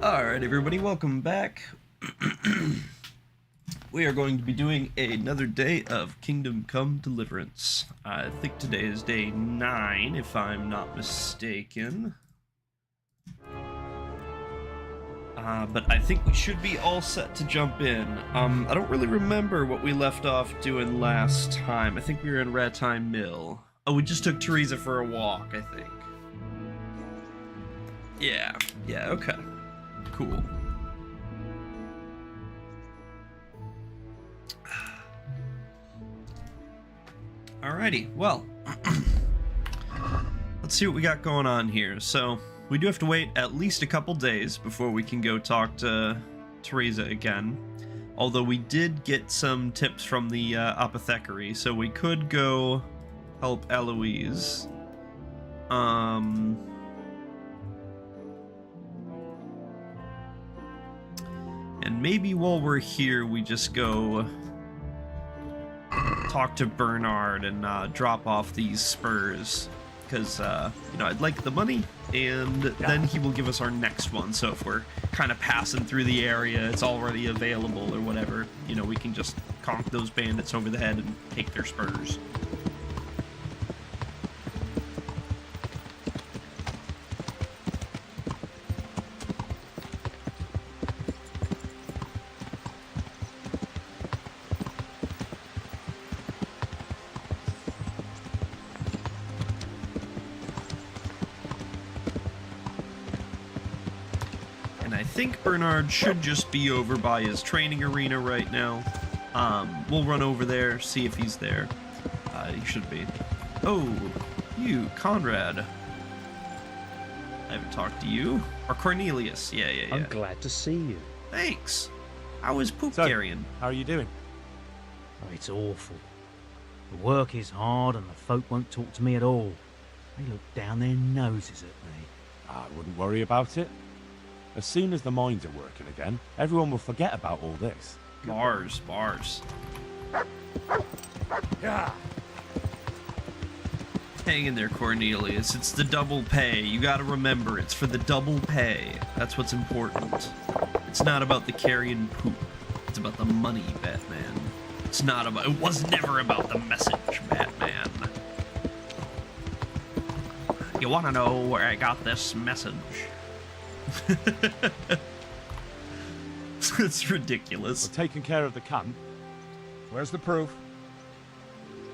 Alright everybody, welcome back. We are going to be doing another day of Kingdom Come Deliverance. I think today is day 9, if I'm not mistaken. But I think we should be all set to jump in. I don't really remember what we left off doing last time. I think we were in Ratime Mill. Oh, we just took Teresa for a walk, I think. Yeah, okay. Cool. Alrighty, well, let's see what we got going on here. So, we do have to wait at least a couple days before we can go talk to Teresa again. Although we did get some tips from the apothecary, so we could go help Eloise. And maybe while we're here, we just go talk to Bernard and drop off these spurs. Because, you know, I'd like the money, and then he will give us our next one. So if we're kind of passing through the area, it's already available or whatever, you know, we can just conk those bandits over the head and take their spurs. I think Bernard should just be over by his training arena right now. We'll run over there, see if he's there. He should be. Oh, you, Conrad. I haven't talked to you. Or Cornelius, yeah. I'm glad to see you. Thanks. How is poop So, carrying? how are you doing? Oh, it's awful. The work is hard and the folk won't talk to me at all. They look down their noses at me. I wouldn't worry about it. As soon as the mines are working again, everyone will forget about all this. Bars. Yeah. Hang in there, Cornelius. It's the double pay. You gotta remember, it's for the double pay. That's what's important. It's not about the carrying poop. It's about the money, Batman. It was never about the message, Batman. You wanna know where I got this message? It's ridiculous. We're taking care of the camp. Where's the proof?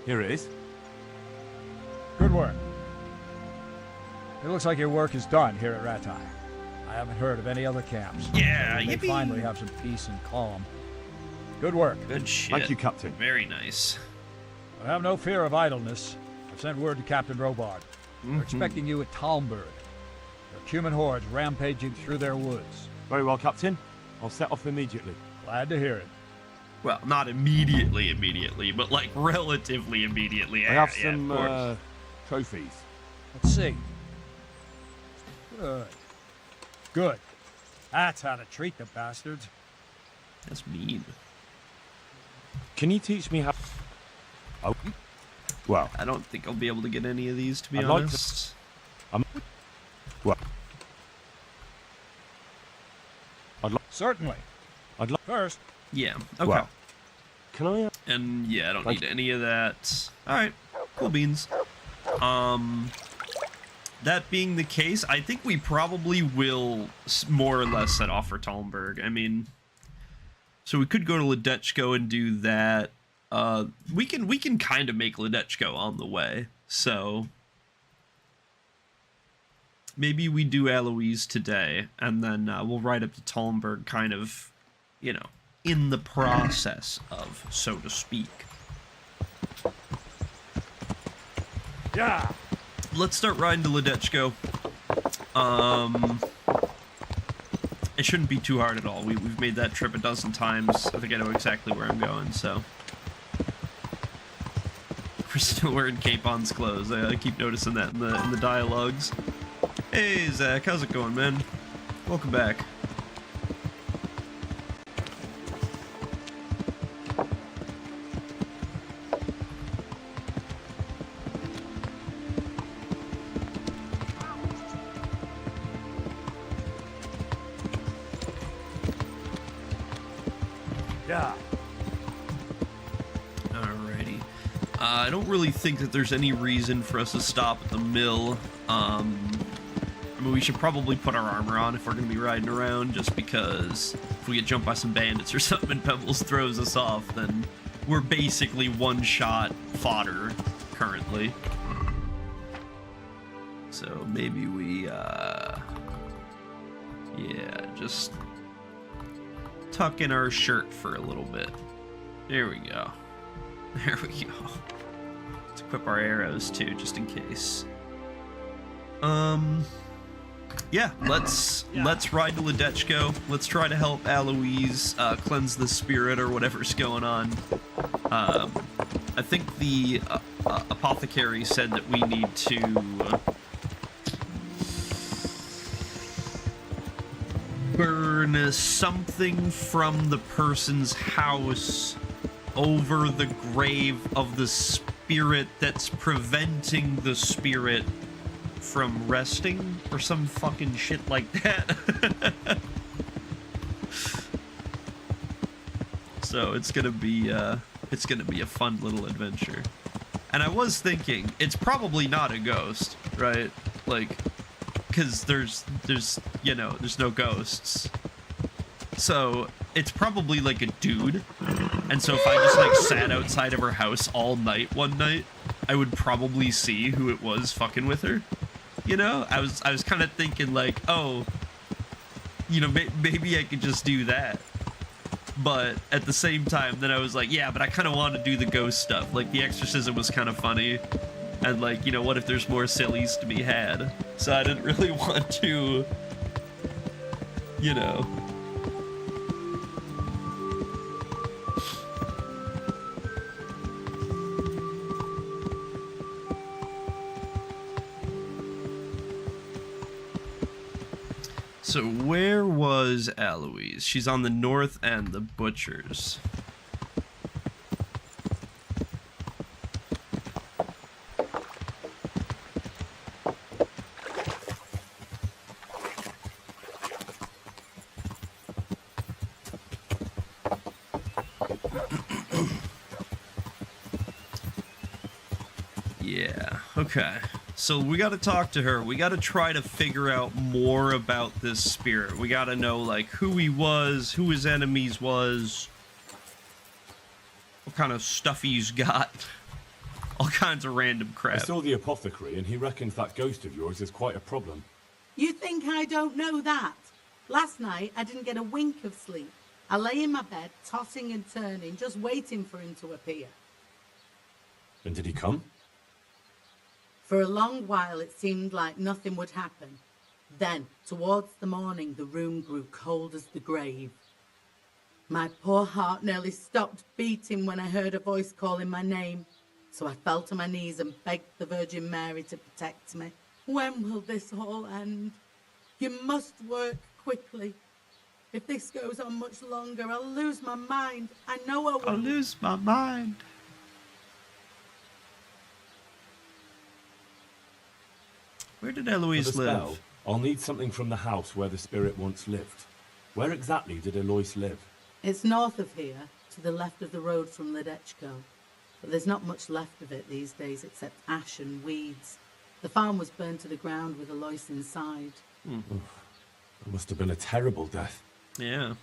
Here it is. Good work. It looks like your work is done here at Ratai. I haven't heard of any other camps. Yeah, We may yippee. finally have some peace and calm. Good work. Good shit. Thank you, Captain. Very nice. But have no fear of idleness. I've sent word to Captain Robard. Mm-hmm. We're expecting you at Talmberg. There are human hordes rampaging through their woods. Very well, Captain. I'll set off immediately. Glad to hear it. Well, not immediately, but like relatively immediately. I have yeah, some of course. trophies. Let's see. Good. That's how to treat the bastards. That's mean. Can you teach me how... Oh. Well, I don't think I'll be able to get any of these, to be I'd like to- honest. well, Certainly. I'd like... First, Yeah, okay. Well, can I... And yeah, I don't Like- need any of that. Alright, cool beans. That being the case, I think we probably will more or less set off for Talmberg. I mean, so we could go to Ledechko and do that. We can kind of make Ledechko on the way, so maybe we do Eloise today, and then we'll ride up to Talmberg kind of, you know, in the process of, so to speak. yeah. Let's start riding to Ledechko. It shouldn't be too hard at all. We've made that trip a dozen times. I think I know exactly where I'm going, so. We're still wearing Capon's clothes. I keep noticing that in the dialogues. Hey, Zach, how's it going, man? Welcome back. Yeah. Alrighty. I don't really think that there's any reason for us to stop at the mill. I mean, we should probably put our armor on if we're going to be riding around, just because if we get jumped by some bandits or something and Pebbles throws us off, then we're basically one-shot fodder currently. So maybe we, yeah, just tuck in our shirt for a little bit. There we go. There we go. Let's equip our arrows too, just in case. Yeah, let's ride to Ledechko. Let's try to help Aloise cleanse the spirit or whatever's going on. I think the apothecary said that we need to burn something from the person's house over the grave of the spirit that's preventing the spirit from resting or some fucking shit like that. So it's gonna be a fun little adventure. And I was thinking it's probably not a ghost, right? Like, because there's you know, there's no ghosts, so it's probably like a dude. And so if I just like sat outside of her house all night one night, I would probably see who it was fucking with her. You know, I was kind of thinking like, oh, you know, maybe I could just do that. But at the same time, then I was like, yeah, but I kind of want to do the ghost stuff. Like, the exorcism was kind of funny. And like, you know, what if there's more sillies to be had? So I didn't really want to, you know. So where was Aloise? She's on the north end, the butchers. Yeah, okay. So we got to talk to her. We got to try to figure out more about this spirit. We got to know, like, who he was, who his enemies was, what kind of stuff he's got. All kinds of random I crap. saw the apothecary, and he reckons that ghost of yours is quite a problem. You think I don't know that? Last night, I didn't get a wink of sleep. I lay in my bed, tossing and turning, just waiting for him to appear. And did he come? For a long while, it seemed like nothing would happen. Then, towards the morning, the room grew cold as the grave. My poor heart nearly stopped beating when I heard a voice calling my name. So I fell to my knees and begged the Virgin Mary to protect me. When will this all end? You must work quickly. If this goes on much longer, I'll lose my mind. I know I will. I'll lose my mind. Where did For the Eloise spell, live? I'll need something from the house where the spirit once lived. Where exactly did Eloise live? It's north of here, to the left of the road from Ledechko. But there's not much left of it these days except ash and weeds. The farm was burned to the ground with Alois inside. It must have been a terrible death. Yeah.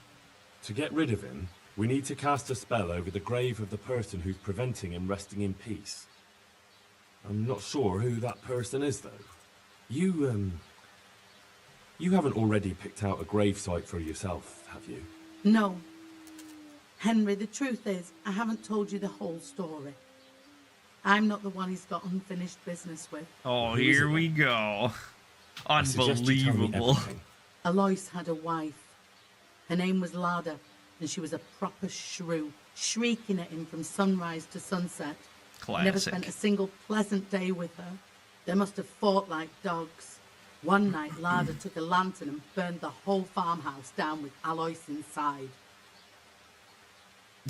To get rid of him, we need to cast a spell over the grave of the person who's preventing him resting in peace. I'm not sure who that person is, though. You haven't already picked out a grave site for yourself, have you? No. Henry, the truth is, I haven't told you the whole story. I'm not the one he's got unfinished business with. Oh, Who is here it we then? go. I suggest you tell me Unbelievable. everything. Alois had a wife. Her name was Lada, and she was a proper shrew, shrieking at him from sunrise to sunset. Never spent a Classic. single pleasant day with her. They must have fought like dogs. One night, Lada took a lantern and burned the whole farmhouse down with Alois inside.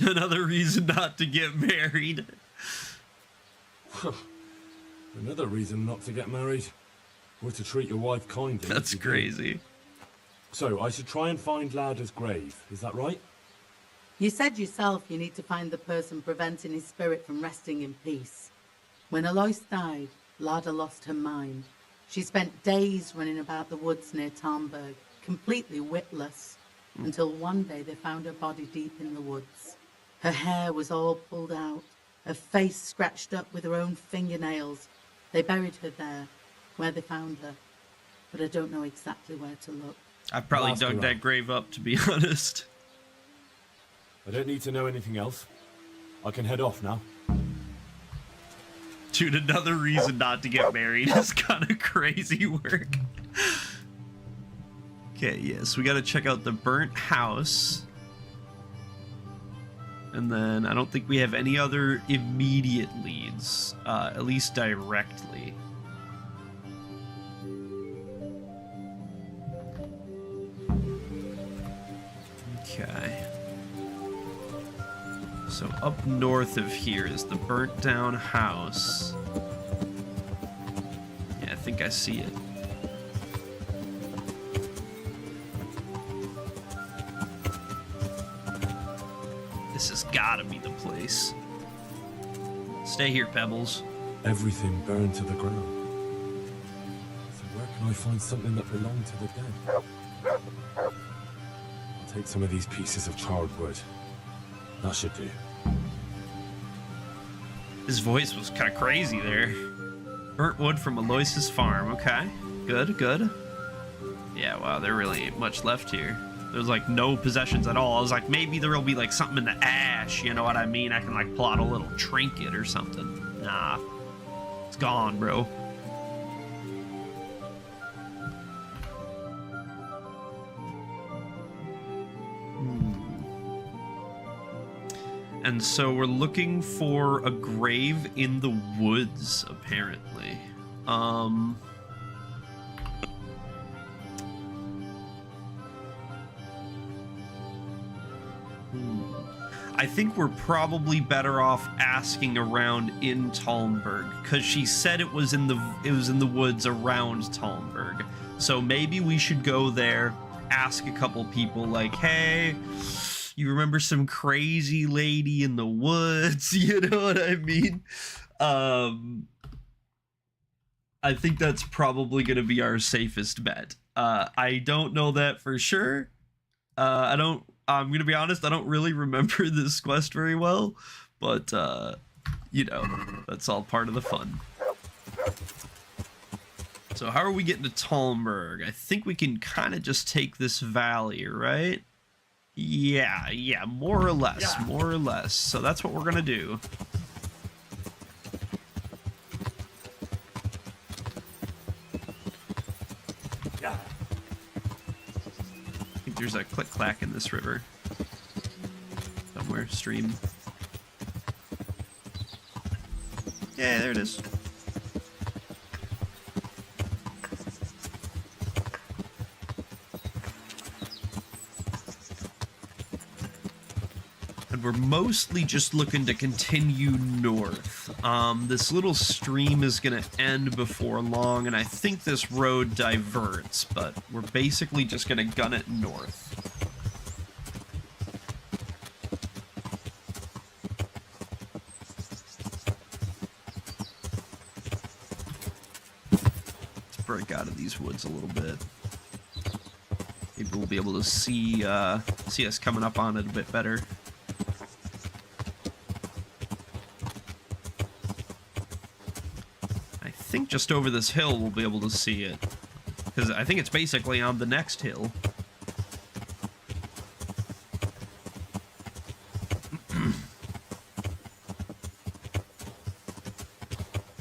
Another reason not to get married. Another reason not to get married. Or to treat your wife kindly. That's if you do. crazy. So, I should try and find Lauda's grave, is that right? You said yourself you need to find the person preventing his spirit from resting in peace. When Alois died, Lada lost her mind. She spent days running about the woods near Tarnberg, completely witless, until one day they found her body deep in the woods. Her hair was all pulled out, her face scratched up with her own fingernails. They buried her there, where they found her, but I don't know exactly where to look. I probably Ask dug around. that grave up, to be honest. I don't need to know anything else. I can head off now. Dude, another reason not to get married is kind of crazy work. Okay, yes, we gotta check out the burnt house. And then I don't think we have any other immediate leads, at least directly. Okay. So up north of here is the burnt down house. Yeah, I think I see it. This has gotta be the place. Stay here, Pebbles. Everything burned to the ground. So where can I find something that belonged to the dead? I'll take some of these pieces of charred wood. That should do. His voice was kind of crazy there. Burnt wood from Alois's farm. Okay, good, good. Yeah, wow, there really ain't much left here. There's like no possessions at all. I was like, maybe there'll be like something in the ash, you know what I mean? I can like pull out a little trinket or something. Nah, it's gone, bro. And so we're looking for a grave in the woods, apparently. I think we're probably better off asking around in Talmberg, because she said it was in the woods around Talmberg. So maybe we should go there, ask a couple people like, hey, you remember some crazy lady in the woods? You know what I mean? I think that's probably going to be our safest bet. I don't know that for sure. I'm going to be honest, I don't really remember this quest very well, but, you know, that's all part of the fun. So how are we getting to Talmberg? I think we can kind of just take this valley, right? Yeah, more or less, more or less. So that's what we're going to do. I think there's a click-clack in this river. Somewhere, stream. Yeah, there it is. And we're mostly just looking to continue north. This little stream is going to end before long, and I think this road diverts, but we're basically just going to gun it north. Let's break out of these woods a little bit. Maybe we'll be able to see us coming up on it a bit better. I think just over this hill we'll be able to see it, because I think it's basically on the next hill.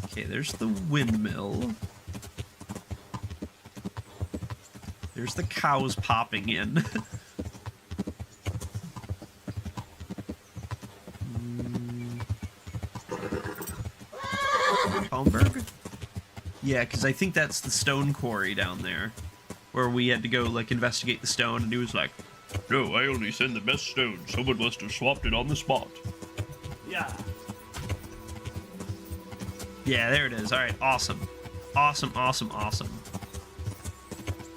Okay, there's the windmill. There's the cows popping in. Talmberg? Yeah, because I think that's the stone quarry down there, where we had to go, like, investigate the stone, and he was like, no, I only send the best stone. Someone must have swapped it on the spot. Yeah. Yeah, there it is. All right, awesome. Awesome, awesome, awesome.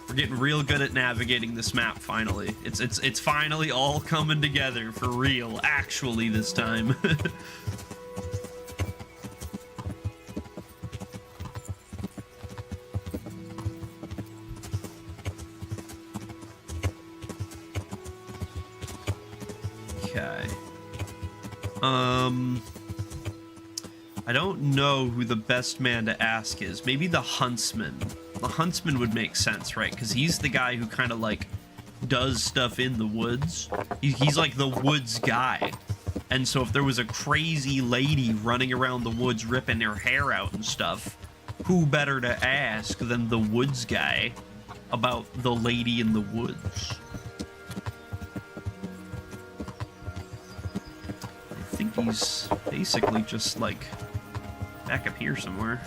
We're getting real good at navigating this map finally. It's finally all coming together for real, actually this time. Okay. I don't know who the best man to ask is. Maybe the huntsman. The huntsman would make sense, right? Because he's the guy who kind of like does stuff in the woods. He's like the woods guy. And so if there was a crazy lady running around the woods ripping her hair out and stuff, who better to ask than the woods guy about the lady in the woods? I think he's basically just like back up here somewhere.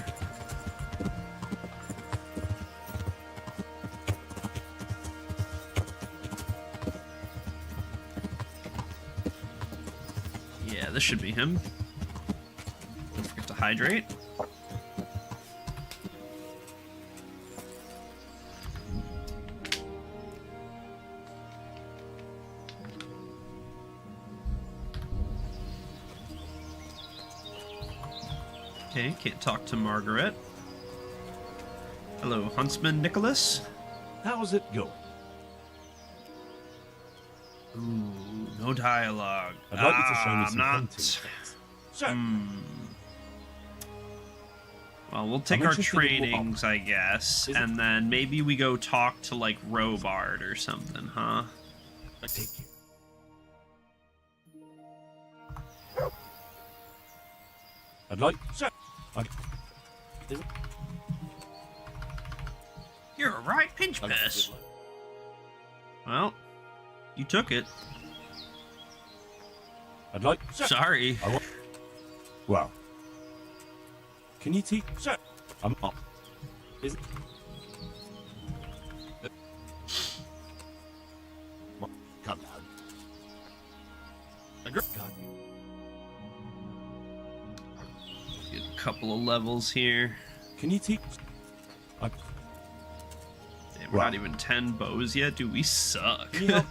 Yeah, this should be him. Don't forget to hydrate. Okay, can't talk to Margaret. Hello, Huntsman Nicholas. How's it going? Ooh, no dialogue. I'd like you to show me some not... hunting skills. Sure. Well, we'll take I'm our interested in what- trainings, I guess, Is it- and then maybe we go talk to, like, Robard or something, huh? I take you. I'd like... Sure. You're a right pinch piss. Well, you took it. I'd like... Sure. Sorry. I want... Well. Can you teach... Sure. I'm up. Is... Come down. Agree. Get a couple of levels here. Can you teach... Damn, we're Wow. not even 10 bows yet. Dude, we suck. Can you help?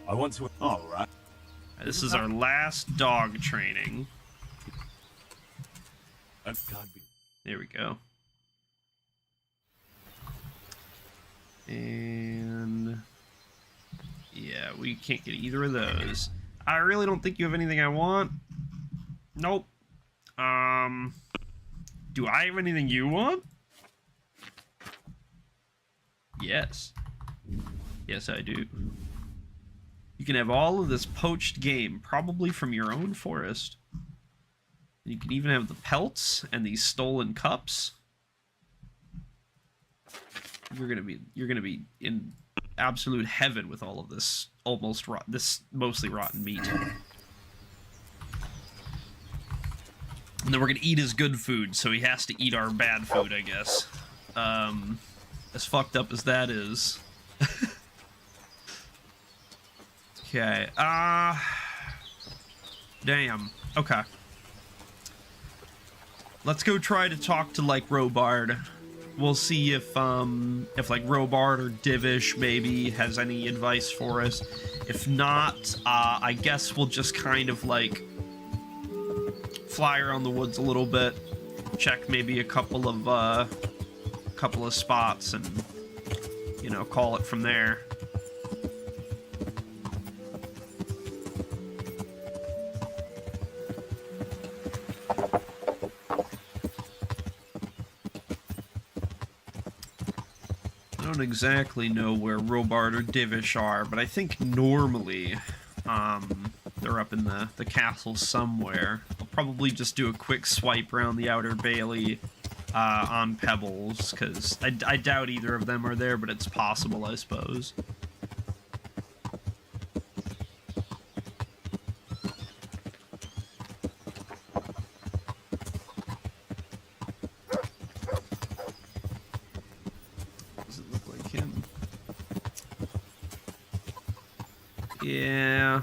I want to... All right. This is our last dog training. I can't be... There we go. And... yeah, we can't get either of those. I really don't think you have anything I want. Nope. Do I have anything you want? Yes. Yes, I do. You can have all of this poached game, probably from your own forest. You can even have the pelts and these stolen cups. You're gonna be in absolute heaven with all of this this mostly rotten meat. And then we're gonna eat his good food, so he has to eat our bad food, I guess. As fucked up as that is. Okay, damn. Okay. Let's go try to talk to, like, Robard. We'll see if like, Robard or Divish maybe has any advice for us. If not, I guess we'll just kind of, like, fly around the woods a little bit, check maybe a couple of spots, and, you know, call it from there. I don't exactly know where Robard or Divish are, but I think normally they're up in the castle somewhere. I'll probably just do a quick swipe around the outer bailey on Pebbles, because I doubt either of them are there, but it's possible, I suppose. Does it look like him? Yeah.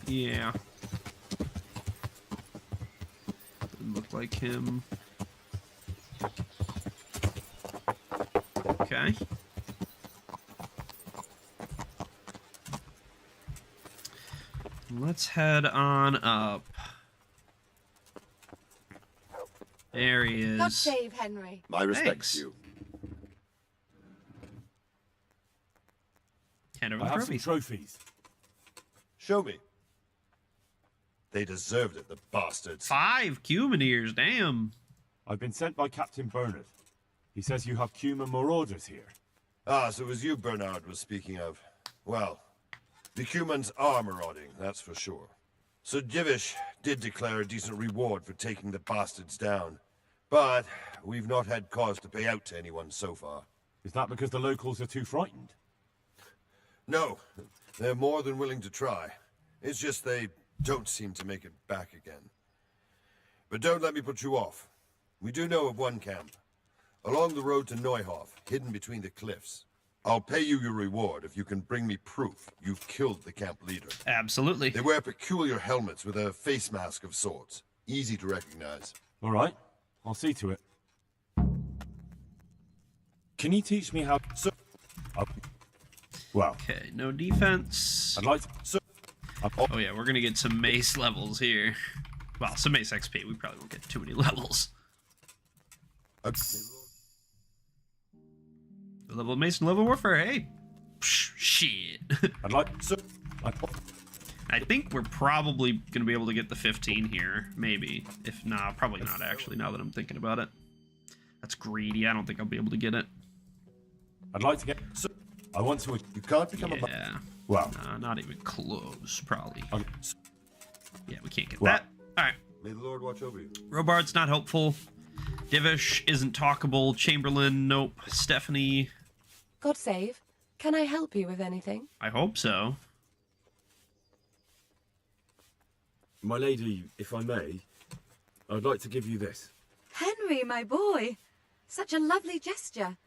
Yeah. Doesn't look like him. Okay. Let's head on up. There he is. God save Henry. My respects Thanks. to you. Hand over I the have some trophies. trophies. Show me. They deserved it, the bastards. 5 Cumaneers, damn. I've been sent by Captain Bernard. He says you have Cuman marauders here. Ah, so it was you Bernard was speaking of. Well, the humans are marauding, that's for sure. So Divish did declare a decent reward for taking the bastards down. But we've not had cause to pay out to anyone so far. Is that because the locals are too frightened? No, they're more than willing to try. It's just they don't seem to make it back again. But don't let me put you off. We do know of one camp. Along the road to Neuhof, hidden between the cliffs. I'll pay you your reward if you can bring me proof you've killed the camp leader. Absolutely. They wear peculiar helmets with a face mask of sorts. Easy to recognize. All right, I'll see to it. Can you teach me how... So, Well, Okay, no defense. I'd like to... so Oh yeah, we're gonna get some mace levels here. Well, some mace XP. We probably won't get too many levels. The level of mace and level warfare. Hey, shit. I'd like... So, I think we're probably gonna be able to get the 15 here. Maybe. If not, probably not actually. Now that I'm thinking about it, that's greedy. I don't think I'll be able to get it. I'd like to get... so I want to... you can't become a... Yeah. Well, Not even close. Probably. okay. Yeah, we can't get Well- that. All right. May the Lord watch over you. Robard's not helpful. Divish isn't talkable. Chamberlain, nope. Stephanie, God save. Can I help you with anything? I hope so. My lady, if I may, I'd like to give you this. Henry, my boy. Such a lovely gesture.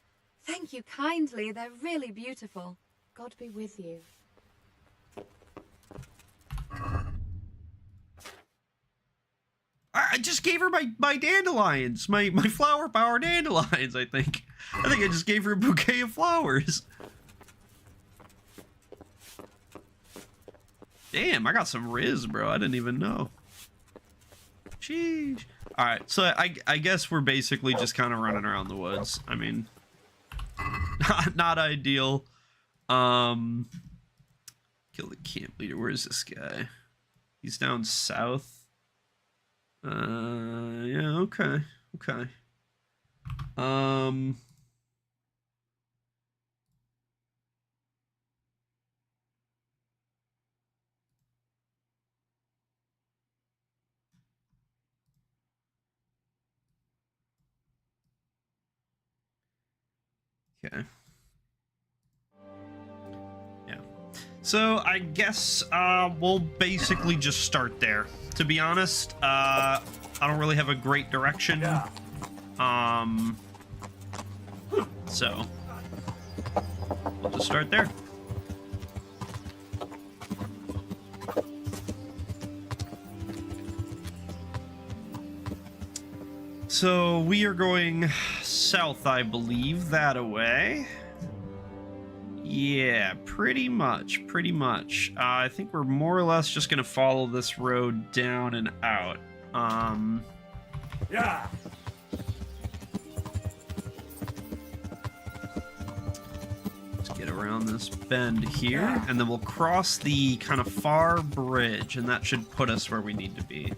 Thank you kindly. They're really beautiful. God be with you. I just gave her my dandelions, my flower power dandelions. I think I just gave her a bouquet of flowers. Damn, I got some riz, bro. I didn't even know. Sheesh. All right, so I guess we're basically just kind of running around the woods. I mean, not ideal. Kill the camp leader. Where is this guy? He's down south. Yeah, okay. Okay. Yeah. So I guess we'll basically just start there. To be honest, I don't really have a great direction. So we'll just start there. So we are going south, I believe, that away. Yeah, pretty much. I think we're more or less just gonna follow this road down and out. Yeah! Let's get around this bend here, and then we'll cross the kind of far bridge, and that should put us where we need to be.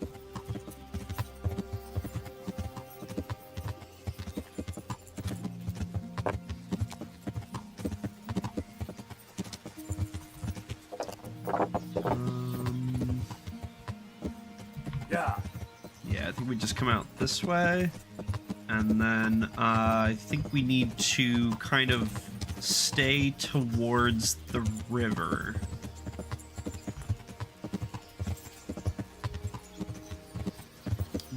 Yeah, I think we just come out this way, and then I think we need to kind of stay towards the river.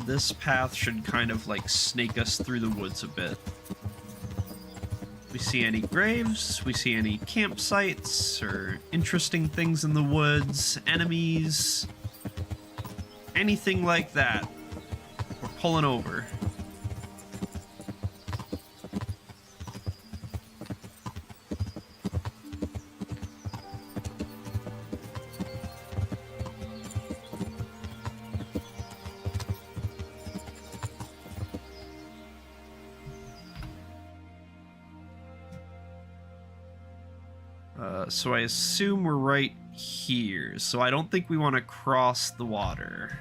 This path should kind of like snake us through the woods a bit. We see any graves, we see any campsites or interesting things in the woods, enemies, anything like that, we're pulling over. So I assume we're right here. So I don't think we want to cross the water.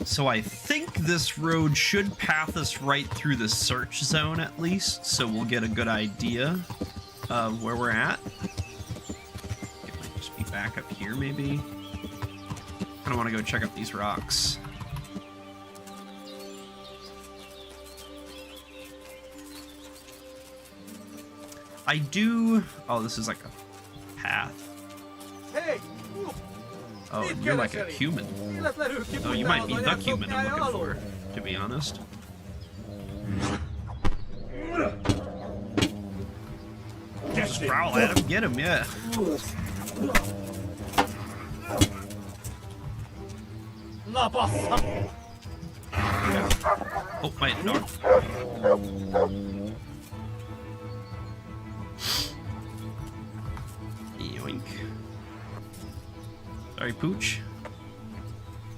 So I think this road should path us right through the search zone at least, so we'll get a good idea of where we're at. It might just be back up here, maybe. I don't want to go check out these rocks. I do... Oh, this is like a path. Hey! Oh, and you're like a human. Oh, you might be the human I'm looking for, to be honest. Just growl at him, get him, yeah. Oh, my door. Yoink. Sorry, Pooch.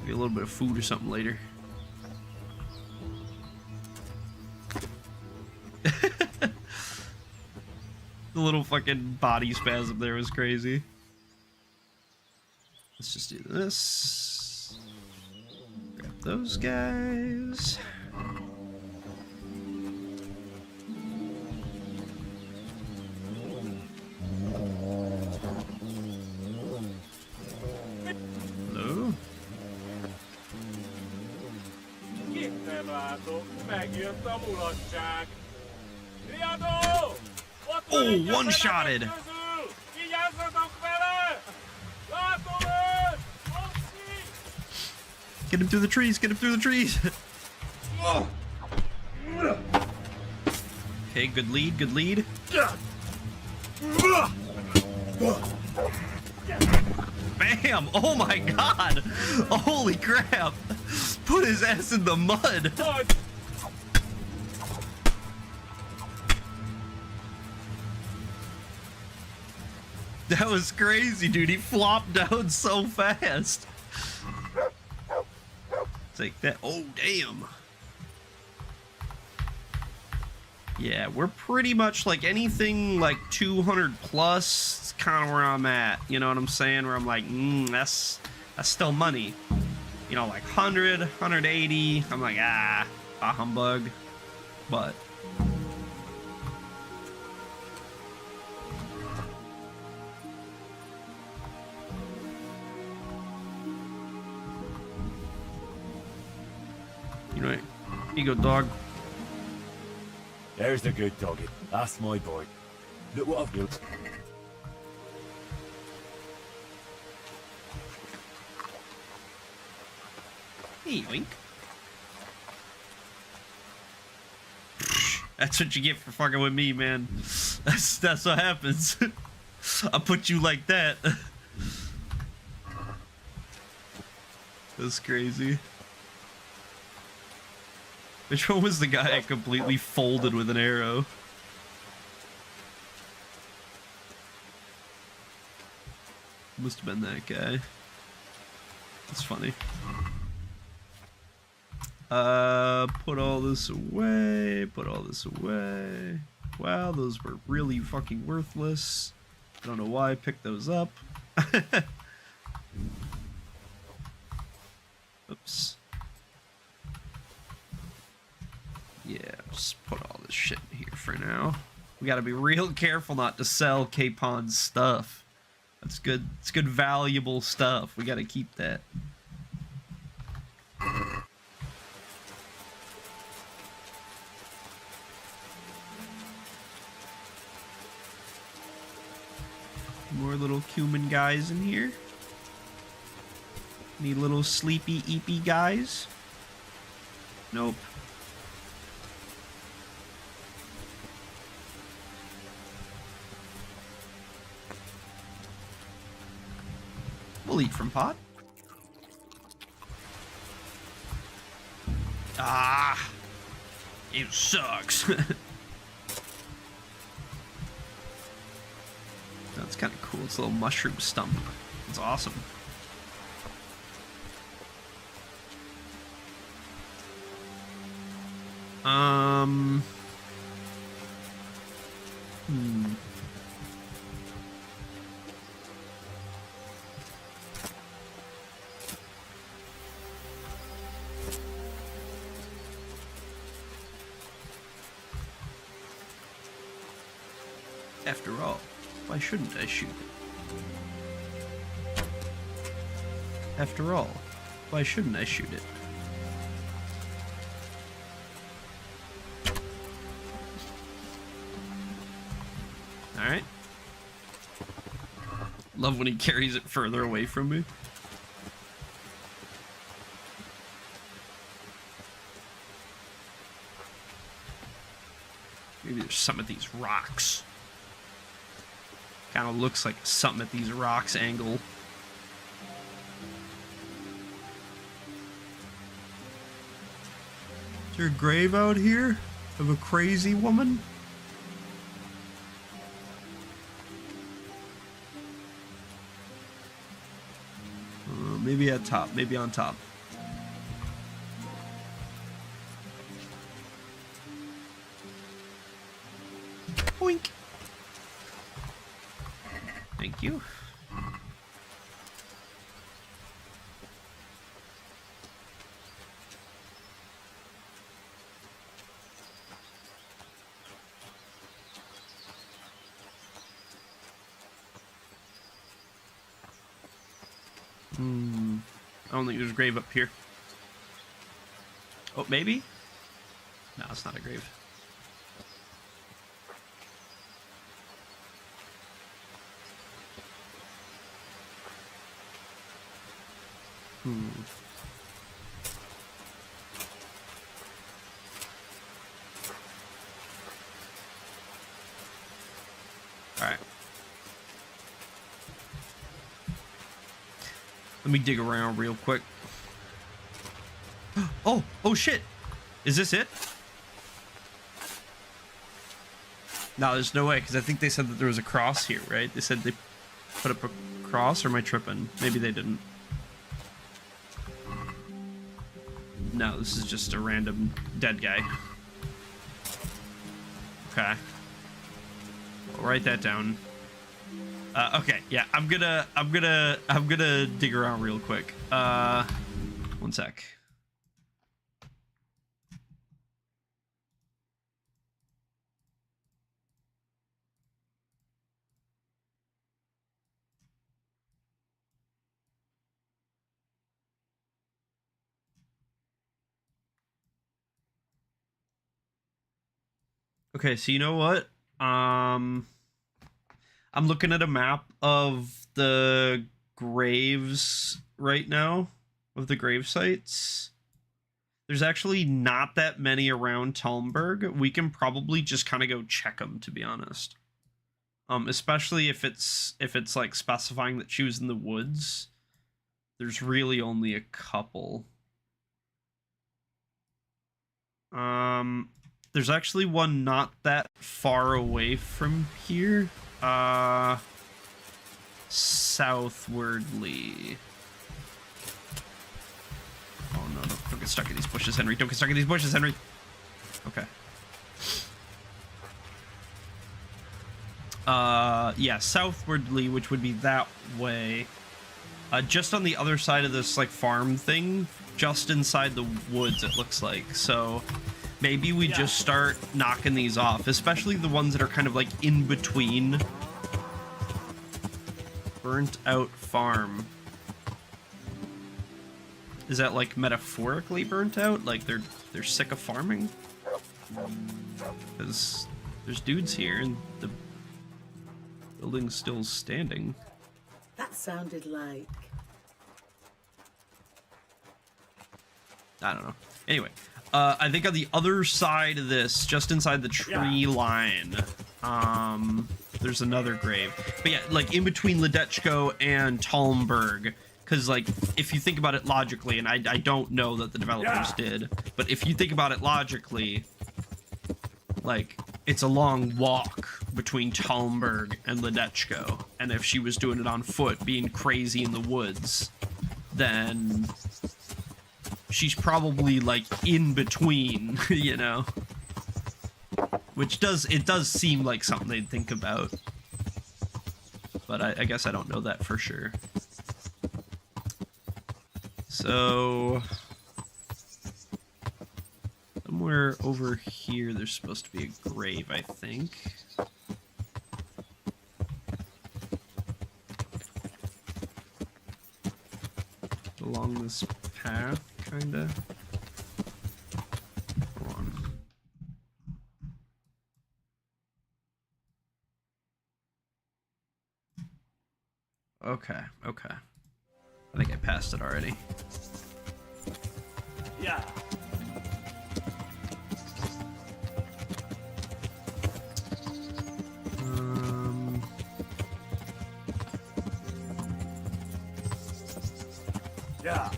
Maybe a little bit of food or something later. The little fucking body spasm there was crazy. Let's just do this. Grab those guys. Hello? Oh, one-shotted! Get him through the trees, get him through the trees! Okay, good lead, good lead. Bam! Oh my god! Holy crap! Put his ass in the mud! That was crazy, dude. He flopped down so fast. Take that. Oh, damn. Yeah, we're pretty much like anything like 200 plus. It's kind of where I'm at. You know what I'm saying? Where I'm like, that's still money. You know, like 100, 180. I'm like, a humbug. But you know, here you go, dog. There's the good doggy. That's my boy. Look what I've built. Hey, yoink. That's what you get for fucking with me, man. That's what happens. I put you like that. That's crazy. Which one was the guy I completely folded with an arrow? Must have been that guy. That's funny. Put all this away. Put all this away. Wow, those were really fucking worthless. I don't know why I picked those up. Oops. Yeah, just put all this shit in here for now. We gotta be real careful not to sell Capon's stuff. That's good. It's good, valuable stuff. We gotta keep that. More little cumin guys in here. Any little sleepy, eepy guys? Nope. We'll eat from pot. Ah, it sucks. That's kind of cool. It's a little mushroom stump. It's awesome. After all, why shouldn't I shoot it? After all, why shouldn't I shoot it? Alright. Love when he carries it further away from me. Maybe there's some of these rocks. Kind of looks like something at these rocks angle. Is there a grave out here of a crazy woman? Maybe at top, maybe on top. Boink. Thank you. I don't think there's a grave up here. Oh, maybe? No, it's not a grave. Alright. Let me dig around real quick. Oh shit! Is this it? No, there's no way, because I think they said that there was a cross here, right? They said they put up a cross, or am I tripping? Maybe they didn't. No, this is just a random dead guy. Okay. I'll write that down. Okay, yeah, I'm gonna dig around real quick. One sec. Okay, so you know what? I'm looking at a map of the graves right now, of the grave sites. There's actually not that many around Talmberg. We can probably just kind of go check them, to be honest. Especially if it's like specifying that she was in the woods. There's really only a couple. There's actually one not that far away from here. Southwardly. Oh no, don't get stuck in these bushes, Henry. Don't get stuck in these bushes, Henry. Okay. Yeah, southwardly, which would be that way. Just on the other side of this, like, farm thing. Just inside the woods, it looks like. So maybe we just start knocking these off, especially the ones that are kind of like in between. Burnt out farm. Is that like metaphorically burnt out? Like they're sick of farming? Because there's dudes here and the building's still standing. That sounded like... I don't know. Anyway, I think on the other side of this, just inside the tree line, there's another grave. But yeah, like in between Ledechko and Talmberg, because like if you think about it logically, and I don't know that the developers did, but if you think about it logically, like it's a long walk between Talmberg and Ledechko, and if she was doing it on foot, being crazy in the woods, then she's probably like in between, you know? Which does seem like something they'd think about. But I guess I don't know that for sure. So somewhere over here there's supposed to be a grave, I think. Along this path, kinda. Hold on. Okay, okay. I think I passed it already. Yeah. Yeah.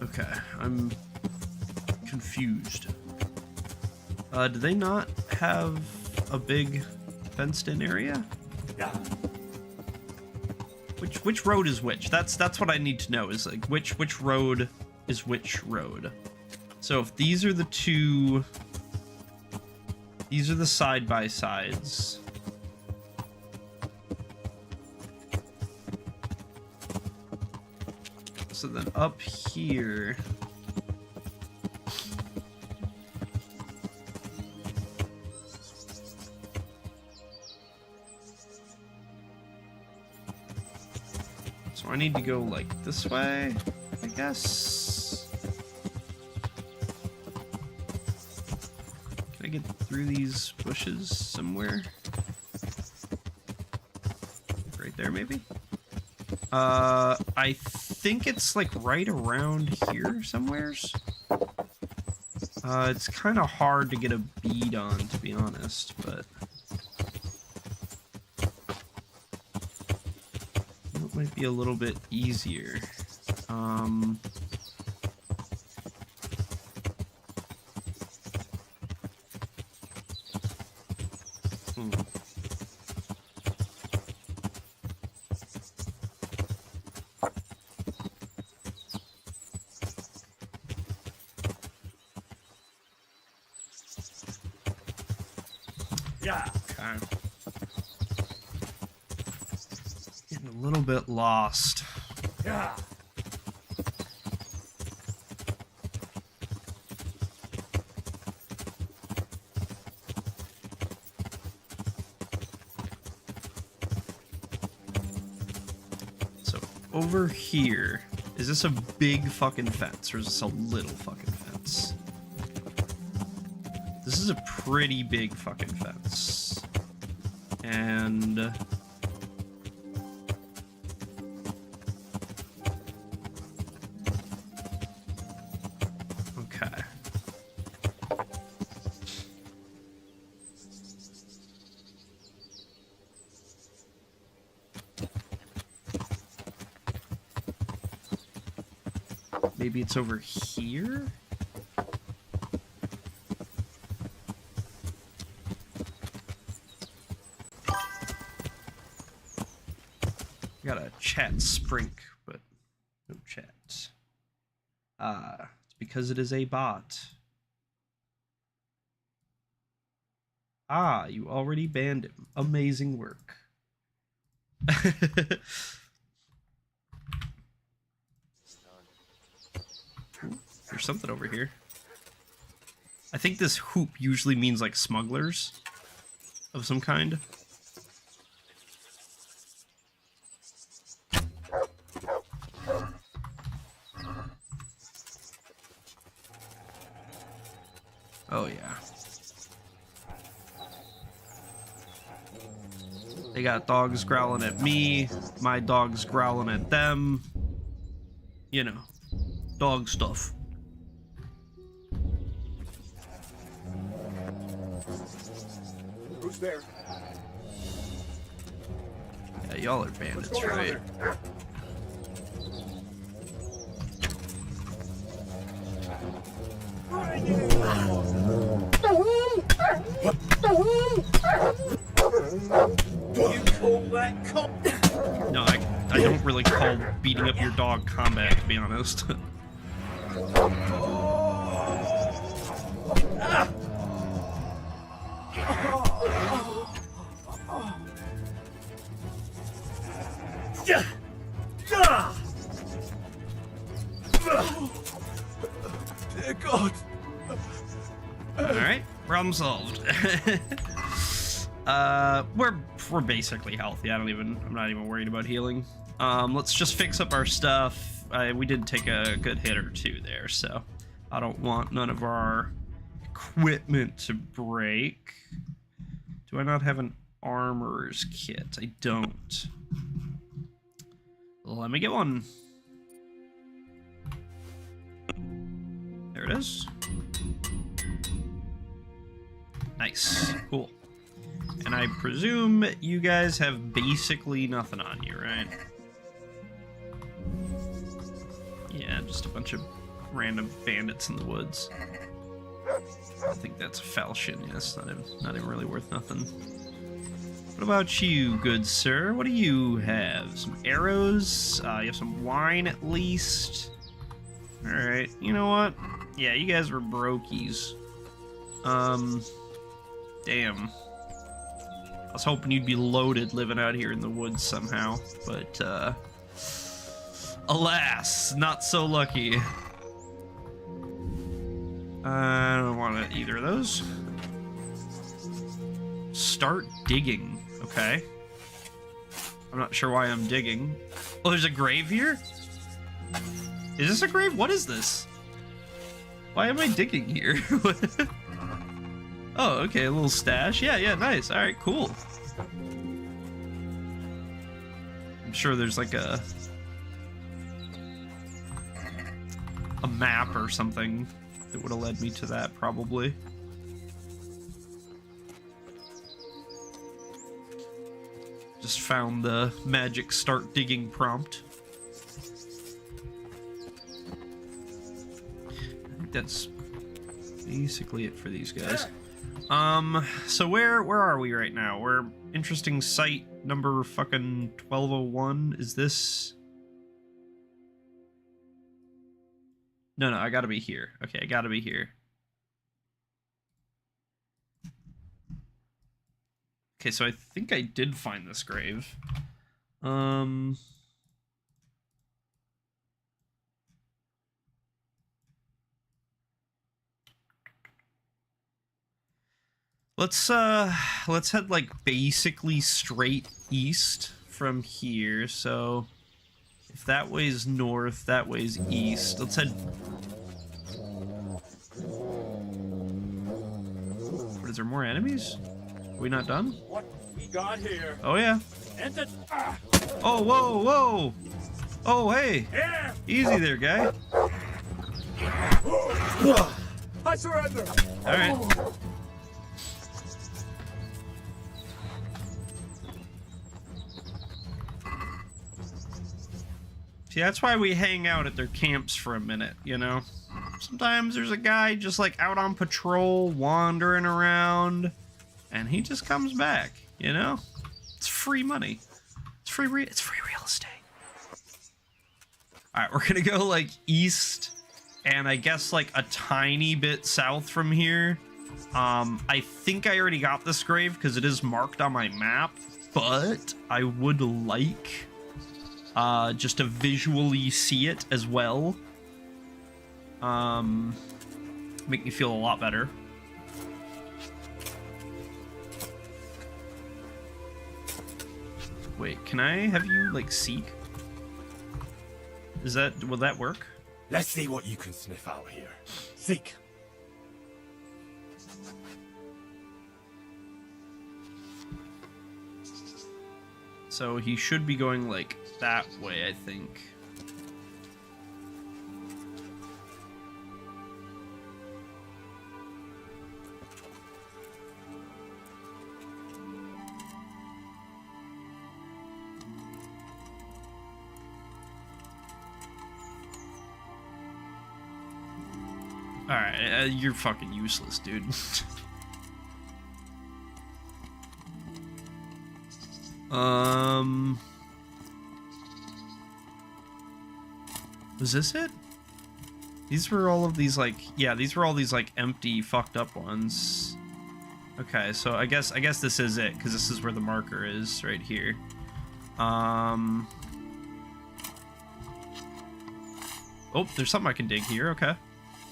Okay, I'm confused. Do they not have a big fenced-in area? Yeah. Which road is which? That's what I need to know, is like which road is which road. So if these are the two, these are the side-by-sides. So then up here, so I need to go like this way, I guess. Can I get through these bushes somewhere? Right there, maybe? I think it's like right around here somewheres. It's kind of hard to get a bead on, to be honest, but it might be a little bit easier. Yeah. Okay. Getting a little bit lost. Yeah. So over here, is this a big fucking fence or is this a little fucking fence? This is a pretty big fucking fence. And okay. Maybe it's over here? Got a chat sprink, but no chat. It's because it is a bot. You already banned him. Amazing work. Ooh, there's something over here. I think this hoop usually means like smugglers of some kind. Oh yeah. They got dogs growling at me, my dog's growling at them. You know, dog stuff. Who's there? Yeah, y'all are bandits, right? No, I don't really call beating up your dog combat, to be honest. Dear God. Alright, problem solved. We're basically healthy. I'm not even worried about healing. Let's just fix up our stuff. We did take a good hit or two there, so I don't want none of our equipment to break. Do I not have an armorer's kit? I don't. Let me get one. There it is. Nice. Cool. And I presume you guys have basically nothing on you, right? Yeah, just a bunch of random bandits in the woods. I think that's a falchion, yes. Not even really worth nothing. What about you, good sir? What do you have? Some arrows? You have some wine at least? Alright, you know what? Yeah, you guys were brokies. Damn. I was hoping you'd be loaded living out here in the woods somehow, but, alas, not so lucky. I don't want either of those. Start digging. Okay. I'm not sure why I'm digging. Oh, there's a grave here? Is this a grave? What is this? Why am I digging here? Oh, okay, a little stash. Yeah, nice. All right, cool. I'm sure there's like a map or something that would have led me to that, probably. Just found the magic start digging prompt. I think that's basically it for these guys. So where are we right now? We're interesting site number fucking 1201. Is this? No, I gotta be here. Okay, I gotta be here. Okay, so I think I did find this grave. Let's head like basically straight east from here. So if that way's north, that way's east. Let's head. What, is there more enemies? Are we not done? What we got here? Oh yeah. Enter. Oh whoa. Oh hey. Here. Easy there, guy. I surrender. All right. See, that's why we hang out at their camps for a minute, you know? Sometimes there's a guy just like out on patrol, wandering around, and he just comes back, you know? It's free money. It's free real estate. Alright, we're gonna go like east, and I guess like a tiny bit south from here. I think I already got this grave because it is marked on my map, but I would like just to visually see it as well. Make me feel a lot better. Wait, can I have you like seek? Will that work? Let's see what you can sniff out here. Seek. So he should be going like that way, I think. Alright, you're fucking useless, dude. Was this it? These were all of these, like, yeah, these were all these, like, empty, fucked up ones. Okay, so I guess this is it, because this is where the marker is, right here. Oh, there's something I can dig here, okay.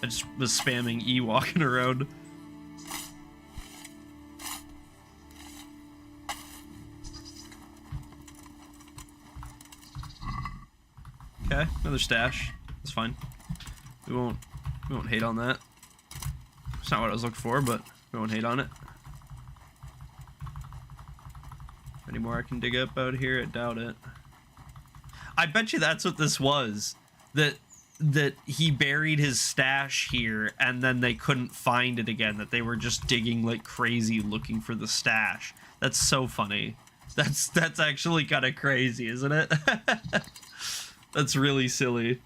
I just was spamming E walking around. Okay, another stash. That's fine. We won't hate on that. It's not what I was looking for, but we won't hate on it. Any more I can dig up out here? I doubt it. I bet you that's what this was. That he buried his stash here and then they couldn't find it again. That they were just digging like crazy looking for the stash. That's so funny. That's actually kind of crazy, isn't it? That's really silly.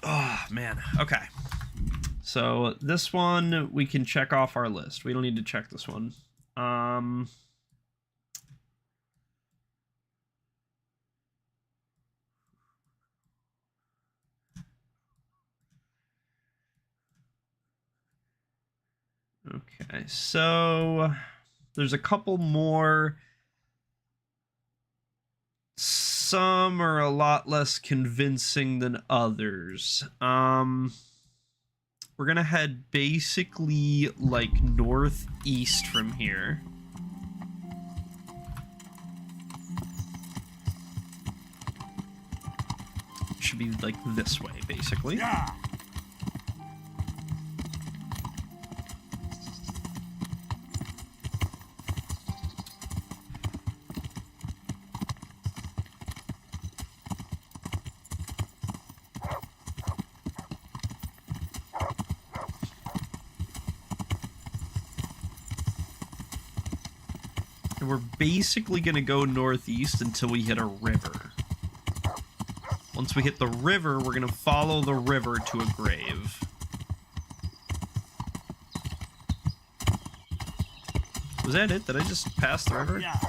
Oh, man. Okay. So this one we can check off our list. We don't need to check this one. Okay, so there's a couple more. Some are a lot less convincing than others. We're gonna head basically like northeast from here. Should be like this way, basically. Yeah. And we're basically gonna go northeast until we hit a river. Once we hit the river, we're gonna follow the river to a grave. Was that it? Did I just pass the river? Yeah.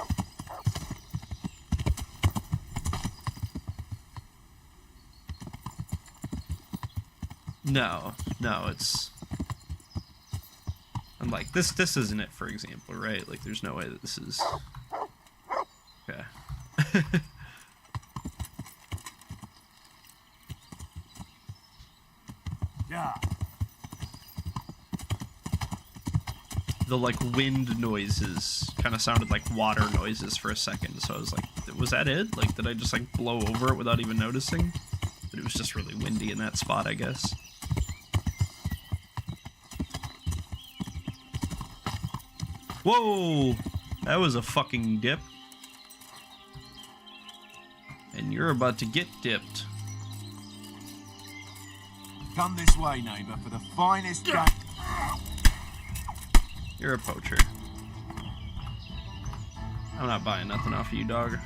No, it's... I'm like, this isn't it, for example, right? Like, there's no way that this is... Okay. Yeah. The, like, wind noises kind of sounded like water noises for a second, so I was like, was that it? Like, did I just, like, blow over it without even noticing? But it was just really windy in that spot, I guess. Whoa! That was a fucking dip. And you're about to get dipped. Come this way, neighbour, for the finest game. You're a poacher. I'm not buying nothing off of you, dog.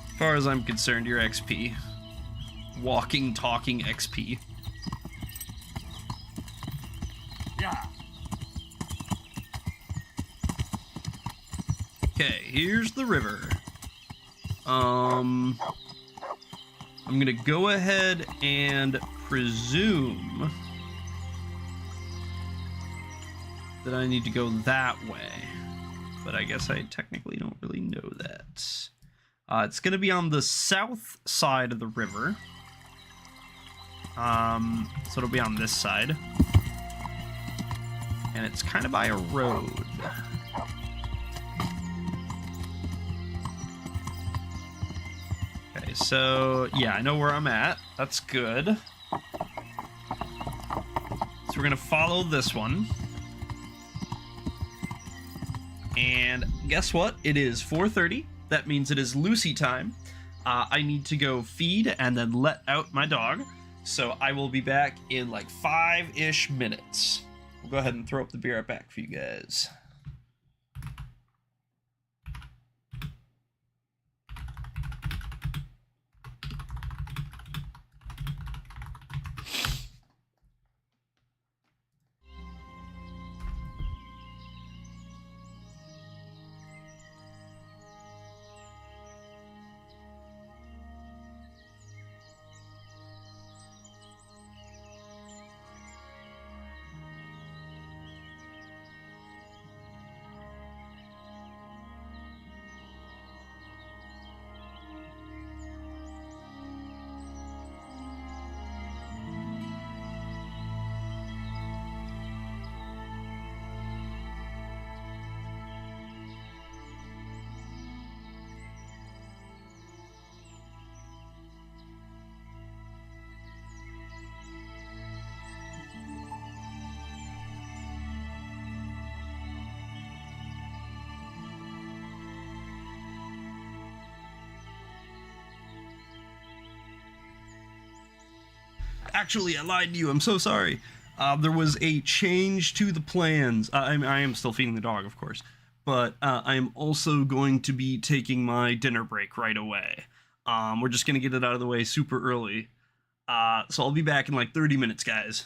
As far as I'm concerned, you're XP. Walking, talking XP. Yeah. Okay, here's the river. I'm gonna go ahead and presume that I need to go that way, but I guess I technically don't really know that. It's gonna be on the south side of the river. So it'll be on this side. And it's kind of by a road. Okay, so yeah, I know where I'm at. That's good. So we're gonna follow this one. And guess what? It is 4:30. That means it is Lucy time. I need to go feed and then let out my dog. So I will be back in like 5-ish minutes. I'll go ahead and throw up the beer out back for you guys. Actually, I lied to you. I'm so sorry. There was a change to the plans. I am still feeding the dog, of course, but I am also going to be taking my dinner break right away. We're just gonna get it out of the way super early. So I'll be back in like 30 minutes, guys.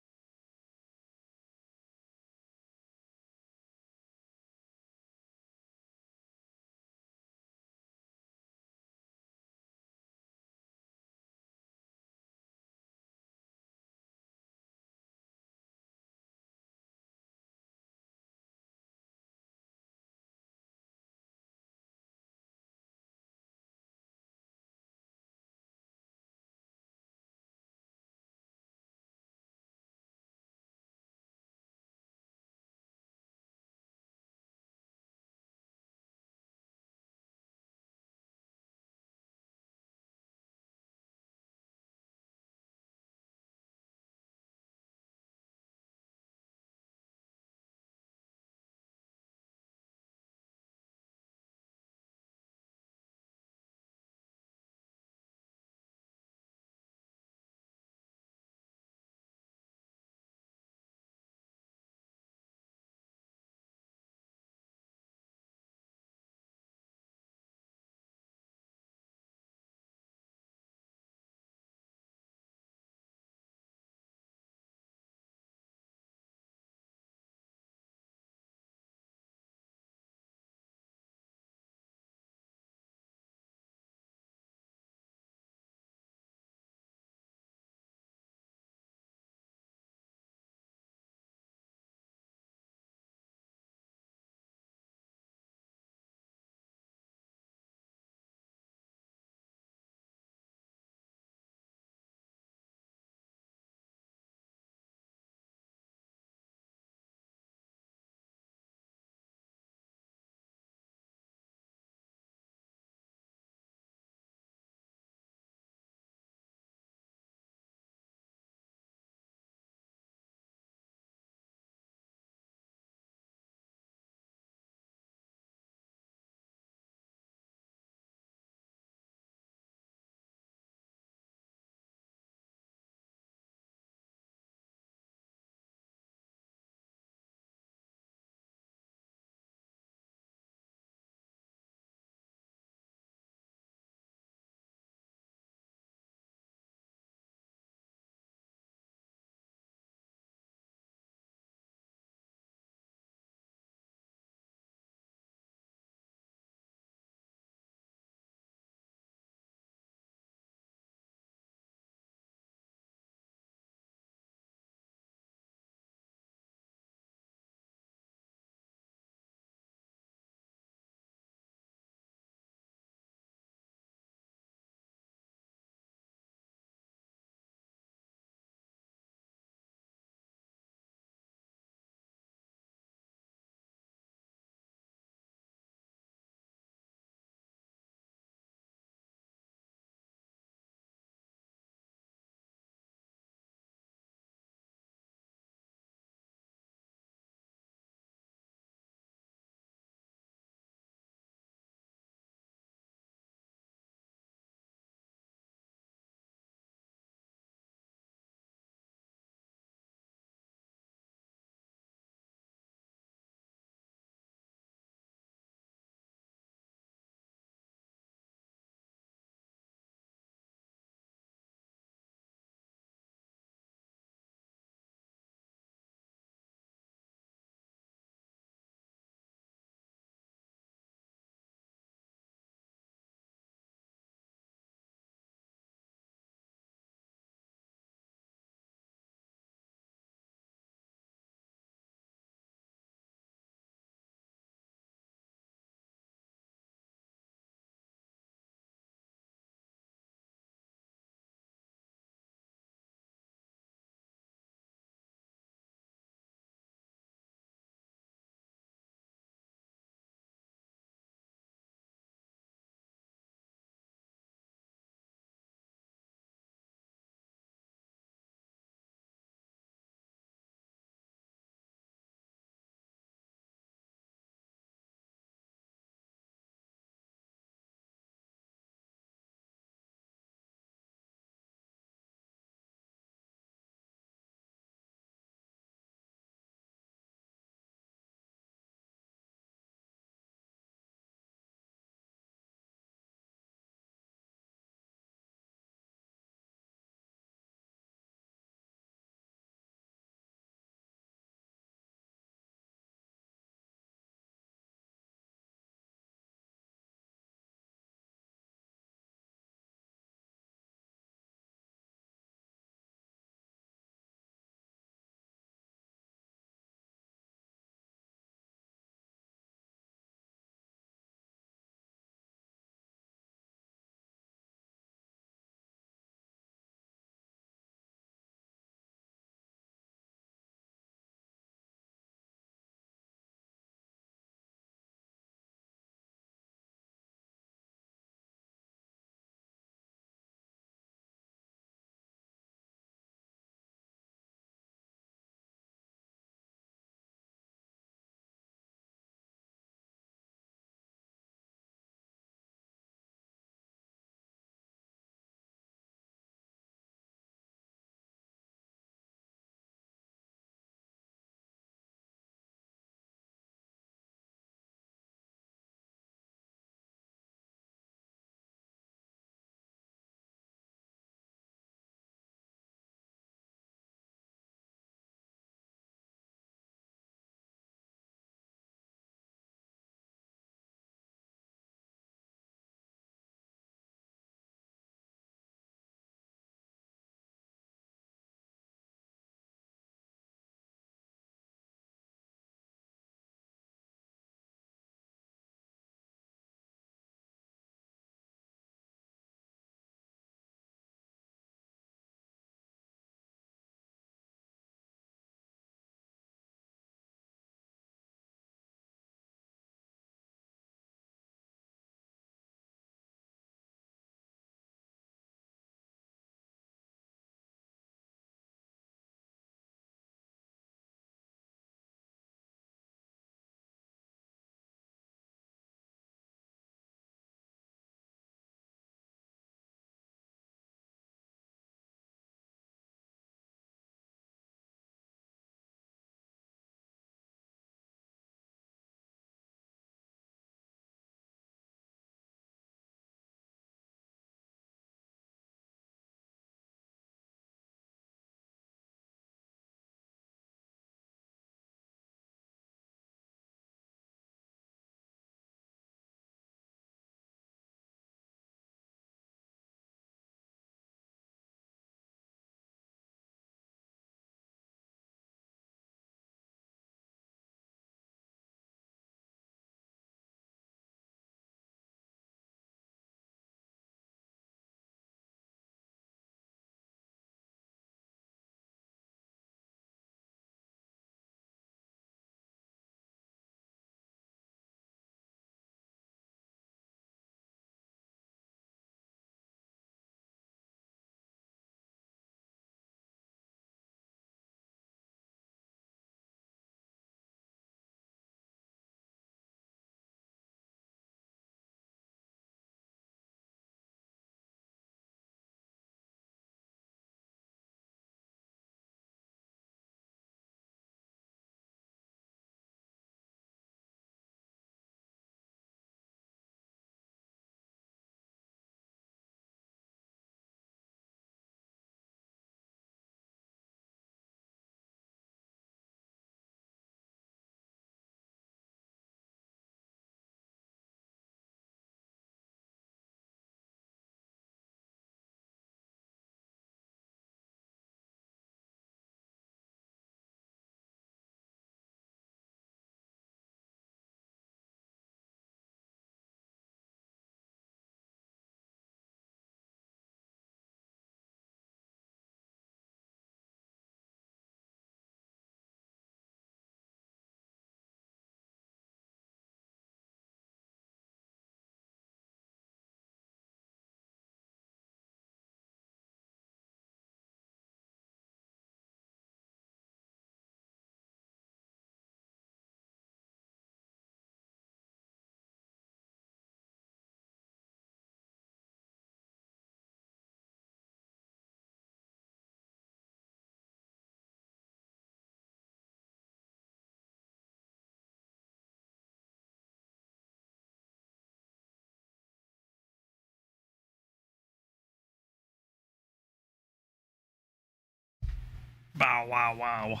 Bow wow wow.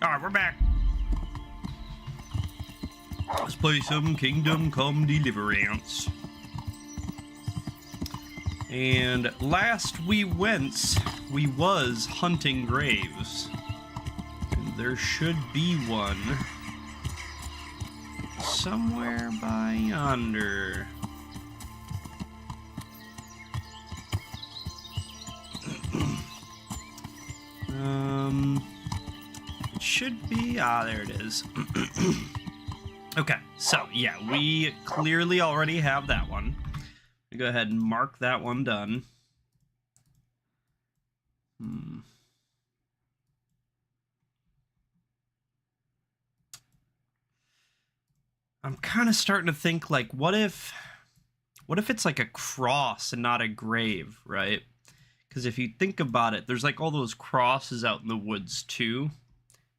Alright, we're back. Let's play some Kingdom Come Deliverance. And last we went, we was hunting graves. And there should be one somewhere by yonder. It should be, there it is. Okay, so yeah, we clearly already have that one. Go ahead and mark that one done. I'm kind of starting to think, like, what if it's like a cross and not a grave, right? Because if you think about it, there's like all those crosses out in the woods too.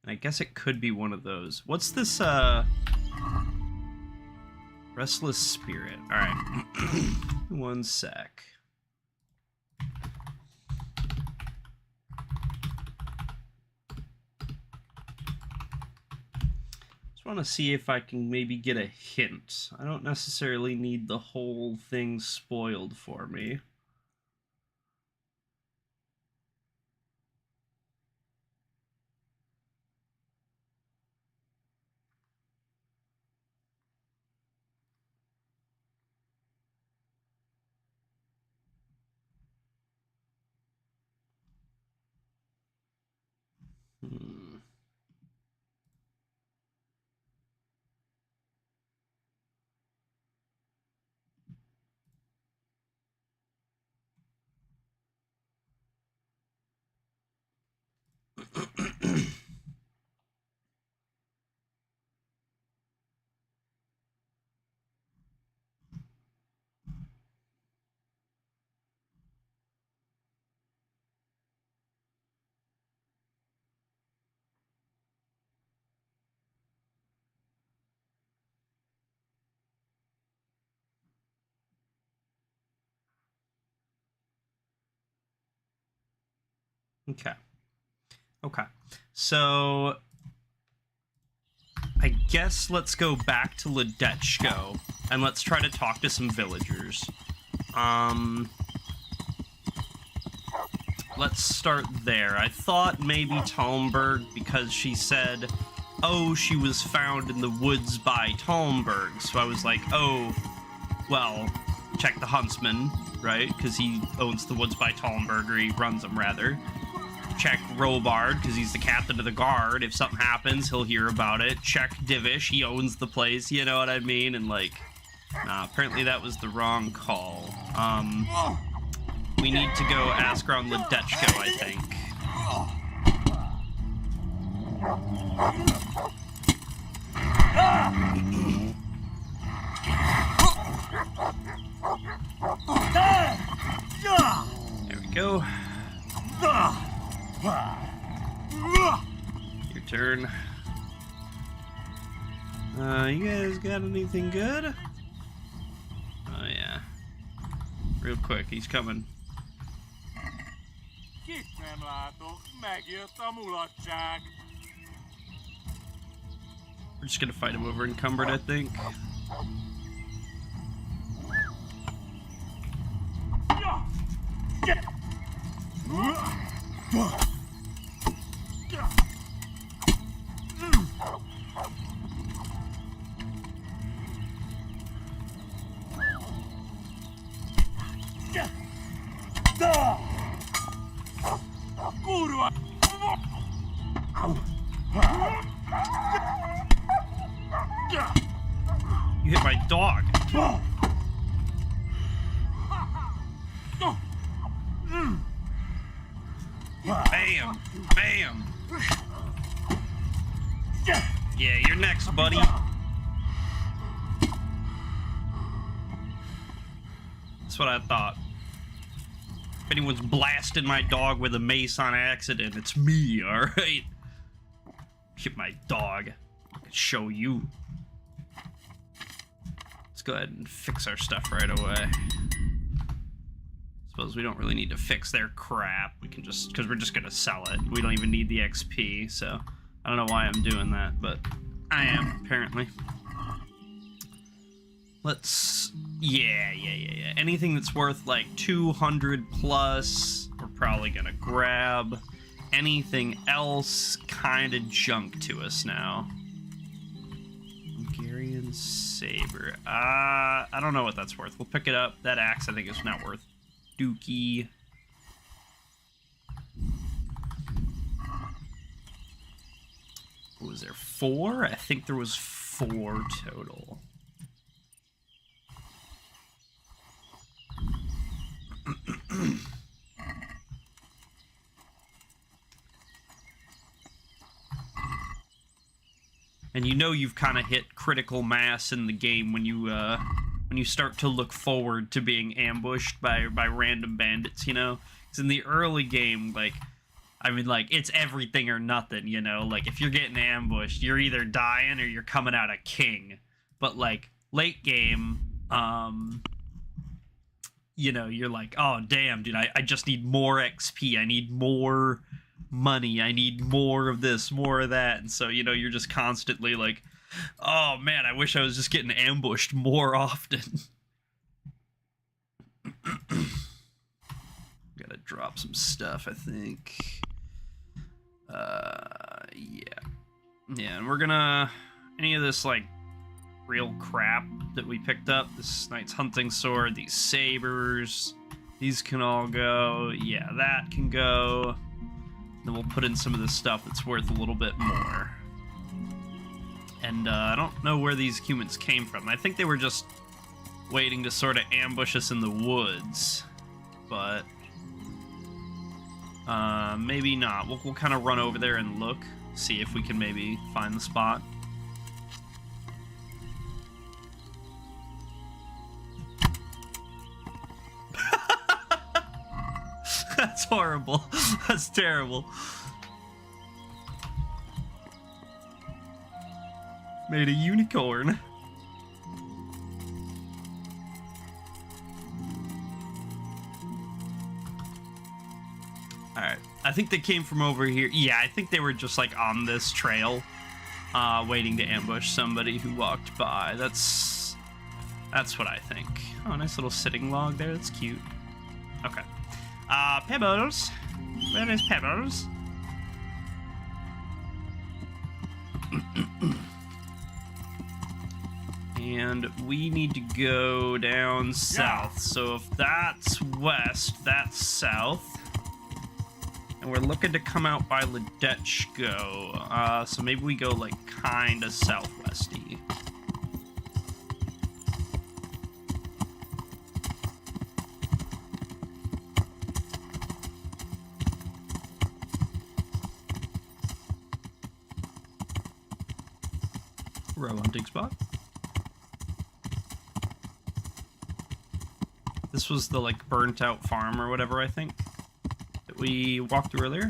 And I guess it could be one of those. What's this, Restless Spirit. Alright. One sec. Just want to see if I can maybe get a hint. I don't necessarily need the whole thing spoiled for me. Okay. Okay. So I guess let's go back to Ledetchko and let's try to talk to some villagers. Let's start there. I thought maybe Talmberg, because she said, oh, she was found in the woods by Talmberg. So I was like, oh, well, check the huntsman, right? Because he owns the woods by Talmberg, or he runs them, rather. Check Robard, because he's the captain of the guard. If something happens, he'll hear about it. Check Divish, he owns the place, you know what I mean? And, like, nah, apparently that was the wrong call. We need to go ask around Ledetchko, I think. There we go. Your turn. You guys got anything good? Oh, yeah. Real quick, he's coming. We're just gonna fight him over encumbered, I think. You hit my dog. Bam! Bam! Yeah, you're next, buddy. That's what I thought. If anyone's blasting my dog with a mace on accident, it's me, alright? Hit my dog. I can show you. Let's go ahead and fix our stuff right away. suppose we don't really need to fix their crap. We can just, because we're just gonna sell it. We don't even need the XP, so I don't know why I'm doing that, but I am, apparently. Let's, yeah. Anything that's worth like 200 plus, we're probably gonna grab. Anything else, kind of junk to us now. Hungarian saber. I don't know what that's worth. We'll pick it up. That axe, I think, is not worth. Dookie. What was there? 4? I think there was 4 total. And you know you've kind of hit critical mass in the game when you start to look forward to being ambushed by random bandits, you know? Because in the early game, like, I mean, like, it's everything or nothing, you know? Like, if you're getting ambushed, you're either dying or you're coming out a king. But, like, late game, you know, you're like, oh, damn, dude, I just need more XP. I need more money. I need more of this, more of that. And so, you know, you're just constantly like, oh, man, I wish I was just getting ambushed more often. Gotta drop some stuff, I think. Yeah, and we're gonna, any of this, like, real crap that we picked up, this knight's hunting sword, these sabers, these can all go. Yeah, that can go. Then we'll put in some of this stuff that's worth a little bit more. And I don't know where these humans came from. I think they were just waiting to sort of ambush us in the woods. But maybe not. We'll kind of run over there and look, see if we can maybe find the spot. That's horrible. That's terrible. Made a unicorn. Alright. I think they came from over here. Yeah, I think they were just like on this trail, waiting to ambush somebody who walked by. That's what I think. Oh, nice little sitting log there. That's cute. Okay. Pebbles. Where is Pebbles? And we need to go down south. So if that's west, that's south. And we're looking to come out by Ledechko. So maybe we go like kinda southwesty. Row hunting spot. This was the like burnt out farm or whatever, I think, that we walked through earlier.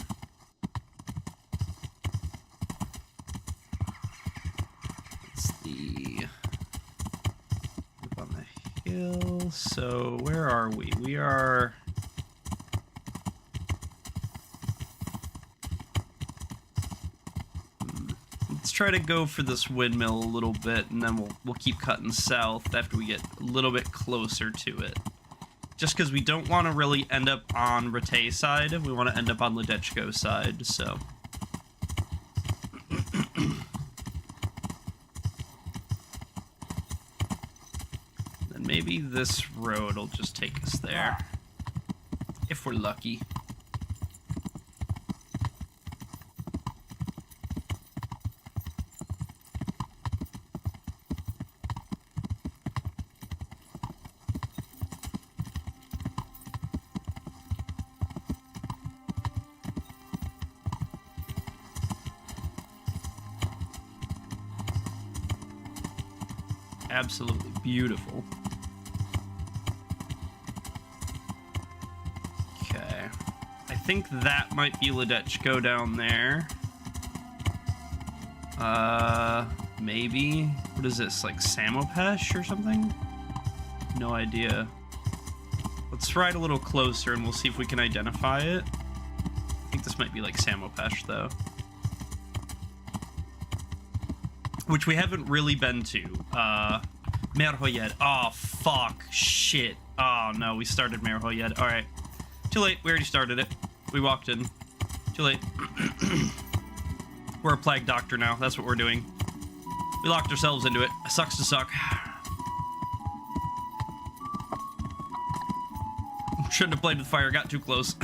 It's the up on the hill. So where are we? We are try to go for this windmill a little bit, and then we'll keep cutting south after we get a little bit closer to it. Just because we don't want to really end up on Rattay side, we want to end up on Ledechko side, so. Then maybe this road will just take us there, if we're lucky. Absolutely beautiful. Okay. I think that might be Ledechko down there. Maybe. What is this, like Samopesh or something? No idea. Let's ride a little closer and we'll see if we can identify it. I think this might be like Samopesh, though. Which we haven't really been to. Merhoyed. Oh, fuck. Shit. Oh, no, we started Merhoyed. Alright. Too late. We already started it. We walked in. Too late. We're a plague doctor now. That's what we're doing. We locked ourselves into it. Sucks to suck. Shouldn't have played with fire. Got too close.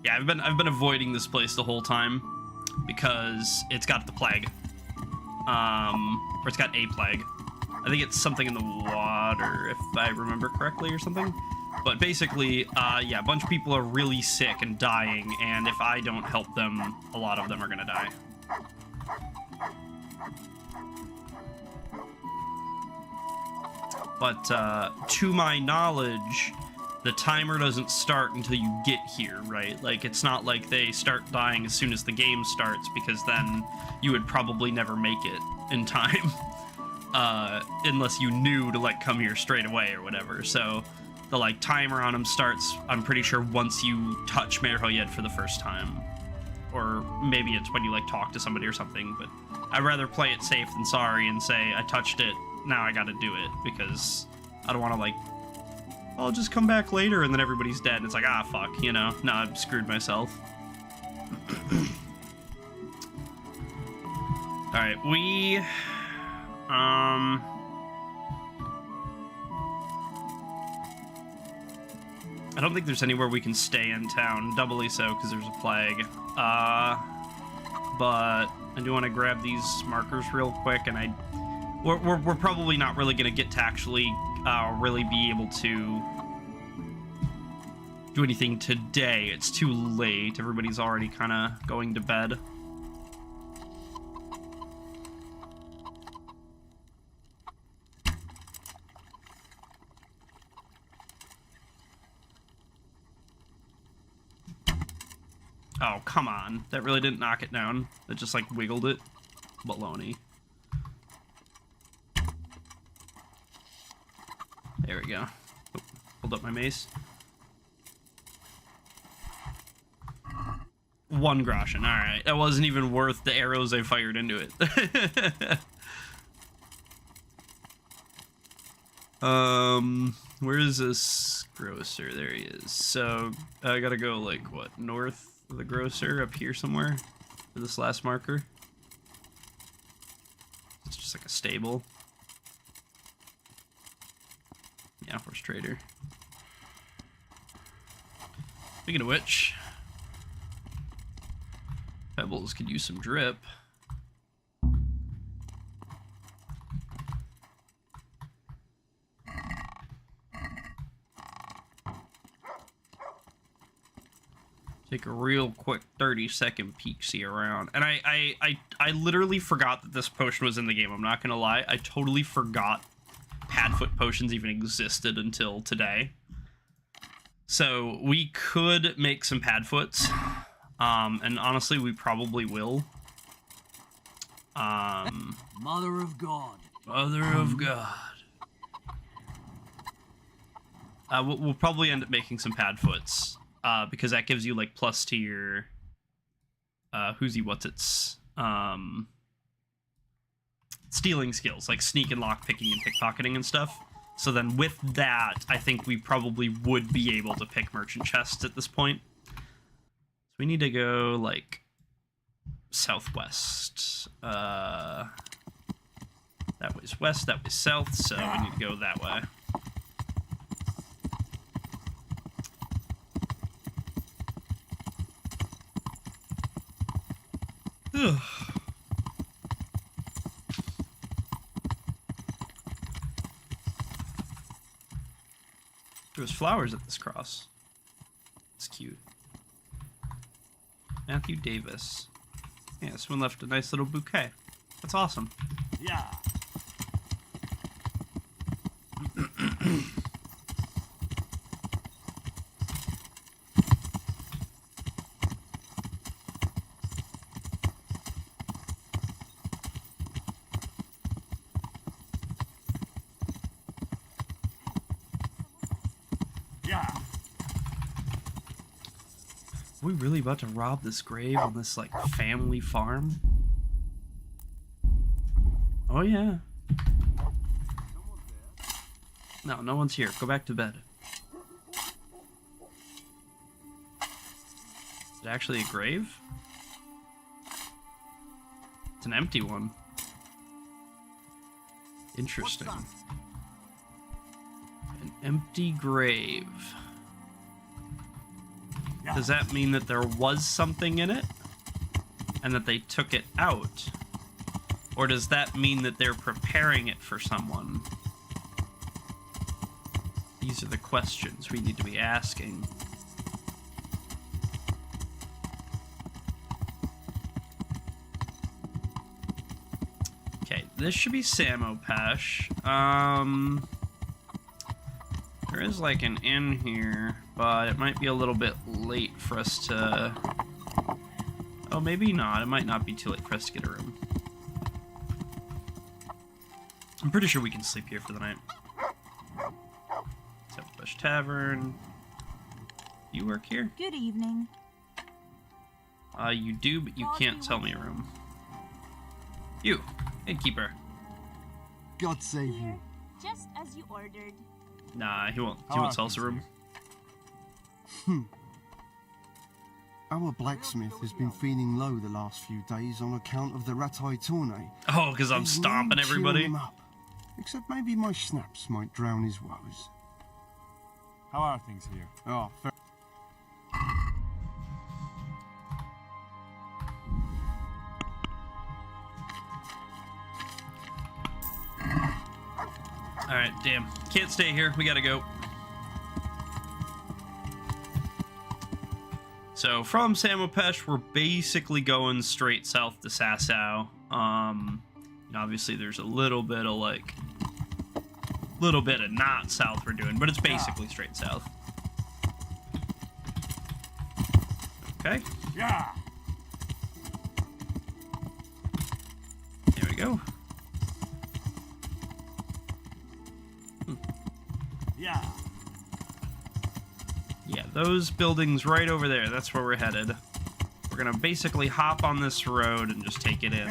Yeah, I've been avoiding this place the whole time because it's got the plague. Or it's got a plague. I think it's something in the water, if I remember correctly, or something. But basically, yeah, a bunch of people are really sick and dying, and if I don't help them, a lot of them are gonna die. But, to my knowledge, the timer doesn't start until you get here, right? Like, it's not like they start dying as soon as the game starts, because then you would probably never make it in time. Unless you knew to, like, come here straight away or whatever. So, the, like, timer on them starts, I'm pretty sure, once you touch Merhoyed for the first time. Or maybe it's when you, like, talk to somebody or something, but I'd rather play it safe than sorry and say, I touched it, now I gotta do it, because I don't want to, like, I'll just come back later and then everybody's dead. And it's like, ah, fuck, you know? Nah, I've screwed myself. Alright, we... I don't think there's anywhere we can stay in town. Doubly so, because there's a plague. But I do want to grab these markers real quick, and we're probably not really going to get to actually really be able to do anything today. It's too late. Everybody's already kind of going to bed. Oh, come on. That really didn't knock it down. It just, like, wiggled it. Baloney. There we go. Oh, hold up my mace. 1 groschen. Alright. That wasn't even worth the arrows I fired into it. Where is this grocer? There he is. So, I gotta go, like, what, north of the grocer? Up here somewhere? For this last marker? It's just like a stable. Yeah, horse trader. Speaking of which, Pebbles could use some drip. Take a real quick 30-second peek-see around. And I literally forgot that this potion was in the game. I'm not gonna lie. I totally forgot Padfoot potions even existed until today. So we could make some Padfoots. And honestly, we probably will. Mother of God. Mother of God. We'll probably end up making some Padfoots. Because that gives you, like, plus to your, stealing skills, like sneak and lock picking and pickpocketing and stuff. So then with that, I think we probably would be able to pick merchant chests at this point. So we need to go, like, southwest. That way's west, that way's south, so we need to go that way. There's flowers at this cross. It's cute. Matthew Davis. Yeah, someone left a nice little bouquet. That's awesome. Yeah. Yeah. Are we really about to rob this grave on this, like, family farm? Oh, yeah. No, no one's here. Go back to bed. Is it actually a grave? It's an empty one. Interesting. An empty grave. Does that mean that there was something in it? And that they took it out? Or does that mean that they're preparing it for someone? These are the questions we need to be asking. Okay, this should be Samopesh. There is like an inn here, but it might be a little bit late for us to... Oh, maybe not. It might not be too late for us to get a room. I'm pretty sure we can sleep here for the night. Samopesh Tavern. You work here? Good evening. You do, but you can't tell me a room. You, innkeeper. God save you. Just as you ordered. Nah, he won't sell us a room. Our blacksmith has been feeling low the last few days on account of the Ratai tourney. Oh, because I'm There's stomping no cheering everybody? him up. Except maybe my snaps might drown his woes. How are things here? Oh, fair. Alright, damn. Can't stay here. We gotta go. So, from Samopesh, we're basically going straight south to Sasau. And obviously, there's a little bit of, like... little bit of not south we're doing, but it's basically straight south. Okay. Yeah. There we go. Yeah. Yeah, those buildings right over there, that's where we're headed. We're gonna basically hop on this road and just take it in.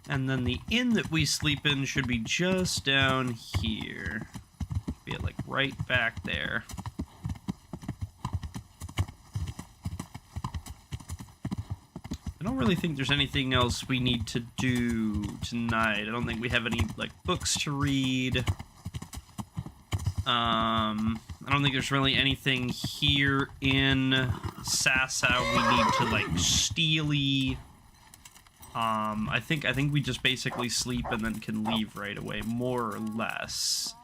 And then the inn that we sleep in should be just down here. Be it like right back there. I don't really think there's anything else we need to do tonight. I don't think we have any like books to read. I don't think there's really anything here in Sasau we need to like steely. I think we just basically sleep and then can leave right away, more or less.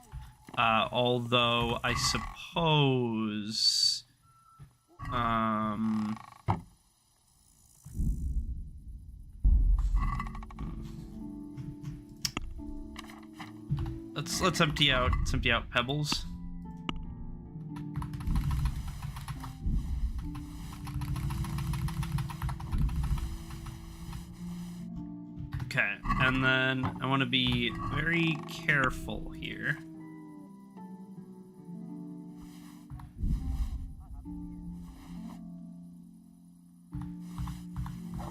Although I suppose, let's empty out Pebbles. Okay, and then I want to be very careful here.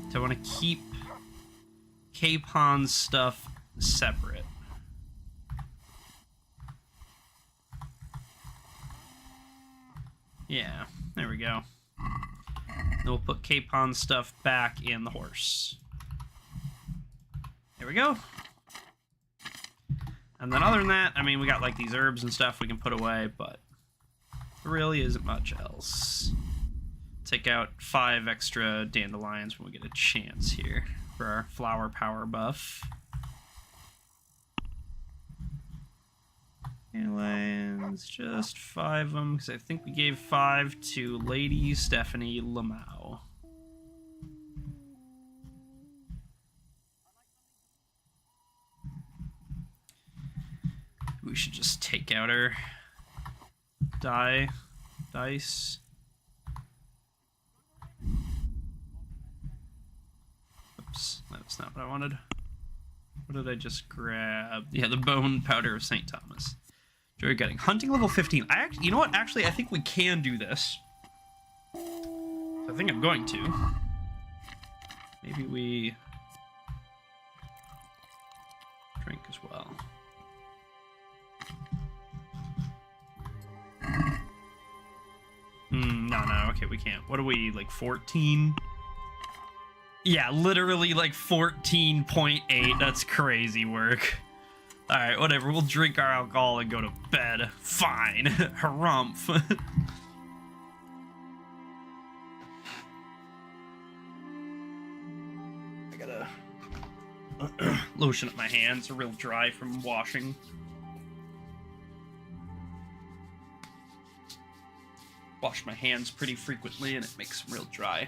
So I want to keep Capon's stuff separate. Yeah, there we go. Then we'll put Capon's stuff back in the horse. There we go. And then other than that, I mean, we got like these herbs and stuff we can put away, but there really isn't much else. Take out 5 extra dandelions when we get a chance here for our flower power buff. Dandelions, just 5 of them, because I think we gave 5 to Lady Stephanie Lamau. We should just take out our dice. Oops, that's not what I wanted. What did I just grab? Yeah, the bone powder of St. Thomas. Joy getting hunting level 15. You know what? Actually, I think we can do this. I think I'm going to. Maybe we drink as well. No, okay, we can't. What are we, like 14? Yeah, literally like 14.8. That's crazy work. Alright, whatever. We'll drink our alcohol and go to bed. Fine. Harumph. I gotta lotion up my hands. They're real dry from washing. Wash my hands pretty frequently and it makes them real dry.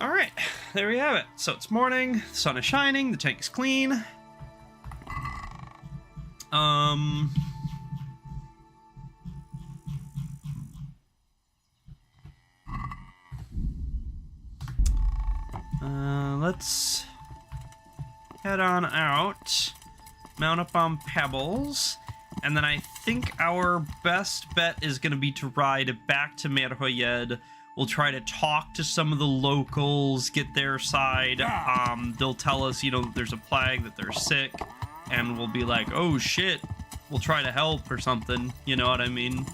Alright, there we have it. So it's morning, the sun is shining, the tank is clean. Let's head on out, mount up on Pebbles, and then I think our best bet is going to be to ride back to Merhoyed. We'll try to talk to some of the locals, get their side. They'll tell us, you know, that there's a plague, that they're sick, and we'll be like, oh shit, we'll try to help or something, you know what I mean?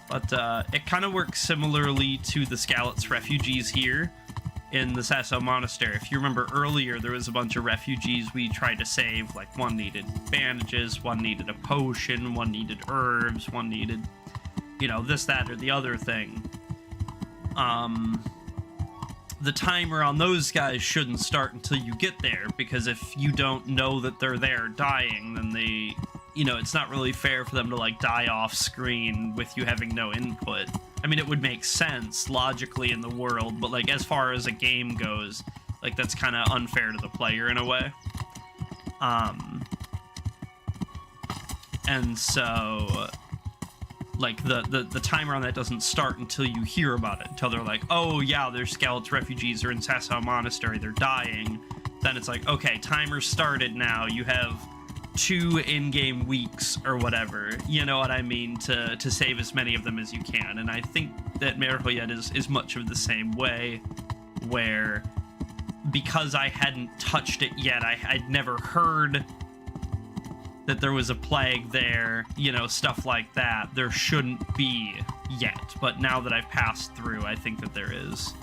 But it kind of works similarly to the Skalitz refugees here in the Sasso Monastery. If you remember earlier, there was a bunch of refugees we tried to save. Like, one needed bandages, one needed a potion, one needed herbs, one needed, you know, this, that, or the other thing. The timer on those guys shouldn't start until you get there, because if you don't know that they're there dying, then they... You know, it's not really fair for them to, like, die off screen with you having no input. I mean, it would make sense logically in the world, but, like, as far as a game goes, like, that's kind of unfair to the player in a way. And so, like, the timer on that doesn't start until you hear about it, until they're like, oh, yeah, there's Skalitz refugees are in Sasso Monastery, they're dying. Then it's like, okay, timer started now, you have 2 in-game weeks or whatever, you know what I mean, to save as many of them as you can. And I think that Merhoyed is much of the same way, where because I hadn't touched it yet, I'd never heard that there was a plague there, you know, stuff like that. There shouldn't be yet, but now that I've passed through, I think that there is.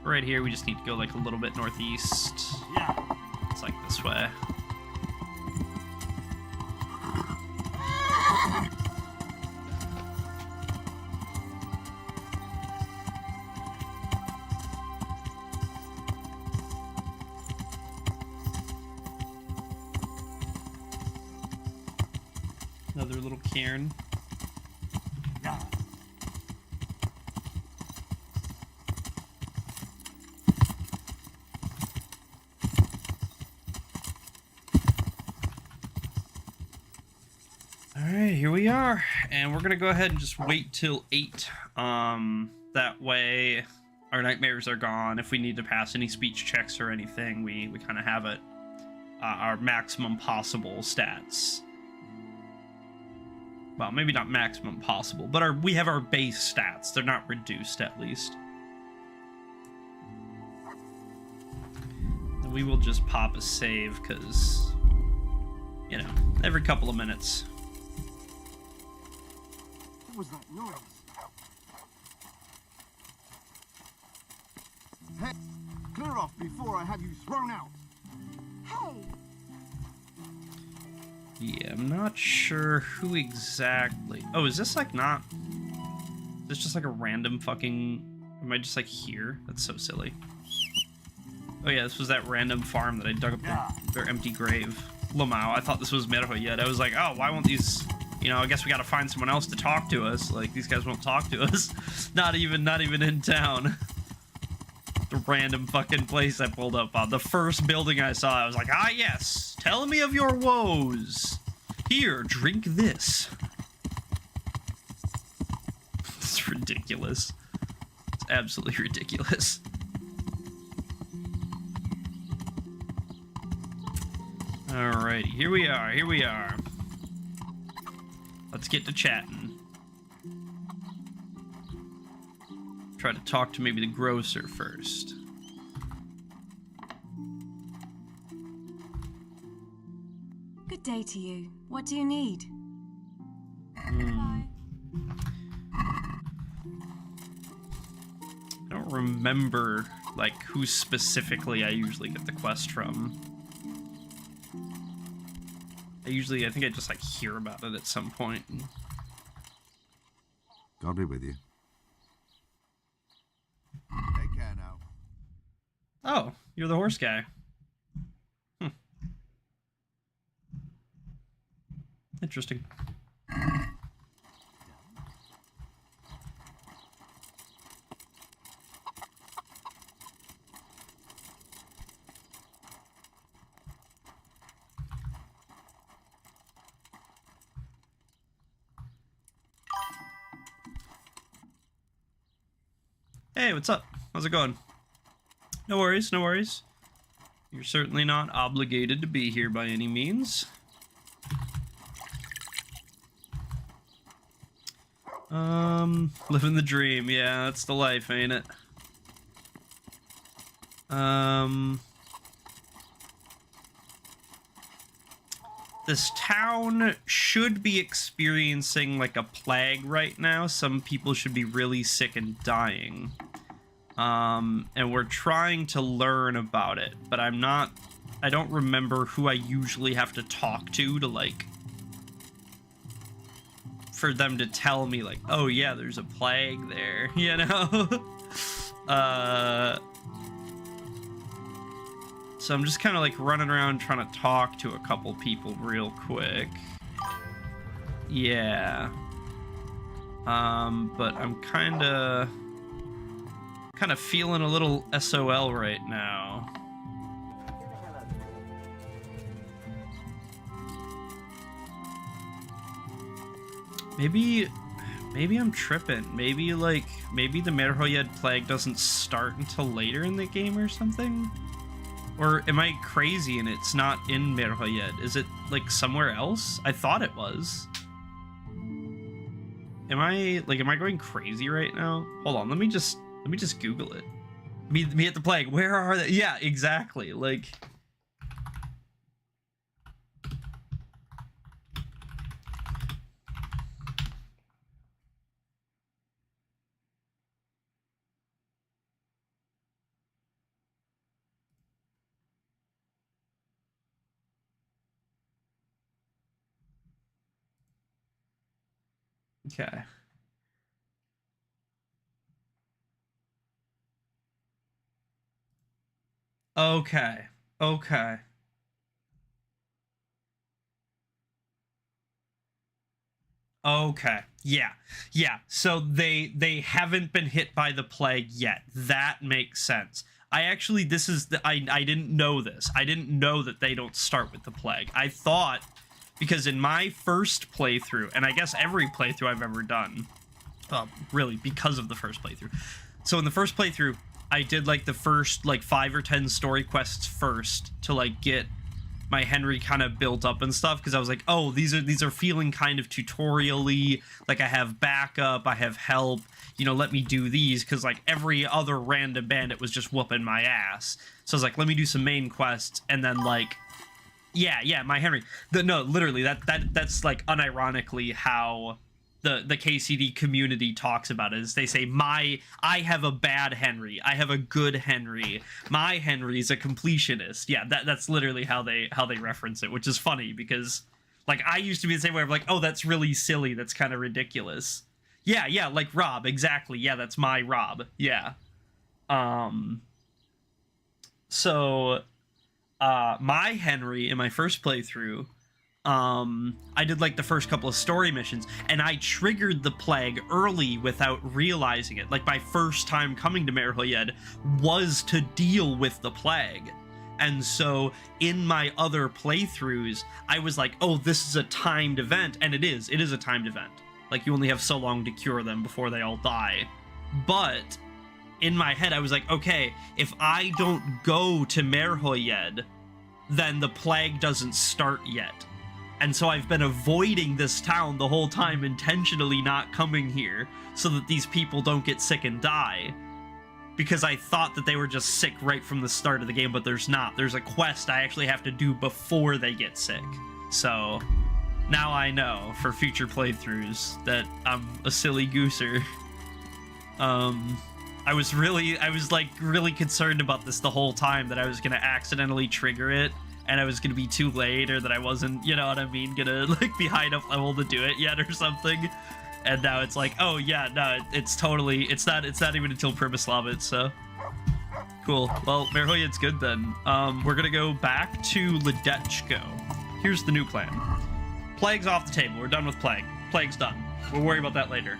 Right here, we just need to go like a little bit northeast. Yeah. It's like this way. Another little cairn. Yeah. Alright, here we are, and we're gonna go ahead and just wait till 8. That way our nightmares are gone. If we need to pass any speech checks or anything, we kind of have it, our maximum possible stats. Well, maybe not maximum possible, but we have our base stats. They're not reduced, at least. we will just pop a save, because, you know, every couple of minutes. What was that noise? Hey, clear off before I have you thrown out. Hey! Yeah, I'm not sure who exactly... Oh, is this, like, not... Is this just, like, a random fucking... Am I just, like, here? That's so silly. Oh, yeah, this was that random farm that I dug up their empty grave. Lamau, I thought this was Merhoyed. I was like, oh, why won't these... You know, I guess we gotta find someone else to talk to us. Like, these guys won't talk to us. Not even in town. The random fucking place I pulled up on. The first building I saw, I was like, ah, yes, tell me of your woes. Here, drink this. It's ridiculous. It's absolutely ridiculous. Alrighty, here we are. Let's get to chatting. Try to talk to maybe the grocer first. Good day to you. What do you need? I don't remember, like, who specifically I usually get the quest from. I think I just, like, hear about it at some point. God be with you. Take care now. Oh, you're the horse guy. Interesting. Hey, what's up? How's it going? No worries, no worries. You're certainly not obligated to be here by any means. Living the dream. Yeah, that's the life, ain't it? This town should be experiencing like a plague right now. Some people should be really sick and dying. And we're trying to learn about it, but I don't remember who I usually have to talk to like, for them to tell me like, oh yeah, there's a plague there, you know? So I'm just kind of like running around trying to talk to a couple people real quick. Yeah. But I'm kind of feeling a little SOL right now. Maybe I'm tripping. Maybe the Merhoyed plague doesn't start until later in the game or something? Or am I crazy and it's not in Merhoyed? Is it like somewhere else? I thought it was. Am I going crazy right now? Hold on, let me just Google it. Me at the plague. Where are they? Yeah, exactly. Like, okay. Okay. Yeah. So they haven't been hit by the plague yet. That makes sense. I didn't know this. I didn't know that they don't start with the plague. I thought, because in my first playthrough, and I guess every playthrough I've ever done, really because of the first playthrough. So in the first playthrough, I did like the first like 5 or 10 story quests first to like get my Henry kind of built up and stuff, because I was like, oh, these are feeling kind of tutorial-y, like I have backup, I have help, you know, let me do these, because like every other random bandit was just whooping my ass. So I was like, let me do some main quests, and then like, yeah, my Henry. No, literally, that's like unironically how the KCD community talks about it, is they say, I have a bad Henry, I have a good Henry, my Henry's a completionist. Yeah, that's literally how they reference it, which is funny, because like I used to be the same way of like, oh, that's really silly, that's kind of ridiculous. Yeah, like Rob, exactly. Yeah, that's my Rob. Yeah. So my Henry in my first playthrough, I did like the first couple of story missions, and I triggered the plague early without realizing it. Like my first time coming to Merhoyed was to deal with the plague. And so in my other playthroughs, I was like, oh, this is a timed event, and it is a timed event. Like you only have so long to cure them before they all die. But in my head, I was like, okay, if I don't go to Merhoyed, then the plague doesn't start yet. And so I've been avoiding this town the whole time, intentionally not coming here, so that these people don't get sick and die. Because I thought that they were just sick right from the start of the game, but there's not. There's a quest I actually have to do before they get sick. So now I know for future playthroughs that I'm a silly gooser. I was like really concerned about this the whole time, that I was gonna accidentally trigger it and I was gonna be too late, or that I wasn't, you know what I mean, gonna like be high enough level to do it yet or something. And now it's like, oh yeah, no, it's not even until Primoslav, so cool. Well, Merhoyed's good then. We're gonna go back to Ledechko. Here's the new plan. Plague's off the table. We're done with Plague. Plague's done. We'll worry about that later.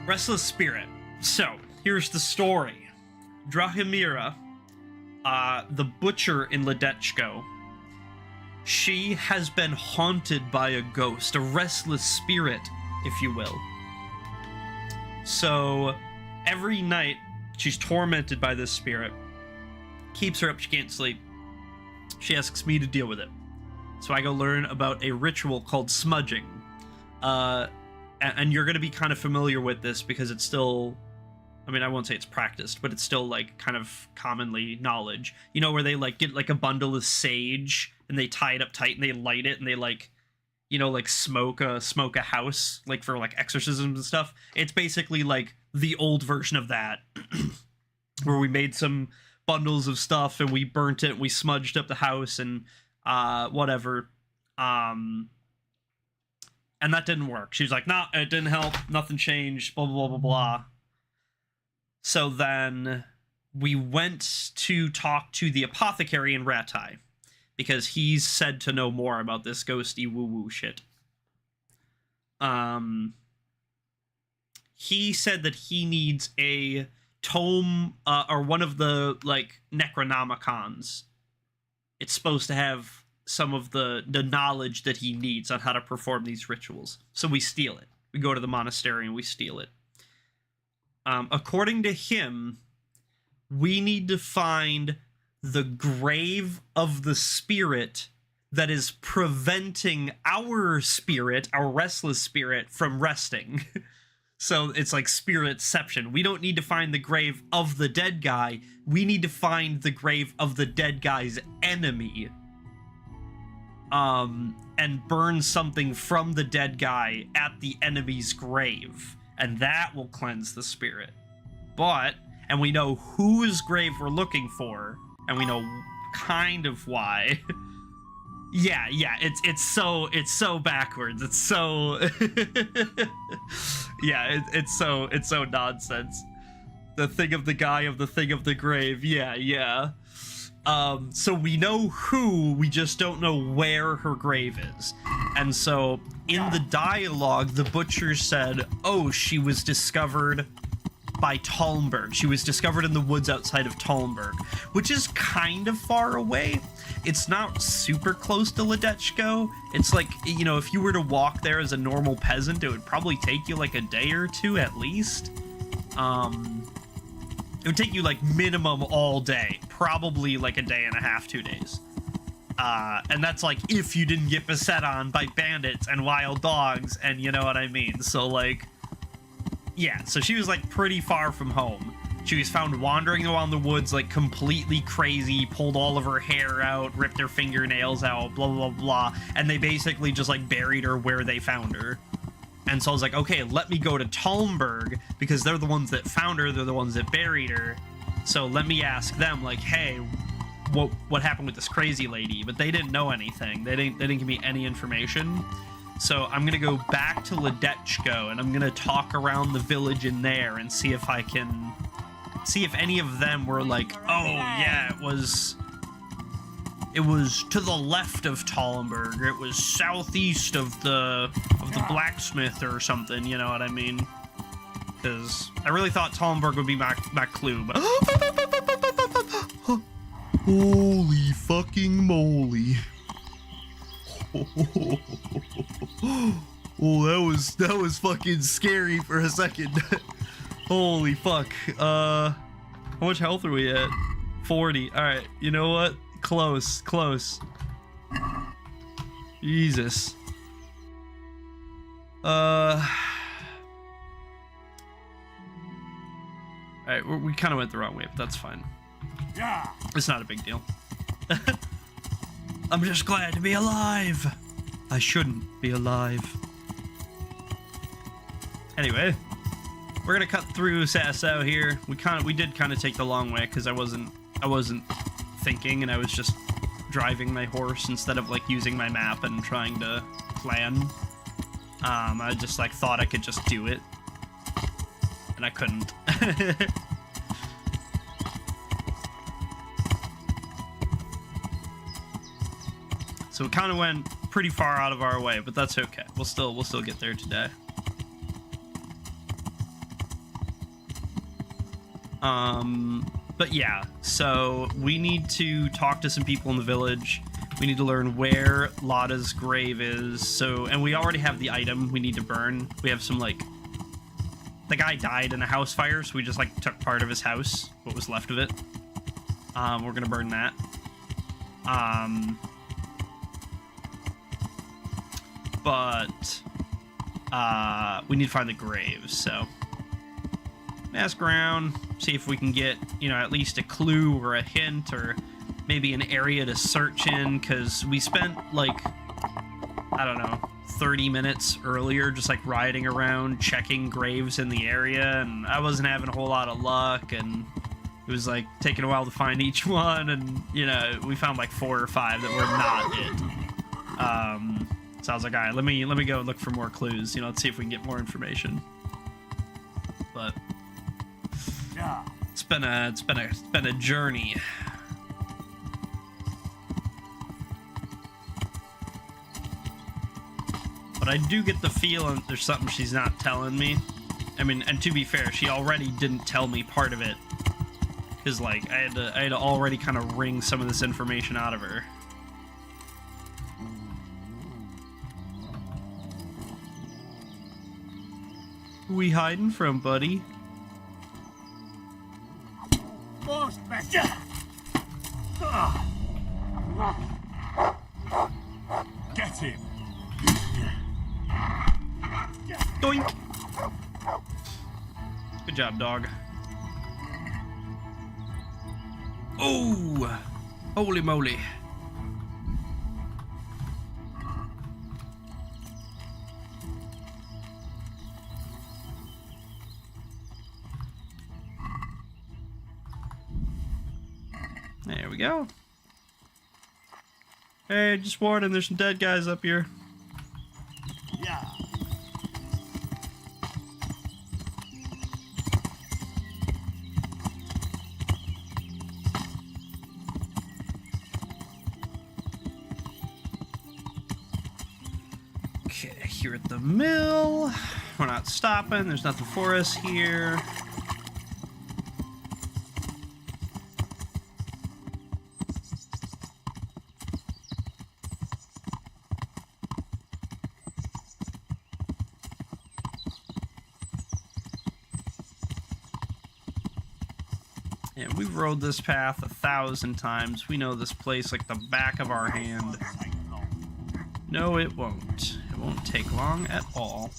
Restless Spirit. So, here's the story. Drahimira, the butcher in Ledechko, she has been haunted by a ghost, a restless spirit, if you will. So, every night, she's tormented by this spirit. Keeps her up, she can't sleep. She asks me to deal with it. So I go learn about a ritual called smudging. And you're going to be kind of familiar with this because it's still, I mean, I won't say it's practiced, but it's still like kind of commonly knowledge. You know, where they like get like a bundle of sage and they tie it up tight and they light it and they like, you know, like smoke a house, like for like exorcisms and stuff. It's basically like the old version of that, where we made some bundles of stuff and we burnt it, we smudged up the house and whatever. And that didn't work. She was like, nah, it didn't help, nothing changed, blah, blah, blah, blah, blah. So then we went to talk to the apothecary in Ratai, because he's said to know more about this ghosty woo-woo shit. He said that he needs a tome, or one of the, like, Necronomicons. It's supposed to have some of the knowledge that he needs on how to perform these rituals. So we steal it. We go to the monastery and we steal it. According to him, we need to find the grave of the spirit that is preventing our spirit, our restless spirit, from resting. So it's like spiritception. We don't need to find the grave of the dead guy. We need to find the grave of the dead guy's enemy. And burn something from the dead guy at the enemy's grave. And that will cleanse the spirit. But, and we know whose grave we're looking for, and we know kind of why. Yeah, it's so backwards. It's so yeah, it's so nonsense. The thing of the guy of the thing of the grave. Yeah. So we know who, we just don't know where her grave is. And so in the dialogue, the butcher said, oh, she was discovered by Talmberg. She was discovered in the woods outside of Talmberg, which is kind of far away. It's not super close to Ledechko. It's like, you know, if you were to walk there as a normal peasant, it would probably take you like a day or two at least. It would take you like minimum all day, probably like a day and a half, 2 days. And that's like if you didn't get beset on by bandits and wild dogs, and you know what I mean. So like, yeah, so she was like pretty far from home. She was found wandering around the woods like completely crazy, pulled all of her hair out, ripped her fingernails out, blah blah blah, and they basically just like buried her where they found her. And so I was like, okay, let me go to Talmberg, because they're the ones that found her, they're the ones that buried her. So let me ask them, like, hey, what happened with this crazy lady? But they didn't know anything. They didn't give me any information. So I'm gonna go back to Ledechko, and I'm gonna talk around the village in there and see if I can see if any of them were like, oh yeah, it was to the left of Talmberg, it was southeast of the blacksmith or something, you know what I mean? Because I really thought Talmberg would be my clue, but holy fucking moly. Oh, that was fucking scary for a second. Holy fuck. How much health are we at? 40. Alright, you know what? Close. Jesus. Alright, we kind of went the wrong way, but that's fine. It's not a big deal. I'm just glad to be alive. I shouldn't be alive. Anyway, we're gonna cut through Sasso here. We did kind of take the long way because I wasn't thinking, and I was just driving my horse instead of like using my map and trying to plan. I just like thought I could just do it, and I couldn't. So it kind of went pretty far out of our way, but that's okay. We'll still get there today. But yeah, so we need to talk to some people in the village. We need to learn where Lotta's grave is. So, and we already have the item we need to burn. We have some like, the guy died in a house fire, so we just like took part of his house, what was left of it. We're gonna burn that. But we need to find the graves, so ask around, see if we can get, you know, at least a clue or a hint or maybe an area to search in, because we spent like, I don't know, 30 minutes earlier just like riding around checking graves in the area, and I wasn't having a whole lot of luck, and it was like taking a while to find each one, and you know, we found like 4 or 5 that were not it. So I was like, all right, let me go look for more clues, you know, let's see if we can get more information. But it's been a journey. But I do get the feeling there's something she's not telling me. I mean, and to be fair, she already didn't tell me part of it, because like I had to already kind of wring some of this information out of her. Who we hiding from, buddy? Get him! Doink! Good job, dog. Oh! Holy moly. There we go. Hey, just warning, there's some dead guys up here. Yeah. Okay, here at the mill. We're not stopping, there's nothing for us here. Yeah, we've rode this path 1,000 times. We know this place like the back of our hand. No, it won't. It won't take long at all.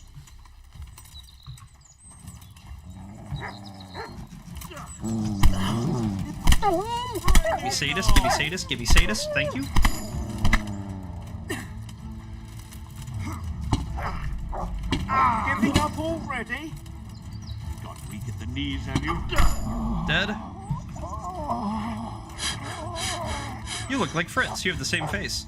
Give me sadist, give me sadist, give me sadist. Thank you. Giving up already? Got weak at the knees, have you? Dead? You look like Fritz. You have the same face.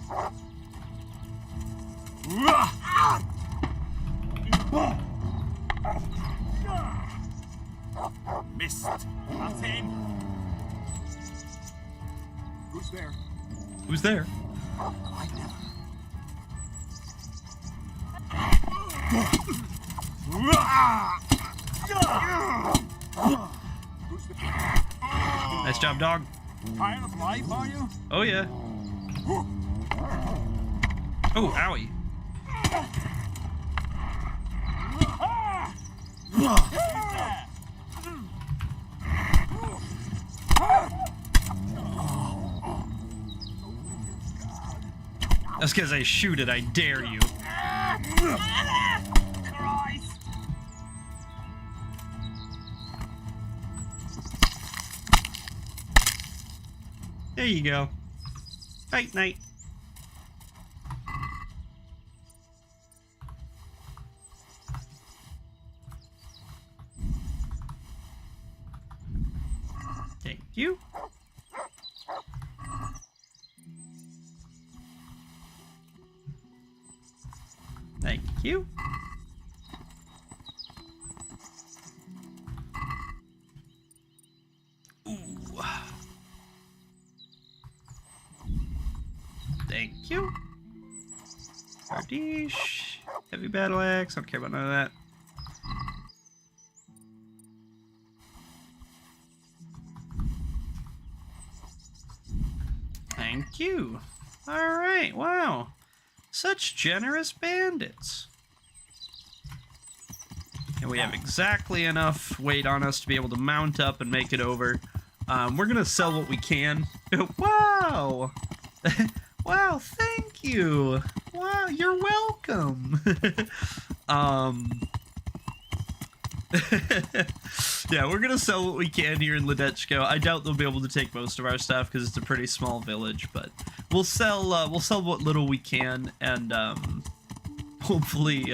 Missed. That's him. Who's there? Who's there? Nice job, dog. Tired of life, are you? Oh, yeah. Oh, owie. That's because I shoot it, I dare you. Christ! There you go. Night, night. Thank you. Thank you. Ooh. Thank you. Ardish. Heavy battle axe. I don't care about none of that. Thank you. Alright, wow. Such generous bandits. And we have exactly enough weight on us to be able to mount up and make it over. We're gonna sell what we can. Wow! Wow, thank you! Wow, you're welcome! Yeah, we're gonna sell what we can here in Ledechko. I doubt they'll be able to take most of our stuff because it's a pretty small village, but we'll sell what little we can, and hopefully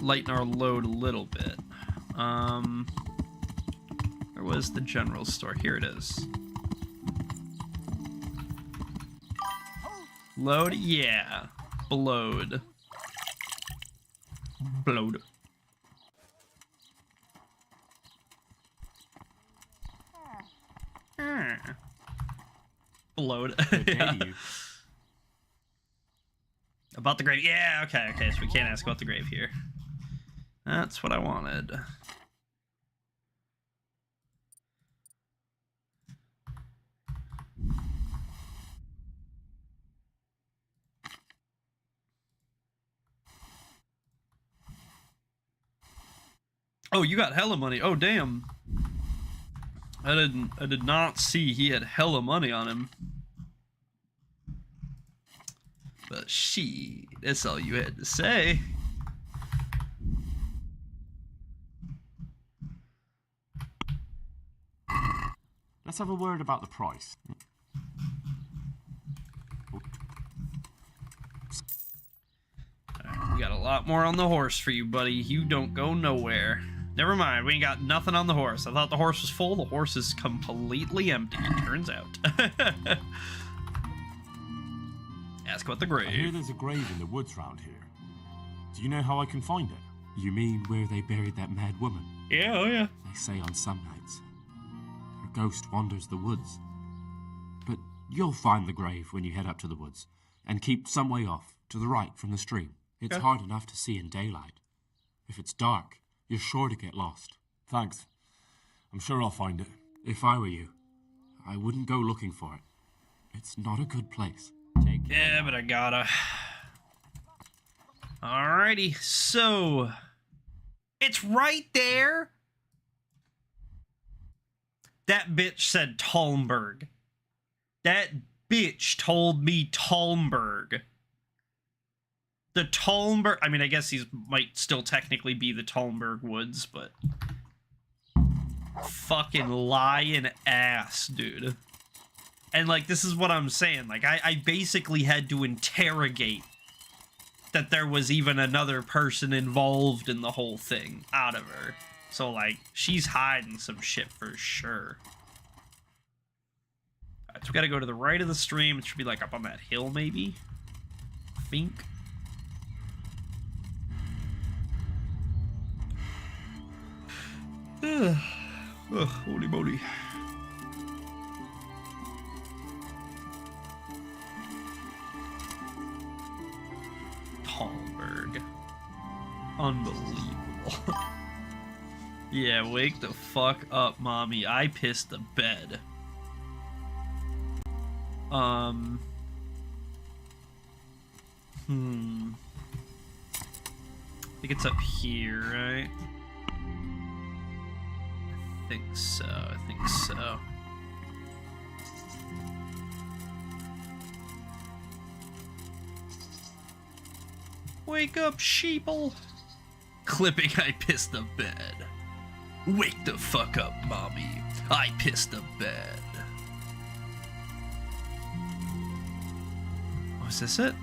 lighten our load a little bit. Where was the general store? Here it is. Load? Yeah. Blowed. Blowed. Blowed. Yeah. About the grave. Yeah, okay, so we can't ask about the grave here. That's what I wanted. Oh, you got hella money. Oh, damn. I did not see he had hella money on him. But she, that's all you had to say. Let's have a word about the price. We got a lot more on the horse for you, buddy. You don't go nowhere. Never mind, we ain't got nothing on the horse. I thought the horse was full. The horse is completely empty, it turns out. Ask about the grave. I hear there's a grave in the woods round here. Do you know how I can find it? You mean where they buried that mad woman? Yeah, oh yeah. They say on some nights, her ghost wanders the woods. But you'll find the grave when you head up to the woods, and keep some way off, to the right from the stream. It's hard enough to see in daylight. If it's dark, you're sure to get lost. Thanks. I'm sure I'll find it. If I were you, I wouldn't go looking for it. It's not a good place. Yeah, but I gotta. Alrighty, so... It's right there! That bitch said Talmberg. That bitch told me Talmberg. The Talmberg... I mean, I guess these might still technically be the Talmberg Woods, but... Fucking lying ass, dude. And, like, this is what I'm saying. Like, I basically had to interrogate that there was even another person involved in the whole thing out of her. So, like, she's hiding some shit for sure. Alright, so we gotta go to the right of the stream. It should be, like, up on that hill, maybe? I think. Ugh, holy moly. Talmberg. Unbelievable. Yeah, wake the fuck up, mommy. I pissed the bed. I think it's up here, right? I think so. Wake up, sheeple. Clipping, I pissed the bed. Wake the fuck up, mommy. I pissed the bed. Oh, is this it?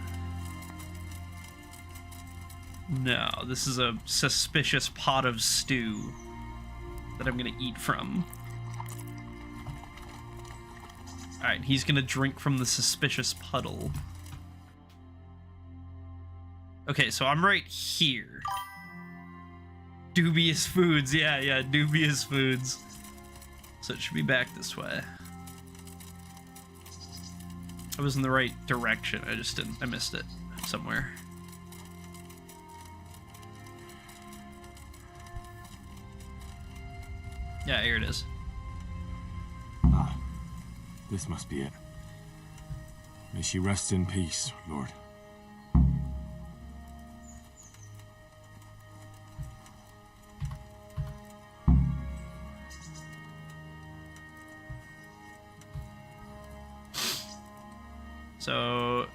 No, this is a suspicious pot of stew that I'm gonna eat from. Alright, he's gonna drink from the suspicious puddle. Okay, so I'm right here. Dubious foods, yeah, dubious foods. So it should be back this way. I was in the right direction, I missed it somewhere. Yeah, here it is. Ah, this must be it. May she rest in peace, Lord. So...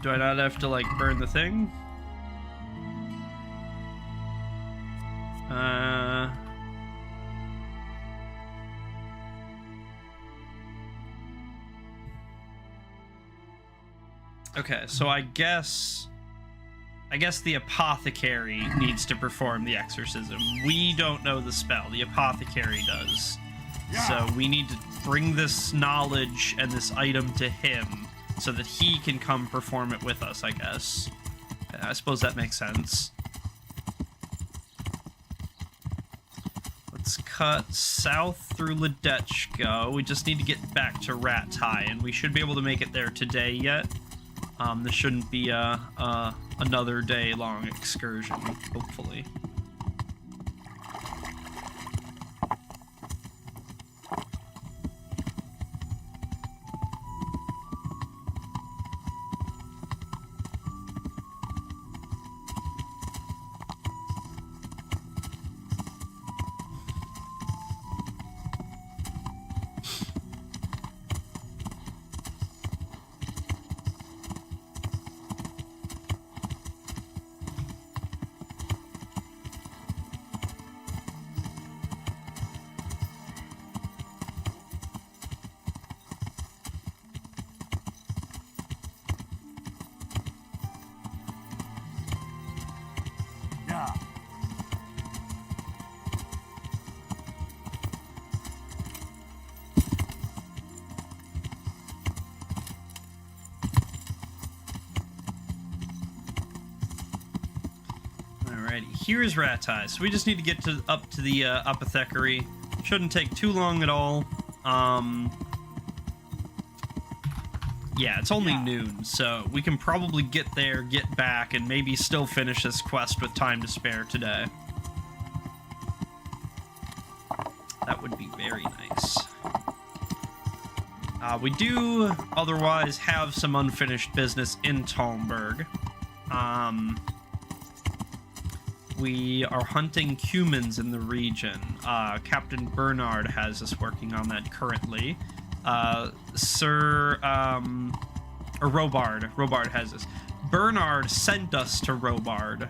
do I not have to, like, burn the thing? Okay, so I guess the apothecary needs to perform the exorcism. We don't know the spell. The apothecary does. So we need to bring this knowledge and this item to him so that he can come perform it with us, I guess. I suppose that makes sense. Let's cut south through Ledechko. We just need to get back to Ratai, and we should be able to make it there today yet. This shouldn't be another day-long excursion, hopefully. Here's Ratai, so we just need to get up to the apothecary. Shouldn't take too long at all. Yeah, it's only noon, so we can probably get there, get back, and maybe still finish this quest with time to spare today. That would be very nice. We do otherwise have some unfinished business in Talmberg. we are hunting humans in the region. Captain Bernard has us working on that currently. Robard has us. Bernard sent us to Robard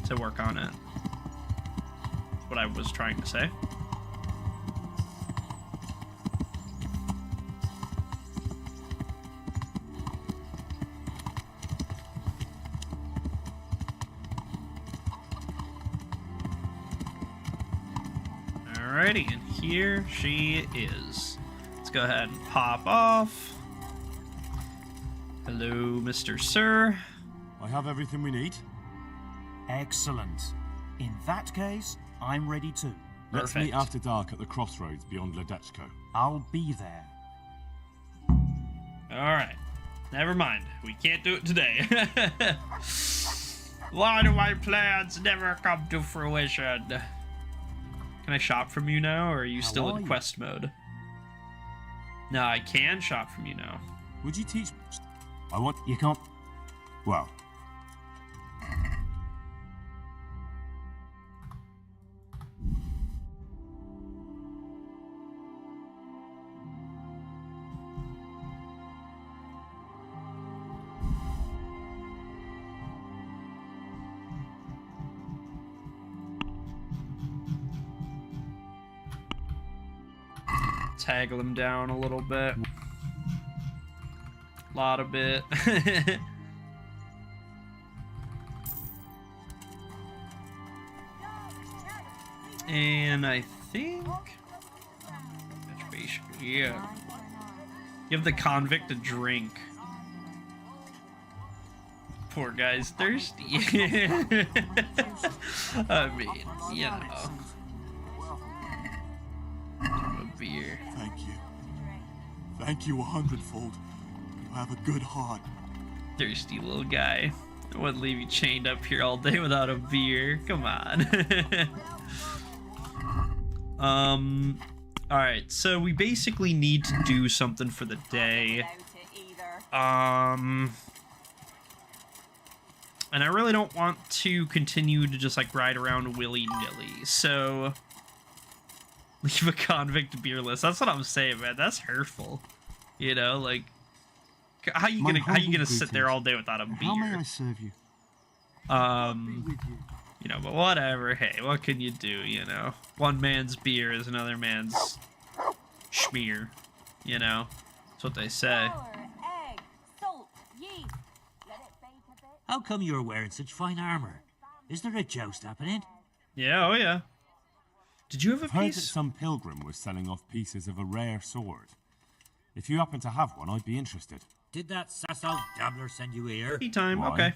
to work on it. That's what I was trying to say. Alrighty, and here she is. Let's go ahead and pop off. Hello, Mr. Sir. I have everything we need. Excellent. In that case, I'm ready too. Let's Perfect. meet after dark at the crossroads beyond Ledechko. I'll be there. Alright. Never mind. We can't do it today. Why do my plans never come to fruition? Can I shop from you now, or are you still in quest mode? No, I can shop from you now. Would you teach... I want... You can't... Well... Taggle him down a little bit. Lot of bit. And I think... Yeah. Give the convict a drink. Poor guy's thirsty. I mean, you know. A beer. Thank you. Thank you 100-fold. You have a good heart. Thirsty little guy. I wouldn't leave you chained up here all day without a beer. Come on. Alright, so we basically need to do something for the day. And I really don't want to continue to just like ride around willy-nilly, so leave a convict beerless. That's what I'm saying, man. That's hurtful. You know, like how you gonna sit there all day without a beer? How may I serve you? You know, but whatever. Hey, what can you do? You know, one man's beer is another man's schmear. You know, that's what they say. How come you're wearing such fine armor? Is there a joust happening? Yeah, oh yeah. Did you have a I've heard that piece? some pilgrim was selling off pieces of a rare sword. If you happen to have one, I'd be interested. Did that sasso dabbler send you here? Tea time. Why? Okay.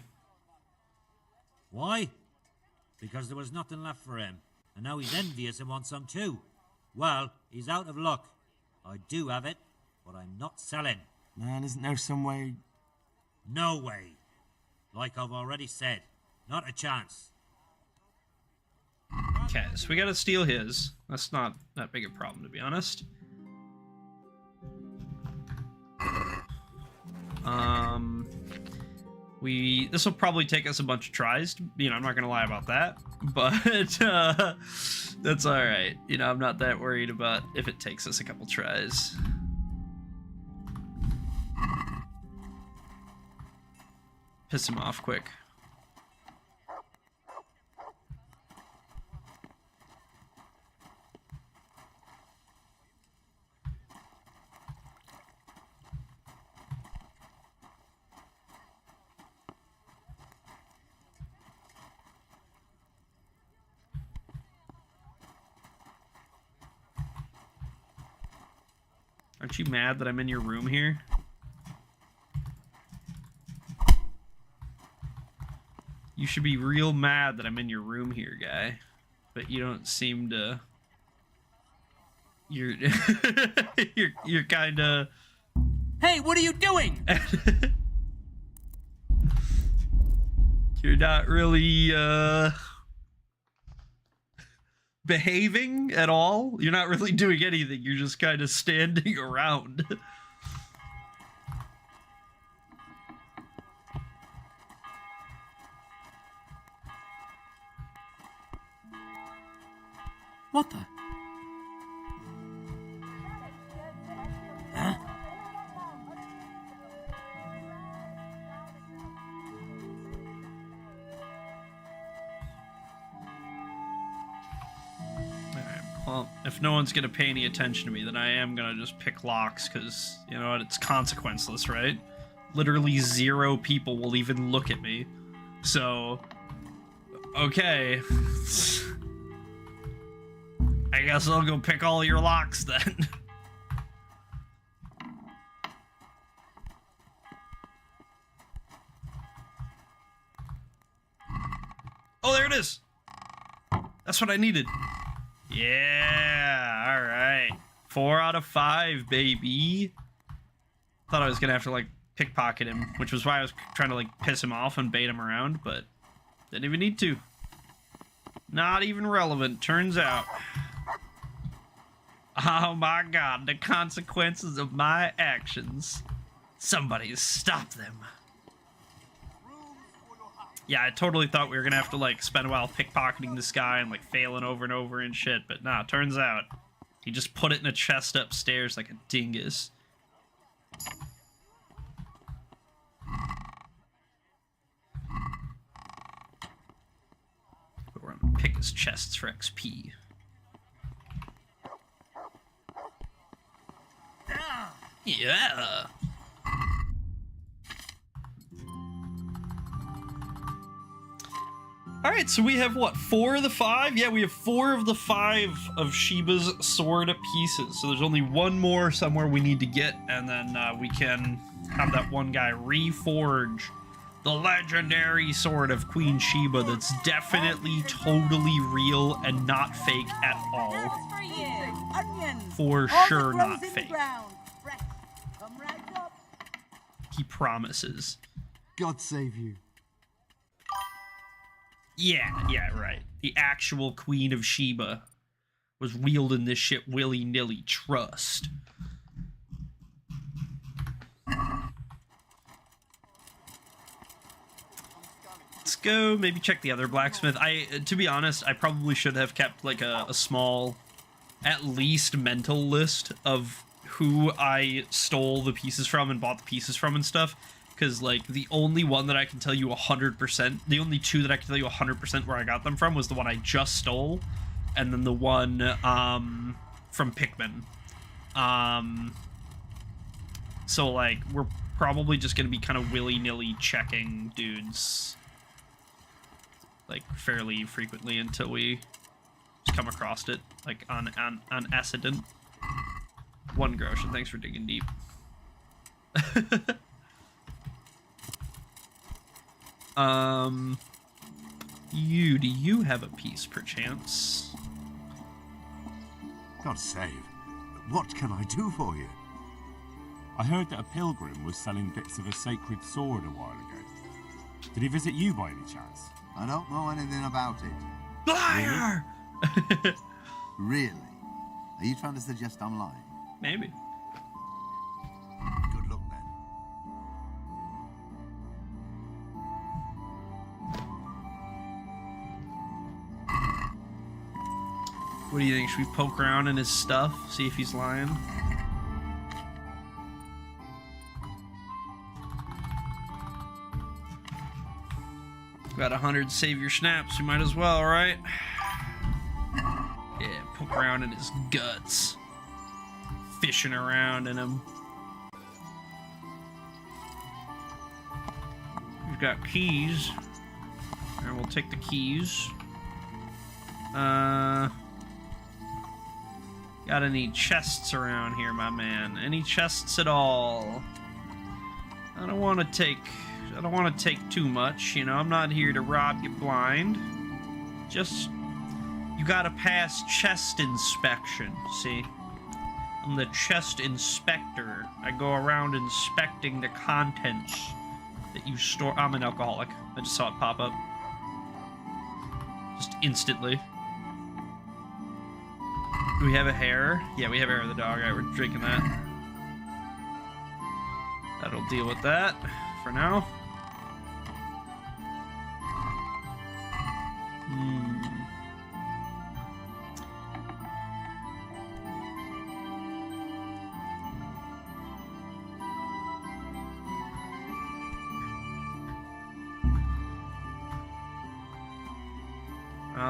Why? Because there was nothing left for him, and now he's envious and wants some too. Well, he's out of luck. I do have it, but I'm not selling. Man, isn't there some way... No way. Like I've already said, not a chance. Okay, so we gotta steal his. That's not that big a problem, to be honest. This will probably take us a bunch of tries. You know, I'm not gonna lie about that, but that's all right. You know, I'm not that worried about if it takes us a couple tries. Piss him off quick. Aren't you mad that I'm in your room here? You should be real mad that I'm in your room here, guy. But you don't seem to... You're... you're kinda... Hey, what are you doing? You're not really, behaving at all. You're not really doing anything. You're just kind of standing around. What the? Huh? Well, if no one's gonna pay any attention to me, then I am gonna just pick locks, because, you know what, it's consequenceless, right? Literally 0 people will even look at me. So, okay. I guess I'll go pick all your locks then. Oh, there it is! That's what I needed. Yeah, alright. 4 out of 5, baby. Thought I was gonna have to, like, pickpocket him, which was why I was trying to, like, piss him off and bait him around, but didn't even need to. Not even relevant, turns out. Oh my god, the consequences of my actions. Somebody stop them. Yeah, I totally thought we were gonna have to, like, spend a while pickpocketing this guy and, like, failing over and over and shit, but nah, turns out he just put it in a chest upstairs like a dingus. But we're gonna pick his chests for XP. Yeah! Alright, so we have, what, 4 of the 5? Yeah, we have 4 of the 5 of Sheba's sword pieces. So there's only 1 more somewhere we need to get, and then we can have that one guy reforge the legendary sword of Queen Sheba that's definitely totally real and not fake at all. For sure not fake. He promises. God save you. Yeah, right. The actual Queen of Sheba was wielding this shit willy-nilly. Trust. Let's go maybe check the other blacksmith. To be honest, I probably should have kept, like, a small, at least, mental list of who I stole the pieces from and bought the pieces from and stuff. Because, like, the only one that I can tell you 100%, the only 2 that I can tell you 100% where I got them from was the one I just stole, and then the one, from Pikmin. So, like, we're probably just gonna be kind of willy-nilly checking dudes, like, fairly frequently until we just come across it, like, on accident. 1 Groshen, thanks for digging deep. Do you have a piece, perchance? God save. What can I do for you? I heard that a pilgrim was selling bits of a sacred sword a while ago. Did he visit you by any chance? I don't know anything about it. Liar! Really? Are you trying to suggest I'm lying? Maybe. Good luck then. What do you think? Should we poke around in his stuff? See if he's lying? Got 100 save your snaps. We might as well, right? Yeah, poke around in his guts. Fishing around in him. We've got keys. And we'll take the keys. Got any chests around here, my man? Any chests at all? I don't want to take too much, you know. I'm not here to rob you blind. Just, you gotta pass chest inspection, see? I'm the chest inspector. I go around inspecting the contents that you store. I'm an alcoholic. I just saw it pop up. Just instantly. Do we have a hair? Yeah, we have hair of the dog. Alright, we're drinking that. That'll deal with that for now.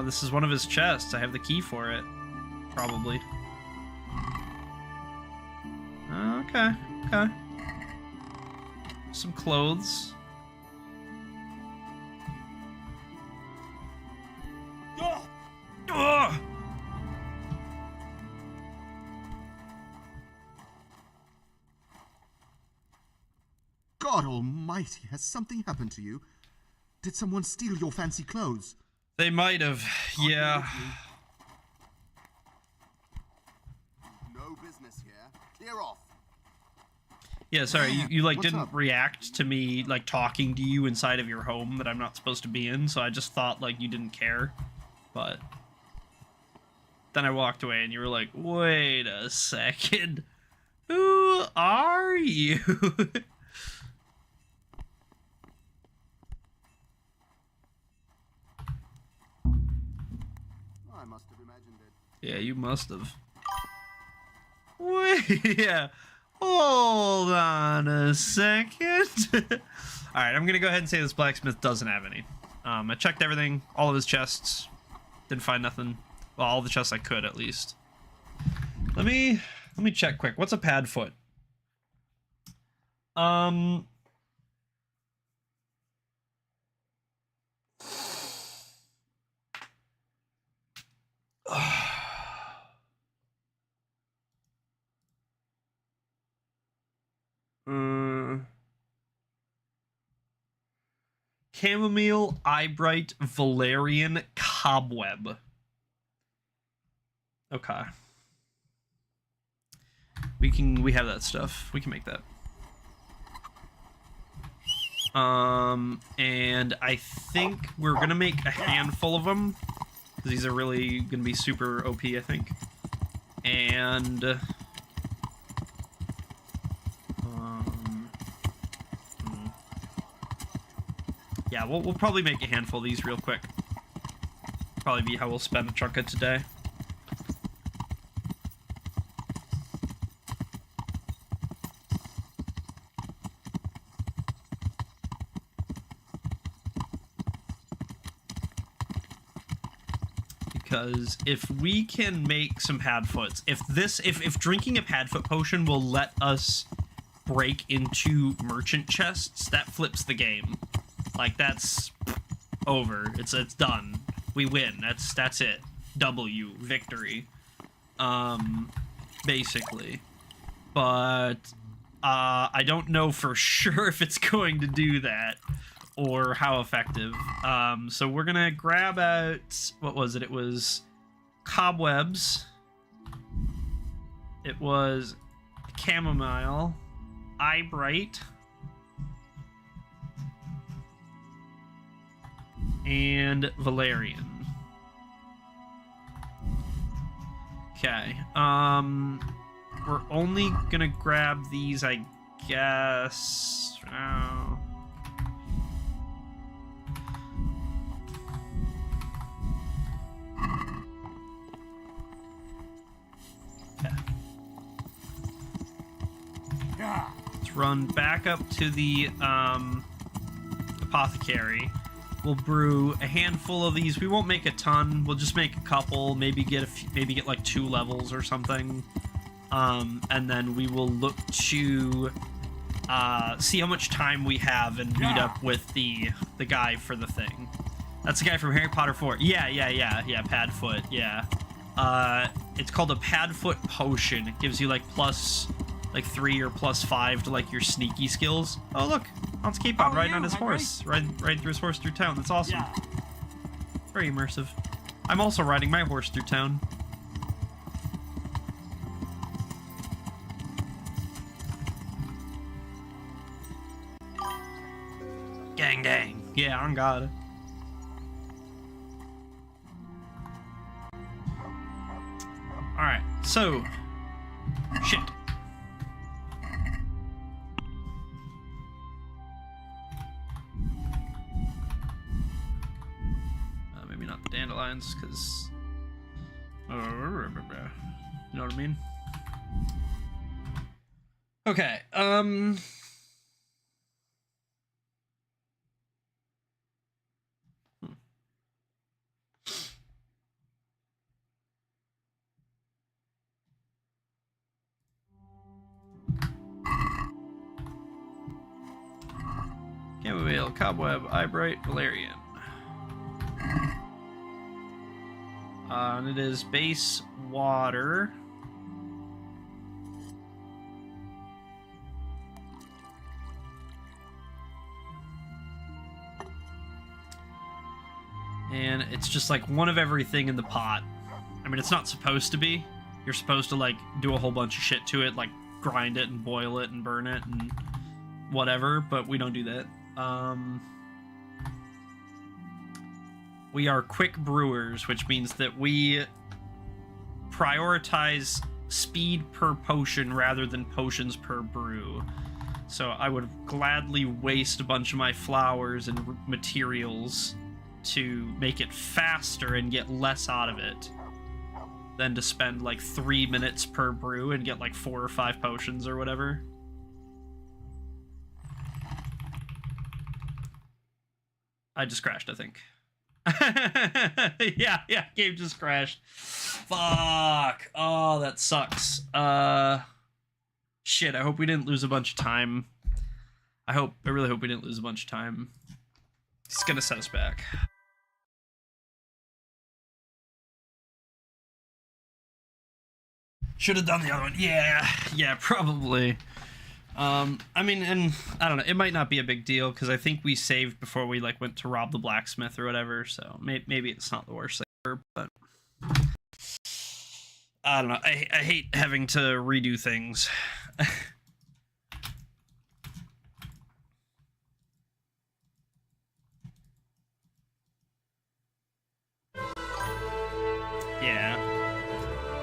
This is one of his chests. I have the key for it. Probably. Okay, okay. Some clothes. Ugh! God almighty, has something happened to you? Did someone steal your fancy clothes? They might have, yeah. No business here. Clear off. Yeah, sorry, you like What's didn't up? react to me like talking to you inside of your home that I'm not supposed to be in, so I just thought like you didn't care. But then I walked away and you were like, wait a second. Who are you? I must have imagined it. Yeah, you must have. Wait, yeah. Hold on a second. Alright, I'm gonna go ahead and say this blacksmith doesn't have any. I checked everything, all of his chests. Didn't find nothing. Well, all the chests I could, at least. Let me check quick. What's a pad foot? Chamomile, Eyebright, Valerian, Cobweb. Okay. We have that stuff. We can make that. And I think we're gonna make a handful of them, because these are really gonna be super OP, I think. And yeah, we'll probably make a handful of these real quick. Probably be how we'll spend a chunk of today. Because if we can make some padfoots, if drinking a padfoot potion will let us break into merchant chests, that flips the game. Like, that's over. It's done. We win. That's it. W. Victory. Basically. But I don't know for sure if it's going to do that or how effective. So we're gonna grab out, what was it? It was cobwebs. It was chamomile, eyebright, and valerian. Okay. We're only gonna grab these, I guess. Oh. Okay. Let's run back up to the apothecary. We'll brew a handful of these. We won't make a ton. We'll just make a couple. Maybe get maybe get like 2 levels or something. And then we will look to see how much time we have and meet up with the guy for the thing. That's the guy from Harry Potter 4. Yeah, Padfoot. Yeah. It's called a Padfoot potion. It gives you like plus like 3 or plus 5 to like your sneaky skills. Oh look, on Skateboard riding on his horse, riding through his horse through town. That's awesome. Yeah. Very immersive. I'm also riding my horse through town. Gang, gang. Yeah, on God. Alright, so. Shit. Maybe not the dandelions, because. You know what I mean? Okay, Chamomile, Cobweb, Eyebright, Valerian. And it is base water. And it's just like one of everything in the pot. I mean, it's not supposed to be. You're supposed to like do a whole bunch of shit to it, like grind it and boil it and burn it and whatever, but we don't do that. We are quick brewers, which means that we prioritize speed per potion rather than potions per brew. So I would gladly waste a bunch of my flowers and materials to make it faster and get less out of it than to spend like 3 minutes per brew and get like 4 or 5 potions or whatever. I just crashed, I think. yeah, game just crashed. Fuck. Oh, that sucks. Shit, I hope we didn't lose a bunch of time. I really hope we didn't lose a bunch of time. It's gonna set us back. Should have done the other one. Yeah, probably. I mean, and I don't know, it might not be a big deal because I think we saved before we like went to rob the blacksmith or whatever, so maybe it's not the worst thing ever, but I don't know. I hate having to redo things. Yeah.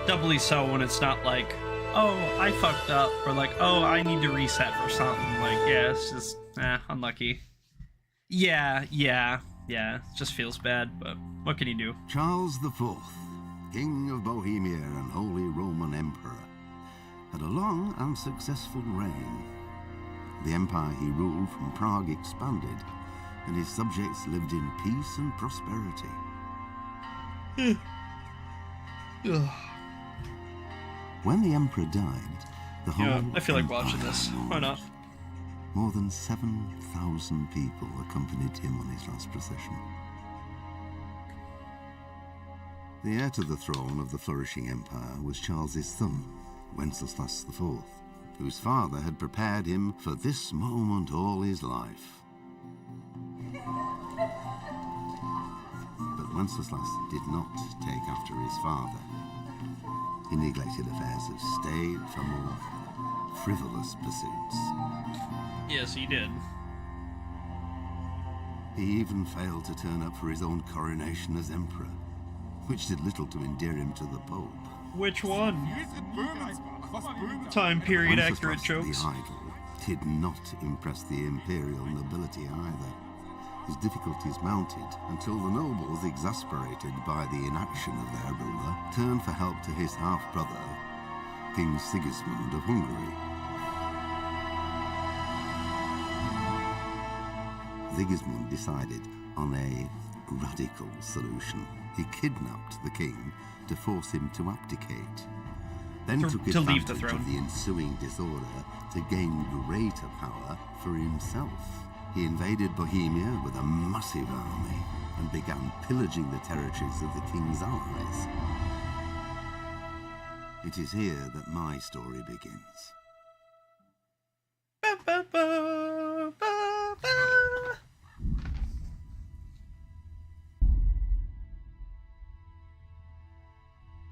Doubly so when it's not like, oh, I fucked up, or like, oh, I need to reset for something. Like, yeah, it's just, unlucky. Yeah, it just feels bad, but what can you do? Charles IV, King of Bohemia and Holy Roman Emperor, had a long and successful reign. The empire he ruled from Prague expanded, and his subjects lived in peace and prosperity. When the emperor died, the whole I feel like watching this. Why not? More than 7,000 people accompanied him on his last procession. The heir to the throne of the flourishing empire was Charles's son, Wenceslas IV, whose father had prepared him for this moment all his life. But Wenceslas did not take after his father. He neglected affairs of state for more frivolous pursuits. Yes, he did. He even failed to turn up for his own coronation as emperor, which did little to endear him to the Pope. Which one? Time period accurate Wenceslas jokes. the Idle did not impress the imperial nobility either. His difficulties mounted until the nobles, exasperated by the inaction of their ruler, turned for help to his half-brother, King Sigismund of Hungary. Sigismund decided on a radical solution. He kidnapped the king to force him to abdicate, then took to leave the advantage throne. of the ensuing disorder to gain greater power for himself. He invaded Bohemia with a massive army and began pillaging the territories of the king's allies. It is here that my story begins.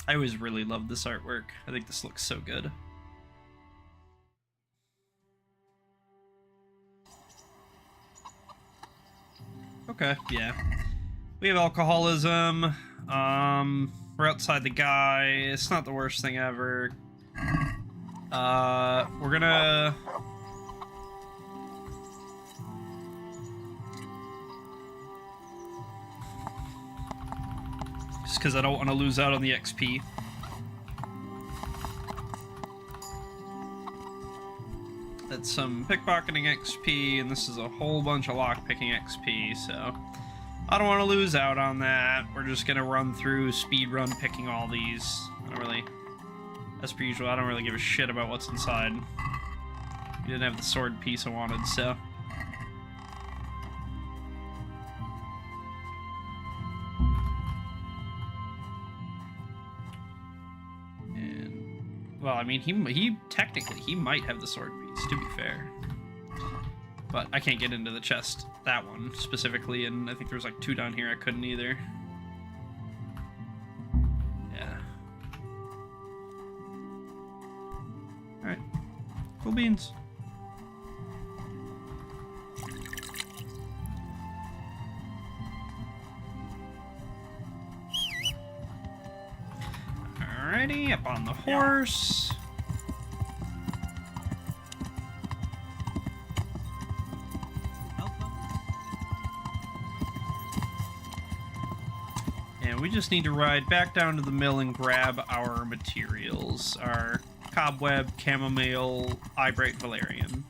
I always really loved this artwork. I think this looks so good. Okay, yeah. We have alcoholism. We're outside the guy. It's not the worst thing ever. We're gonna... Just because I don't want to lose out on the XP. That's some pickpocketing XP, and this is a whole bunch of lockpicking XP, so I don't want to lose out on that. We're just gonna run through, speed run picking all these. I don't really, as per usual, I don't really give a shit about what's inside. You didn't have the sword piece I wanted, so. Well, I mean, he technically, he might have the sword piece, to be fair. But I can't get into the chest, that one specifically, and I think there's like 2 down here I couldn't either. Yeah. Alright. Cool beans. Alrighty, up on the horse. And we just need to ride back down to the mill and grab our materials. Our cobweb, chamomile, eyebright, valerian.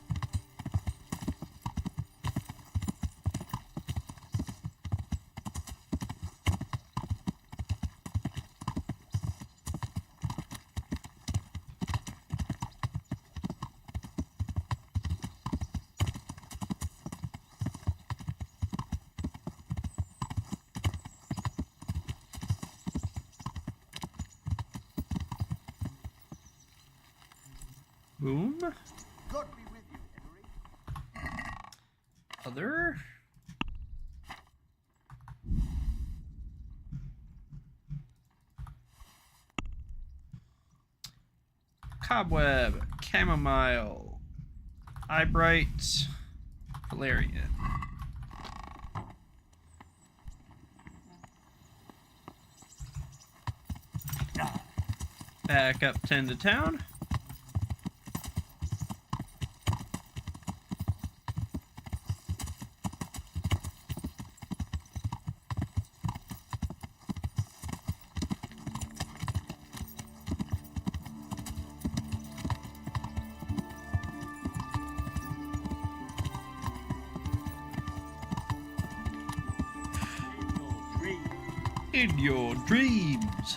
Boom. God be with you, Henry. Other. Cobweb, chamomile, eyebright, valerian. Back up 10 to town. In your dreams.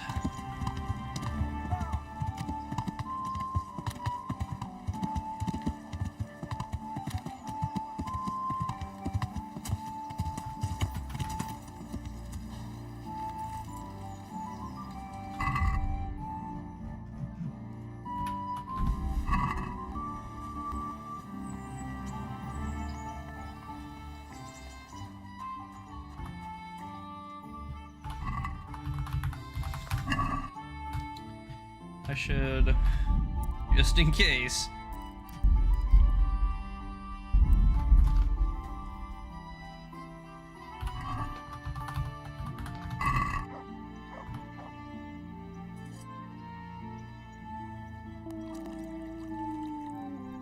I should, just in case.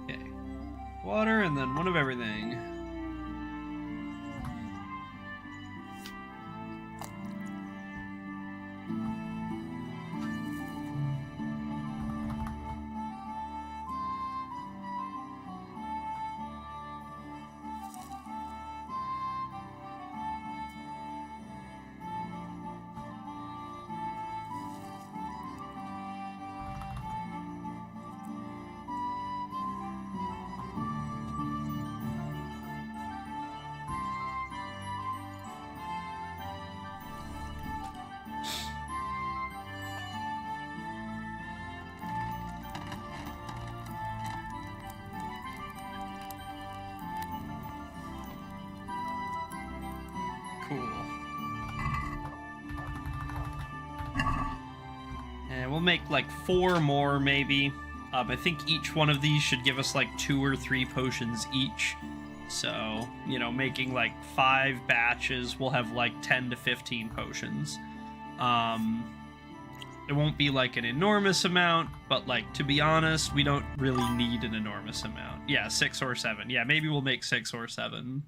Okay. Water and then one of everything. Cool. And we'll make like 4 more maybe. I think each one of these should give us like 2 or 3 potions each. So, you know, making like 5 batches, we'll have like 10 to 15 potions. It won't be like an enormous amount, but like, to be honest, we don't really need an enormous amount. Yeah, 6 or 7. Yeah, maybe we'll make 6 or 7.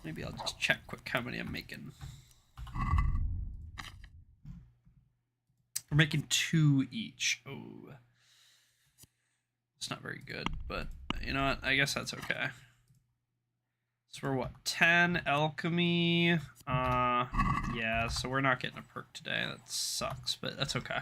Maybe I'll just check quick how many I'm making. making 2 each. Oh. It's not very good, but you know what? I guess that's okay. So we're what? 10 alchemy. Yeah, so we're not getting a perk today. That sucks, but that's okay.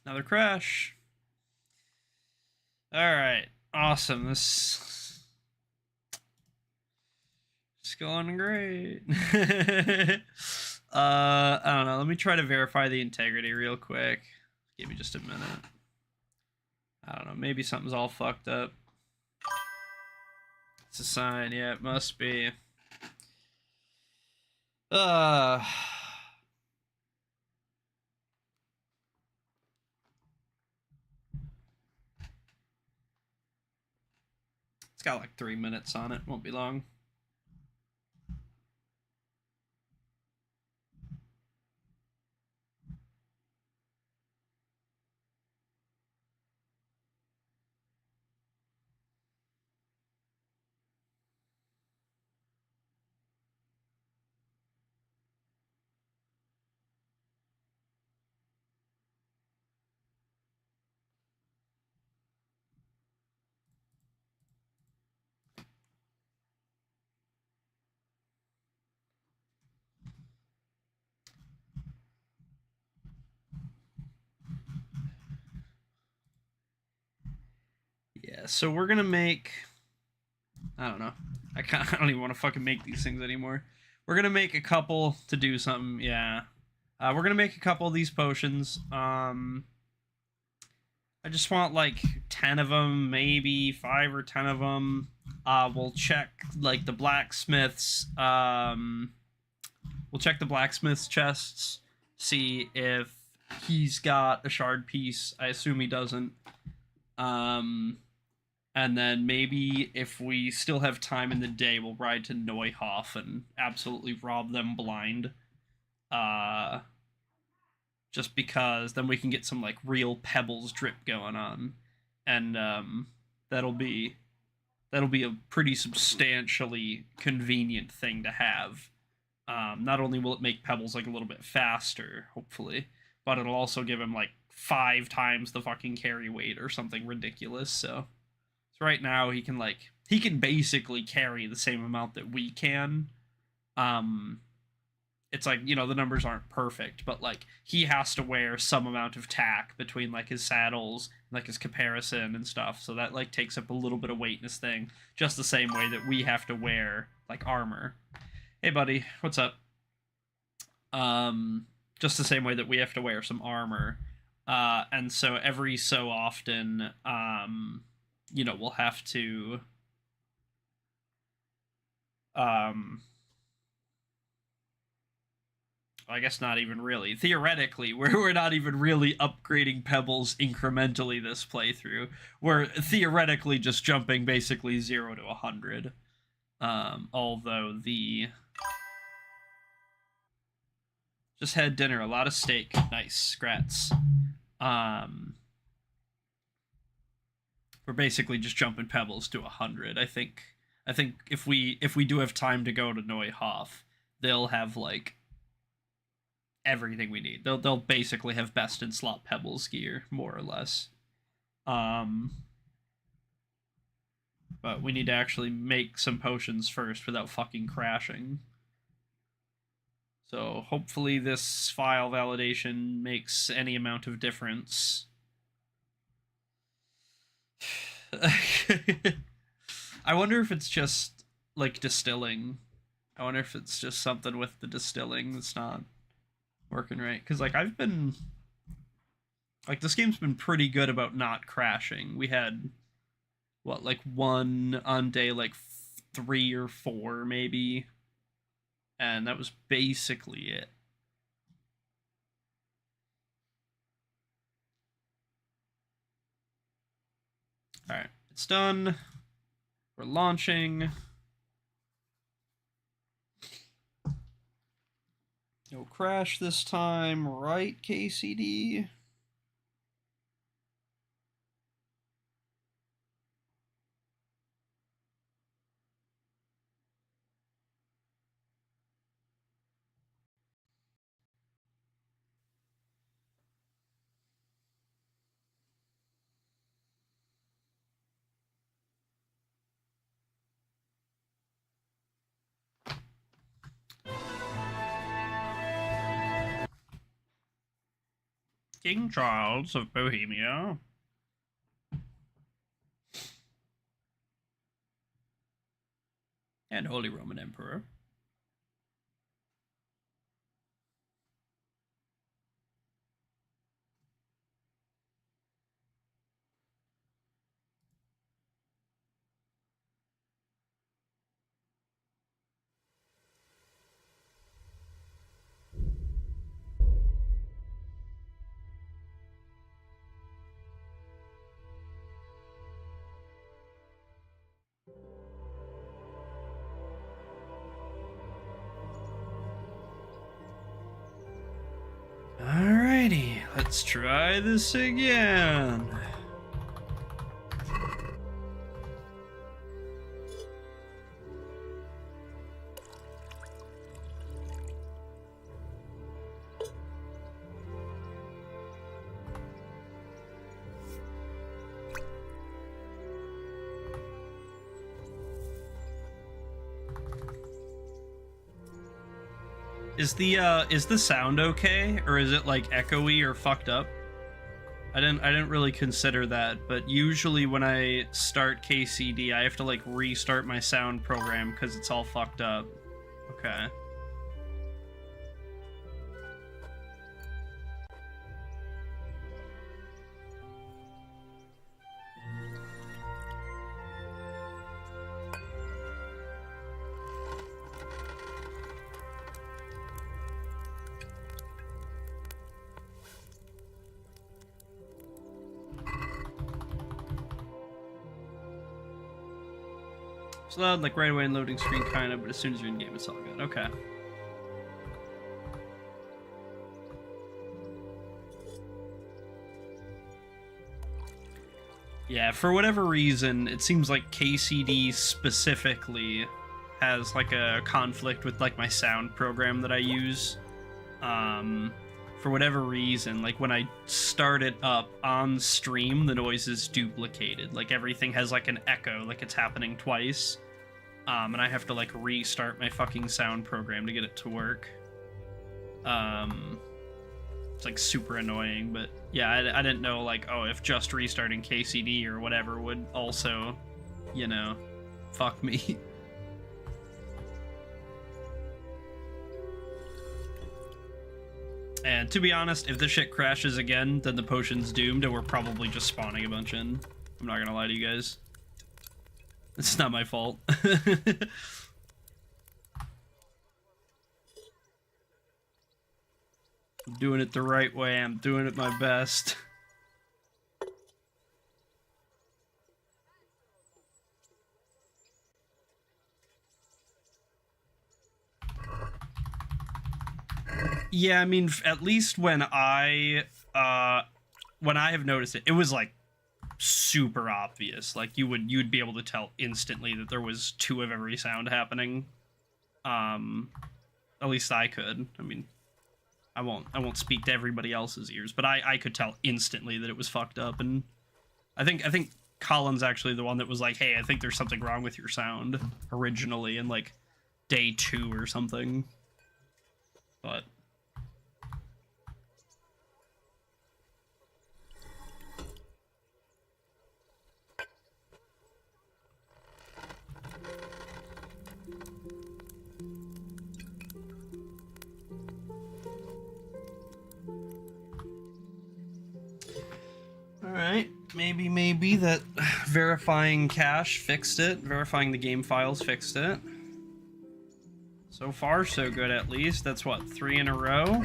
Another crash. All right, awesome. This is going great. I don't know. Let me try to verify the integrity real quick. Give me just a minute. I don't know. Maybe something's all fucked up. It's a sign. Yeah, it must be. It's got like 3 minutes on it. Won't be long. Yeah, so we're gonna make... I don't know. I don't even want to fucking make these things anymore. We're gonna make a couple to do something, yeah. We're gonna make a couple of these potions. I just want like 10 of them, maybe 5 or 10 of them. We'll check like the blacksmiths. We'll check the blacksmith's chests, see if he's got a shard piece. I assume he doesn't. And then maybe if we still have time in the day, we'll ride to Neuhof and absolutely rob them blind. Just because then we can get some like real pebbles drip going on. And that'll be a pretty substantially convenient thing to have. Not only will it make pebbles like a little bit faster, hopefully, but it'll also give him like 5 times the fucking carry weight or something ridiculous. So right now he can basically carry the same amount that we can. It's like, you know, the numbers aren't perfect, but like he has to wear some amount of tack between like his saddles, like his caparison and stuff. So that like takes up a little bit of weight in this thing, just the same way that we have to wear like armor. Hey buddy, what's up? Just the same way that we have to wear some armor. And so every so often, you know, we'll have to I guess not even really. Theoretically, we're not even really upgrading pebbles incrementally this playthrough. We're theoretically just jumping basically 0 to 100. Although the... Just had dinner, a lot of steak. Nice, scrats. We're basically just jumping pebbles to 100. I think if we do have time to go to Neuhof, they'll have like everything we need. They'll basically have best in slot pebbles gear, more or less. But we need to actually make some potions first without fucking crashing. So hopefully this file validation makes any amount of difference. I wonder if it's just like distilling. I wonder if it's just something with the distilling that's not working right. Because like I've been like this game's been pretty good about not crashing. We had what like one on day like 3 or 4 maybe, and that was basically it. All right, it's done. We're launching. No crash this time, right, KCD? King Charles of Bohemia. And Holy Roman Emperor. Alrighty, let's try this again. Is the sound okay, or is it like echoey or fucked up? I didn't really consider that, but usually when I start KCD, I have to like restart my sound program because it's all fucked up. Okay. It's loud, like right away in loading screen, kind of, but as soon as you're in game, it's all good. Okay. Yeah, for whatever reason, it seems like KCD specifically has like a conflict with like my sound program that I use. For whatever reason, like when I start it up on stream, the noise is duplicated. Like everything has like an echo, like it's happening twice. And I have to like restart my fucking sound program to get it to work. It's like super annoying, but yeah, I didn't know like, oh, if just restarting KCD or whatever would also, you know, fuck me. And to be honest, if this shit crashes again, then the potion's doomed and we're probably just spawning a bunch in. I'm not gonna lie to you guys. It's not my fault. I'm doing it the right way. I'm doing it my best. Yeah, I mean, at least when I have noticed it, it was like super obvious. Like you'd be able to tell instantly that there was 2 of every sound happening. At least I could. I mean, I won't speak to everybody else's ears, but I could tell instantly that it was fucked up. And I think Colin's actually the one that was like, hey, I think there's something wrong with your sound originally in like day 2 or something. But Alright, maybe that verifying cache fixed it. Verifying the game files fixed it. So far, so good at least. That's what, 3 in a row?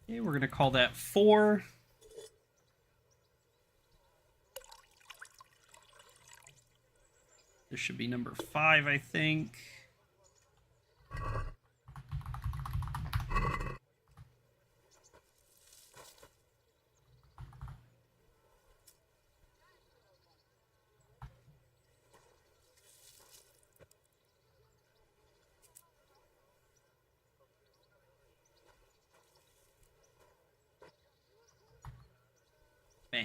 Okay, we're gonna call that 4. This should be number 5, I think. Bam.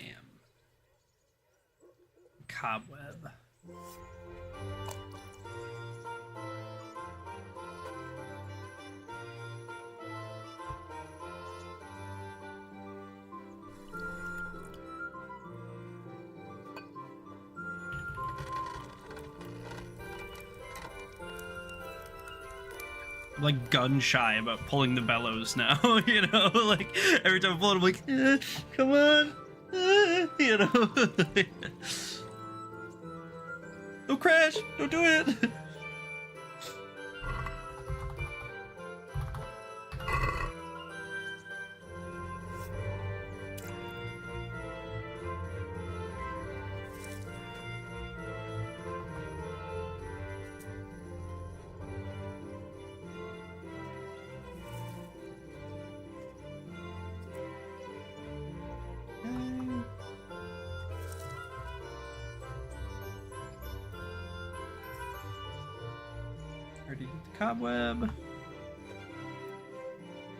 Cobweb. I'm like gun shy about pulling the bellows now, you know? Like every time I pull it, I'm like, come on. You know, don't crash, don't do it. Cobweb.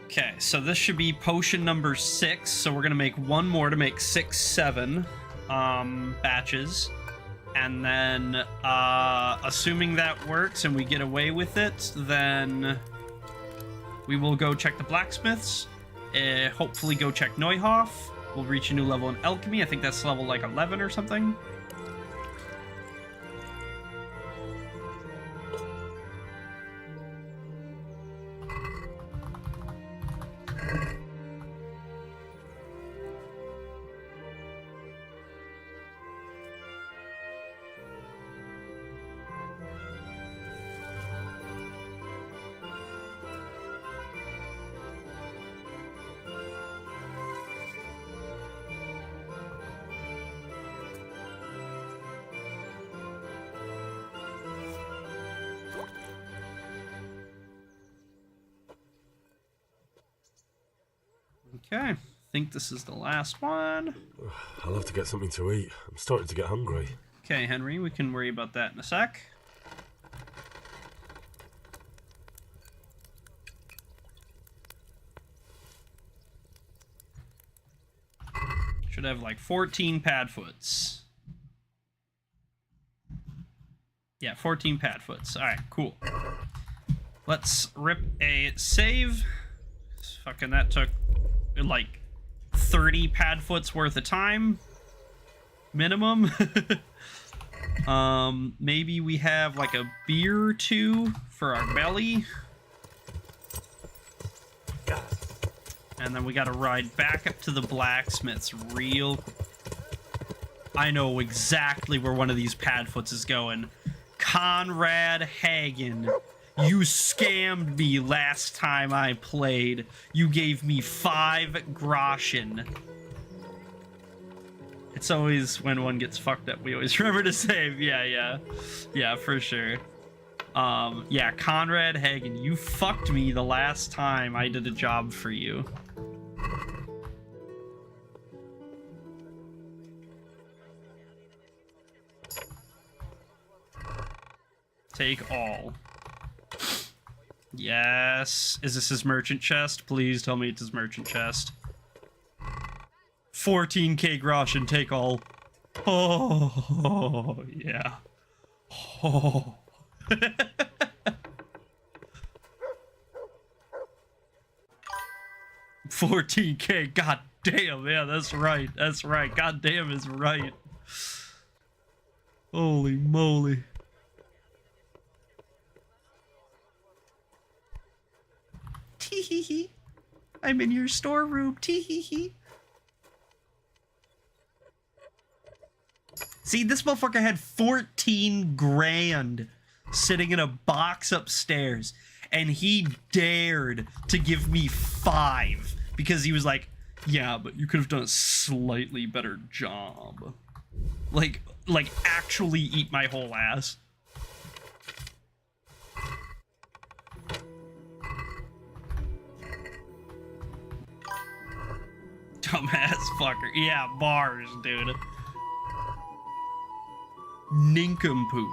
Okay, so this should be potion number 6. So we're gonna make one more to make 6, 7 batches, and then assuming that works and we get away with it, then we will go check the blacksmiths. Hopefully, go check Neuhoff. We'll reach a new level in alchemy. I think that's level like 11 or something. Okay, I think this is the last one. I'll have to get something to eat. I'm starting to get hungry. Okay, Henry, we can worry about that in a sec. Should have like 14 padfoots. Yeah, 14 padfoots. Alright, cool. Let's rip a save. Fucking that took like 30 padfoots worth of time minimum. Maybe we have like a beer or two for our belly, and then we gotta ride back up to the blacksmith's real. I know exactly where one of these padfoots is going. Conrad Hagen, you scammed me last time I played. You gave me 5 groschen. It's always when one gets fucked up, we always remember to save. Yeah, for sure. Yeah, Conrad Hagen, you fucked me the last time I did a job for you. Take all. Yes. Is this his merchant chest? Please tell me it's his merchant chest. 14k grosh and take all. Oh, yeah. Oh. 14k, god damn, yeah, that's right, god damn is right. Holy moly. Tee-hee-hee. I'm in your storeroom, tee-hee-hee. See, this motherfucker had 14 grand sitting in a box upstairs, and he dared to give me 5 because he was like, yeah, but you could have done a slightly better job. Like actually eat my whole ass. Dumbass fucker. Yeah, bars, dude. Nincompoop.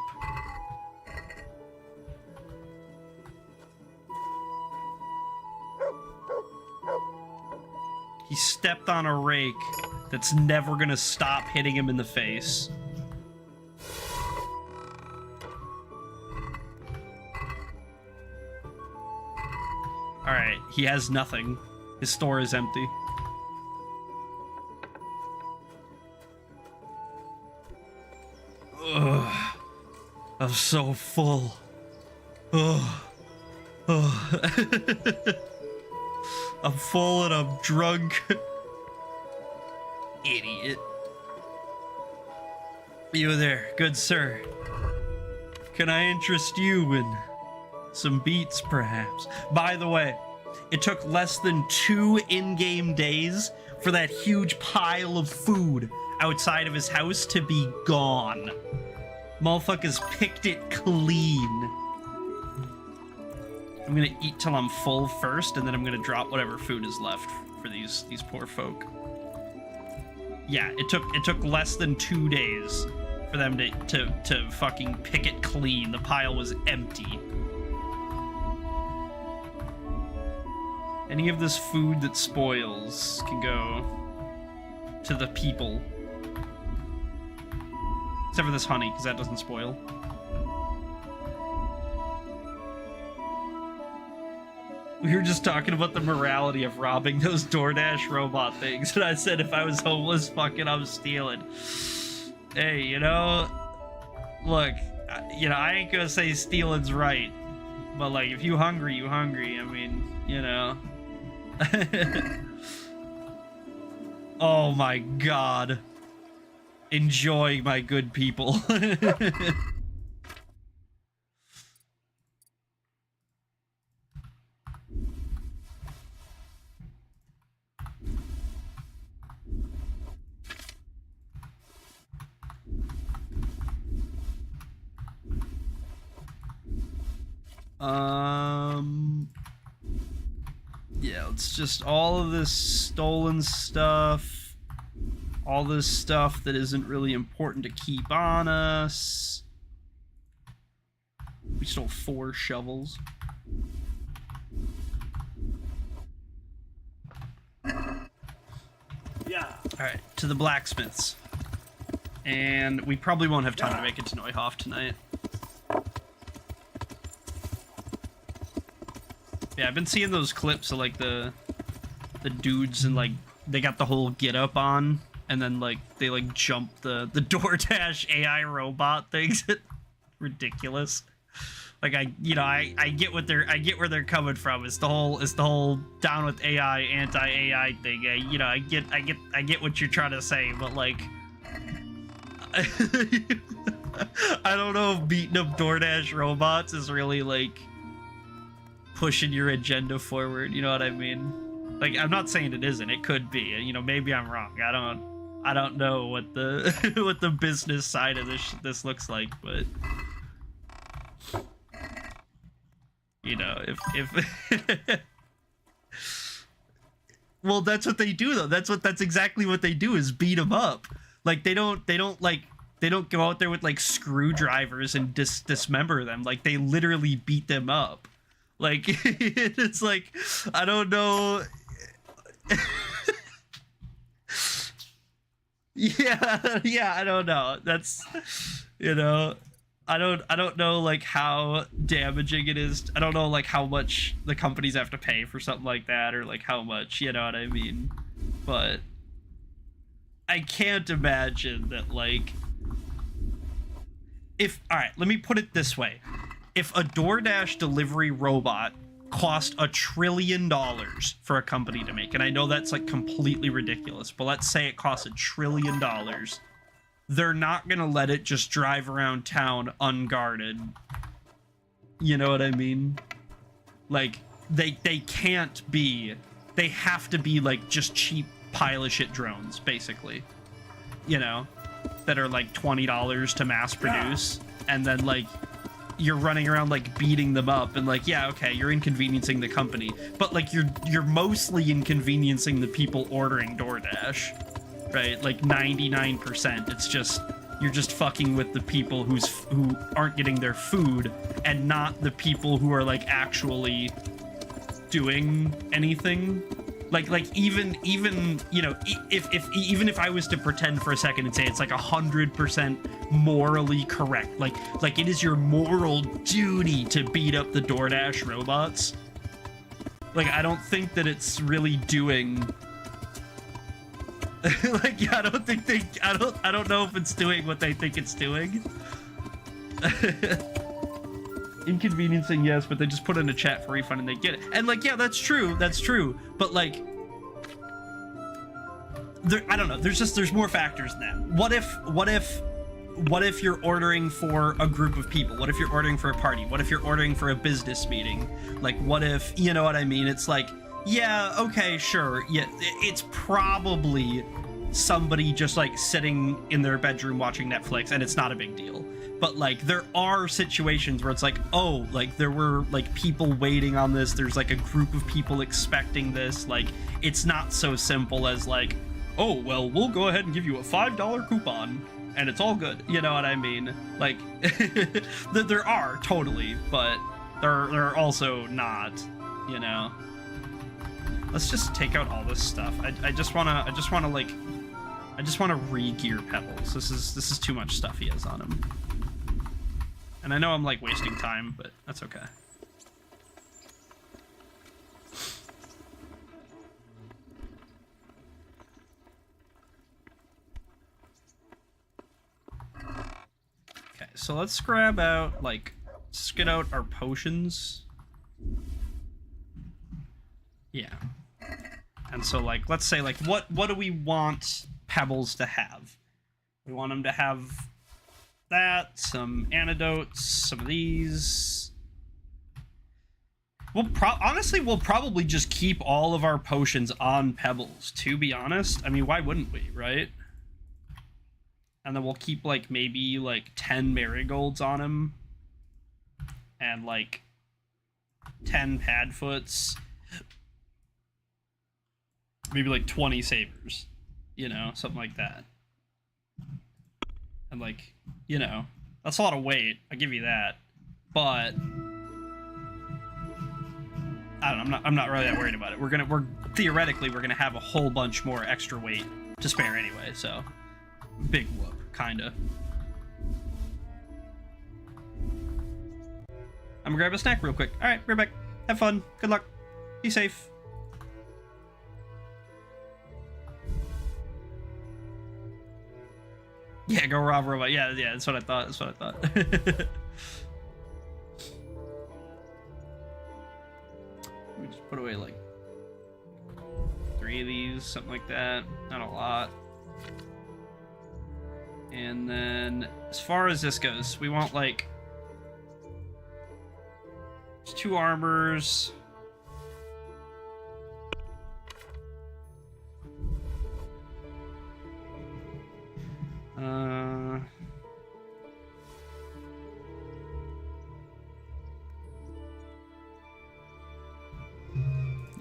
He stepped on a rake that's never gonna stop hitting him in the face. Alright, he has nothing. His store is empty. Ugh. I'm so full. Ugh. Ugh. I'm full and I'm drunk. Idiot. You there, good sir. Can I interest you in some beats, perhaps? By the way, it took less than 2 in-game days for that huge pile of food outside of his house to be gone. Motherfuckers picked it clean. I'm gonna eat till I'm full first, and then I'm gonna drop whatever food is left for these poor folk. Yeah, it took less than 2 days for them to fucking pick it clean. The pile was empty. Any of this food that spoils can go to the people. Except for this honey, because that doesn't spoil. We were just talking about the morality of robbing those DoorDash robot things, and I said if I was homeless, fucking I'm stealing. Hey, you know, look, you know, I ain't gonna say stealing's right, but like, if you hungry, you hungry. I mean, you know. Oh my god. Enjoy, my good people. Yeah, it's just all of this stolen stuff. All this stuff that isn't really important to keep on us. We stole 4 shovels. Yeah. Alright, to the blacksmiths. And we probably won't have time to make it to Neuhof tonight. Yeah, I've been seeing those clips of like the dudes and like they got the whole get up on, and then like they like jump the DoorDash AI robot things. Ridiculous. Like I get what I get where they're coming from. It's the whole down with AI, anti-AI thing. I get what you're trying to say, but like I don't know if beating up DoorDash robots is really like pushing your agenda forward, you know what I mean? Like, I'm not saying it isn't, it could be, you know, maybe I'm wrong. I don't know what the what the business side of this looks like, but you know, if well, that's what they do though. That's exactly what they do, is beat them up. Like they don't like They don't go out there with like screwdrivers and dismember them. Like they literally beat them up. Like it's like, I don't know. yeah, I don't know. That's, you know, I don't know like how damaging it is. I don't know like how much the companies have to pay for something like that, or like how much, you know what I mean? But I can't imagine that like, if, all right, let me put it this way. If a DoorDash delivery robot cost $1 trillion for a company to make, and I know that's like completely ridiculous, but let's say it costs $1 trillion, they're not gonna let it just drive around town unguarded. You know what I mean? Like they can't be, they have to be like just cheap pile of shit drones, basically, you know, that are like $20 to mass produce, and then like you're running around like beating them up, and like, yeah, okay, you're inconveniencing the company, but like you're mostly inconveniencing the people ordering DoorDash, right? Like 99%. It's just, you're just fucking with the people who aren't getting their food, and not the people who are like actually doing anything. Like even you know, even if I was to pretend for a second and say it's like 100% morally correct, like it is your moral duty to beat up the DoorDash robots, like I don't think that it's really doing like, yeah, I don't know if it's doing what they think it's doing. Inconveniencing, yes, but they just put in a chat for refund and they get it. And like, yeah, that's true, but like, I don't know, there's more factors than that. What if you're ordering for a group of people? What if you're ordering for a party? What if you're ordering for a business meeting? Like, what if, you know what I mean? It's like, yeah, okay, sure, yeah, it's probably somebody just like sitting in their bedroom watching Netflix, and it's not a big deal. But like, there are situations where it's like, oh, like there were like people waiting on this, there's like a group of people expecting this. Like, it's not so simple as like, oh, well, we'll go ahead and give you a $5 coupon and it's all good, you know what I mean? Like, there are totally, but there are also not, you know. Let's just take out all this stuff. I just wanna re-gear Pebbles. This is too much stuff he has on him. And I know I'm like wasting time, but that's okay. Okay, so let's grab out, like, let's get out our potions. Yeah. And so, like, let's say, like, what do we want Pebbles to have? We want him to have that, some antidotes, some of these. Honestly, we'll probably just keep all of our potions on Pebbles, to be honest. I mean, why wouldn't we, right? And then we'll keep, like, maybe, like, 10 marigolds on him. And, like, 10 padfoots. Maybe, like, 20 sabers. You know, something like that. And, like, you know, that's a lot of weight. I give you that. But I don't know, I'm not really that worried about it. We're theoretically we're gonna have a whole bunch more extra weight to spare anyway, so big whoop, kinda. I'm gonna grab a snack real quick. Alright, right back. Have fun. Good luck. Be safe. Yeah, go rob robot. Yeah, that's what I thought. That's what I thought. We just put away like 3 of these, something like that. Not a lot. And then, as far as this goes, we want like 2 armors.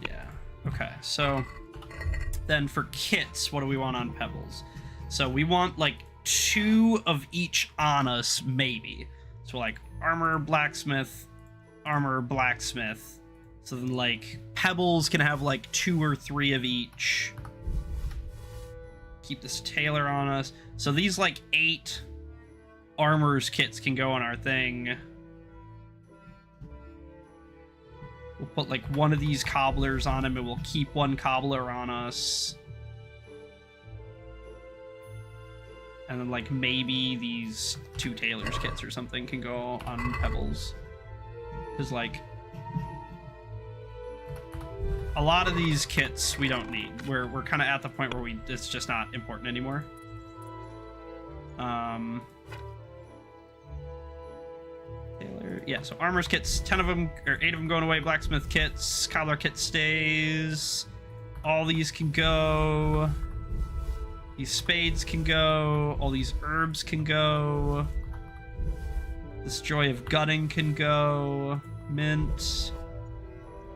Yeah, okay, so then for kits, what do we want on Pebbles? So we want like 2 of each on us, maybe. So like armor, blacksmith, armor, blacksmith. So then like Pebbles can have like 2 or 3 of each. Keep this tailor on us. So these like 8 armor's kits can go on our thing. We'll put like 1 of these cobblers on him, and we'll keep 1 cobbler on us. And then like maybe these 2 tailor's kits or something can go on Pebbles. Because like a lot of these kits we don't need. We're kind of at the point where it's just not important anymore. Tailor, yeah. So armor's kits, 10 of them or 8 of them going away. Blacksmith kits, cobbler kit stays. All these can go. These spades can go. All these herbs can go. This joy of gutting can go. Mint.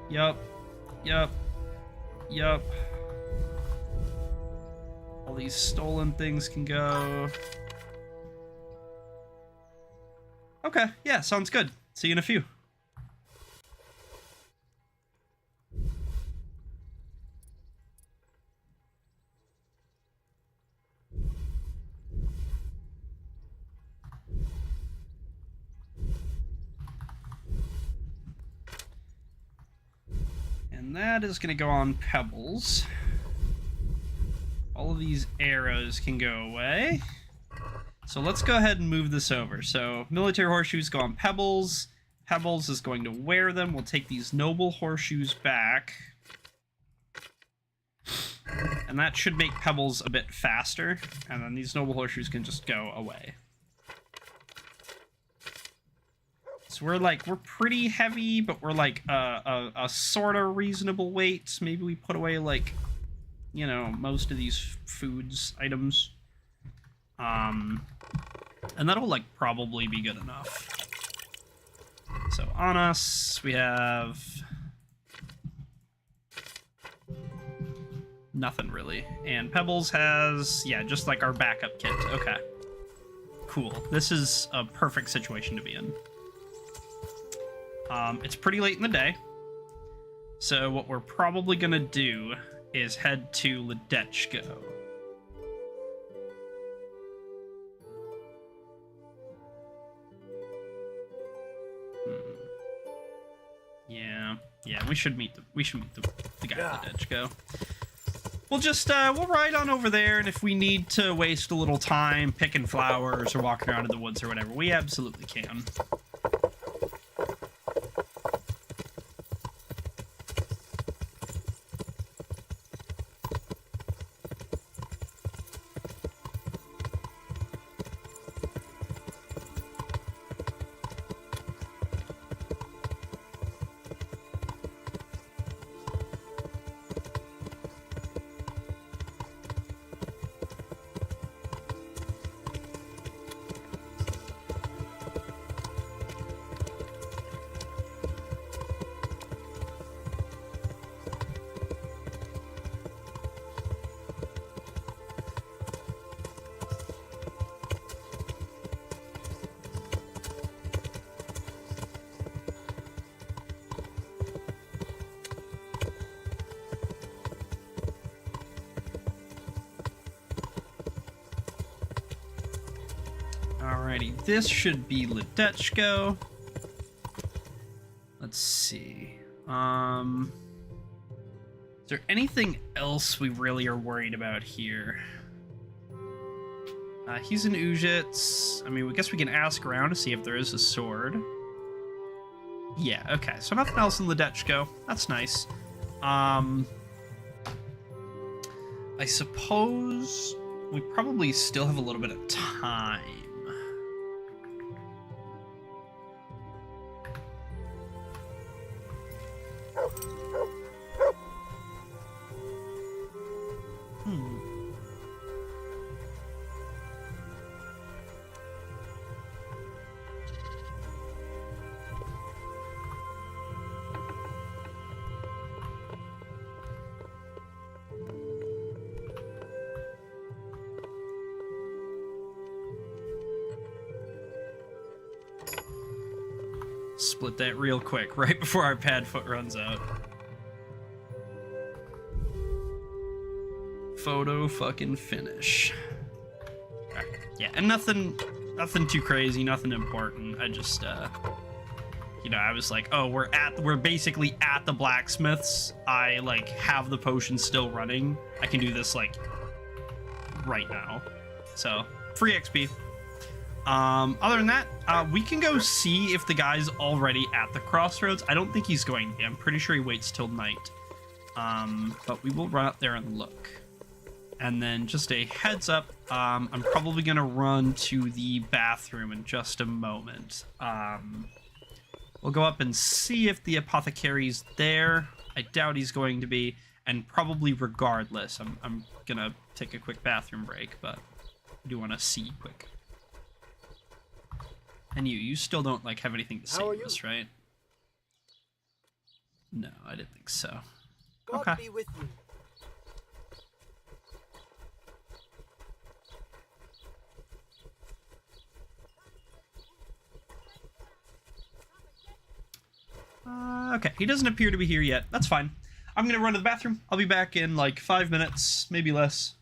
Yup. Yup. Yup. All these stolen things can go. Okay, yeah, sounds good. See you in a few. And that is going to go on Pebbles. All of these arrows can go away. So let's go ahead and move this over. So military horseshoes go on Pebbles. Pebbles is going to wear them. We'll take these noble horseshoes back. And that should make Pebbles a bit faster. And then these noble horseshoes can just go away. So we're pretty heavy, but we're like a sort of reasonable weight. Maybe we put away like, you know, most of these foods items. And that'll like probably be good enough. So on us, we have nothing really. And Pebbles has, yeah, just like our backup kit. Okay. Cool. This is a perfect situation to be in. It's pretty late in the day. So what we're probably gonna do is head to Ledechko. Yeah, we should meet the guy at Ledechko. We'll just we'll ride on over there, and if we need to waste a little time picking flowers or walking around in the woods or whatever, we absolutely can. Alrighty, this should be Ledechko. Let's see. Is there anything else we really are worried about here? He's in Ujits. I mean, I guess we can ask around to see if there is a sword. Yeah, okay. So nothing else in Ledechko. That's nice. I suppose we probably still have a little bit of time. split that real quick, right before our pad foot runs out. Photo fucking finish. Right. Yeah, and nothing too crazy, nothing important. I just, you know, I was like, oh, we're basically at the blacksmith's. I, like, have the potion still running. I can do this, like, right now. So, free XP. Other than that, we can go see if the guy's already at the crossroads. I don't think he's going to be. I'm pretty sure he waits till night. But we will run up there and look. And then just a heads up, I'm probably going to run to the bathroom in just a moment. We'll go up and see if the apothecary's there. I doubt he's going to be, and probably regardless, I'm going to take a quick bathroom break, but I do want to see quick. And you still don't, like, have anything to say to us, right? No, I didn't think so. God okay. be with you. Okay, he doesn't appear to be here yet. That's fine. I'm gonna run to the bathroom. I'll be back in like 5 minutes, maybe less.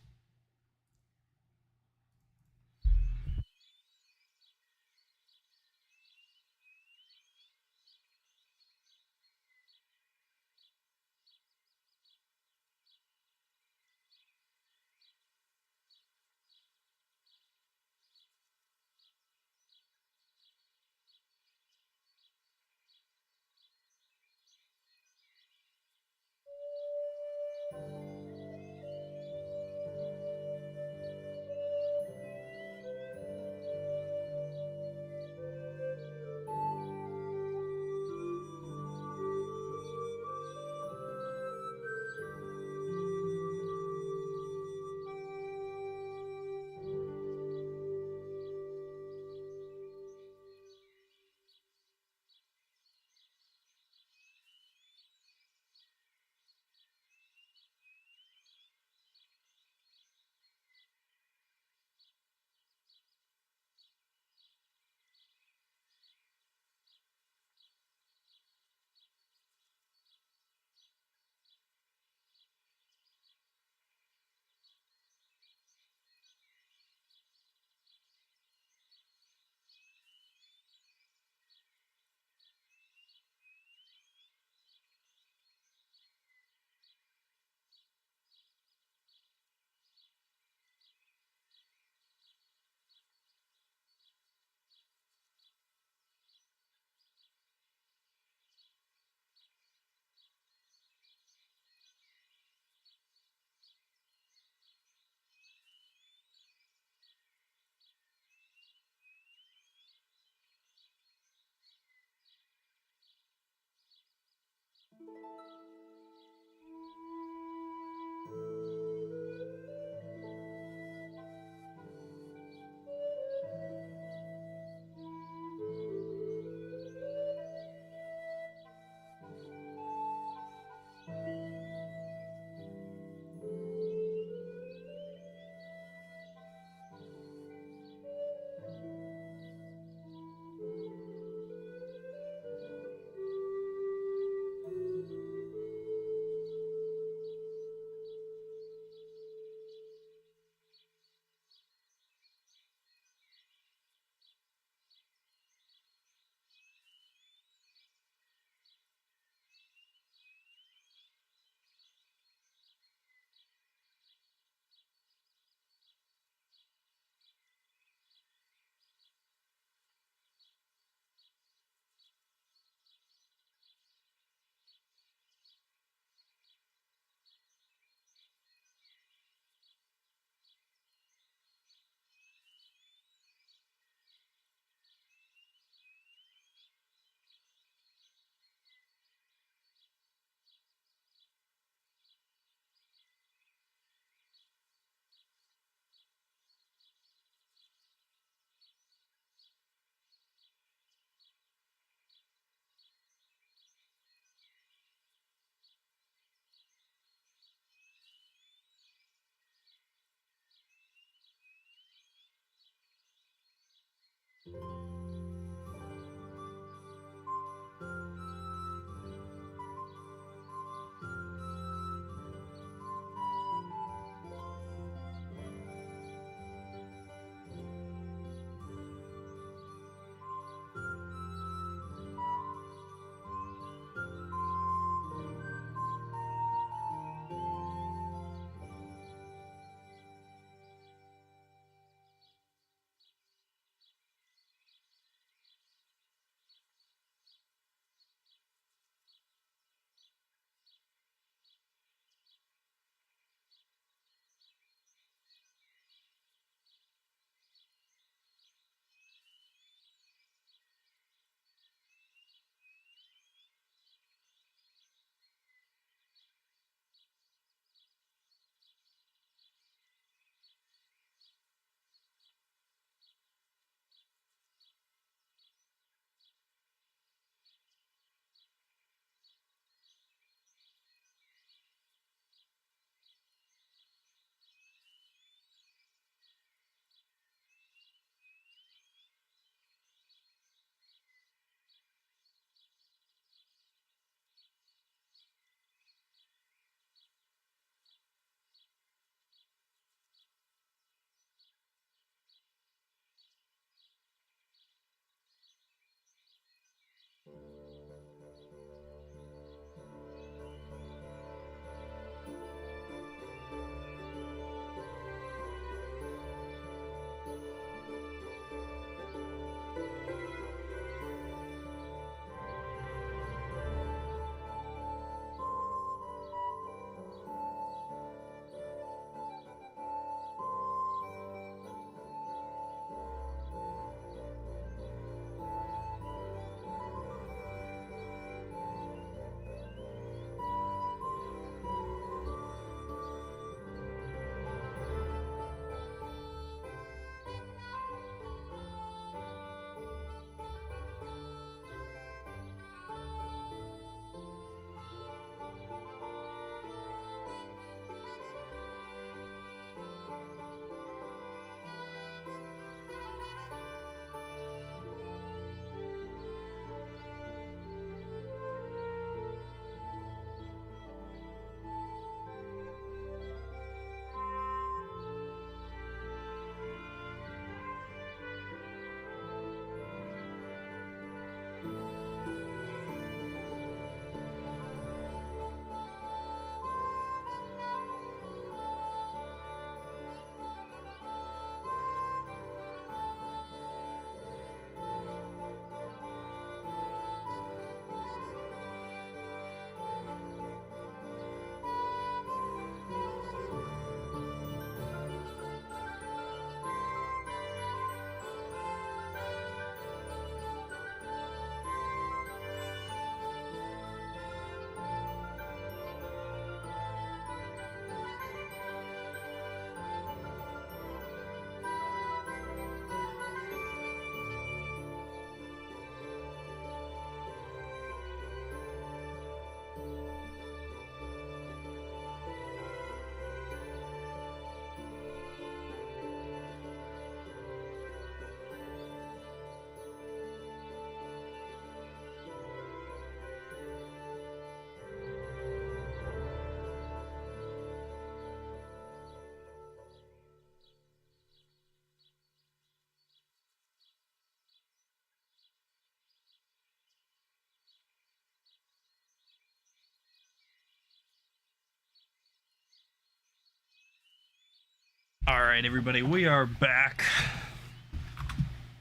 Alright, everybody, we are back.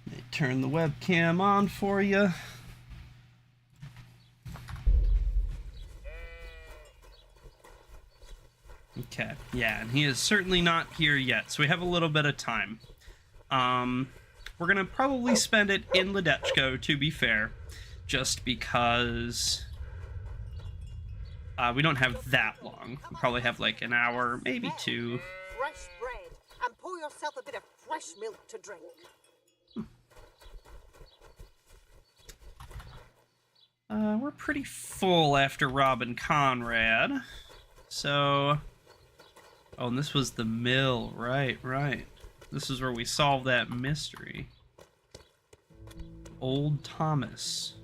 Let me turn the webcam on for you. Okay, yeah, and he is certainly not here yet, so we have a little bit of time. We're gonna probably spend it in Ledechko, to be fair, just because we don't have that long. We probably have like an hour, maybe two. Fresh bread, and pour yourself a bit of fresh milk to drink. We're pretty full after robbing Conrad, so... Oh, and this was the mill, right. This is where we solved that mystery. Old Thomas.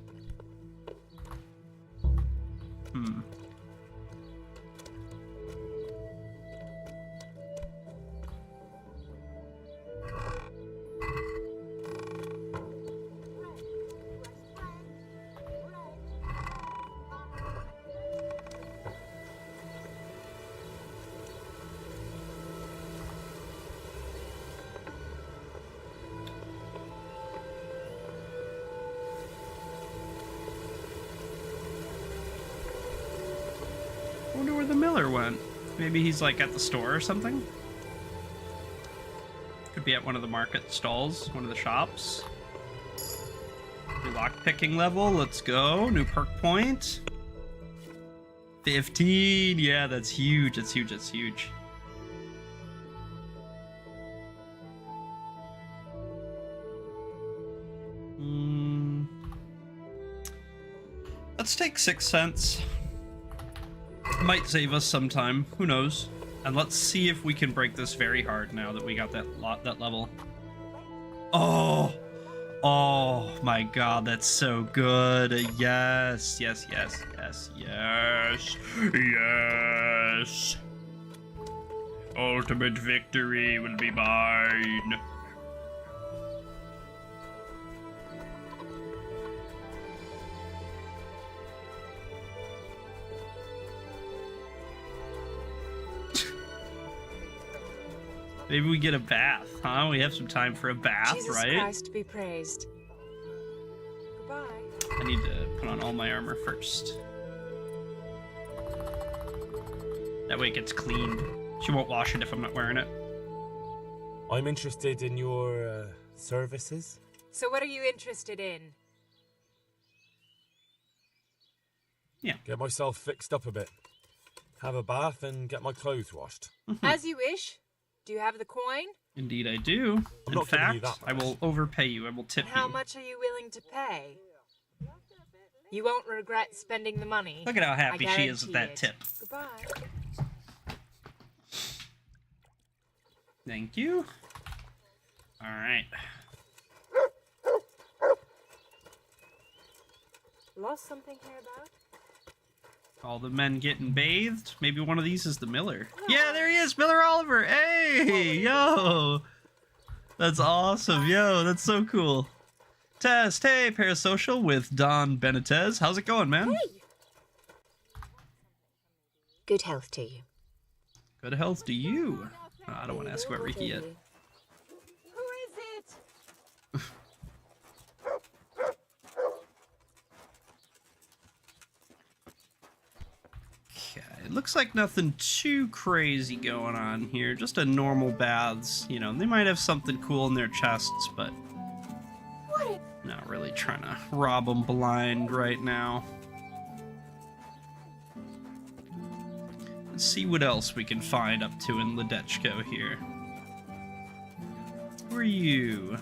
I wonder where the miller went. Maybe he's like at the store or something? Could be at one of the market stalls, one of the shops. New lockpicking level, let's go. New perk point. 15, yeah, that's huge, that's huge, that's huge. Let's take 6 cents. Might save us some time, who knows? And let's see if we can break this very hard now that we got that level. Oh my god, that's so good. Yes. Ultimate victory will be mine. Maybe we get a bath, huh? We have some time for a bath, Jesus right? Christ be praised. Goodbye. I need to put on all my armor first. That way it gets cleaned. She won't wash it if I'm not wearing it. I'm interested in your services. So what are you interested in? Yeah. Get myself fixed up a bit. Have a bath and get my clothes washed. As you wish. Do you have the coin? Indeed I do. In not giving you fact, that I will overpay you. I will tip How you. much are you willing to pay? You won't regret spending the money. Look at how happy I she is with that guarantee tip. it. Goodbye. Thank you. Alright. Lost something hereabout? All the men getting bathed. Maybe one of these is the Miller. Yeah, there he is, Miller Oliver. Hey, yo. That's awesome. Yo, that's so cool. Test, hey, Parasocial with Don Benitez. How's it going, man? Hey. Good health to you. Good health to you. Oh, I don't want to ask about Riki yet. Who is it? It looks like nothing too crazy going on here. Just a normal baths. You know, they might have something cool in their chests, but not really trying to rob them blind right now. Let's see what else we can find up to in Ledechko here. Who are you?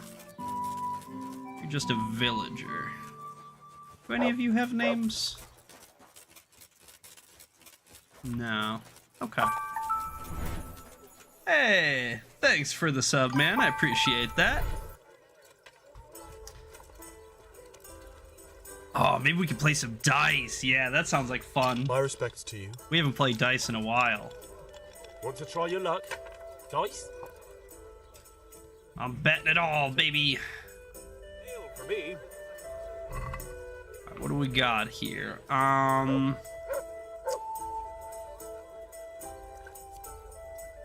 You're just a villager. Do any of you have names? No. Okay. Hey, thanks for the sub, man. I appreciate that. Oh, maybe we can play some dice. Yeah, that sounds like fun. My respects to you. We haven't played dice in a while. Want to try your luck? Dice? I'm betting it all, baby. Deal for me. Right, what do we got here?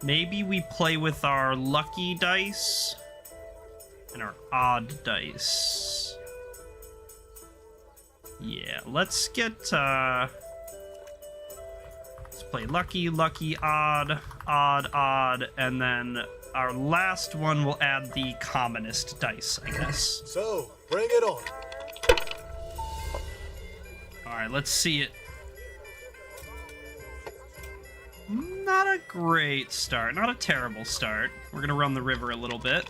Maybe we play with our lucky dice and our odd dice. Yeah, let's get, let's play lucky, lucky, odd, odd, odd, and then our last one will add the commonest dice, I guess. So, bring it on. Alright, let's see it. Not a great start, not a terrible start. We're gonna run the river a little bit.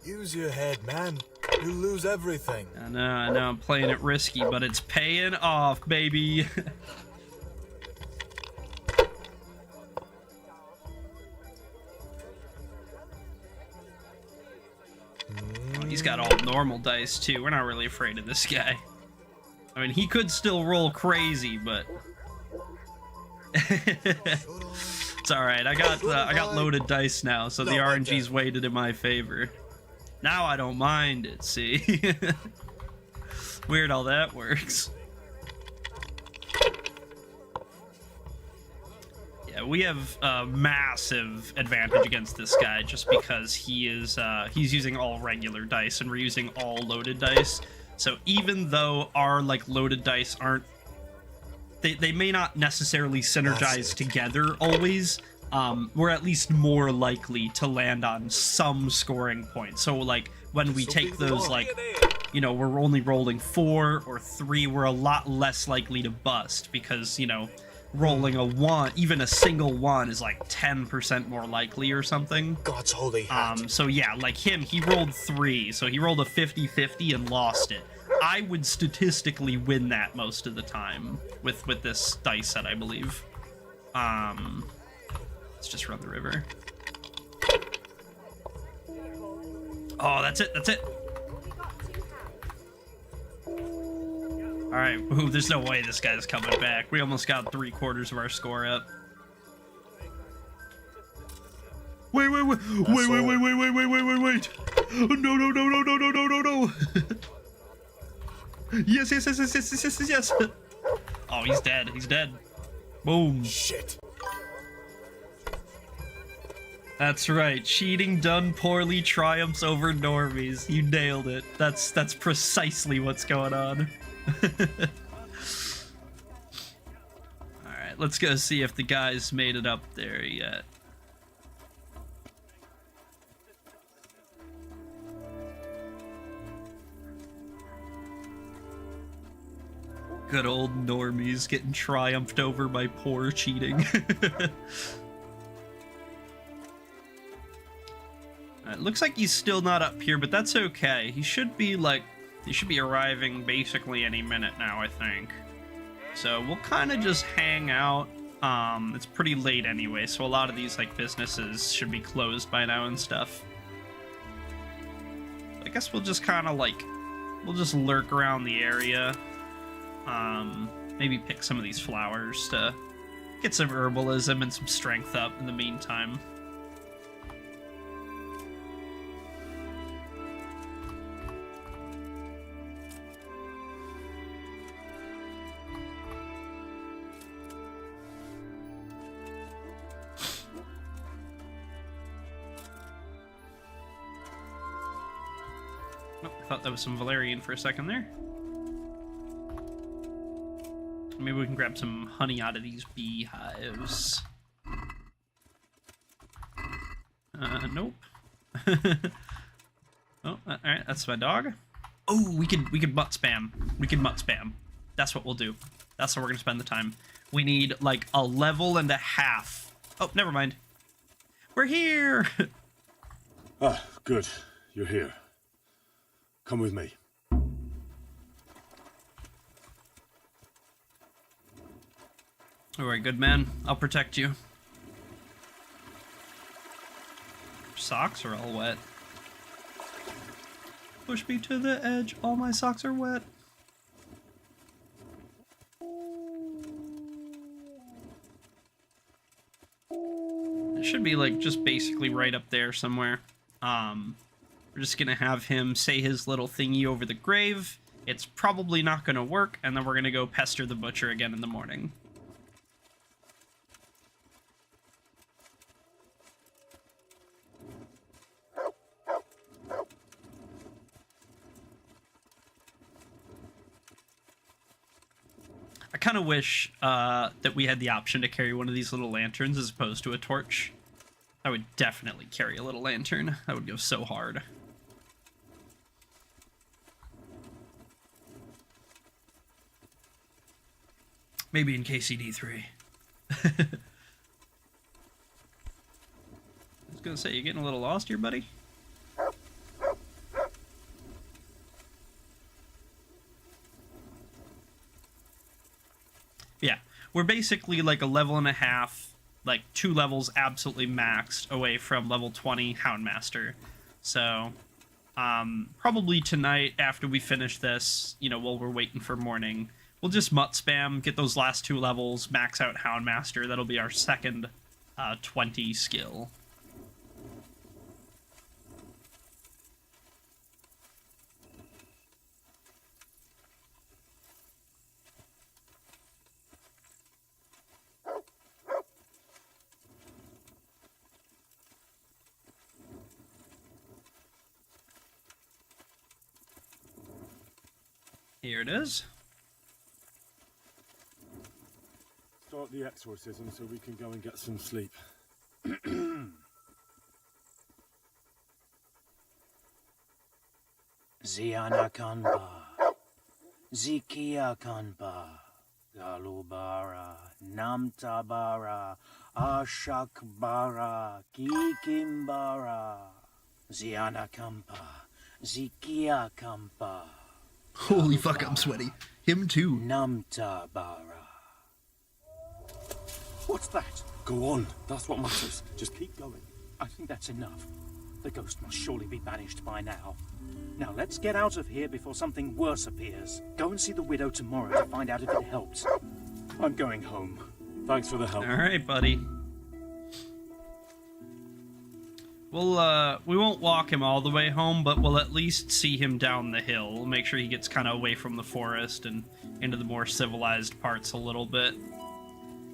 Use your head, man. You lose everything. I know, I'm playing it risky, but it's paying off, baby. Oh, he's got all normal dice, too. We're not really afraid of this guy. I mean, he could still roll crazy, but... It's alright, I got loaded dice now, so the RNG's weighted in my favor. Now I don't mind it, see? Weird how that works. Yeah, we have a massive advantage against this guy just because he's using all regular dice and we're using all loaded dice. So even though our loaded dice aren't, they may not necessarily synergize together always, we're at least more likely to land on some scoring point. So when we take those we're only rolling 4 or 3, we're a lot less likely to bust because, rolling a 1, even a single 1 is 10% more likely or something. God's holy hat. So yeah, like him, he rolled 3, so he rolled a 50-50 and lost it. I would statistically win that most of the time with this dice set, I believe. Let's just run the river. Oh, that's it, that's it. Alright, ooh, there's no way this guy's coming back. We almost got 3/4 of our score up. Wait. Oh, no. Yes. Oh, he's dead. Boom. Shit. That's right. Cheating done poorly triumphs over normies. You nailed it. That's precisely what's going on. Alright, let's go see if the guys made it up there yet. Good old normies getting triumphed over by poor cheating. It looks like he's still not up here, but that's okay. He should be arriving basically any minute now, I think. So we'll kind of just hang out. It's pretty late anyway, so a lot of these businesses should be closed by now and stuff. I guess we'll just kind of we'll just lurk around the area. Maybe pick some of these flowers to get some herbalism and some strength up in the meantime. Oh, I thought that was some valerian for a second there. Maybe we can grab some honey out of these beehives. Nope. Oh, alright, that's my dog. Oh, we could mutt spam. That's what we'll do. That's how we're gonna spend the time. We need a level and a half. Oh, never mind. We're here! Ah, good. You're here. Come with me. Alright, good man. I'll protect you. Socks are all wet. Push me to the edge. All my socks are wet. It should be just basically right up there somewhere. We're just gonna have him say his little thingy over the grave, it's probably not going to work, and then we're going to go pester the butcher again in the morning. I kind of wish that we had the option to carry one of these little lanterns as opposed to a torch. I would definitely carry a little lantern. That would go so hard. Maybe in KCD3. I was gonna say, you getting a little lost here, buddy? Yeah, we're basically like a level and a half, like 2 levels absolutely maxed away from level 20 Houndmaster. So, probably tonight after we finish this, you know, while we're waiting for morning, we'll just mutt spam, get those last 2 levels, max out Houndmaster. That'll be our second 20 skill. Here it is. Start the exorcism so we can go and get some sleep. Ziana Kanba, Zikia Kanba, Galubara, Namtabara, Ashakbara, Kikimbara, Ziana Kampa, Zikia Kampa. Holy fuck, I'm sweaty. Him too. Namtabara. What's that? Go on, that's what matters. Just keep going. I think that's enough. The ghost must surely be banished by now. Now let's get out of here before something worse appears. Go and see the widow tomorrow to find out if it helps. I'm going home. Thanks for the help. All right, buddy. We'll, we won't walk him all the way home, but we'll at least see him down the hill. We'll make sure he gets kind of away from the forest and into the more civilized parts a little bit.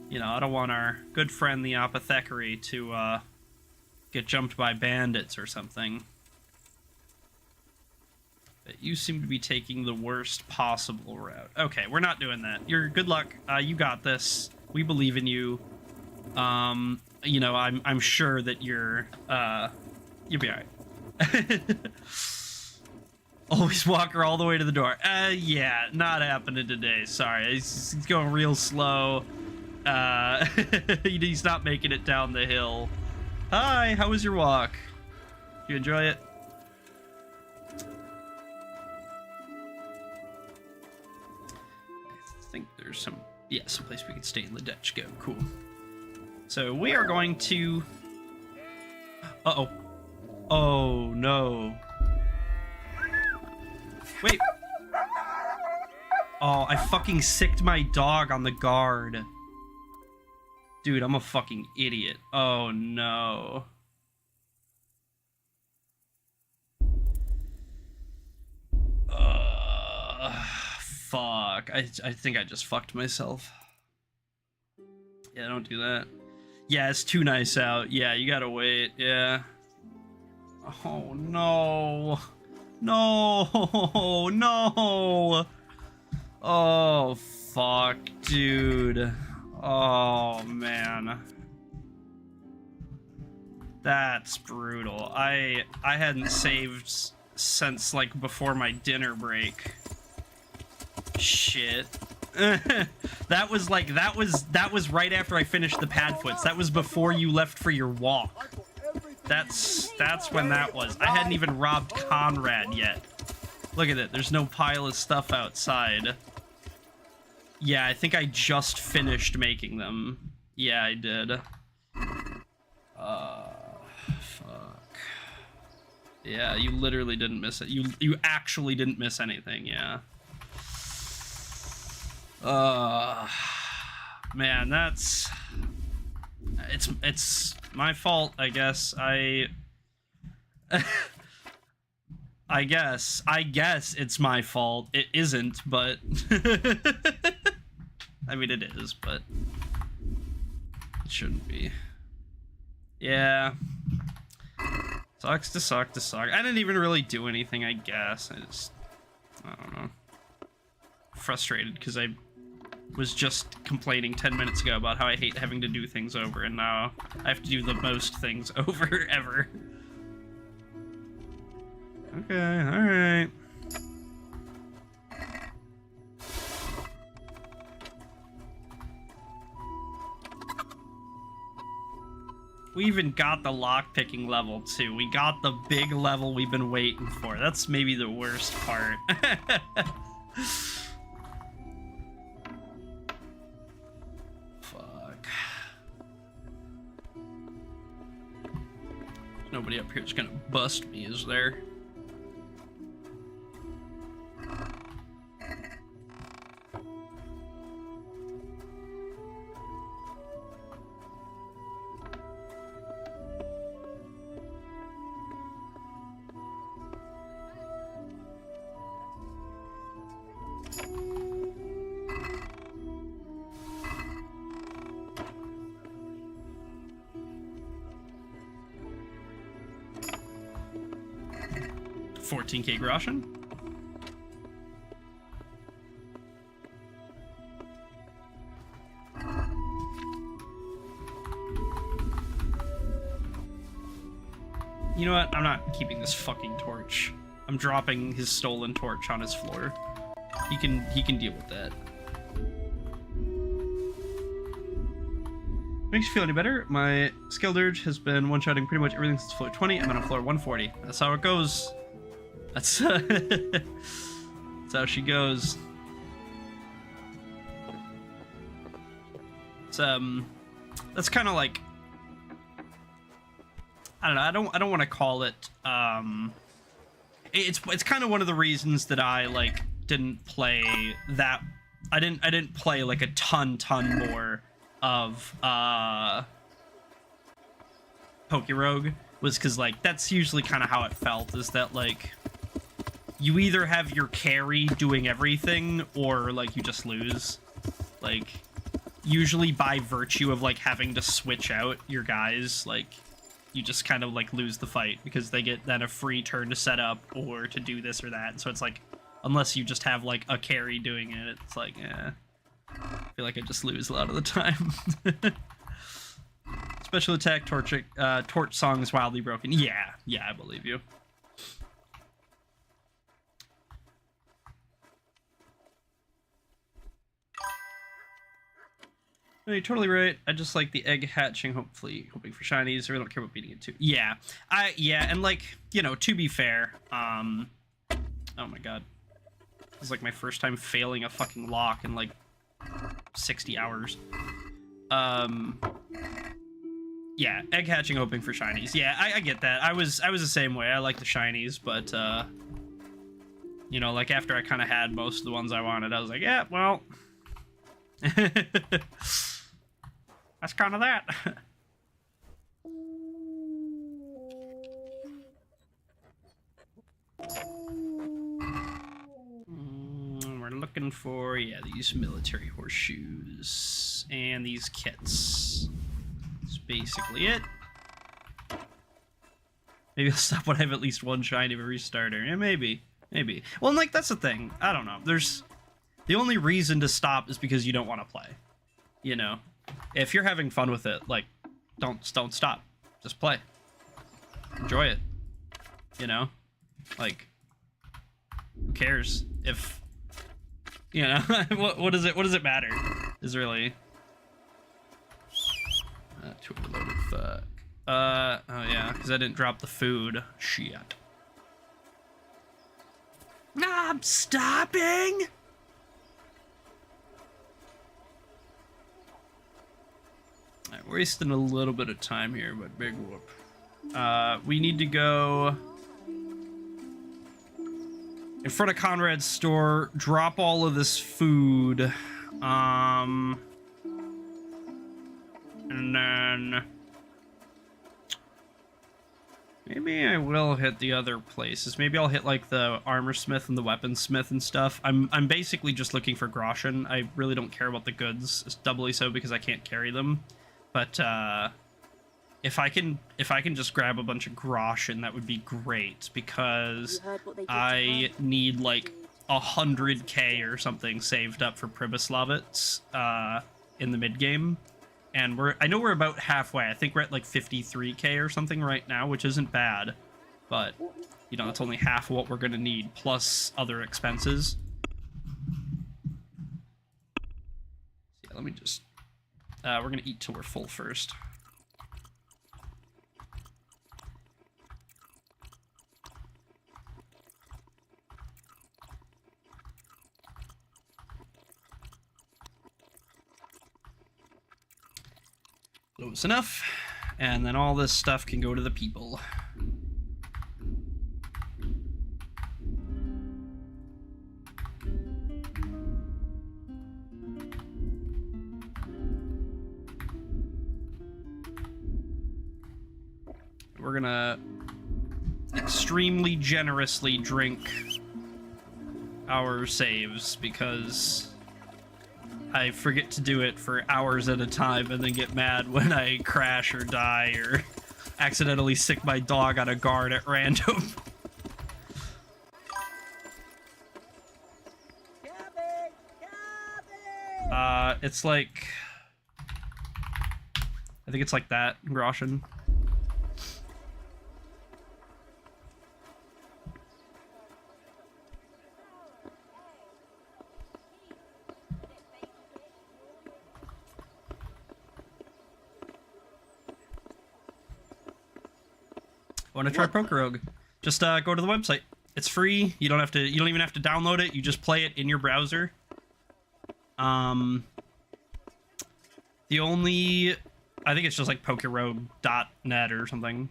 You know, I don't want our good friend the apothecary to, get jumped by bandits or something. But you seem to be taking the worst possible route. Okay, we're not doing that. You're good luck. You got this. We believe in you. You know, I'm sure that you'll be alright. Always walk her all the way to the door. Yeah, not happening today. Sorry, he's going real slow. He's not making it down the hill. Hi, how was your walk? Did you enjoy it? I think there's some place we could stay in the ditch. Go, cool. So we are going to... Uh-oh. Oh, no. Wait. Oh, I fucking sicked my dog on the guard. Dude, I'm a fucking idiot. Oh, no. Fuck. I think I just fucked myself. Yeah, don't do that. Yeah, it's too nice out. Yeah, you gotta wait. Yeah. Oh, no. No. No. Oh, fuck, dude. Oh, man. That's brutal. I hadn't saved since, like, before my dinner break. Shit. That was right after I finished the Padfoots. That was before you left for your walk. That's when that was. I hadn't even robbed Conrad yet. Look at it. There's no pile of stuff outside. Yeah, I think I just finished making them. Yeah, I did. Fuck. Yeah, you literally didn't miss it. You actually didn't miss anything, yeah. Man, it's my fault, I guess. I guess it's my fault. It isn't, but I mean it is, but it shouldn't be. Yeah. Sucks to suck to suck. I didn't even really do anything, I guess. I don't know. Frustrated because I was just complaining 10 minutes ago about how I hate having to do things over, and now I have to do the most things over ever. Okay, alright. We even got the lockpicking level too. We got the big level we've been waiting for. That's maybe the worst part. Fuck. Nobody up here is gonna bust me, is there? $14K groschen. You know what? I'm not keeping this fucking torch. I'm dropping his stolen torch on his floor. He can deal with that. Makes you feel any better? My skill dirge has been one-shotting pretty much everything since floor 20. I'm on floor 140. That's how it goes. That's that's how she goes. It's that's kind of like, I don't know. I don't want to call it. It's kind of one of the reasons that I like didn't play that. I didn't play like a ton more of Pokerogue, was because like that's usually kind of how it felt, is that like you either have your carry doing everything or like you just lose, like usually by virtue of like having to switch out your guys, like you just kind of like lose the fight because they get then a free turn to set up or to do this or that. And so it's like, unless you just have like a carry doing it, it's like, I feel like I just lose a lot of the time. Special attack, torch song is wildly broken. Yeah, I believe you. No, you're totally right. I just like the egg hatching, hoping for shinies. I really don't care about beating it too. Yeah, and like, you know, to be fair, oh my god, this is like my first time failing a fucking lock in like 60 hours. Yeah, egg hatching, hoping for shinies. Yeah, I get that. I was the same way. I like the shinies, but you know, like after I kind of had most of the ones I wanted, I was like, yeah, well, that's kind of that. We're looking for, yeah, these military horseshoes and these kits. That's basically it. Maybe I'll stop when I have at least one shiny of a restarter. Yeah, maybe. Well, and like, that's the thing. I don't know. The only reason to stop is because you don't want to play. You know? If you're having fun with it, like, don't stop. Just play. Enjoy it. You know? Like, who cares if, you know, what does it matter? Is really too overloaded. Fuck. Oh yeah, because I didn't drop the food. Shit. I'm stopping. Alright, wasting a little bit of time here, but big whoop. We need to go in front of Conrad's store, drop all of this food, and then Maybe I will hit the other places. Maybe I'll hit like the armor smith and the weaponsmith and stuff. I'm basically just looking for groschen. I really don't care about the goods. It's doubly so because I can't carry them. But if I can just grab a bunch of groschen, that would be great because I need like 100k or something saved up for Pribyslavitz in the mid game. And I know we're about halfway. I think we're at like 53k or something right now, which isn't bad. But, you know, it's only half of what we're going to need, plus other expenses. Yeah, let me just... we're going to eat till we're full first. Close enough, and then all this stuff can go to the people. We're gonna extremely generously drink our saves because I forget to do it for hours at a time and then get mad when I crash or die or accidentally sick my dog on a guard at random. It's like... I think it's like that, groschen. Want to try Poker Rogue? Just go to the website. It's free. You don't even have to download it. You just play it in your browser. The only, I think it's just like pokerogue.net or something.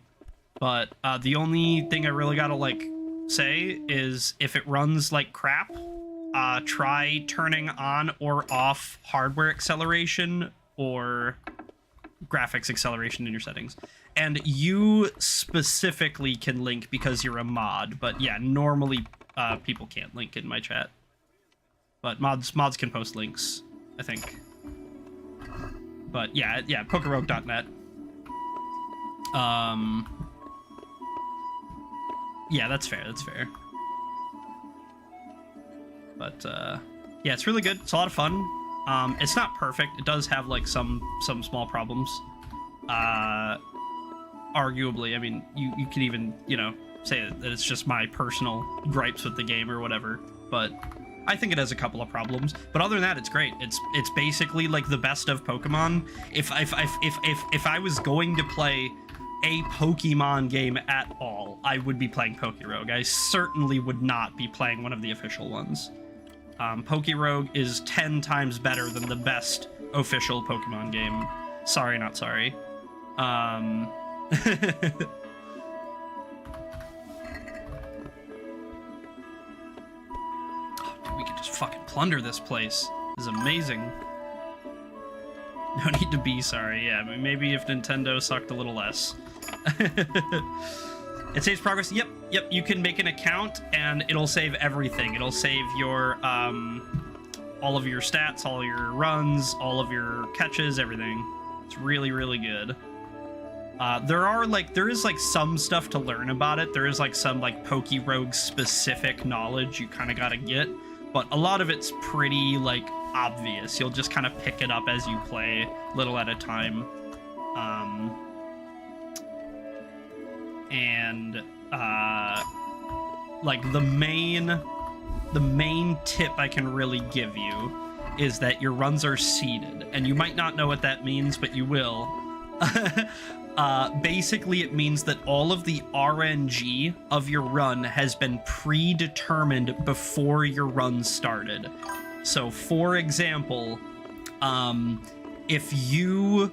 But the only thing I really gotta like say is if it runs like crap, try turning on or off hardware acceleration or graphics acceleration in your settings. And you specifically can link because you're a mod, but yeah, normally people can't link in my chat. But mods can post links, I think. But yeah, pokerogue.net. Yeah, that's fair. But yeah, it's really good. It's a lot of fun. It's not perfect. It does have like some small problems. Arguably, I mean, you can even, you know, say that it's just my personal gripes with the game or whatever, but I think it has a couple of problems. But other than that, it's great. It's basically like the best of Pokemon. If I was going to play a Pokemon game at all, I would be playing Pokerogue. I certainly would not be playing one of the official ones. Pokerogue is 10 times better than the best official Pokemon game. Sorry, not sorry. We could just fucking plunder this place. This is amazing. No need to be sorry. Yeah, I mean, maybe if Nintendo sucked a little less. It saves progress. Yep. You can make an account and it'll save everything. It'll save your all of your stats, all your runs, all of your catches, everything. It's really, really good. There is some stuff to learn about it. There is like some like Pokerogue specific knowledge you kind of gotta get, but a lot of it's pretty like obvious. You'll just kind of pick it up as you play, little at a time. Like the main tip I can really give you is that your runs are seeded, and you might not know what that means, but you will. Basically, it means that all of the RNG of your run has been predetermined before your run started. So, for example, if you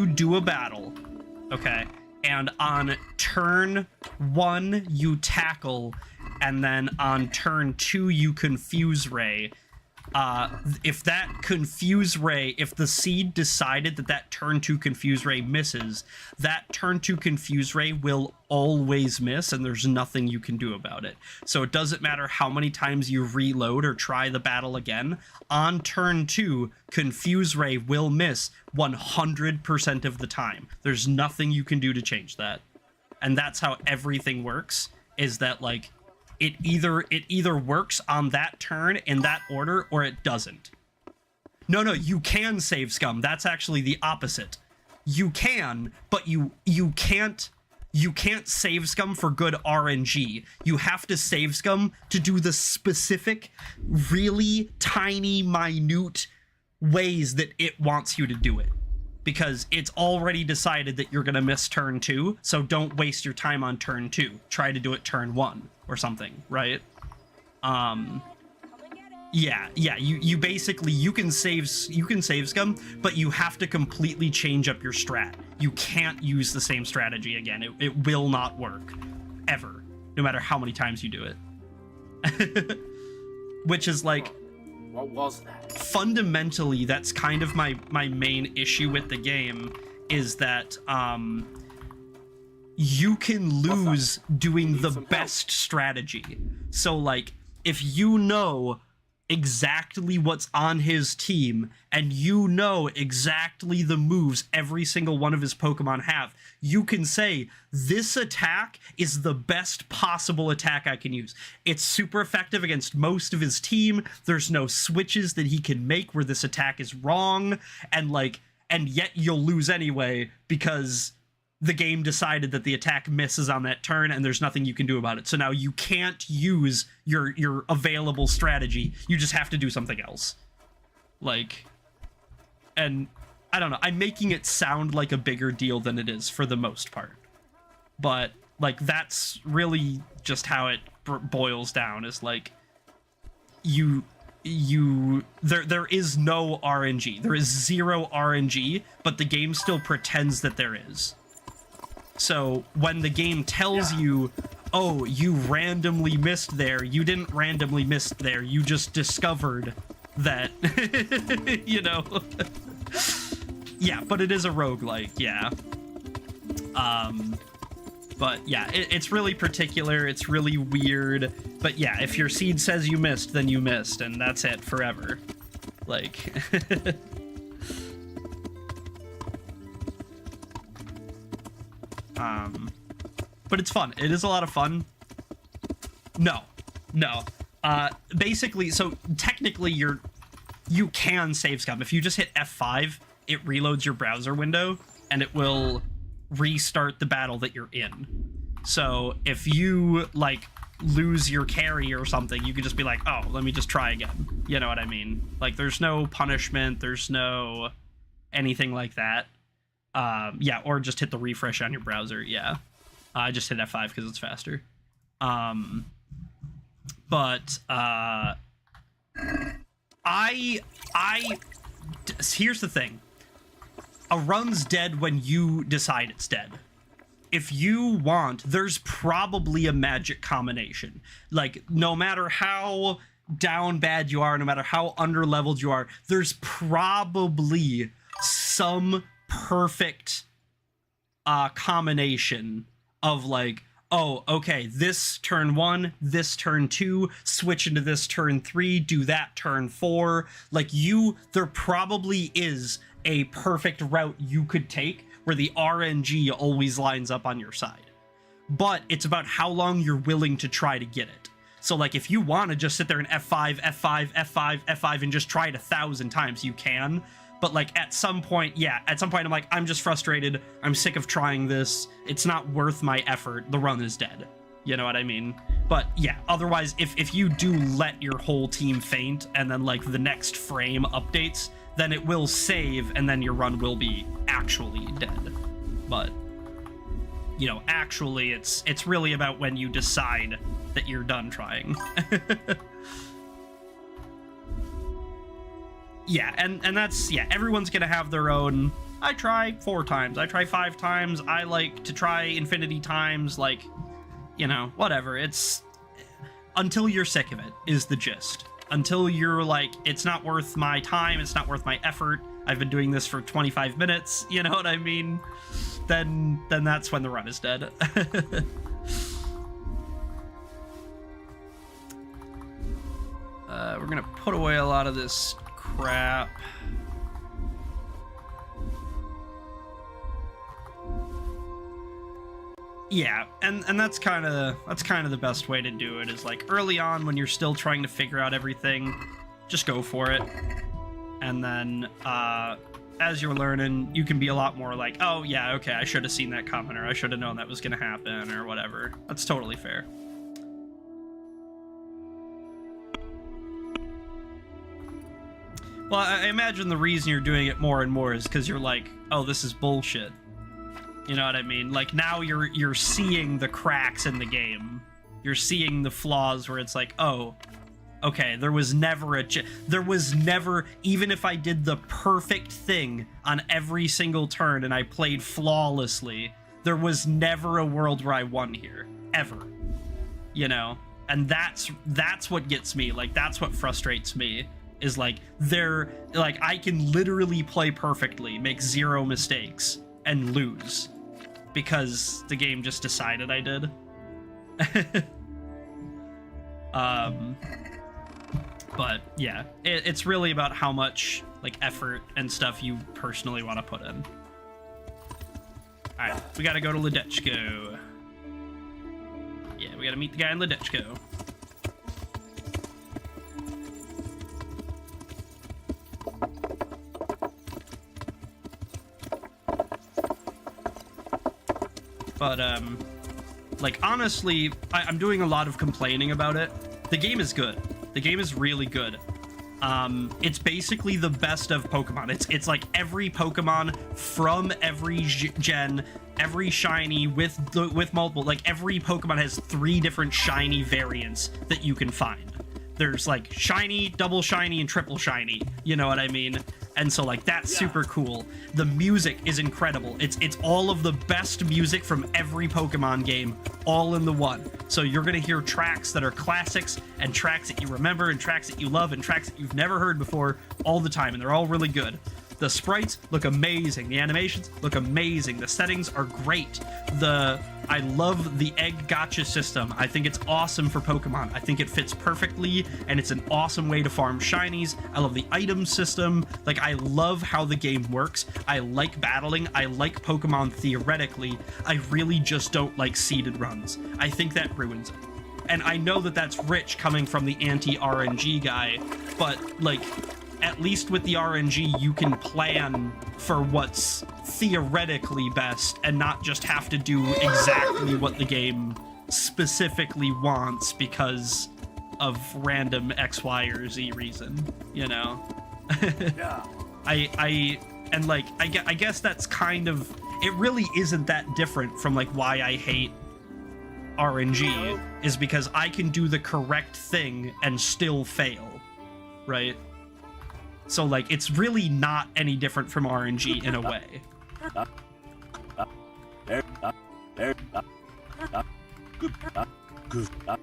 do a battle, okay, and on turn 1 you tackle, and then on turn 2 you confuse ray, if that Confuse Ray, if the seed decided that that turn 2 Confuse Ray misses, that turn 2 Confuse Ray will always miss, and there's nothing you can do about it. So it doesn't matter how many times you reload or try the battle again, on turn 2, Confuse Ray will miss 100% of the time. There's nothing you can do to change that. And that's how everything works, is that, like, it either works on that turn in that order or it doesn't. No, you can save scum. That's actually the opposite. You can, but you can't save scum for good RNG. You have to save scum to do the specific, really tiny, minute ways that it wants you to do it. Because it's already decided that you're gonna miss turn 2, so don't waste your time on turn 2. Try to do it turn 1 or something, right? Yeah, you basically, you can save scum, but you have to completely change up your strat. You can't use the same strategy again. It will not work, ever, no matter how many times you do it. Which is like, what was that? Fundamentally, that's kind of my main issue with the game, is that you can lose doing the best strategy. So, like, if you know exactly what's on his team, and you know exactly the moves every single one of his Pokemon have, you can say, this attack is the best possible attack I can use. It's super effective against most of his team. There's no switches that he can make where this attack is wrong, and yet you'll lose anyway, because the game decided that the attack misses on that turn and there's nothing you can do about it. So now you can't use your available strategy. You just have to do something else. Like, and I don't know, I'm making it sound like a bigger deal than it is for the most part. But, like, that's really just how it boils down, is like, there is no RNG. There is zero RNG, but the game still pretends that there is. So when the game tells you, oh, you randomly missed there, you didn't randomly miss there, you just discovered that, you know. Yeah, but it is a roguelike, yeah. But yeah, it's really particular, it's really weird, but yeah, if your seed says you missed, then you missed, and that's it forever. Like... but it's fun. It is a lot of fun. No. Basically, so technically you can save scum. If you just hit F5, it reloads your browser window and it will restart the battle that you're in. So if you, like, lose your carry or something, you could just be like, oh, let me just try again. You know what I mean? Like, there's no punishment, there's no anything like that. Yeah, or just hit the refresh on your browser, yeah. I just hit F5 because it's faster. Here's the thing. A run's dead when you decide it's dead. If you want, there's probably a magic combination. Like, no matter how down bad you are, no matter how underleveled you are, there's probably some perfect combination of, like, oh, okay, this turn 1, this turn 2, switch into this turn 3, do that turn 4. Like, there probably is a perfect route you could take where the RNG always lines up on your side. But it's about how long you're willing to try to get it. So, like, if you want to just sit there and F5, F5, F5, F5 and just try it 1,000 times, you can. But, like, at some point, I'm like, I'm just frustrated. I'm sick of trying this. It's not worth my effort. The run is dead. You know what I mean? But, yeah, otherwise, if you do let your whole team faint and then, like, the next frame updates, then it will save and then your run will be actually dead. But, you know, actually, it's really about when you decide that you're done trying. Yeah, and that's, yeah, everyone's gonna have their own, I try 4 times, I try 5 times, I like to try infinity times, like, you know, whatever, it's, until you're sick of it, is the gist. until you're like, it's not worth my time, it's not worth my effort, I've been doing this for 25 minutes, you know what I mean? Then that's when the run is dead. We're gonna put away a lot of this crap. Yeah, and that's kind of the best way to do it, is like early on when you're still trying to figure out everything, just go for it. And then as you're learning, you can be a lot more like, oh yeah, okay, I should have seen that coming, or I should have known that was gonna happen, or whatever. That's totally fair. Well, I imagine the reason you're doing it more and more is because you're like, oh, this is bullshit. You know what I mean? Like, now you're seeing the cracks in the game. You're seeing the flaws where it's like, oh, okay, there was never even if I did the perfect thing on every single turn and I played flawlessly, there was never a world where I won here. Ever. You know? And that's what gets me. Like, that's what frustrates me. Is like, I can literally play perfectly, make 0 mistakes, and lose. Because the game just decided I did. But yeah, it's really about how much like effort and stuff you personally want to put in. Alright, we gotta go to Ledechko. Yeah, we gotta meet the guy in Ledechko. But, like, honestly, I'm doing a lot of complaining about it. The game is good. The game is really good. It's basically the best of Pokemon. It's like every Pokemon from every gen, every shiny with multiple, like, every Pokemon has 3 different shiny variants that you can find. There's, like, shiny, double shiny, and triple shiny. You know what I mean? And so, like, that's super cool. The music is incredible. It's all of the best music from every Pokemon game, all in the one. So you're gonna hear tracks that are classics, and tracks that you remember, and tracks that you love, and tracks that you've never heard before all the time, and they're all really good. The sprites look amazing. The animations look amazing. The settings are great. I love the egg gacha system. I think it's awesome for Pokemon. I think it fits perfectly, and it's an awesome way to farm shinies. I love the item system. Like, I love how the game works. I like battling. I like Pokemon theoretically. I really just don't like seeded runs. I think that ruins it. And I know that that's rich coming from the anti-RNG guy, but, like, at least with the RNG, you can plan for what's theoretically best and not just have to do exactly what the game specifically wants because of random X, Y, or Z reason, you know? Yeah. I guess that's kind of, it really isn't that different from, like, why I hate RNG, is because I can do the correct thing and still fail, right? So, like, it's really not any different from RNG in a way.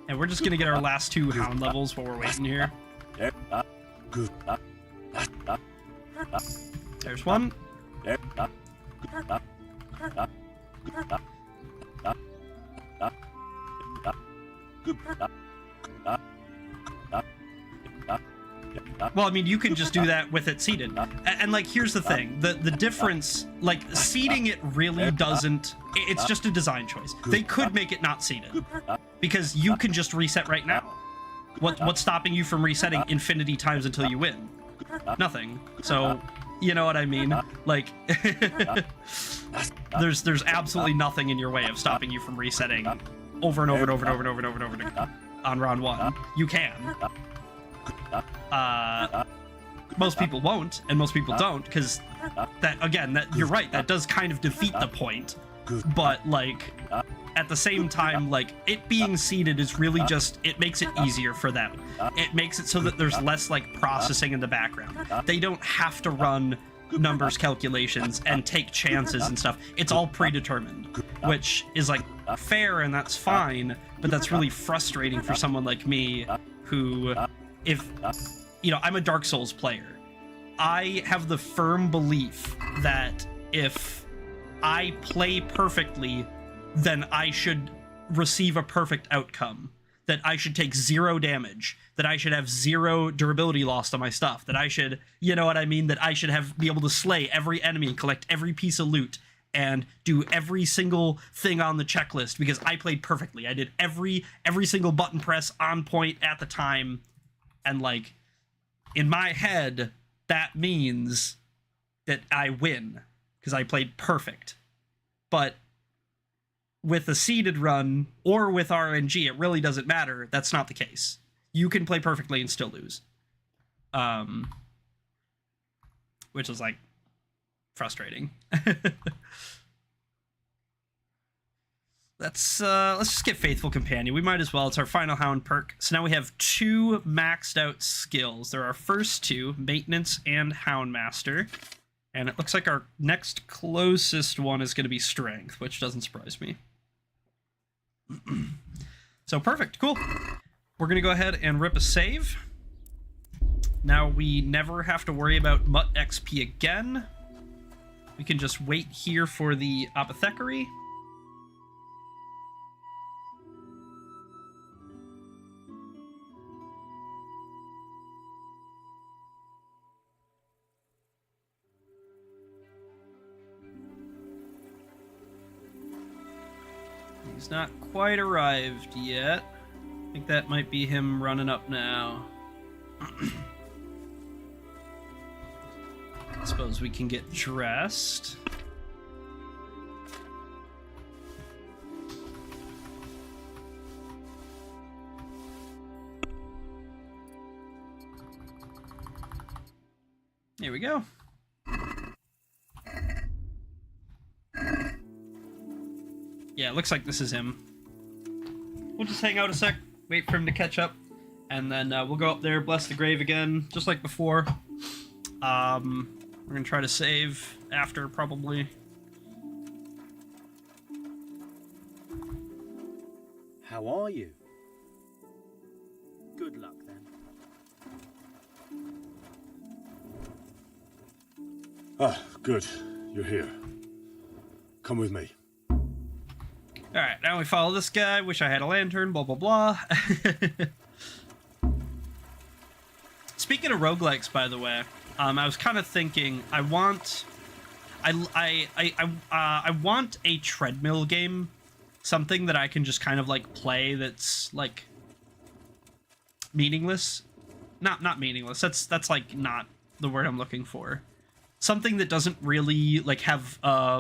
And we're just gonna get our last 2 hound levels while we're waiting here. There's one. Well, I mean, you can just do that with it seeded. And like, here's the thing. The difference, like, seeding it really doesn't... It's just a design choice. They could make it not seeded. Because you can just reset right now. What's stopping you from resetting infinity times until you win? Nothing. So, you know what I mean? Like, there's absolutely nothing in your way of stopping you from resetting over and over and over and over and over and over and over again on round 1. You can. Most people won't, and most people don't, because that, again, that you're right, that does kind of defeat the point. But, like, at the same time, like, it being seeded is really just, it makes it easier for them. It makes it so that there's less, like, processing in the background. They don't have to run numbers calculations and take chances and stuff. It's all predetermined, which is, like, fair, and that's fine, but that's really frustrating for someone like me who if, I'm a Dark Souls player. I have the firm belief that if I play perfectly, then I should receive a perfect outcome. That I should take 0 damage. That I should have 0 durability lost on my stuff. That I should, that I should be able to slay every enemy, collect every piece of loot, and do every single thing on the checklist because I played perfectly. I did every single button press on point at the time, and like, in my head, that means that I win because I played perfect. But with a seeded run or with RNG, it really doesn't matter. That's not the case. You can play perfectly and still lose. Which is like frustrating. Let's just get Faithful Companion. We might as well. It's our final Hound perk. So now we have 2 maxed out skills. They're our first 2, Maintenance and Houndmaster. And it looks like our next closest one is going to be Strength, which doesn't surprise me. So perfect, cool. We're going to go ahead and rip a save. Now we never have to worry about Mutt XP again. We can just wait here for the Apothecary. He's not quite arrived yet. I think that might be him running up now. I suppose we can get dressed. Here we go. Yeah, it looks like this is him. We'll just hang out a sec, wait for him to catch up, and then we'll go up there, bless the grave again, just like before. We're gonna try to save after, probably. How are you? Good luck, then. Ah, good. You're here. Come with me. Alright, now we follow this guy. Wish I had a lantern, blah, blah, blah. Speaking of roguelikes, by the way, I was kind of thinking, I want a treadmill game. Something that I can just kind of, like, play that's, like, meaningless. Not meaningless. That's, like, not the word I'm looking for. Something that doesn't really, like, have,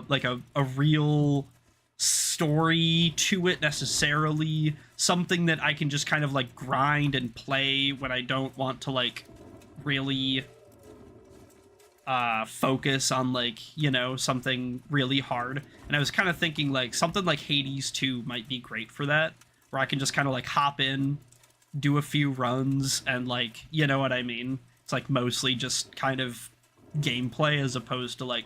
like, a real story to it necessarily. Something that I can just kind of like grind and play when I don't want to like really focus on like, something really hard. And I was kind of thinking like something like Hades 2 might be great for that, where I can just kind of like hop in, do a few runs, and like, you know what I mean? It's like mostly just kind of gameplay as opposed to like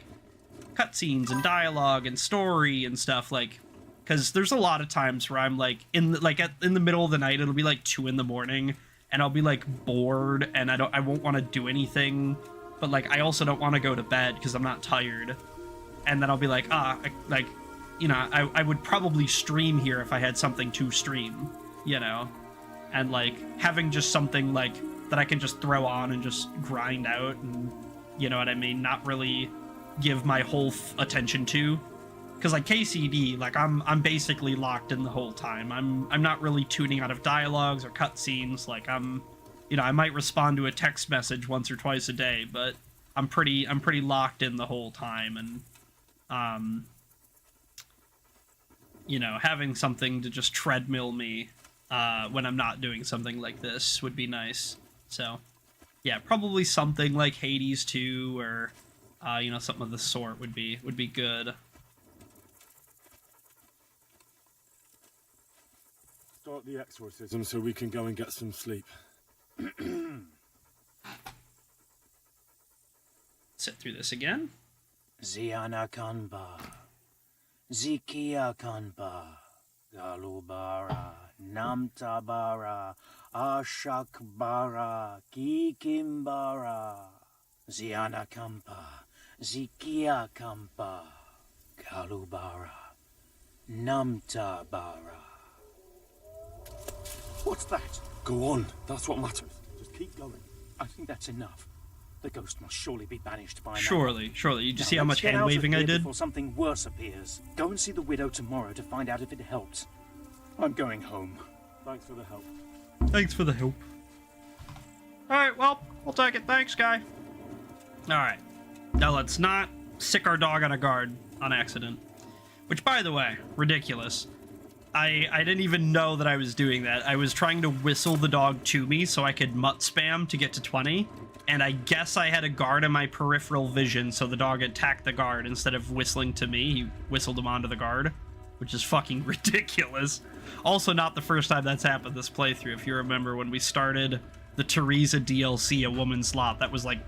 cutscenes and dialogue and story and stuff, like, because there's a lot of times where I'm like in the middle of the night, it'll be like 2 in the morning, and I'll be like bored, and I won't want to do anything, but like I also don't want to go to bed because I'm not tired, and then I'll be like, I would probably stream here if I had something to stream, and like having just something like that I can just throw on and just grind out, and you know what I mean, not really give my whole attention to, because like KCD, like I'm basically locked in the whole time. I'm not really tuning out of dialogues or cutscenes. Like I might respond to a text message once or twice a day, but I'm pretty locked in the whole time, and having something to just treadmill me when I'm not doing something like this would be nice. So yeah, probably something like Hades 2 or something of the sort would be good. Start the exorcism so we can go and get some sleep. Sit through this again. Ziana Kanba. Zikia Kanba. Galubara Namtabara, Ashakbara, Kikimbara, Zianakampa, Zikiakampa, Kalubara, Namtabara. What's that? Go on, that's what matters. Just keep going. I think that's enough. The ghost must surely be banished by now. Surely. You just see how much Now, let's get hand out of waving I here did? Before something worse appears. Go and see the widow tomorrow to find out if it helps. I'm going home. Thanks for the help. Thanks for the help. Alright, well, we'll take it. Thanks, guy. Alright. Now let's not sick our dog on a guard on accident. Which, by the way, ridiculous. I didn't even know that I was doing that. I was trying to whistle the dog to me so I could mutt spam to get to 20. And I guess I had a guard in my peripheral vision, so the dog attacked the guard instead of whistling to me. He whistled him onto the guard, which is fucking ridiculous. Also, not the first time that's happened this playthrough. If you remember when we started the Teresa DLC, A Woman's Lot, that was like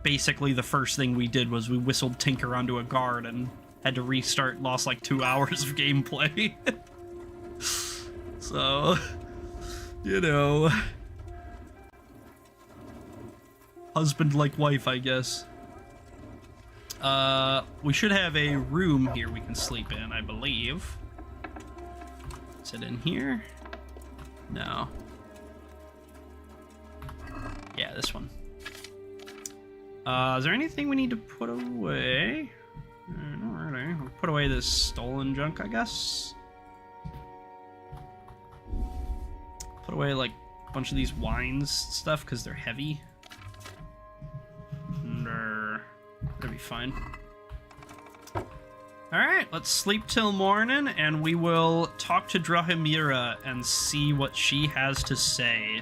basically the first thing we did was we whistled Tinker onto a guard and had to restart, lost like 2 hours of gameplay. So, you know, husband like wife, I guess. We should have a room here we can sleep in, I believe. Is it in here? No. Yeah, this one. Is there anything we need to put away? Not really. We'll put away this stolen junk, I guess. Put away, like, a bunch of these wines stuff, because they're heavy. That'll be fine. Alright, let's sleep till morning, and we will talk to Drahimira and see what she has to say.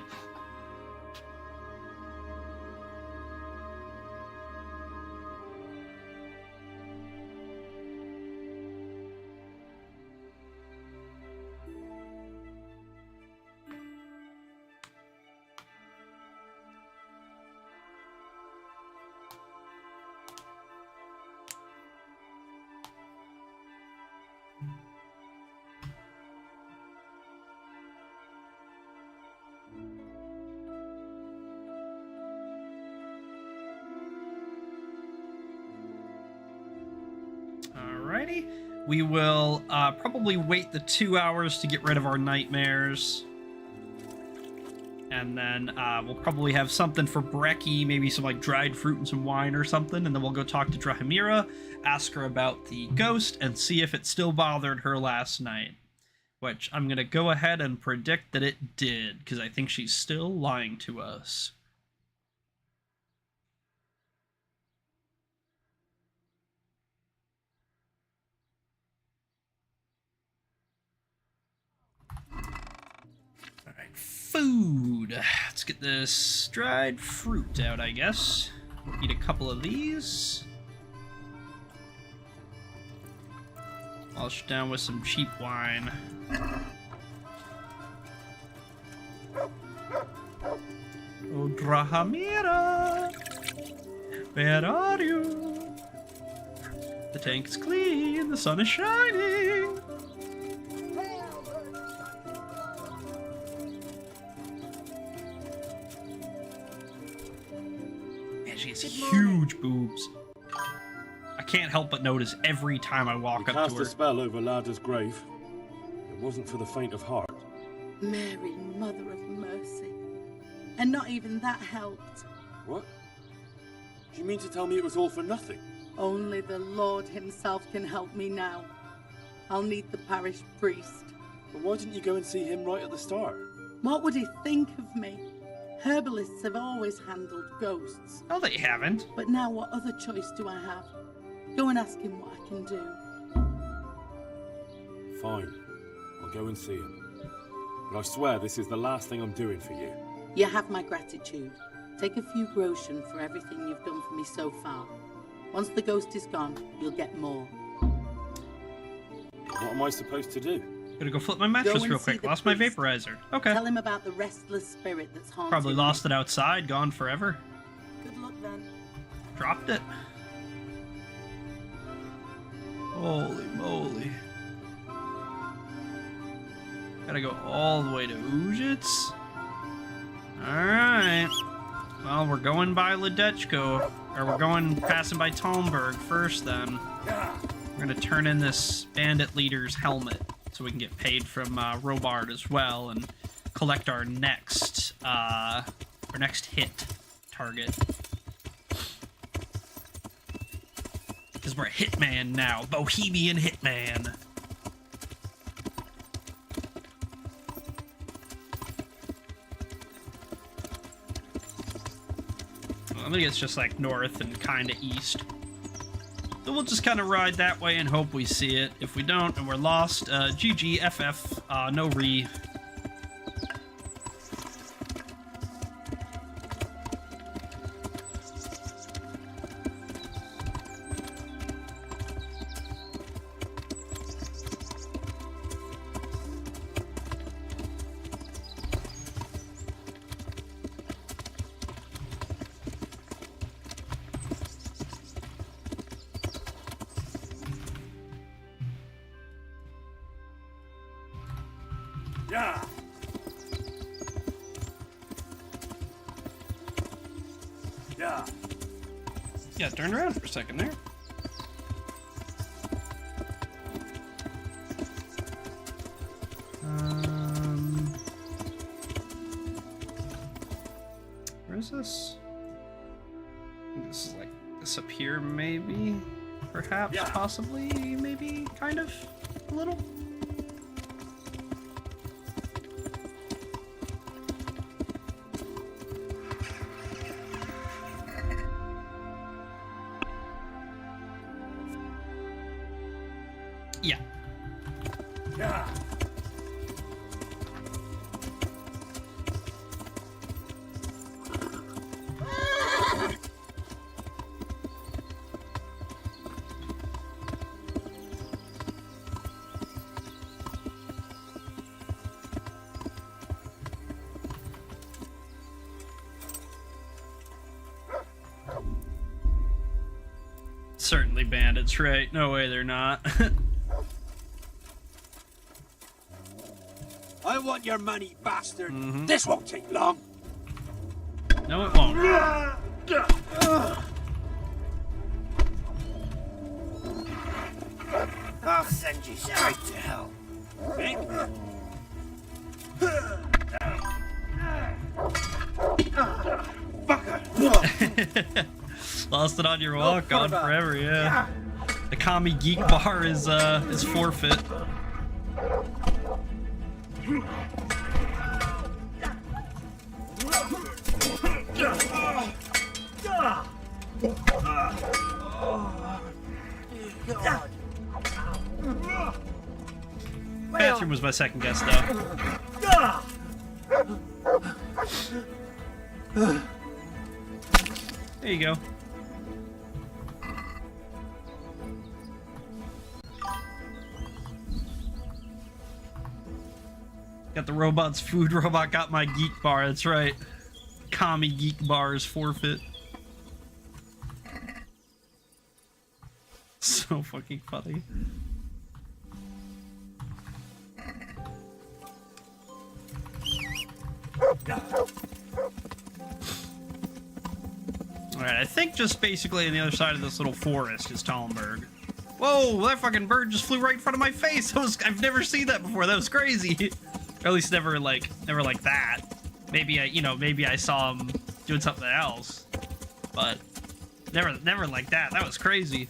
Alrighty. We will probably wait the 2 hours to get rid of our nightmares. And then we'll probably have something for Brekkie, maybe some like dried fruit and some wine or something. And then we'll go talk to Drahimira, ask her about the ghost, and see if it still bothered her last night. Which I'm going to go ahead and predict that it did, because I think she's still lying to us. Alright, food. Let's get this dried fruit out, I guess. Eat a couple of these. Wash down with some cheap wine. Oh, Drahimira, where are you? The tank is clean, the sun is shining. Man, she has huge boobs. I can't help but notice every time I walk up to her. Cast a spell over Lada's grave. It wasn't for the faint of heart. Mary, Mother of Mercy. And not even that helped. What? Do you mean to tell me it was all for nothing? Only the Lord himself can help me now. I'll need the parish priest. But why didn't you go and see him right at the start? What would he think of me? Herbalists have always handled ghosts. No, they haven't. But now what other choice do I have? Go and ask him what I can do. Fine. I'll go and see him. But I swear this is the last thing I'm doing for you. You have my gratitude. Take a few groschen for everything you've done for me so far. Once the ghost is gone, you'll get more. What am I supposed to do? Gonna go flip my mattress real quick. Lost my vaporizer. Okay. Tell him about the restless spirit that's haunting Probably me. lost it outside, gone forever. Good luck then. Dropped it. Holy moly. Gotta go all the way to Ujits. Alright. Well, we're going by Ledechko. Or we're passing by Talmberg first, then. We're gonna turn in this bandit leader's helmet so we can get paid from Robard as well and collect our next hit target. Because we're a hitman now. Bohemian hitman. I think it's just like north and kind of east. So we'll just kind of ride that way and hope we see it. If we don't and we're lost, GG, FF, no re. Yeah. Yeah. Yeah, turn around for a second there. Where is this? I think this is like this up here, maybe, perhaps, possibly, maybe, kind of, a little. Yeah. Yeah. Certainly bandits, right? No way they're not. I want your money, bastard. Mm-hmm. This won't take long. No, it won't. I'll send you straight to hell. Lost it on your walk, gone forever, yeah. The Kami Geek Bar is forfeit. Bathroom was my second guess, though. There you go. Got the robot's food robot, got my geek bar, that's right. Kami Geek Bar is forfeit. So fucking funny. Alright, I think just basically on the other side of this little forest is Talmberg. Whoa, that fucking bird just flew right in front of my face. I've never seen that before. That was crazy. Or at least never like that. Maybe I saw him doing something else. But never like that. That was crazy.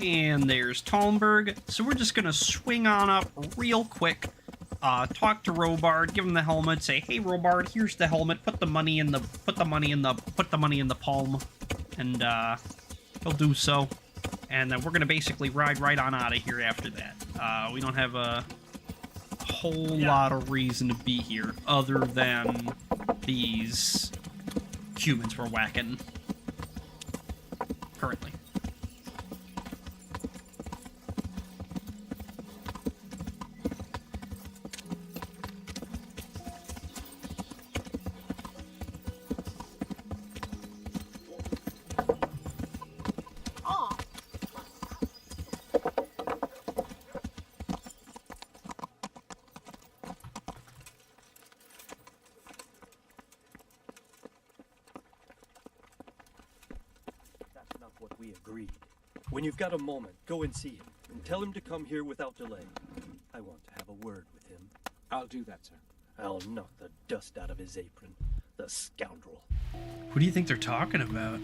And there's Talmberg. So we're just gonna swing on up real quick. Talk to Robard, give him the helmet, say, "Hey Robard, here's the helmet. Put the money in the palm," and he'll do so. And then we're gonna basically ride right on out of here after that. We don't have a whole lot of reason to be here other than these humans we're whacking currently. we agreed. When you've got a moment, go and see him, and tell him to come here without delay. I want to have a word with him. I'll do that, sir. I'll knock the dust out of his apron. The scoundrel. Who do you think they're talking about?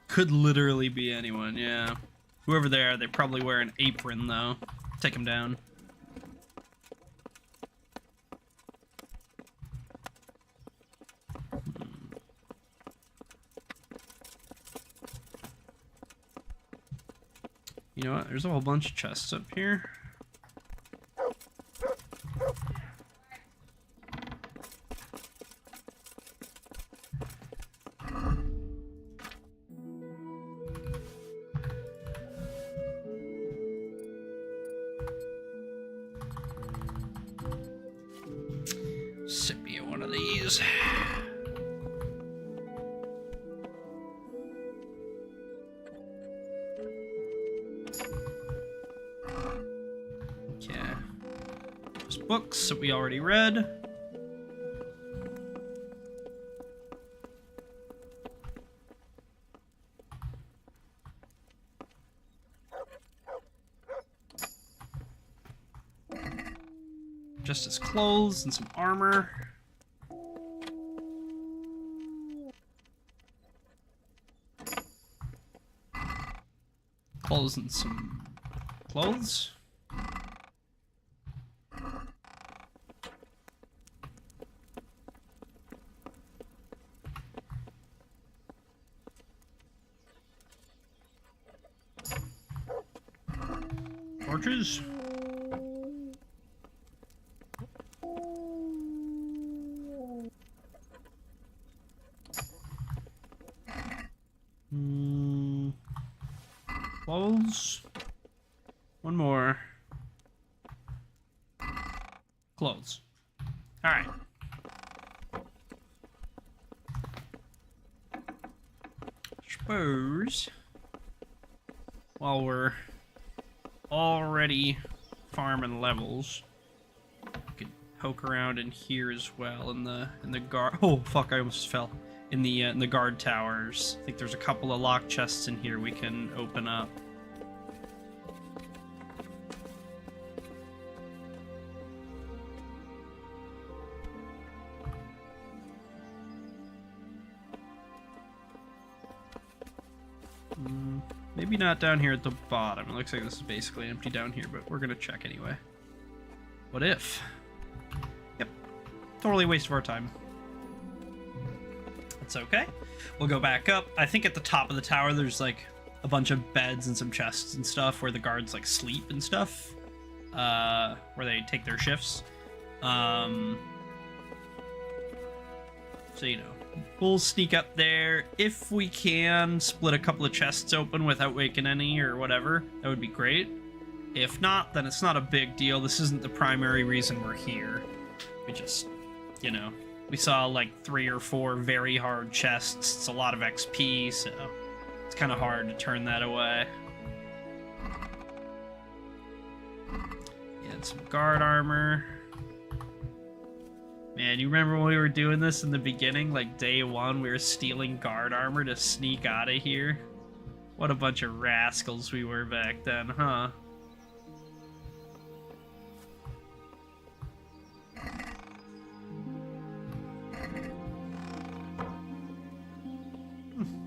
Could literally be anyone, yeah. Whoever they are, they probably wear an apron, though. Take him down. You know what? There's a whole bunch of chests up here. Sip me one of these. Okay. There's books that we already read. Just his clothes and some armor. Clothes and some clothes. Torches. Clothes. One more. Clothes. Alright. Suppose while we're already farming levels, we could poke around in here as well in the guard. Oh fuck! I almost fell. In the guard towers. I think there's a couple of lock chests in here we can open up. Maybe not down here at the bottom. It looks like this is basically empty down here, but we're gonna check anyway. What if? Yep. Totally a waste of our time. It's okay. We'll go back up. I think at the top of the tower there's like a bunch of beds and some chests and stuff where the guards like sleep and stuff. Where they take their shifts. So you know, we'll sneak up there. If we can split a couple of chests open without waking any or whatever, that would be great. If not, then it's not a big deal. This isn't the primary reason we're here. We just, you know, we saw like 3 or 4 very hard chests. It's a lot of XP, so it's kind of hard to turn that away. Yeah, and some guard armor. Man, you remember when we were doing this in the beginning? Like day 1, we were stealing guard armor to sneak out of here. What a bunch of rascals we were back then, huh?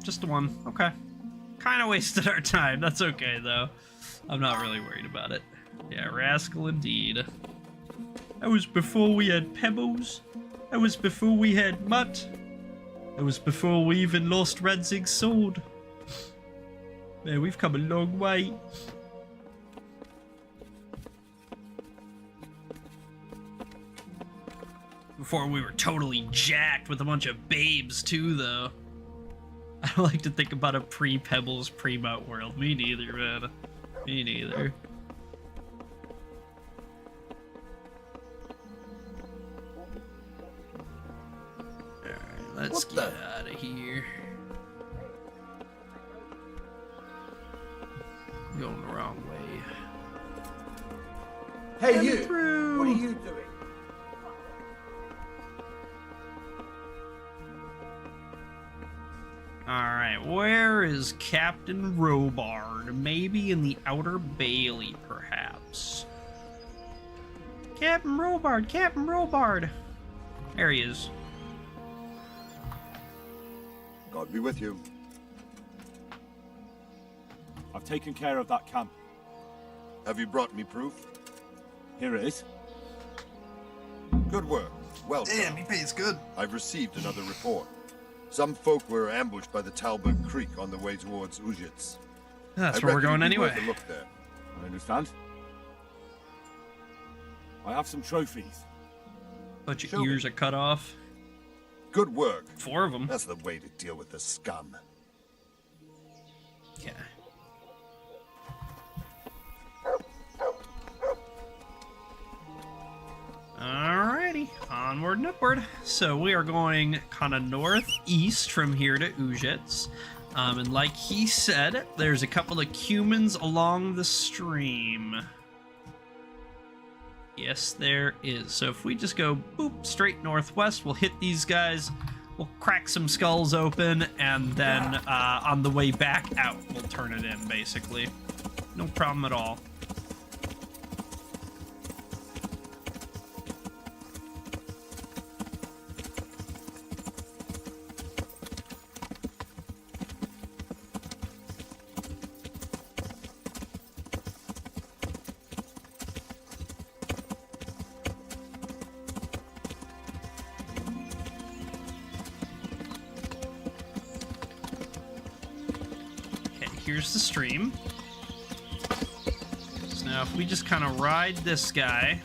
Just one. Okay. Kind of wasted our time. That's okay, though. I'm not really worried about it. Yeah, rascal indeed. That was before we had pebbles. That was before we had mutt. That was before we even lost Radzig's sword. Man, we've come a long way. Before we were totally jacked with a bunch of babes, too, though. I don't like to think about a pre-Pebbles, pre-Mount world. Me neither, man. Me neither. Alright, let's get out of here. going the wrong way. Hey, you! What are you doing? Alright, where is Captain Robard? Maybe in the Outer Bailey, perhaps. Captain Robard! Captain Robard! There he is. God be with you. I've taken care of that camp. Have you brought me proof? Here it is. Good work. Well done. Damn, he pays good. I've received another report. Some folk were ambushed by the Talbot Creek on the way towards Ujits. That's where we're going anyway. Worth a look there. I understand. I have some trophies. Bunch of ears are cut off. Good work. 4 of them. That's the way to deal with the scum. Yeah. Alrighty, onward and upward. So we are going kind of northeast from here to Ujits. And like he said, there's a couple of cumins along the stream. Yes, there is. So if we just go boop straight northwest, we'll hit these guys. We'll crack some skulls open, and then on the way back out, we'll turn it in, basically. No problem at all. Here's the stream. So now if we just kind of ride this guy.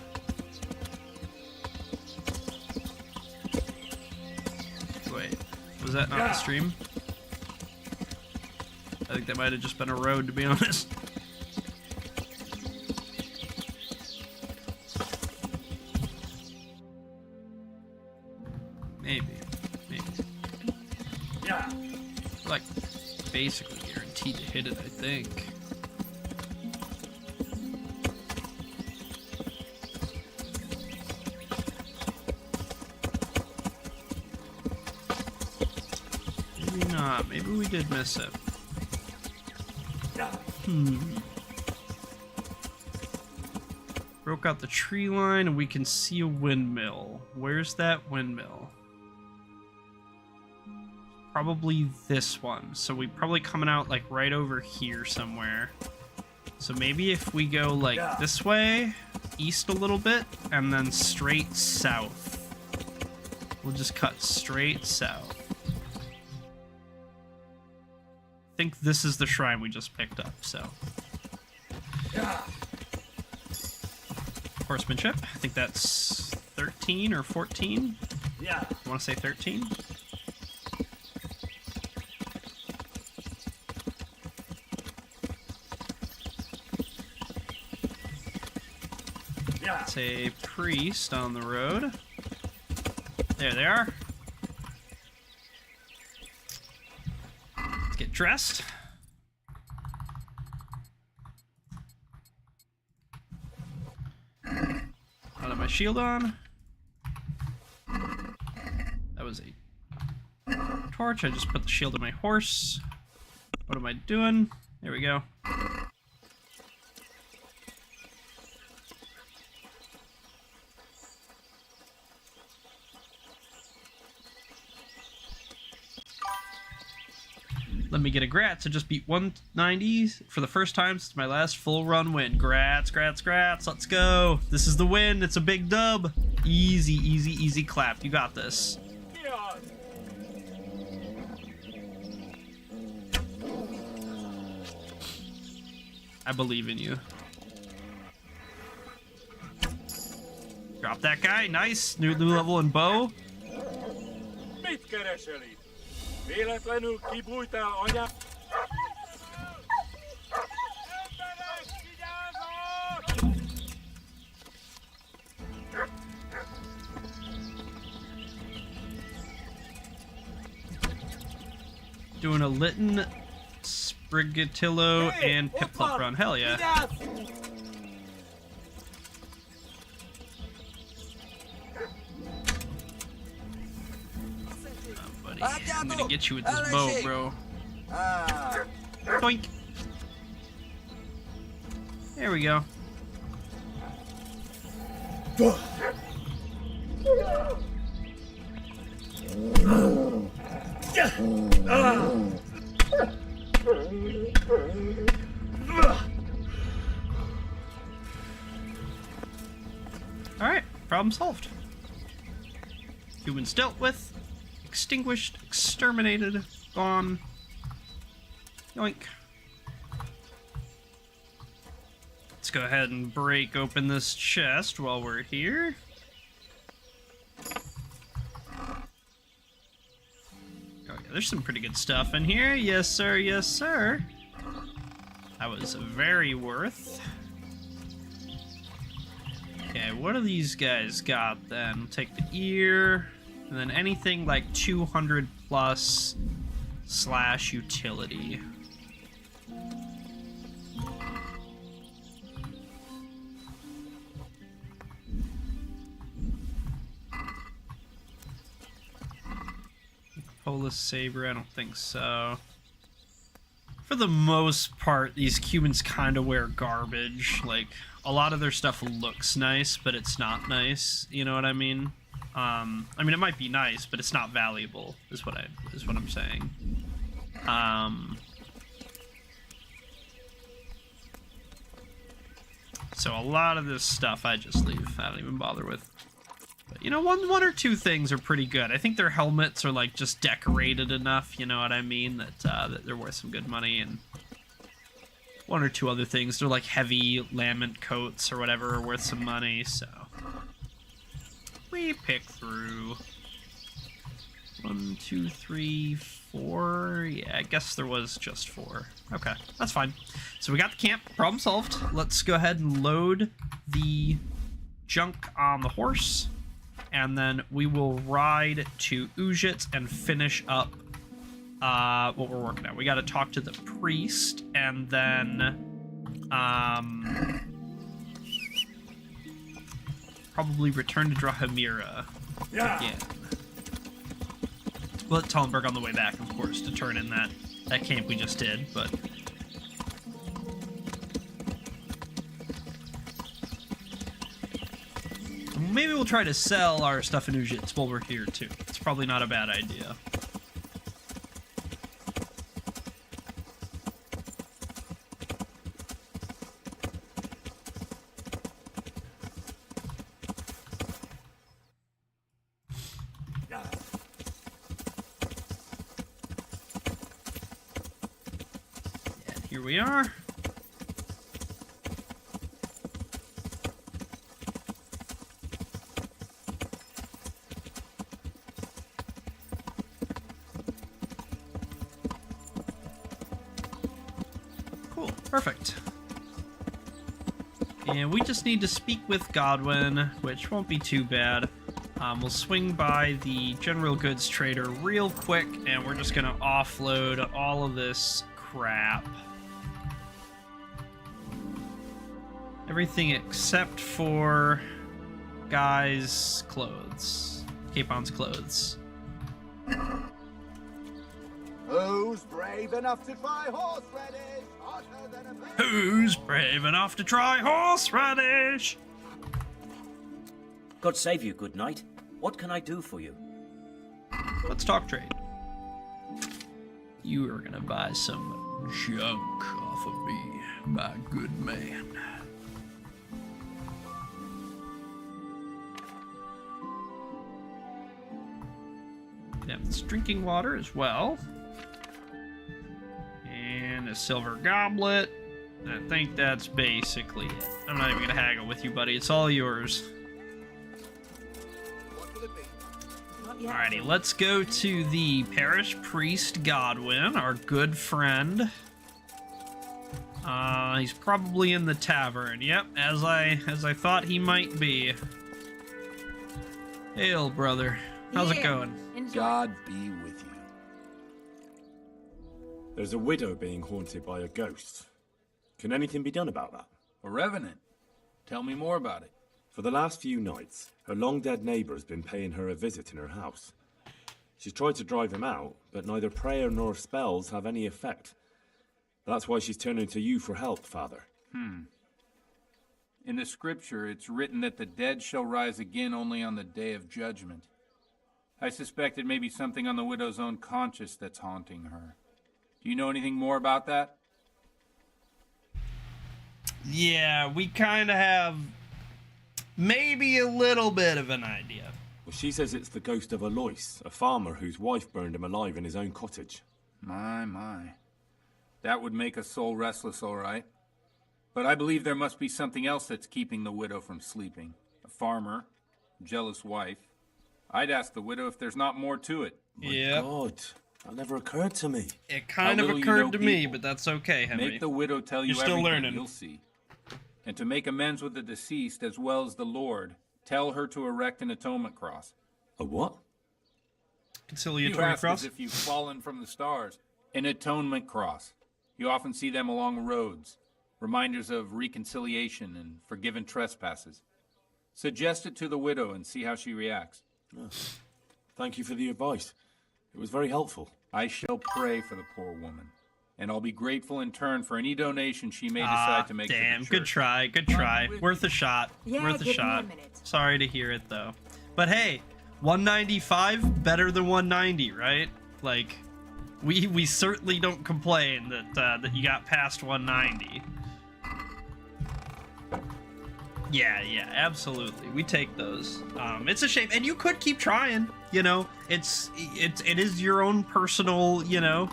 Wait, was that not the stream? I think that might have just been a road, to be honest. Maybe. Yeah. Like, basically guaranteed to hit it, I think. Maybe not. Maybe we did miss it. Broke out the tree line and we can see a windmill. Where's that windmill? Probably this one. So we probably coming out like right over here somewhere. So maybe if we go like this way, east a little bit, and then straight south. We'll just cut straight south. I think this is the shrine we just picked up, so. Horsemanship. I think that's 13 or 14. Yeah. I want to say 13. It's a priest on the road. There they are. Let's get dressed. I'll have my shield on. That was a torch. I just put the shield on my horse. What am I doing? There we go. Let me get a grats. I just beat 190 for the first time since my last full run win. Grats, grats, grats. Let's go. This is the win. It's a big dub. Easy, easy, easy clap. You got this. I believe in you. Drop that guy. Nice. New level in bow. Véletlenül kibújtál, anya! Doing a Lytton Brigatillo, and Piplup. Hell yeah. Oh, buddy. I'm gonna get you with this bow, bro. Doink. There we go. Alright, problem solved. Humans dealt with, extinguished, exterminated, gone. Yoink. Let's go ahead and break open this chest while we're here. Oh yeah, there's some pretty good stuff in here. Yes, sir, yes, sir. That was very worth. Okay, what do these guys got then? Take the ear, and then anything like 200 plus / utility. Polis Saber, I don't think so. For the most part, these humans kind of wear garbage. Like, a lot of their stuff looks nice, but it's not nice. You know what I mean? I mean, it might be nice, but it's not valuable, is what I'm saying. So a lot of this stuff I just leave. I don't even bother with. But, you know, one or two things are pretty good. I think their helmets are, like, just decorated enough, you know what I mean, that they're worth some good money, and one or two other things. They're, like, heavy lament coats or whatever are worth some money, so we pick through. 1, 2, 3, 4. Yeah, I guess there was just 4. Okay, that's fine. So we got the camp. Problem solved. Let's go ahead and load the junk on the horse, and then we will ride to Ujit and finish up what we're working on. We got to talk to the priest, and then probably return to Bohemia. Yeah. We'll let Tallenberg on the way back, of course, to turn in that camp we just did, but maybe we'll try to sell our stuff in Ujit while we're here, too. It's probably not a bad idea. And here we are. Perfect. And we just need to speak with Godwin, which won't be too bad. We'll swing by the general goods trader real quick, and we're just gonna offload all of this crap. Everything except for Guy's clothes. Capon's clothes. Who's brave enough to try horseradish? Who's brave enough to try horseradish? God save you, good knight. What can I do for you? Let's talk trade. You are gonna buy some junk off of me, my good man. Yeah, it's drinking water as well. And a silver goblet. I think that's basically it. I'm not even gonna haggle with you, buddy. It's all yours. Alrighty, let's go to the parish priest Godwin, our good friend. He's probably in the tavern. Yep, as I thought he might be. Hail, brother. How's it going? God be with you. There's a widow being haunted by a ghost. Can anything be done about that? A revenant? Tell me more about it. For the last few nights, her long-dead neighbour's been paying her a visit in her house. She's tried to drive him out, but neither prayer nor spells have any effect. That's why she's turning to you for help, Father. In the scripture, it's written that the dead shall rise again only on the day of judgment. I suspect it may be something on the widow's own conscience that's haunting her. Do you know anything more about that? Yeah, we kind of have maybe a little bit of an idea. Well, she says it's the ghost of Alois, a farmer whose wife burned him alive in his own cottage. My. That would make a soul restless, all right. But I believe there must be something else that's keeping the widow from sleeping. A farmer, jealous wife. I'd ask the widow if there's not more to it. Yeah. God, that never occurred to me. It kind of occurred to me, but that's okay, Henry. Make the widow tell you You're still everything, learning. You'll see. And to make amends with the deceased as well as the Lord, tell her to erect an atonement cross. A what? Conciliatory You ask cross? as if you've fallen from the stars. An atonement cross. You often see them along roads. Reminders of reconciliation and forgiven trespasses. Suggest it to the widow and see how she reacts. Oh, thank you for the advice. It was very helpful. I shall pray for the poor woman, and I'll be grateful in turn for any donation she may decide to make. Damn, to the good church. try, good try. Worth a shot. Yeah, Worth a give me a shot. minute. Sorry to hear it though. But hey, 195 better than 190, right? Like, we certainly don't complain that you got past 190. Yeah, absolutely. We take those. It's a shame, and you could keep trying. You know, it is your own personal. You know,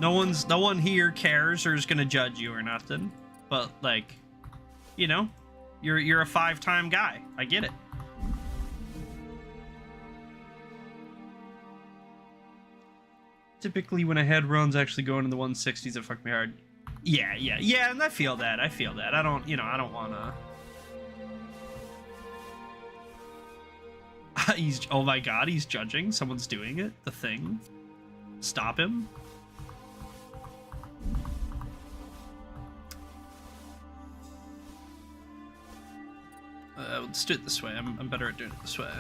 no one here cares or is gonna judge you or nothing. But like, you know, you're a 5-time guy. I get it. Typically, when a head run's actually going in the 160s, it fucked me hard. Yeah, and I feel that. I don't wanna. Oh my god, he's judging. Someone's doing it. The thing. Stop him. Let's do it this way. I'm better at doing it this way.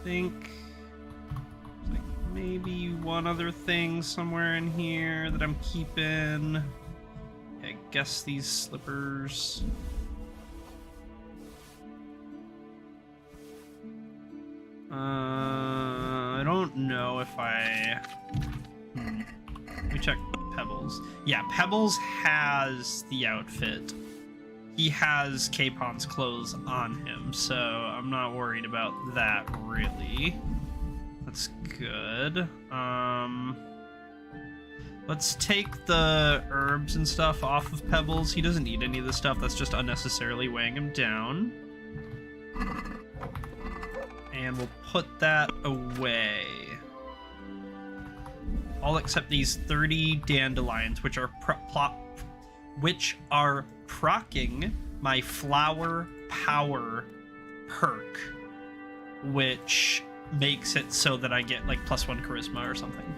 Think like maybe one other thing somewhere in here that I'm keeping. I guess these slippers. I don't know if I. Let me check Pebbles. Yeah, Pebbles has the outfit. He has Capon's clothes on him, so I'm not worried about that, really. That's good. Let's take the herbs and stuff off of Pebbles. He doesn't need any of the stuff that's just unnecessarily weighing him down. And we'll put that away. All except these 30 dandelions, which are procking my flower power perk, which makes it so that I get like +1 charisma or something.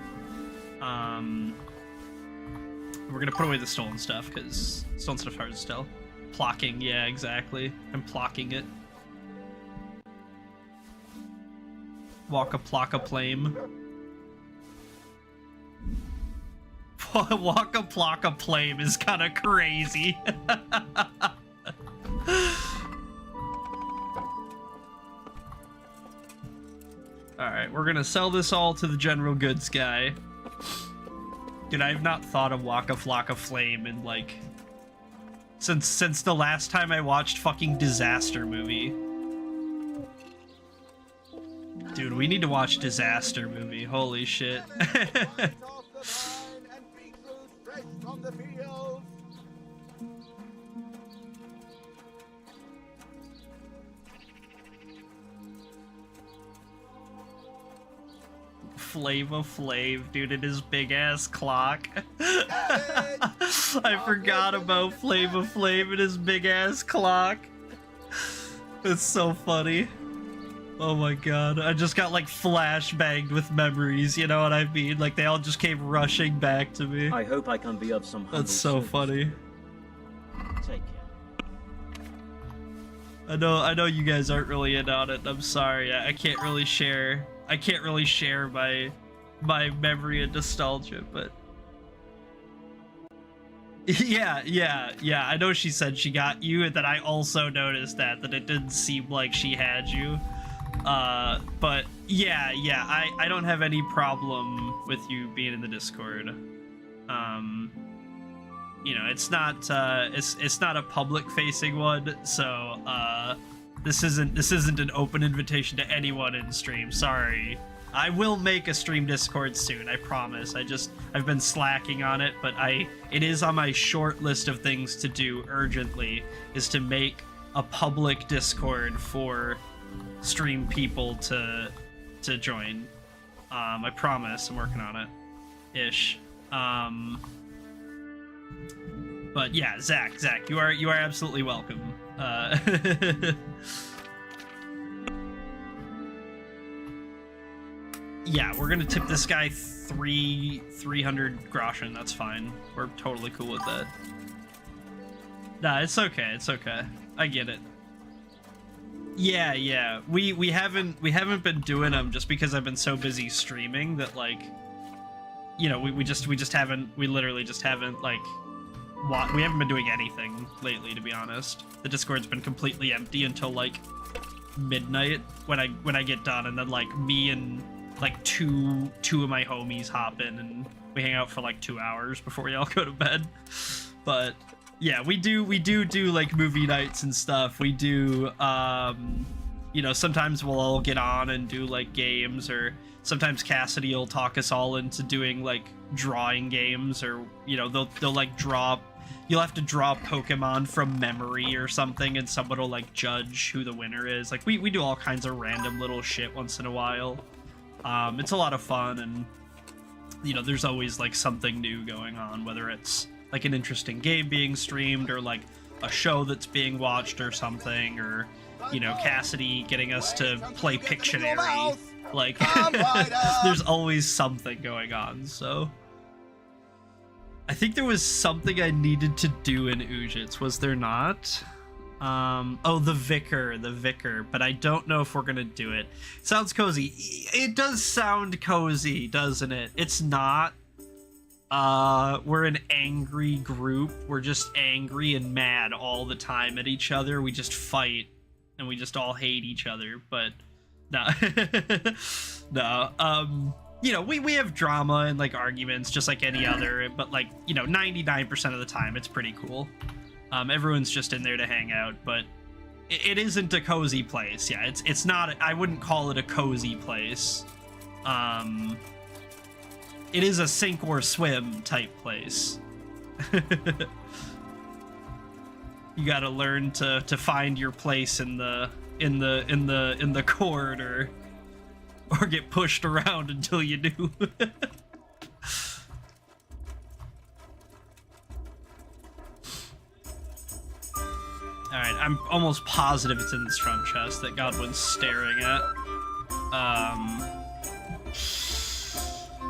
We're gonna put away the stolen stuff because stolen stuff's hard to steal. Plocking, yeah, exactly. I'm plocking it. Waka plocka plame. Waka plocka plame is kind of crazy. Alright, we're gonna sell this all to the general goods guy. Dude, I've not thought of Waka Flocka Flame in like since the last time I watched fucking Disaster Movie. Dude, we need to watch Disaster Movie. Holy shit. Flava Flav, dude, in his big ass clock. I forgot about Flava Flav and his big ass clock. It's so funny. Oh my god, I just got like flashbanged with memories, you know what I mean? Like they all just came rushing back to me. I hope I can be of some humble That's so service. funny. Take care. I know you guys aren't really in on it. I'm sorry. I can't really share my memory and nostalgia, but yeah. I know she said she got you, and then I also noticed that it didn't seem like she had you. But yeah, I don't have any problem with you being in the Discord. You know, it's not a public facing one, so this isn't an open invitation to anyone in stream. Sorry. I will make a stream Discord soon, I promise. I've been slacking on it, but it is on my short list of things to do urgently, is to make a public Discord for stream people to join. I promise I'm working on it. Ish. But yeah, Zach, you are absolutely welcome. Yeah, we're gonna tip this guy 300 groschen. That's fine. We're totally cool with that. Nah, it's okay. It's okay. I get it. Yeah. We haven't been doing them just because I've been so busy streaming that, like, you know, we literally just haven't, like, we haven't been doing anything lately, to be honest. The Discord's been completely empty until like midnight when I get done, and then like me and like two of my homies hop in and we hang out for like 2 hours before we all go to bed. But yeah, we do like movie nights and stuff. We do you know, sometimes we'll all get on and do like games, or sometimes Cassidy will talk us all into doing like drawing games, or, you know, they'll like you'll have to draw Pokemon from memory or something, and someone will like judge who the winner is. Like we do all kinds of random little shit once in a while. It's a lot of fun, and, you know, there's always like something new going on, whether it's like an interesting game being streamed, or like a show that's being watched or something, or, you know, Cassidy getting us to play Pictionary. Like, there's always something going on, so. I think there was something I needed to do in Ujits, was there not? Oh, the Vicar, but I don't know if we're gonna do it. Sounds cozy. It does sound cozy, doesn't it? It's not. We're an angry group. We're just angry and mad all the time at each other. We just fight, and we just all hate each other, but no. No, you know, we have drama and like arguments just like any other, but like, you know, 99% of the time it's pretty cool. Everyone's just in there to hang out, but it isn't a cozy place. Yeah, it's not, I wouldn't call it a cozy place. It is a sink or swim type place. You gotta learn to find your place in the corridor, or get pushed around until you do. Alright, I'm almost positive it's in this front chest that Godwin's staring at.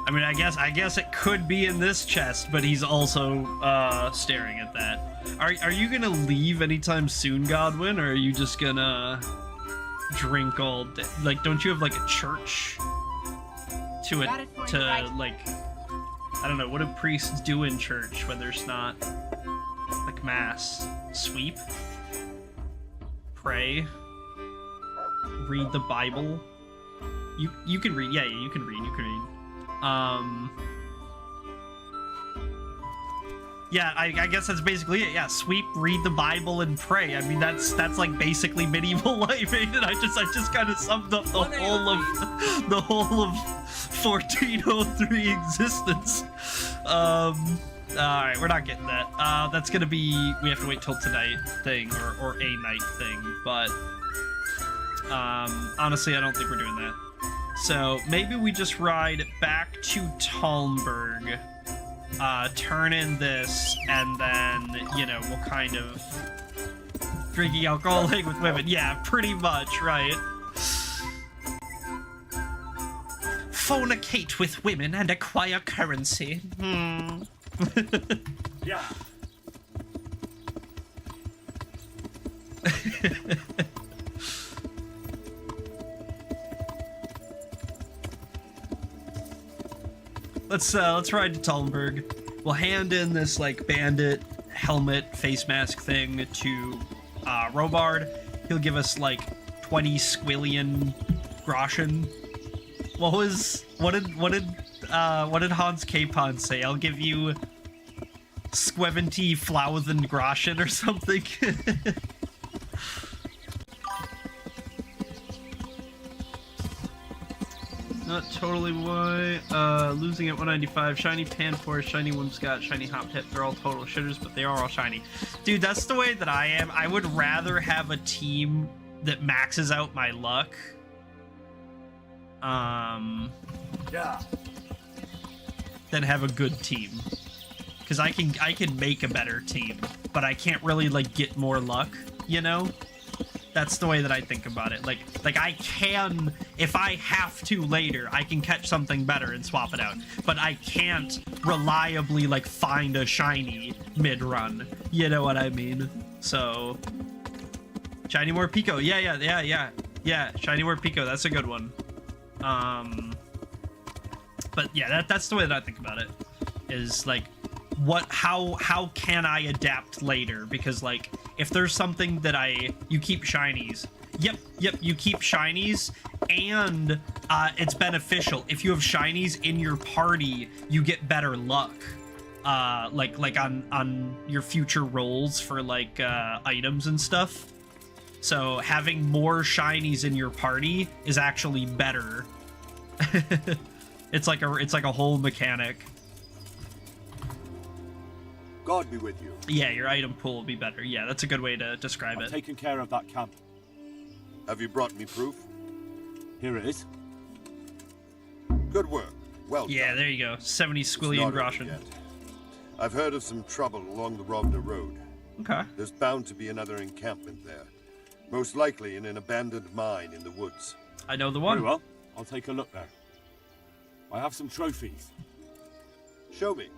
I mean, I guess it could be in this chest, but he's also staring at that. Are you gonna leave anytime soon, Godwin, or are you just gonna drink all day? Like, don't you have like a church to it, to like, I don't know, what do priests do in church when there's not like mass? Sweep? Pray? Read the Bible? You can read, yeah, you can read. Yeah, I guess that's basically it. Yeah, sweep, read the Bible, and pray. I mean, that's like basically medieval life, ain't it? I just kind of summed up the whole of 1403 existence. All right, we're not getting that. That's gonna be, we have to wait till tonight thing, or a night thing. But honestly, I don't think we're doing that. So maybe we just ride back to Talmberg, turn in this, and then, you know, we'll kind of... Drinking alcohol, laying with women. Yeah, pretty much, right? Fornicate with women and acquire currency. Yeah. Let's ride to Talmberg. We'll hand in this like bandit helmet face mask thing to Robard. He'll give us like 20 squillion groschen. What did Hans Capon say? I'll give you 70,000 groschen or something. Not totally why. Losing at 195. Shiny Panfor, Shiny Whimscott, Shiny Hop Tip. They're all total shitters, but they are all shiny. Dude, that's the way that I am. I would rather have a team that maxes out my luck. Yeah. Than have a good team. Because I can make a better team, but I can't really like get more luck, you know? That's the way that I think about it. Like I can, if I have to later, I can catch something better and swap it out. But I can't reliably like find a shiny mid-run. You know what I mean? So Shiny Morpeko. Yeah. Shiny Morpeko, that's a good one. But yeah, that's the way that I think about it. Is like how can I adapt later? Because like if there's something that you keep shinies. Yep, you keep shinies, and it's beneficial. If you have shinies in your party, you get better luck. Like on your future rolls for like items and stuff. So having more shinies in your party is actually better. It's like a whole mechanic. God be with you. Yeah, your item pool will be better. Yeah, that's a good way to describe it. Taking care of that camp. Have you brought me proof? Here it is. Good work. Well done. Yeah, there you go. 70 squillion groschen. I've heard of some trouble along the Rovna Road. Okay. There's bound to be another encampment there. Most likely in an abandoned mine in the woods. I know the one. Very well. I'll take a look there. I have some trophies. Show me.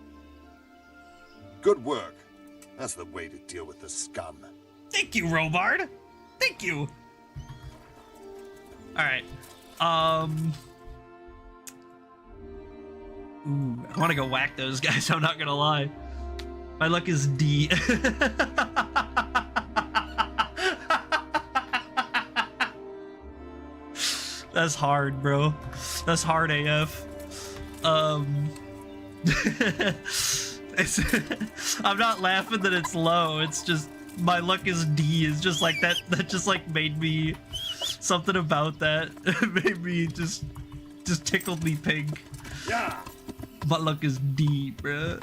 Good work. That's the way to deal with the scum. Thank you, Robard. Thank you. All right. Ooh, I want to go whack those guys. I'm not gonna lie. My luck is D. That's hard, bro. That's hard AF. I'm not laughing that it's low. It's just my luck is D. Is just like that. That just like made me something about that. Made me just tickled me pink. Yeah. My luck is D, bro.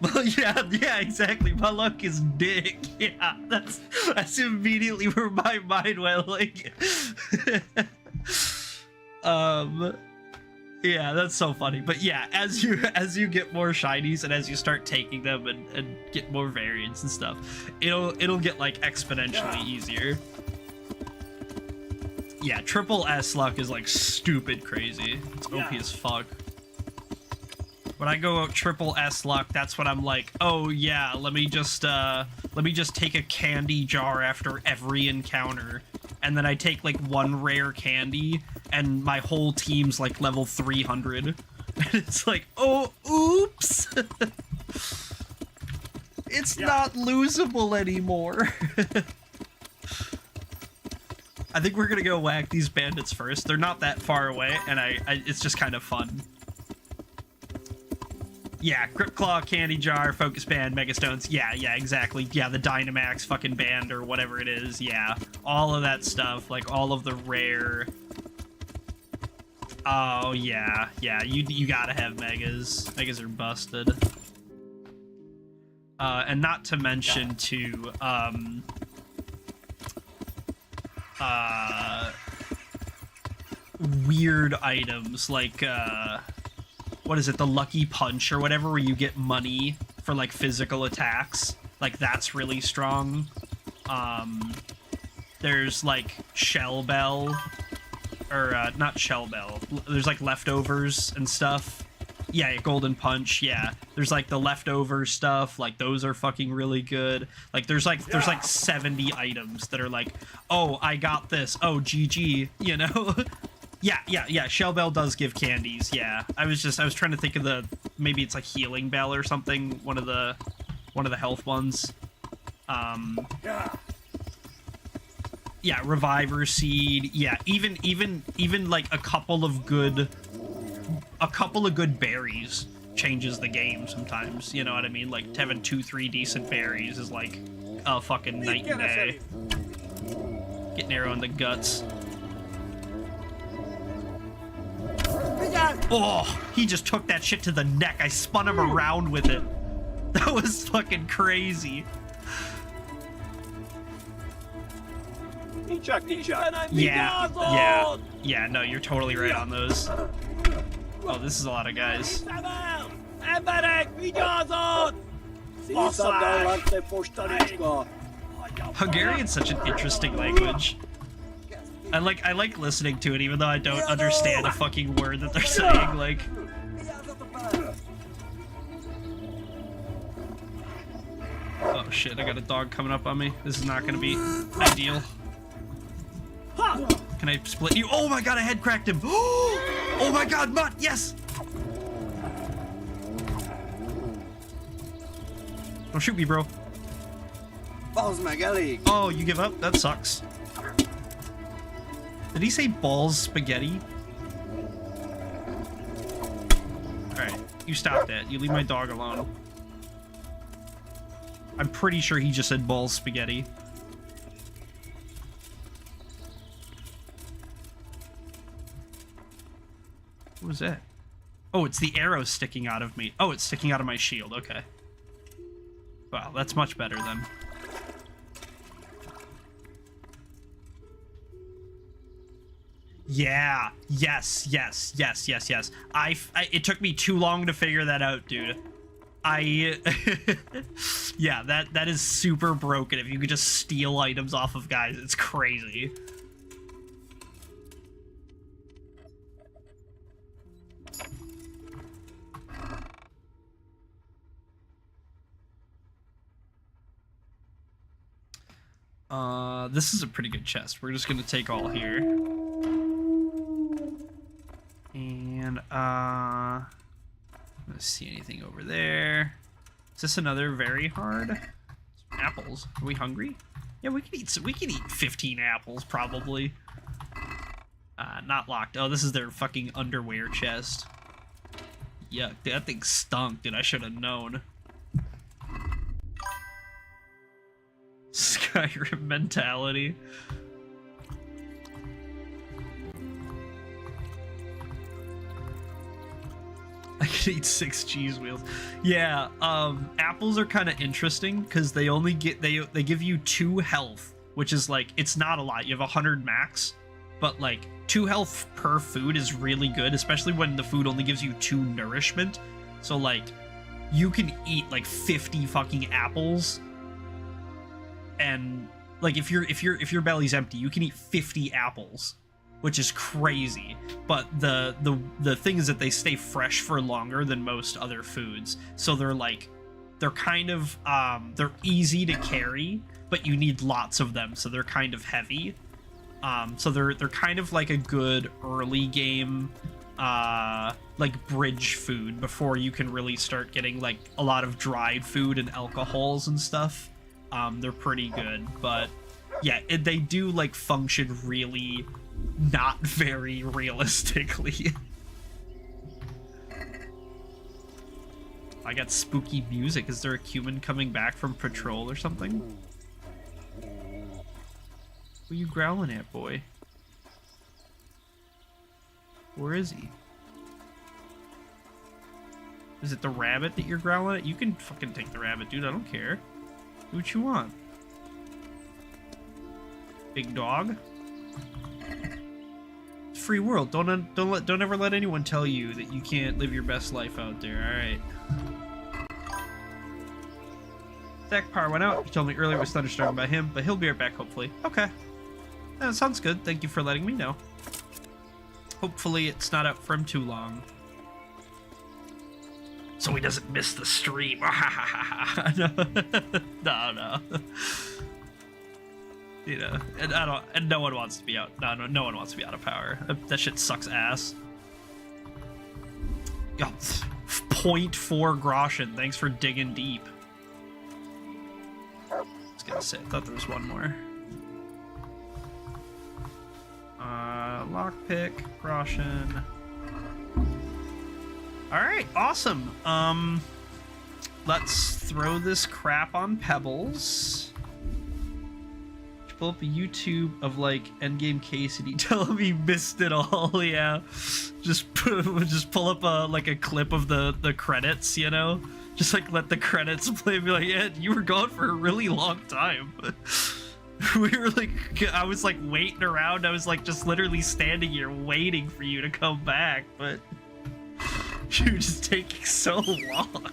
Well, yeah, exactly. My luck is dick. Yeah, that's immediately where my mind went. Like, yeah, that's so funny. But yeah, as you get more shinies and as you start taking them and get more variants and stuff, it'll get like exponentially easier. Yeah, triple S luck is like stupid crazy. It's OP as fuck. When I go triple S luck, that's when I'm like, oh yeah, let me just take a candy jar after every encounter, and then I take like one rare candy, and my whole team's like level 300. And it's like, oh, oops, it's not losable anymore. I think we're gonna go whack these bandits first. They're not that far away, and it's just kind of fun. Yeah, Grip Claw, Candy Jar, Focus Band, Mega Stones. Yeah, exactly. Yeah, the Dynamax fucking band or whatever it is. Yeah, all of that stuff. Like, all of the rare... Oh, yeah. You gotta have Megas. Megas are busted. And not to mention, too, weird items like, what is it, the Lucky Punch or whatever, where you get money for, like, physical attacks. Like, that's really strong. There's, like, Shell Bell, or, not Shell Bell. There's, like, leftovers and stuff. Yeah, Golden Punch, yeah. There's, like, the leftover stuff, like, those are fucking really good. Like, there's like 70 items that are like, oh, I got this, oh, GG, you know? Yeah, Shell Bell does give candies, yeah. I was trying to think of maybe it's like Healing Bell or something, one of the health ones. Yeah, Reviver Seed, yeah, even like a couple of good berries changes the game sometimes, you know what I mean? Like, having 2-3 decent berries is like a fucking night and day. Get an arrow in the guts. Oh, he just took that shit to the neck. I spun him around with it. That was fucking crazy. Yeah, no, you're totally right on those. Oh, this is a lot of guys. Hungarian's such an interesting language. I like listening to it, even though I don't understand a fucking word that they're saying, like... Oh shit, I got a dog coming up on me. This is not gonna be ideal. Can I split you? Oh my god, I head cracked him! Oh my god, Mutt, yes! Don't shoot me, bro. Oh, you give up? That sucks. Did he say balls spaghetti? Alright, you stop that. You leave my dog alone. I'm pretty sure he just said balls spaghetti. What was that? Oh, it's the arrow sticking out of me. Oh, it's sticking out of my shield. Okay. Wow, that's much better then. Yeah. Yes. It took me too long to figure that out, dude. Yeah, that is super broken. If you could just steal items off of guys, it's crazy. This is a pretty good chest. We're just gonna take all here. And, let's see anything over there. Is this another very hard? Some apples. Are we hungry? Yeah, we can eat 15 apples, probably. Not locked. Oh, this is their fucking underwear chest. Yuck, dude, that thing stunk, dude. I should have known. Skyrim mentality. I can eat 6 cheese wheels. Yeah, apples are kind of interesting because they only get they give you 2 health, which is like, it's not a lot. You have 100 max, but like 2 health per food is really good, especially when the food only gives you 2 nourishment. So like, you can eat like 50 fucking apples, and like if your belly's empty, you can eat 50 apples, which is crazy. But the thing is that they stay fresh for longer than most other foods, so they're kind of they're easy to carry, but you need lots of them, so they're kind of heavy. So they're kind of like a good early game like bridge food before you can really start getting like a lot of dried food and alcohols and stuff. They're pretty good, but yeah, they do like function really not very realistically. I got spooky music. Is there a human coming back from patrol or something? What are you growling at, boy? Where is he? Is it the rabbit that you're growling at? You can fucking take the rabbit, dude. I don't care. Do what you want. Big dog. free world. Don't ever let anyone tell you that you can't live your best life out there. All right. Zach power went out. He told me earlier it was thunderstorming by him, but he'll be right back hopefully. Okay. That sounds good. Thank you for letting me know. Hopefully it's not out for him too long. So he doesn't miss the stream. No. You know, and no one wants to be out. No one wants to be out of power. That shit sucks ass. Oh, 0.4 groschen. Thanks for digging deep. I was gonna say, I thought there was one more. Lockpick, groschen. Alright, awesome. Let's throw this crap on pebbles. Pull up a YouTube of like endgame Cassidy. Tell him he missed it all. Yeah, just pull up a clip of the credits. You know, just like let the credits play and be like, yeah, you were gone for a really long time. We were like, I was like waiting around. I was like just literally standing here waiting for you to come back, but you were just taking so long.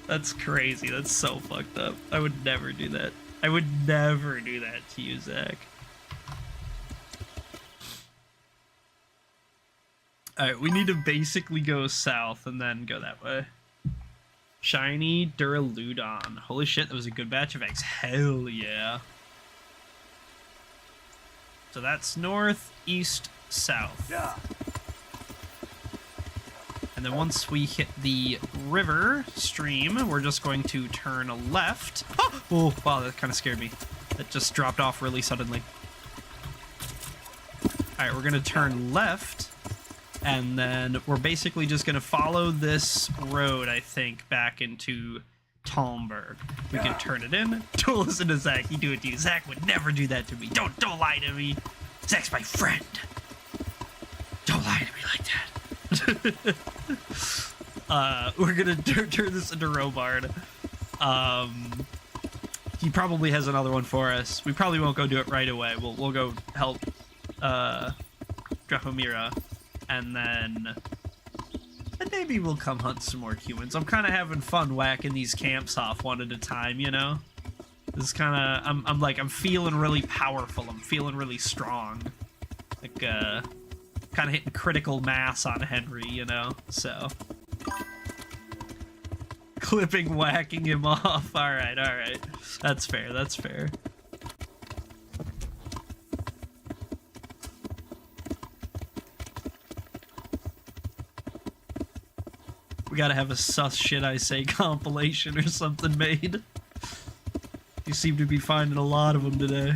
That's crazy. That's so fucked up. I would never do that. I would never do that to you, Zach. Alright, we need to basically go south and then go that way. Shiny Duraludon. Holy shit, that was a good batch of eggs. Hell yeah. So that's north, east, south. Yeah. And then once we hit the river stream, we're just going to turn left. Oh, wow, that kind of scared me. That just dropped off really suddenly. All right, we're going to turn left, and then we're basically just going to follow this road, I think, back into Talmberg. We can turn it in. Don't listen to Zach. He do it to you. Zach would never do that to me. Don't lie to me. Zach's my friend. Don't lie to me like that. We're gonna turn this into Robard. He probably has another one for us. We probably won't go do it right away. We'll go help Drahomira, and then maybe we'll come hunt some more humans. I'm kind of having fun whacking these camps off one at a time, you know. This is kind of I'm feeling really powerful. I'm feeling really strong. Like kind of hitting critical mass on Henry, you know, so. Clipping, whacking him off. Alright. That's fair. We gotta have a sus shit I say compilation or something made. You seem to be finding a lot of them today.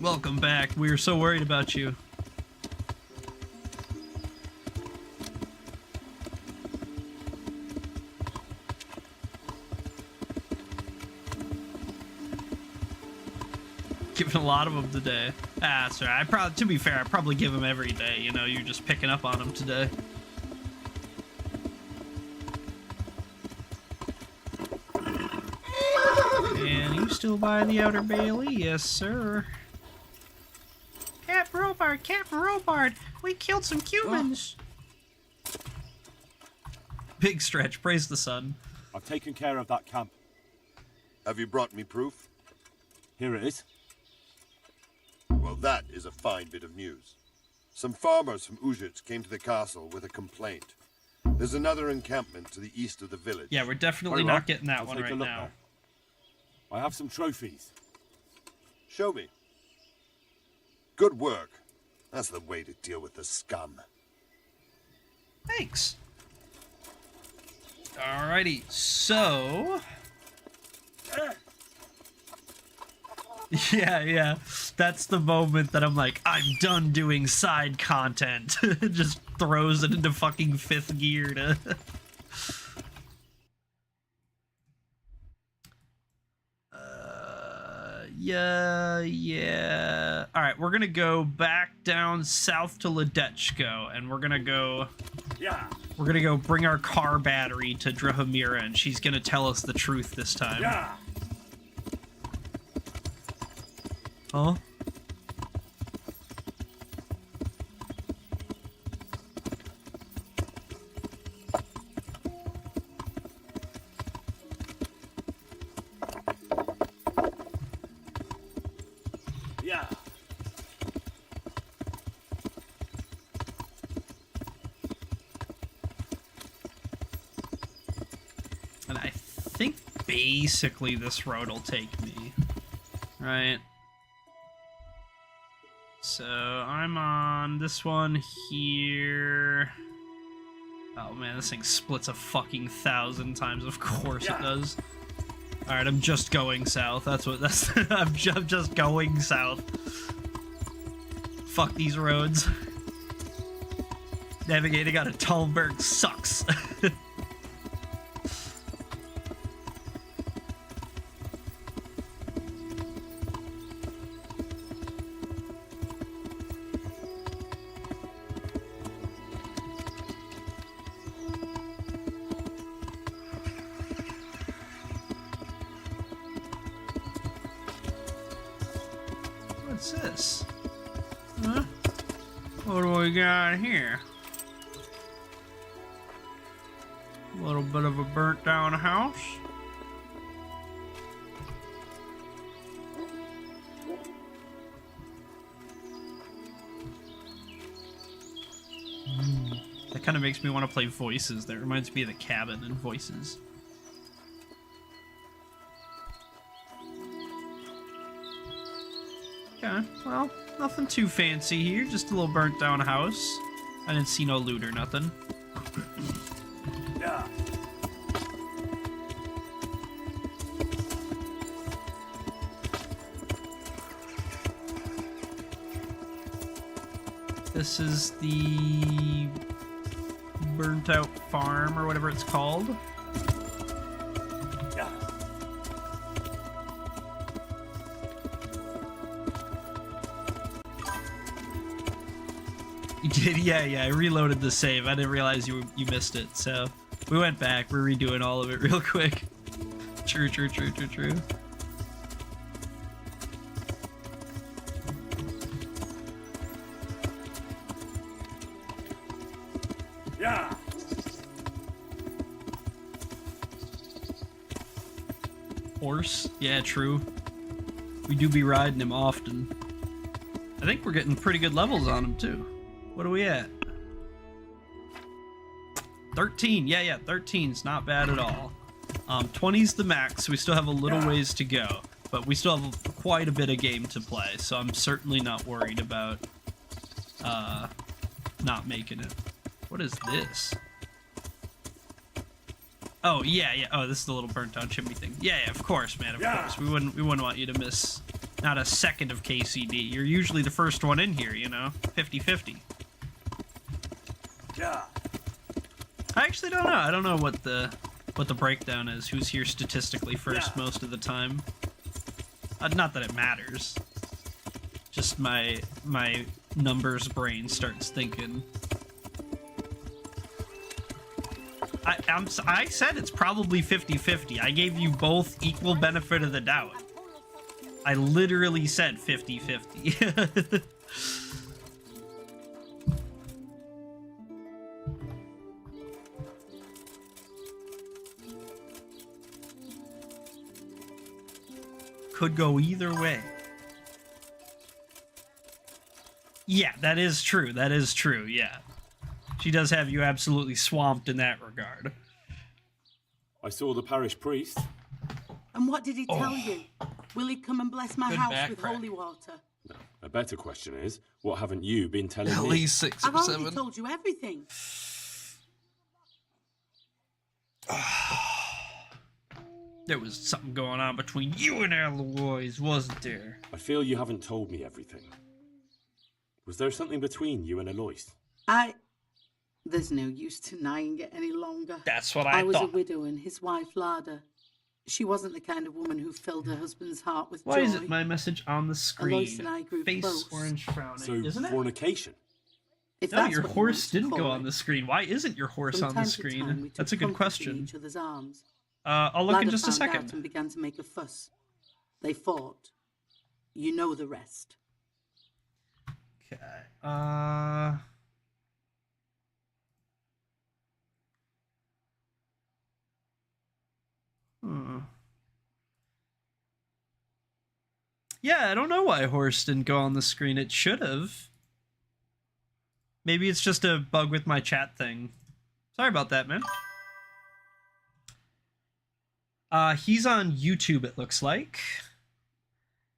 Welcome back. We were so worried about you. Giving a lot of them today. Sorry. To be fair, I probably give them every day. You know, you're just picking up on them today. And you still by the Outer Bailey? Yes, sir. Captain Robard, we killed some humans. Oh. Big stretch, praise the sun. I've taken care of that camp. Have you brought me proof? Here it is. Well, that is a fine bit of news. Some farmers from Uzhitz came to the castle with a complaint. There's another encampment to the east of the village. Yeah, we're definitely not getting that one right now. There. I have some trophies. Show me. Good work. That's the way to deal with the scum. Thanks. Alrighty, so... Yeah. That's the moment that I'm like, I'm done doing side content. Just throws it into fucking 5th gear to... Yeah. Alright, we're gonna go back down south to Ledechko, and we're gonna go bring our car battery to Drahomira, and she's gonna tell us the truth this time. Yeah. Huh? And I think basically this road will take me. Right? So I'm on this one here. Oh man, this thing splits a fucking 1,000 times. Of course it does. Alright, I'm just going south. That's I'm just going south. Fuck these roads. Navigating out of Talmberg sucks. What's this? Huh? What do we got here? A little bit of a burnt down house. That kind of makes me want to play Voices. That reminds me of the cabin in Voices. Okay, well, nothing too fancy here. Just a little burnt down house. I didn't see no loot or nothing. Yeah. This is the burnt out farm or whatever it's called. Yeah. You did, yeah. I reloaded the save. I didn't realize you missed it, so we went back. We're redoing all of it real quick. True. Yeah. Horse? Yeah, true. We do be riding him often. I think we're getting pretty good levels on him, too. What are we at? 13. Yeah, 13's not bad at all. 20's the max, so we still have a little ways to go. But we still have quite a bit of game to play, so I'm certainly not worried about not making it. What is this? Oh, yeah. Oh, this is the little burnt down chimney thing. Yeah, of course, man, of course. We wouldn't want you to miss not a second of KCD. You're usually the first one in here, you know? 50-50. Yeah. I actually don't know. I don't know what the breakdown is. Who's here statistically first most of the time? Not that it matters. Just my numbers brain starts thinking. I said it's probably 50-50. I gave you both equal benefit of the doubt. I literally said 50-50. Could go either way. Yeah, that is true. That is true, yeah. She does have you absolutely swamped in that regard. I saw the parish priest. And what did he tell you? Will he come and bless my Good house back with crack. holy water? A better question is, what haven't you been telling At me? least 6 I've or already 7. told you everything. There was something going on between you and Aloys, wasn't there? I feel you haven't told me everything. Was there something between you and Alois? There's no use denying it any longer. That's what I was thought. a widow and his wife Lada. She wasn't the kind of woman who filled her husband's heart with Why joy. is it my message on the screen? Alois and I grew Face close. orange frowning, So, isn't it? fornication. If No, that's your what you horse want to didn't call go it. on the screen. Why isn't your horse From on time the to time, we screen? took That's a good comfort in question. each other's arms. I'll look in Lada just a found out second. and began to make a fuss. They fought. You know the rest. Okay. Yeah, I don't know why horse didn't go on the screen. It should have. Maybe it's just a bug with my chat thing. Sorry about that, man. He's on YouTube, it looks like.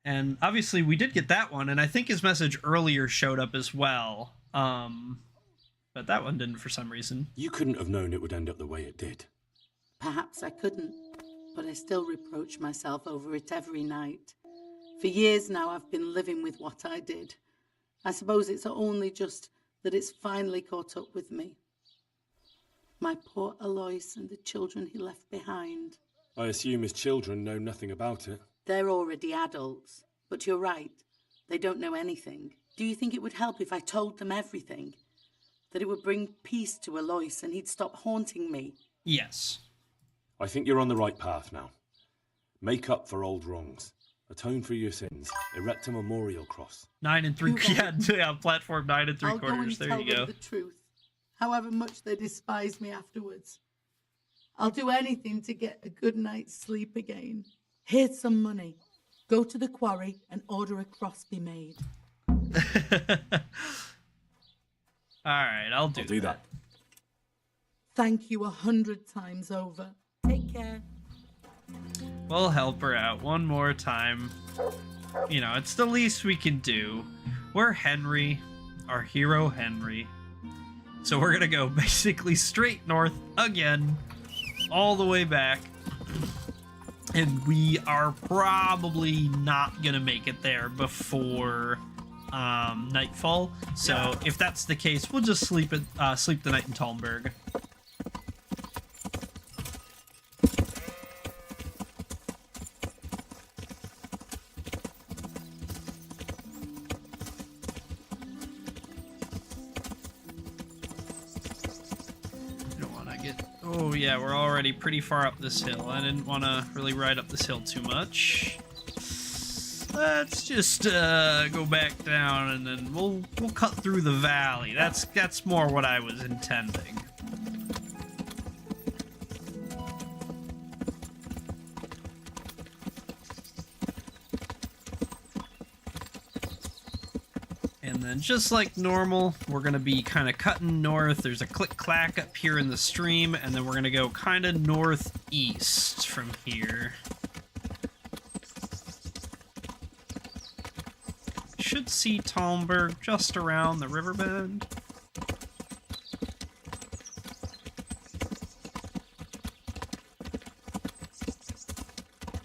And obviously we did get that one, and I think his message earlier showed up as well. But that one didn't for some reason. You couldn't have known it would end up the way it did. Perhaps I couldn't, but I still reproach myself over it every night. For years now I've been living with what I did. I suppose it's only just that it's finally caught up with me. My poor Alois and the children he left behind. I assume his children know nothing about it. They're already adults, but you're right. They don't know anything. Do you think it would help if I told them everything? That it would bring peace to Alois and he'd stop haunting me? Yes. I think you're on the right path now. Make up for old wrongs. Atone for your sins. Erect a memorial cross. 9 3/4. Yeah, platform 9 3/4. I'll go and there tell you go. them the truth, however much they despise me afterwards. I'll do anything to get a good night's sleep again. Here's some money. Go to the quarry and order a cross be made. Alright, I'll do that. Thank you 100 times over. Take care. We'll help her out one more time. You know, it's the least we can do. We're Henry, our hero Henry. So we're gonna go basically straight north again, all the way back. And we are probably not gonna make it there before nightfall. So if that's the case, we'll just sleep the night in Talmberg. Oh yeah, we're already pretty far up this hill. I didn't want to really ride up this hill too much. Let's just go back down, and then we'll cut through the valley. That's more what I was intending. And then just like normal, we're going to be kind of cutting north. There's a click-clack up here in the stream, and then we're going to go kind of northeast from here. Should see Talmberg just around the riverbed.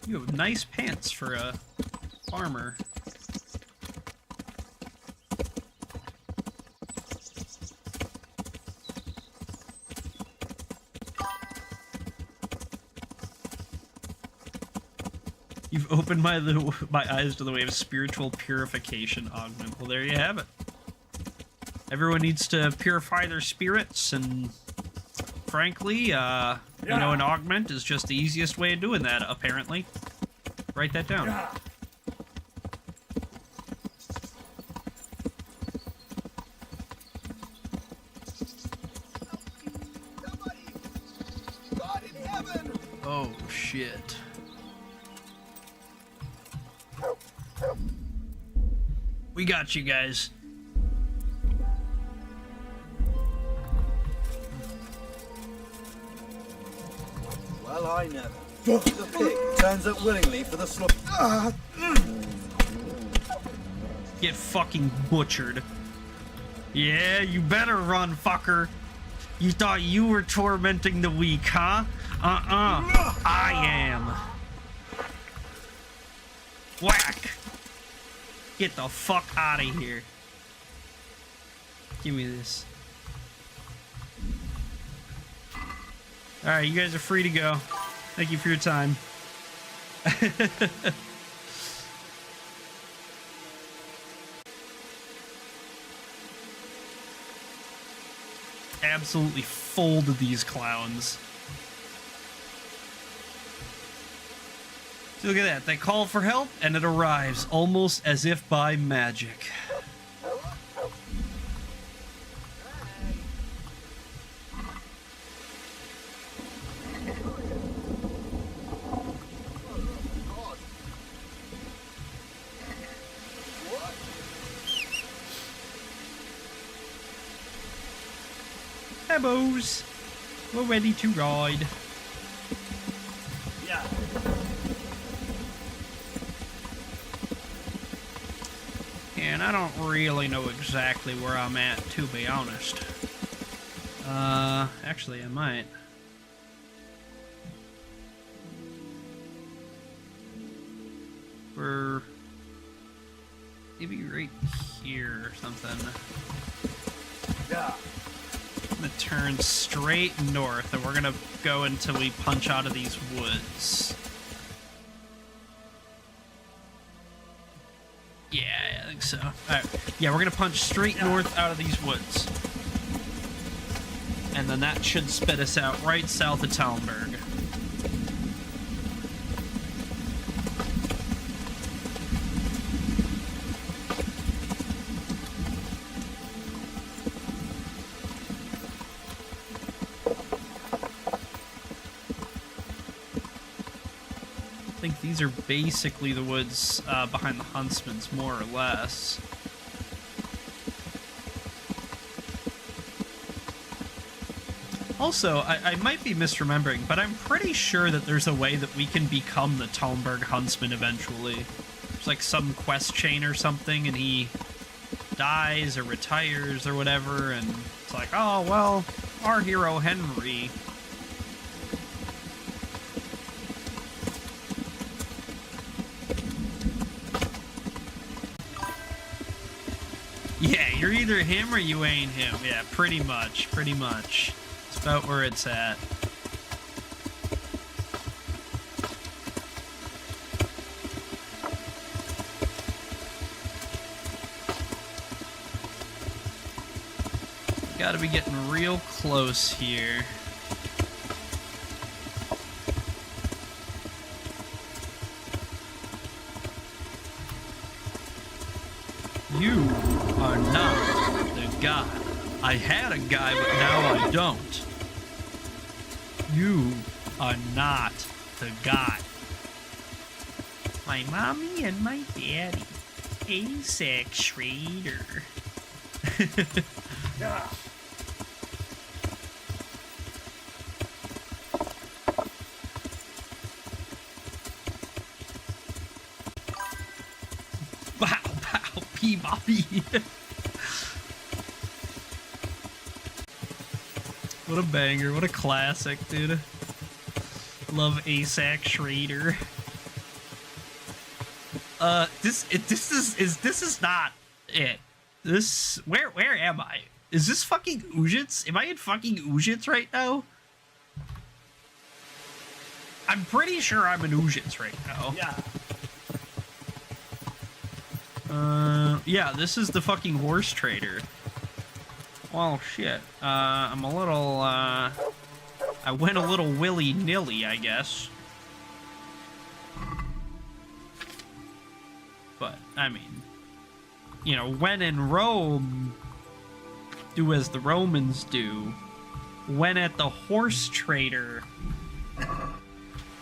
You have nice pants for a farmer. You've opened my eyes to the way of spiritual purification, Augment. Well, there you have it. Everyone needs to purify their spirits, and frankly, you know, an Augment is just the easiest way of doing that, apparently. Write that down. Yeah. God in heaven! Oh, shit. We got you guys. Well, I never. The pig turns up willingly for the slaughter. Get fucking butchered. Yeah, you better run, fucker. You thought you were tormenting the weak, huh? I am. Whack! Get the fuck out of here. Give me this. Alright, you guys are free to go. Thank you for your time. Absolutely folded these clowns. So look at that. They call for help, and it arrives almost as if by magic. Ebos, we're ready to ride. Yeah. And I don't really know exactly where I'm at, to be honest. Actually, I might. We're maybe right here or something. Yeah. I'm gonna turn straight north, and we're gonna go until we punch out of these woods. Yeah, I think so. Alright. Yeah, we're gonna punch straight north out of these woods. And then that should spit us out right south of Talmberg. I think these are basically the woods behind the Huntsman's, more or less. Also, I might be misremembering, but I'm pretty sure that there's a way that we can become the Talmberg Huntsman eventually. There's like some quest chain or something, and he dies or retires or whatever, and it's like, oh, well, our hero Henry... Yeah, you're either him or you ain't him. Yeah, pretty much, pretty much. It's about where it's at. Gotta be getting real close here. You are not the guy. I had a guy, but now I don't. You are not the guy. My mommy and my daddy. A-Sec Schrader. Yeah. Bobby. What a banger, what a classic, dude. Love A-Sec Schrader. This is not it. This, where am I? Is this fucking Ujits? Am I in fucking Ujits right now? I'm pretty sure I'm in Ujits right now. Yeah. Yeah, this is the fucking horse trader. Well, shit. I'm a little, I went a little willy-nilly, I guess. But, I mean, you know, when in Rome, do as the Romans do. When at the horse trader,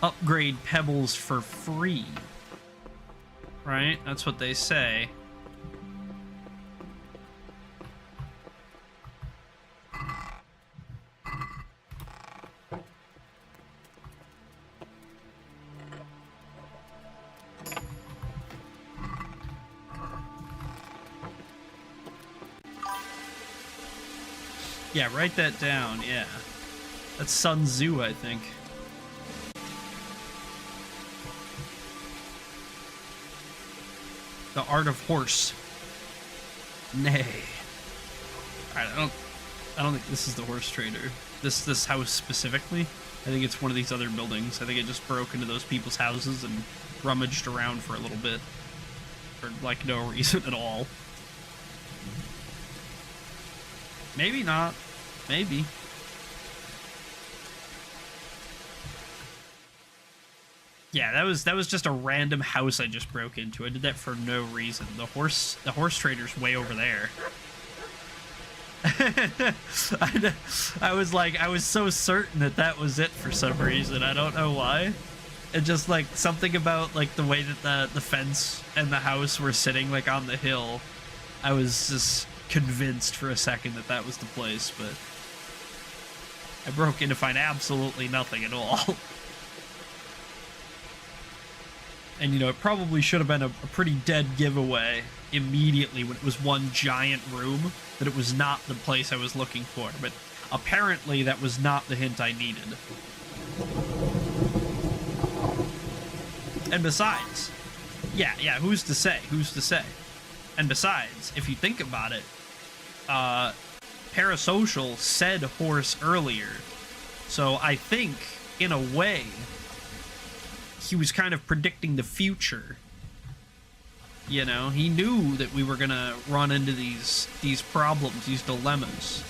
upgrade pebbles for free. Right? That's what they say. Yeah, write that down, yeah. That's Sun Tzu, I think. The art of horse. Nay. Alright, I don't think this is the horse trader. This house specifically. I think it's one of these other buildings. I think it just broke into those people's houses and rummaged around for a little bit. For, like, no reason at all. Maybe not. Maybe. Yeah, that was just a random house I just broke into. I did that for no reason. The horse trader's way over there. I was so certain that was it for some reason. I don't know why. It just like something about like the way that the fence and the house were sitting like on the hill. I was just convinced for a second that was the place, but I broke in to find absolutely nothing at all. And you know, it probably should have been a pretty dead giveaway immediately when it was one giant room that it was not the place I was looking for, but apparently that was not the hint I needed. And besides, yeah, who's to say? And besides, if you think about it, Parasocial said horse earlier, so I think, in a way, he was kind of predicting the future. You know, he knew that we were gonna run into these problems, these dilemmas.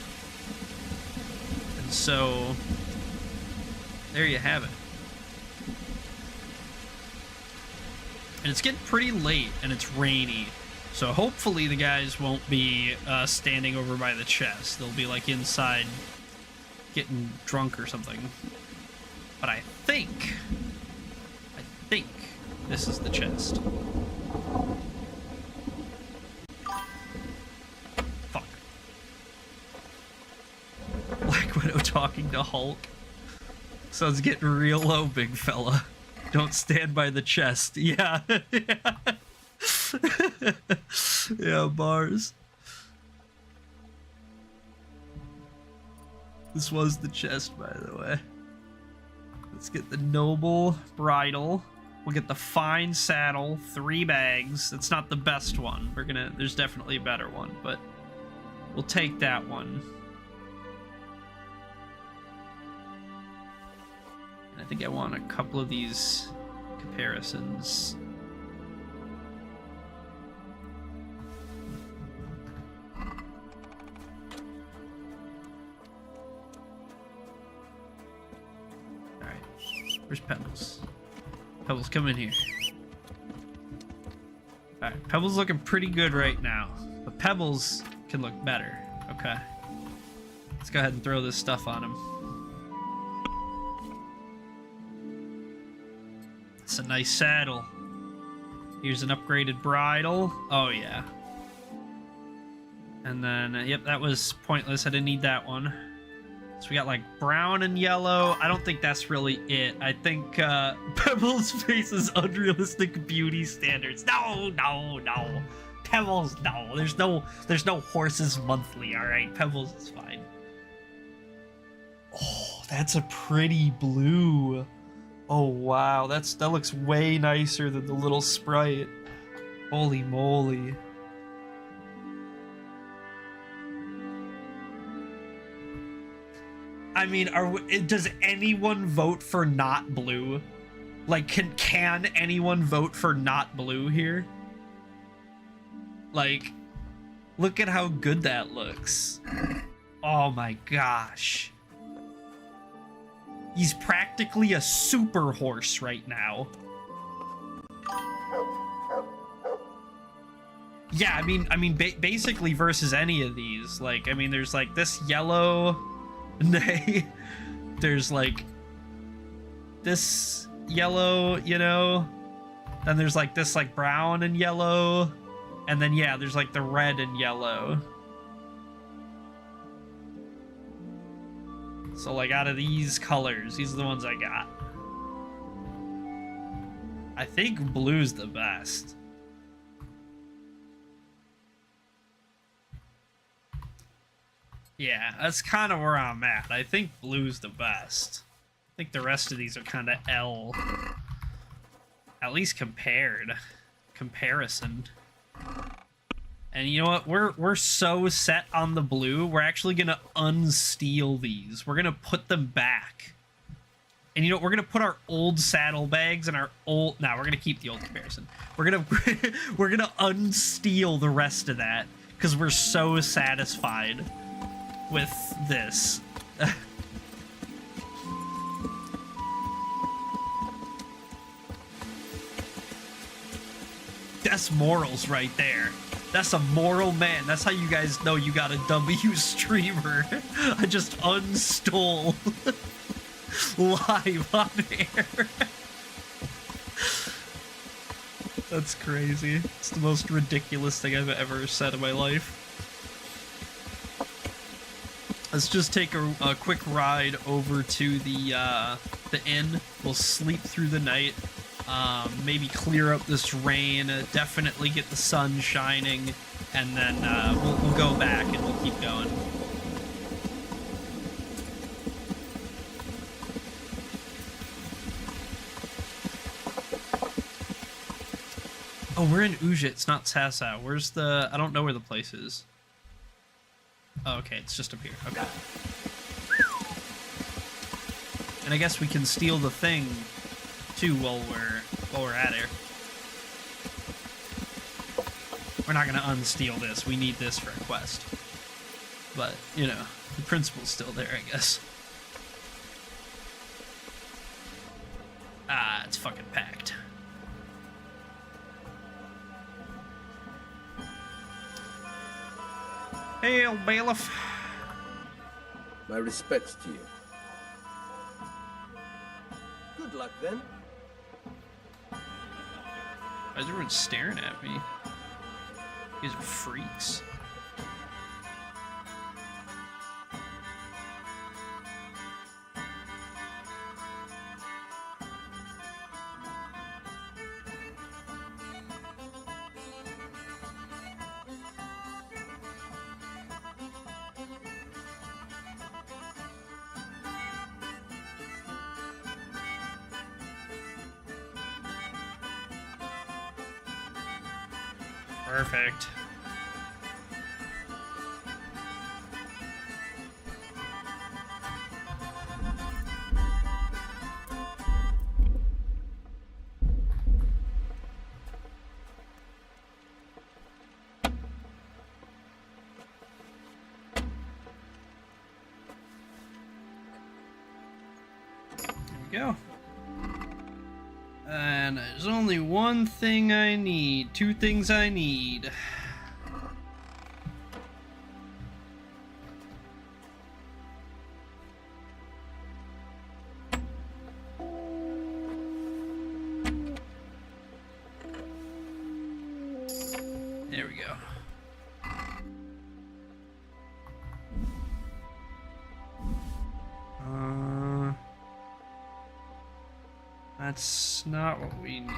And so, there you have it. And it's getting pretty late, and it's rainy. So hopefully the guys won't be standing over by the chest. They'll be, like, inside getting drunk or something. But I think this is the chest. Fuck. Black Widow talking to Hulk. Sun's getting real low, big fella. Don't stand by the chest. Yeah. Yeah, bars. This was the chest, by the way. Let's get the noble bridle. We'll get the fine saddle, 3 bags. It's not the best one. There's definitely a better one, but we'll take that one. And I think I want a couple of these comparisons. Alright, where's Pebbles? Pebbles, come in here. Alright, Pebbles looking pretty good right now, but Pebbles can look better. Okay. Let's go ahead and throw this stuff on him. It's a nice saddle. Here's an upgraded bridle. Oh, yeah. And then, yep, that was pointless. I didn't need that one. So we got, like, brown and yellow. I don't think that's really it. I think Pebbles faces unrealistic beauty standards. No. Pebbles, no. There's no horses monthly, all right? Pebbles is fine. Oh, that's a pretty blue. Oh, wow. That looks way nicer than the little sprite. Holy moly. I mean, does anyone vote for not blue? Like, can anyone vote for not blue here? Like, look at how good that looks. Oh my gosh. He's practically a super horse right now. Yeah, I mean, basically versus any of these. Like, I mean, there's like this yellow. Nay, there's like this yellow, you know, then there's like this like brown and yellow, and then yeah, there's like the red and yellow. So like out of these colors, these are the ones I got. I think blue's the best. Yeah, that's kind of where I'm at. I think blue's the best. I think the rest of these are kind of L. At least comparison. And you know what? We're so set on the blue, we're actually gonna unsteal these. We're gonna put them back. And you know, we're gonna put our old saddlebags and our old. Nah, we're gonna keep the old comparison. We're gonna unsteal the rest of that because we're so satisfied with this. That's morals right there. That's a moral man. That's how you guys know you got a W streamer. I just unstole live on air. That's crazy. It's the most ridiculous thing I've ever said in my life. Let's just take a quick ride over to the inn. We'll sleep through the night, Maybe clear up this rain, definitely get the sun shining, and then we'll go back and we'll keep going. Oh, we're in Uja, it's not Sasa. Where's the... I don't know where the place is. Oh, okay, it's just up here. Okay. And I guess we can steal the thing, too, while we're at it. We're not gonna unsteal this. We need this for a quest. But, you know, the principle's still there, I guess. Ah, it's fucking packed. Hail, bailiff. My respects to you. Good luck, then. Why is everyone staring at me? These are freaks. Perfect. There we go. And there's only one thing I need. Two things I need. There we go. That's not what we need.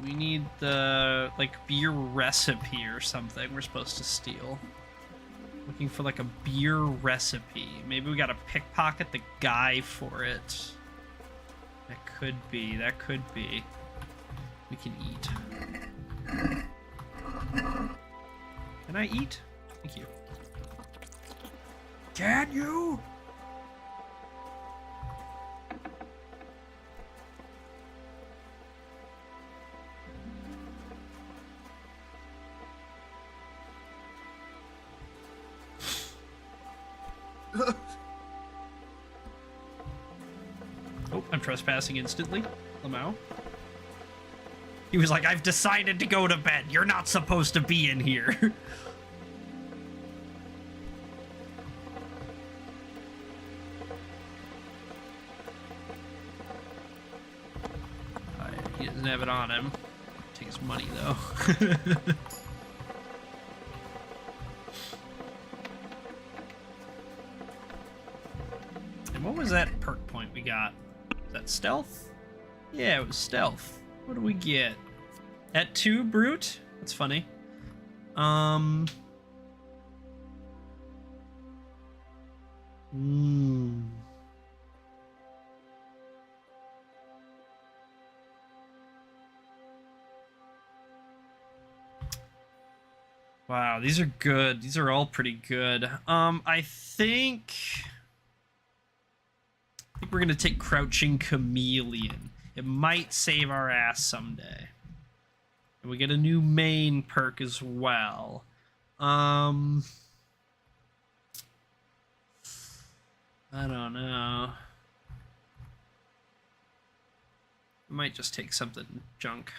We need the, like, beer recipe or something we're supposed to steal. Looking for, like, a beer recipe. Maybe we gotta pickpocket the guy for it. That could be. That could be. We can eat. Can I eat? Thank you. Can you? Oh, I'm trespassing instantly. Lamau. He was like, I've decided to go to bed. You're not supposed to be in here. He doesn't have it on him. Take his money, though. And what was that perk point we got? Is that stealth? Yeah, it was stealth. What do we get? At 2 brute? That's funny. Wow, these are good. These are all pretty good. I think we're gonna take Crouching Chameleon. It might save our ass someday. And we get a new main perk as well. I don't know. We might just take something junk.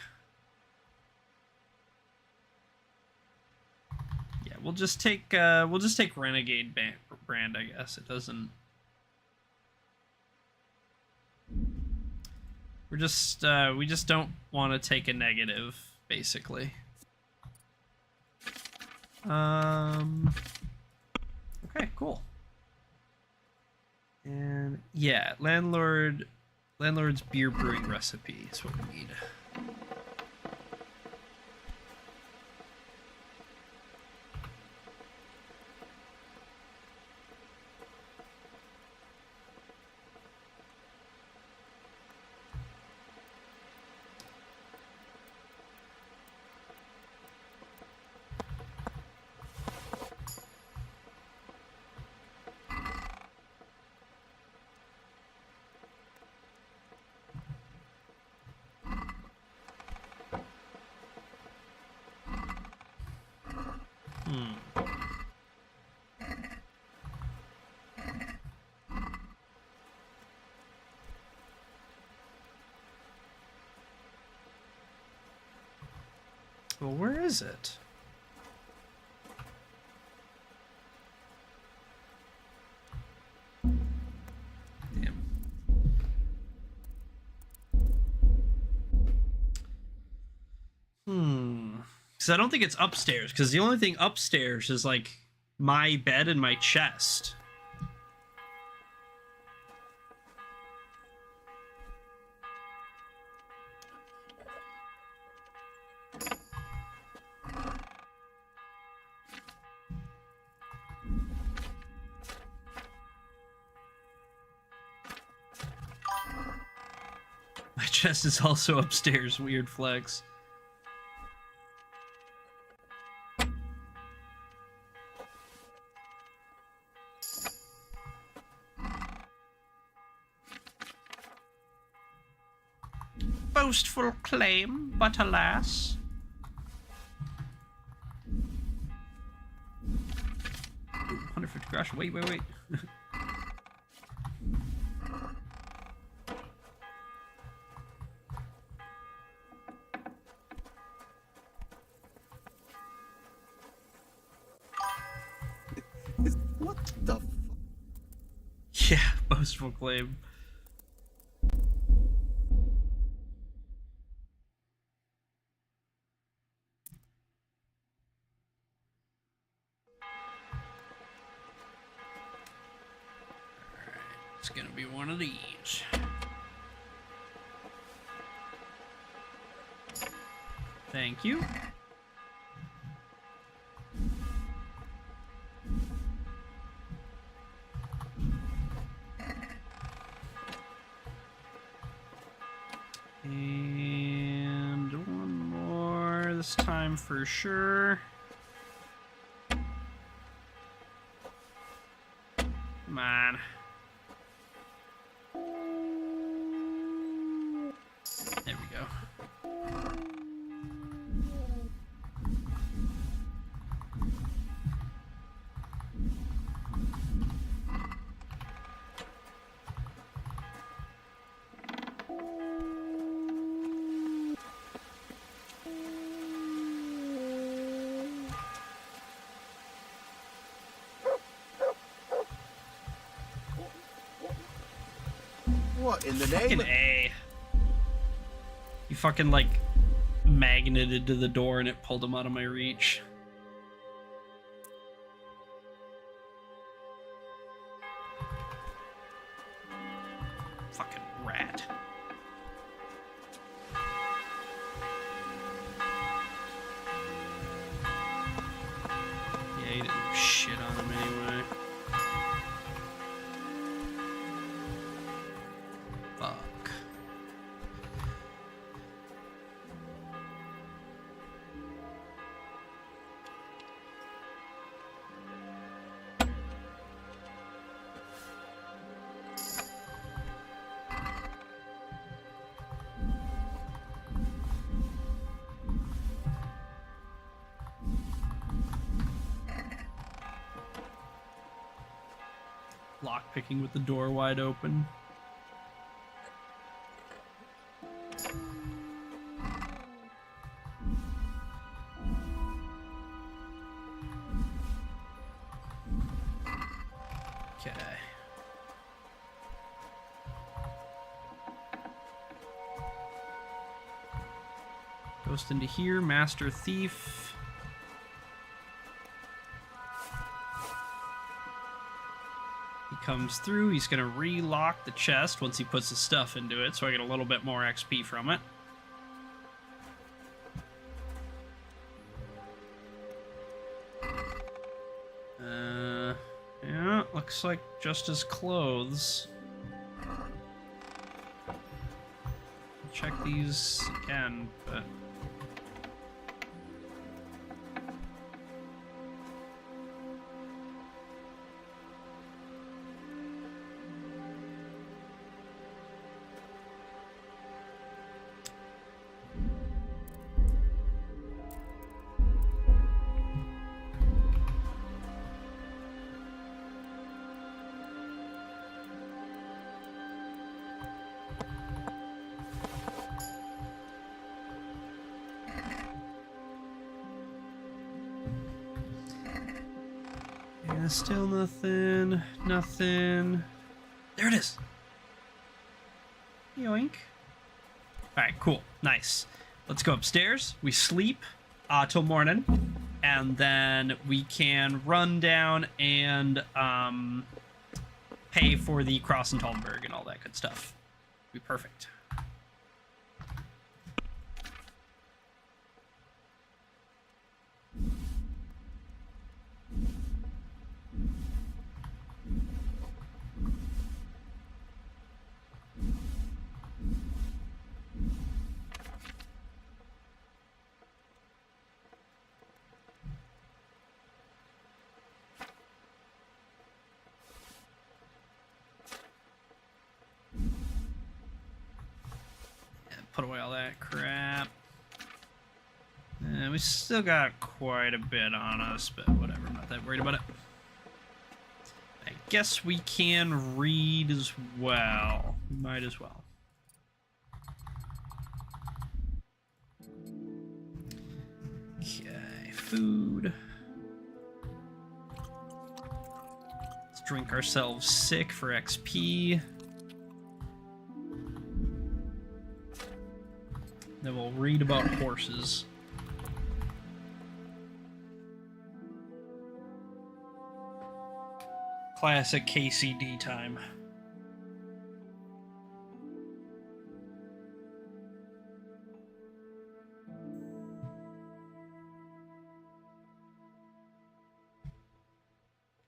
Yeah, we'll just take Renegade brand, I guess. It doesn't. We just don't want to take a negative, basically. Okay, cool. And yeah, landlord's beer brewing recipe is what we need. Well, where is it? Damn. Because I don't think it's upstairs, because the only thing upstairs is, like, my bed and my chest. My chest is also upstairs, weird flex. Boastful claim, but alas. Ooh, 150 grosh. Wait. What the? Yeah, boastful claim. It's gonna be one of these. Thank you. And one more this time for sure. Come on. There we go. What in the name? Fucking A. You fucking, like, magneted to the door and it pulled him out of my reach. Fucking rat. Yeah, he didn't do shit on him anyway. Fuck. Lockpicking with the door wide open. Okay. Ghost into here, Master Thief. He comes through, he's gonna re-lock the chest once he puts his stuff into it, so I get a little bit more XP from it. Yeah, looks like just his clothes. Check these again, but... Still nothing. Nothing. There it is. Yoink. Alright, cool. Nice. Let's go upstairs. We sleep till morning. And then we can run down and pay for the cross in Talmberg and all that good stuff. Be perfect. Put away all that crap. We still got quite a bit on us, but whatever, I'm not that worried about it. I guess we can read as well. Might as well. Okay, food. Let's drink ourselves sick for XP. Then we'll read about horses. Classic KCD time.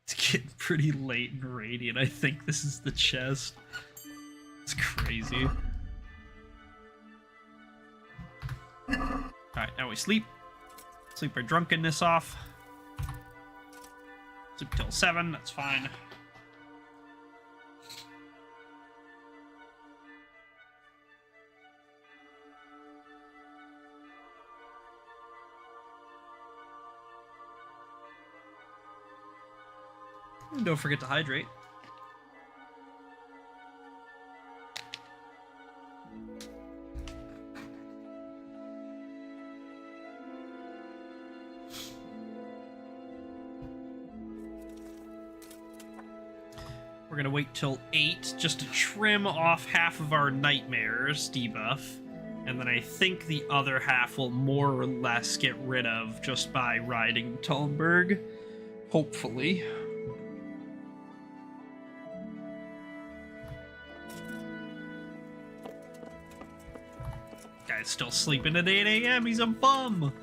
It's getting pretty late in Radiant. I think this is the chest. It's crazy. Alright, now we sleep. Sleep our drunkenness off. Sleep till 7, that's fine. And don't forget to hydrate. We're gonna wait till 8 just to trim off half of our nightmares debuff, and then I think the other half will more or less get rid of just by riding Talmberg, hopefully. Guy's still sleeping at 8 a.m. He's a bum.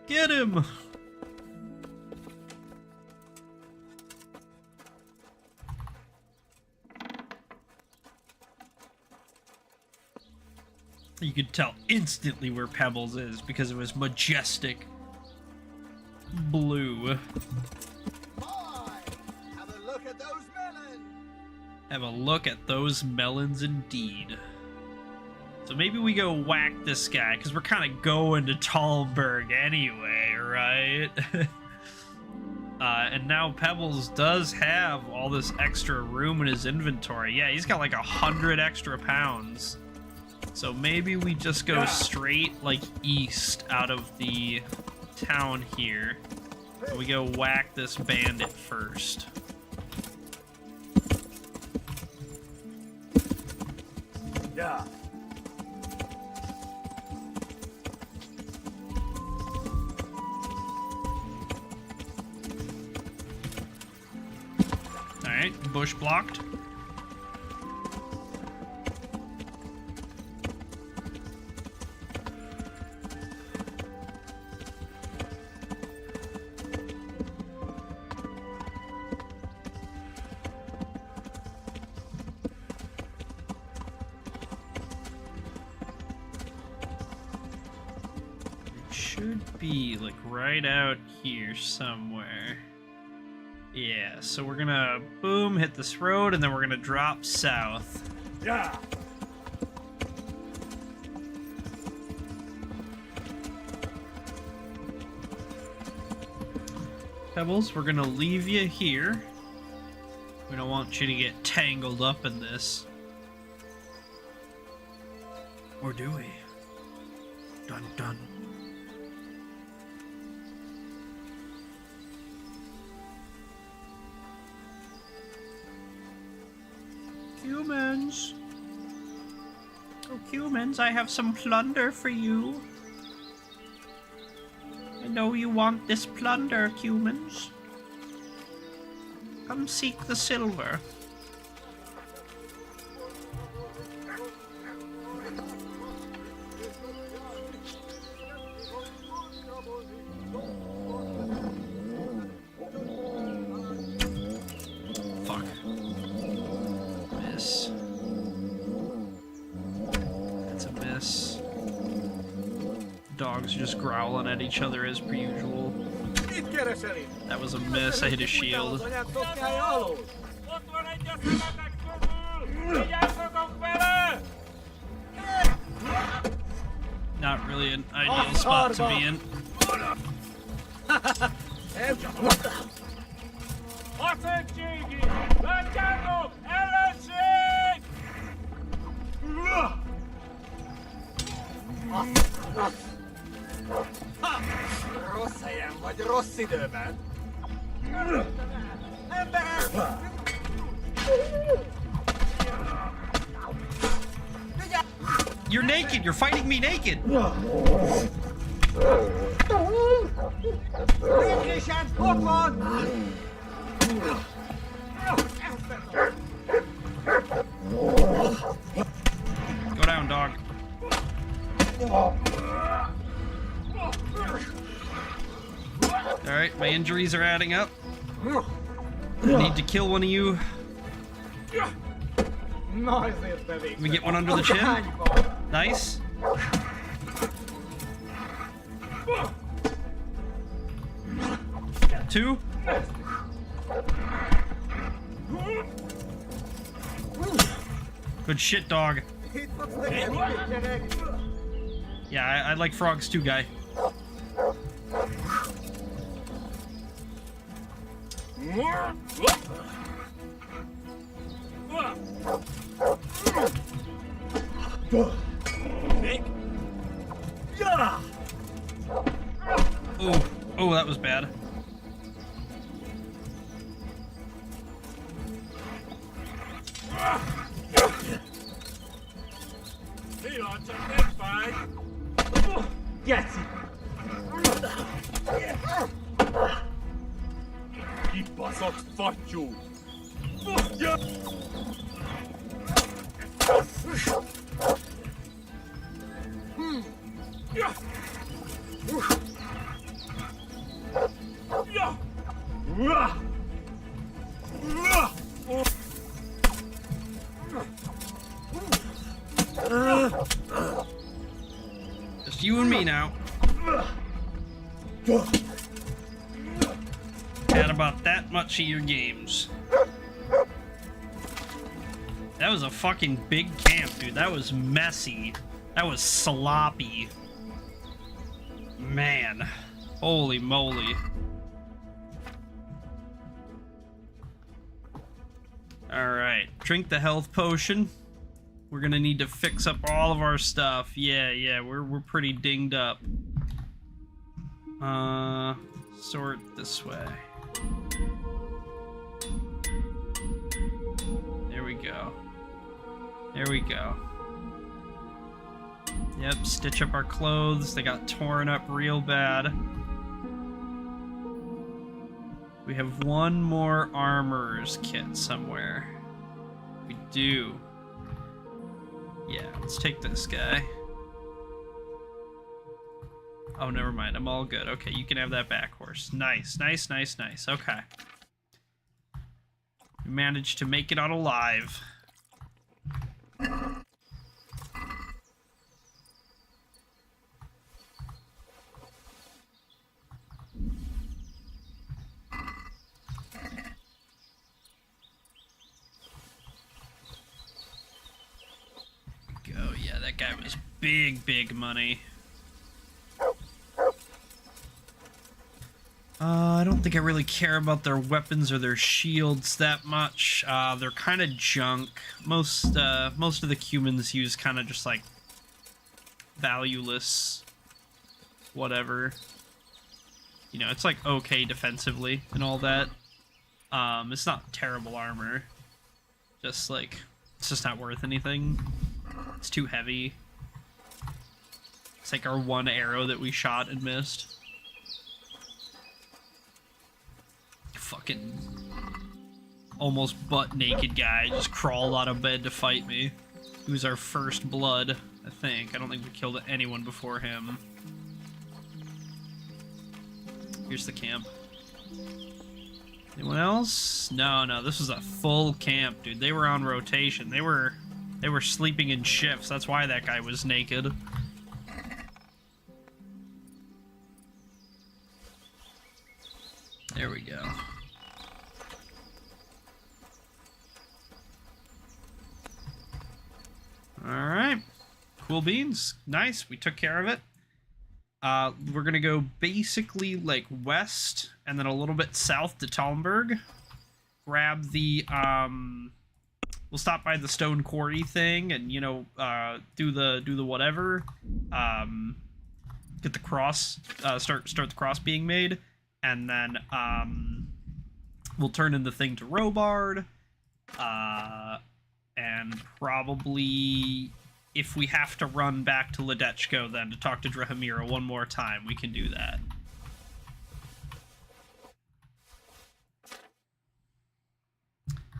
Get him. You could tell instantly where Pebbles is because of his majestic blue. Have a look at those melons! Have a look at those melons indeed. So maybe we go whack this guy, because we're kind of going to Talmberg anyway, right? And now Pebbles does have all this extra room in his inventory. Yeah, he's got like 100 extra pounds. So maybe we just go straight, like, east out of the town here. And we go whack this bandit first. Yeah. Alright, bush blocked. Should be like right out here somewhere. Yeah, so we're gonna boom, hit this road, and then we're gonna drop south. Yeah. Pebbles, we're gonna leave you here. We don't want you to get tangled up in this. Or do we? Dun dun. humans. Oh, humans, I have some plunder for you. I know you want this plunder, humans. Come seek the silver. Fuck. Miss. That's a miss. Dogs just growling at each other as per usual. That was a miss. I hit his shield. Not really an ideal spot to be in. Rossz helyen vagy, rossz időben. You're naked! You're fighting me naked! Friedrichen, ott van! Go down, dog. Alright, my injuries are adding up. I need to kill one of you. Let me get one under the chin. Nice. Two. Good shit, dog. Yeah, I like frogs too, guy. Oh, that was bad. Kibaszott fattyú! Just you and me now. Had about that much of your games. That was a fucking big camp, dude. That was messy. That was sloppy. Man. Holy moly. Alright. Drink the health potion. We're gonna need to fix up all of our stuff. Yeah, we're pretty dinged up. Sort this way. There we go. There we go. Yep, stitch up our clothes. They got torn up real bad. We have one more armorer's kit somewhere. We do. Yeah, let's take this guy. Oh, never mind. I'm all good. Okay, you can have that back horse. Nice. Okay. We managed to make it out alive. Go. Yeah, that guy was big money. I don't think I really care about their weapons or their shields that much. They're kind of junk. Most of the humans use kind of just like valueless whatever. You know, it's like okay defensively and all that. It's not terrible armor. Just like It's just not worth anything. It's too heavy. It's like our one arrow that we shot and missed. Fucking almost butt naked guy just crawled out of bed to fight me. He was our first blood, I think. I don't think we killed anyone before him. Here's the camp. Anyone else? No, this was a full camp, dude. They were on rotation. They were sleeping in shifts. That's why that guy was naked. There we go. Alright. Cool beans. Nice. We took care of it. We're gonna go basically like west and then a little bit south to Talmberg. Grab the we'll stop by the stone quarry thing and, you know, do the whatever. Get the cross, start the cross being made, and then we'll turn in the thing to Robard. And probably, if we have to run back to Ledechko then to talk to Drahomira one more time, we can do that.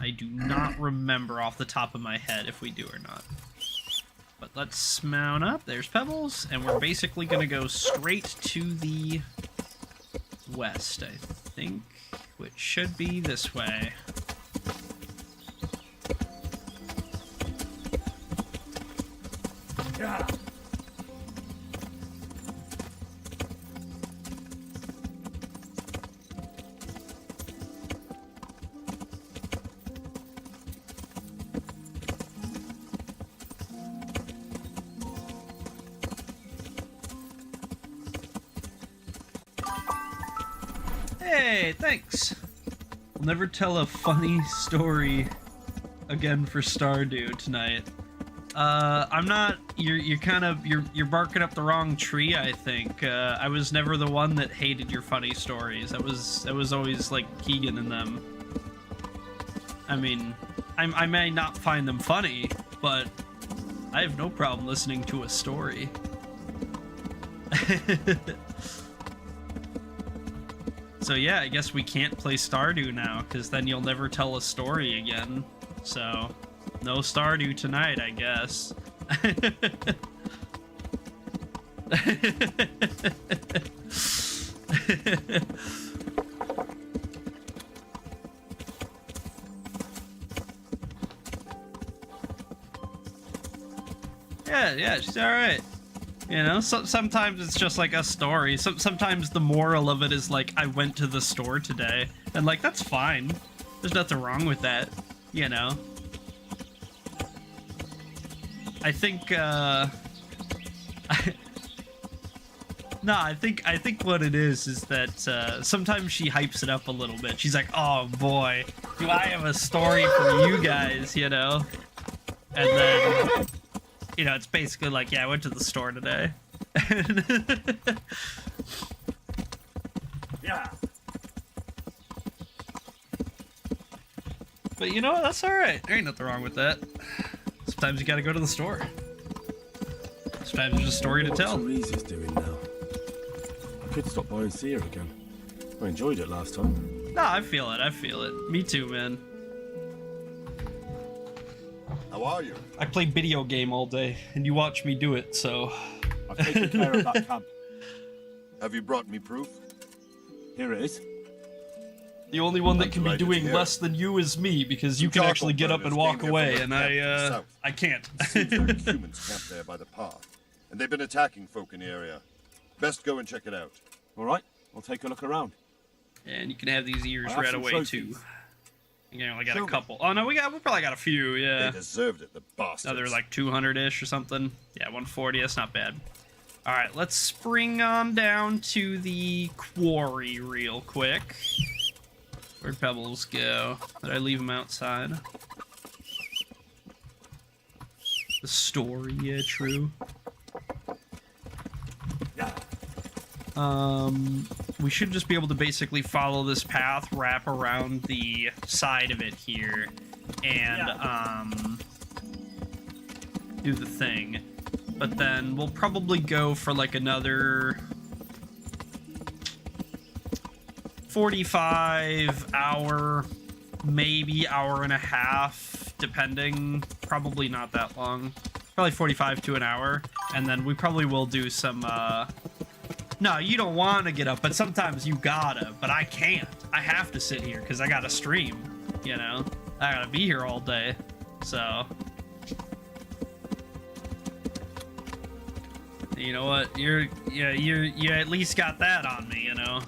I do not remember off the top of my head if we do or not. But let's mount up. There's Pebbles, and we're basically going to go straight to the west, I think, which should be this way. Yeah. Hey, thanks. We'll never tell a funny story again for Stardew tonight. I'm not. You're barking up the wrong tree, I think. I was never the one that hated your funny stories. That was always like Keegan and them. I mean, I may not find them funny, but I have no problem listening to a story. So yeah, I guess we can't play Stardew now, because then you'll never tell a story again. So, no Stardew tonight, I guess. Yeah, she's alright. You know, sometimes it's just like a story. Sometimes the moral of it is like, I went to the store today. And like, that's fine. There's nothing wrong with that, you know? I think, no, I think what it is that, sometimes she hypes it up a little bit. She's like, oh boy, do I have a story for you guys, you know? And then, you know, it's basically like, yeah, I went to the store today. Yeah. But you know what? That's alright. There ain't nothing wrong with that. Sometimes you gotta go to the store. Sometimes there's a story to tell. What's Teresa's doing now? I could stop by and see her again. I enjoyed it last time. No, I feel it. Me too, man. How are you? I play video game all day, and you watch me do it, so... I've taken care of that camp. Have you brought me proof? Here it is. The only one that can be doing less than you is me, because you can actually get up and walk away, and I can't. Seems there are humans camped there by the path, and they've been attacking folk in the area. Best go and check it out. All right, I'll take a look around. And you can have these ears I have right some away, trophies. too. You only got a couple. Oh, no, we probably got a few, yeah. They deserved it, the bastards. Another, like, 200-ish or something. Yeah, 140, that's not bad. Alright, let's spring on down to the quarry real quick. Where'd Pebbles go? Did I leave him outside? The story, yeah, true. We should just be able to basically follow this path, wrap around the side of it here, and, do the thing. But then we'll probably go for like another 45 hour, maybe hour and a half, depending. Probably not that long. Probably 45 to an hour. And then we probably will do some, no, you don't want to get up, but sometimes you gotta. But I can't. I have to sit here because I gotta stream, you know? I gotta be here all day, so... You know what? You at least got that on me, you know?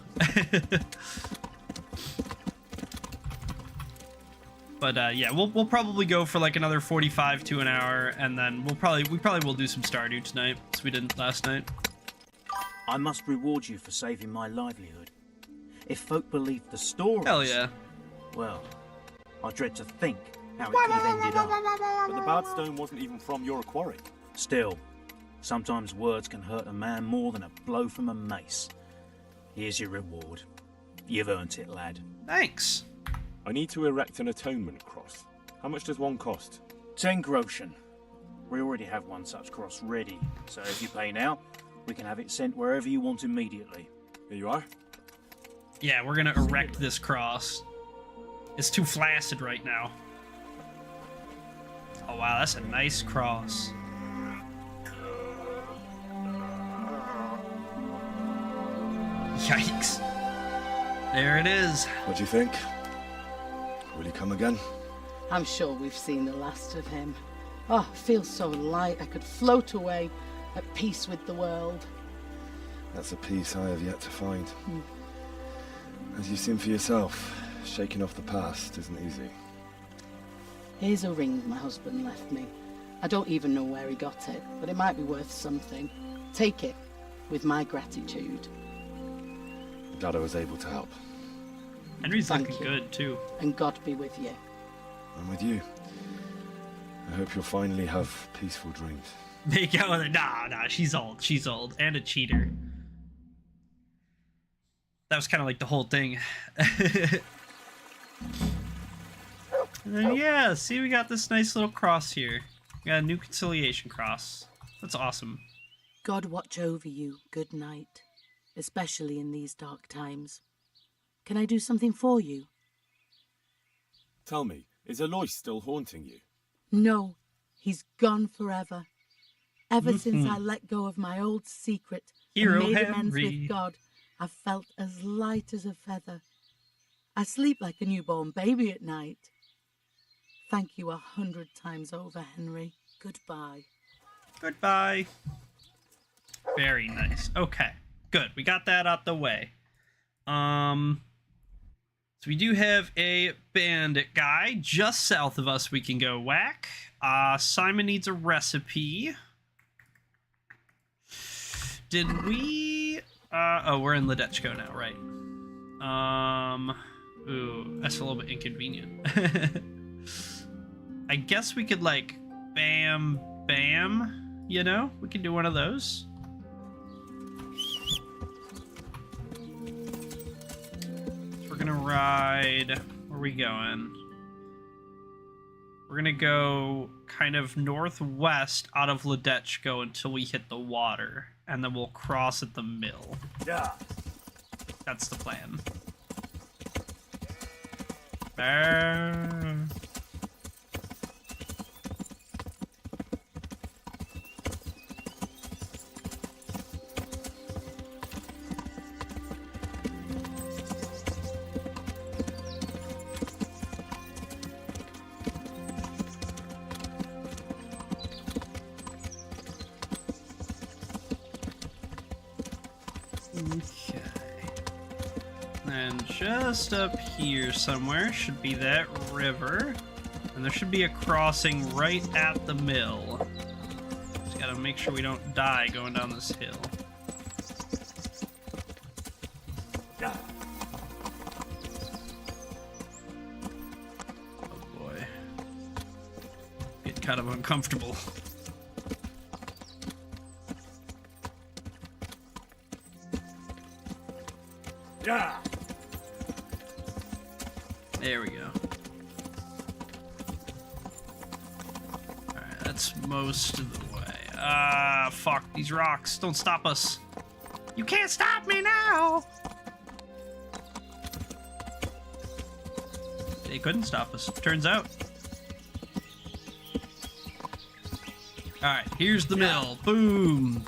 But, yeah, we'll probably go for, like, another 45 to an hour, and then we probably will do some Stardew tonight, as we didn't last night. I must reward you for saving my livelihood. If folk believe the stories... Hell yeah. Well, I dread to think how it could have ended up. But the bad stone wasn't even from your quarry. Still, sometimes words can hurt a man more than a blow from a mace. Here's your reward. You've earned it, lad. Thanks. I need to erect an atonement cross. How much does one cost? 10 groschen. We already have one such cross ready, so if you pay now, we can have it sent wherever you want immediately. Here you are. Yeah, we're gonna erect this cross. It's too flaccid right now. Oh wow, that's a nice cross. Yikes. There it is. What do you think? Will he come again? I'm sure we've seen the last of him. Oh, I feel so light I could float away at peace with the world. That's a peace I have yet to find. As you've seen for yourself, shaking off the past isn't easy. Here's a ring my husband left me. I don't even know where he got it, but it might be worth something. Take it, with my gratitude. Glad I was able to help. Henry's looking good, too. And God be with you. I'm with you. I hope you'll finally have peaceful dreams. Make out with her. Nah, she's old. She's old. And a cheater. That was kind of like the whole thing. And then, yeah, see, we got this nice little cross here. We got a new conciliation cross. That's awesome. God watch over you. Good night. Especially in these dark times. Can I do something for you? Tell me, is Alois still haunting you? No, he's gone forever. Ever since I let go of my old secret Hero and made amends Henry. with God, I've felt as light as a feather. I sleep like a newborn baby at night. Thank you 100 times over, Henry. Goodbye. Goodbye. Very nice. Okay, good. We got that out the way. So we do have a bandit guy just south of us we can go whack. Simon needs a recipe. Did we... oh, we're in Ledechko now, right. Ooh, that's a little bit inconvenient. I guess we could, like, bam, bam, you know? We can do one of those. We're gonna ride... Where are we going? We're gonna go kind of northwest out of Ledechko until we hit the water. And then we'll cross at the mill. Yeah. That's the plan. Okay. And just up here somewhere should be that river. And there should be a crossing right at the mill. Just gotta make sure we don't die going down this hill. Oh boy. Getting kind of uncomfortable. Yeah. There we go. Alright, it most of the way. Ah, fuck. These rocks. Don't stop us. You can't stop me now! They couldn't stop us, turns out. Alright, here's the mill. Boom!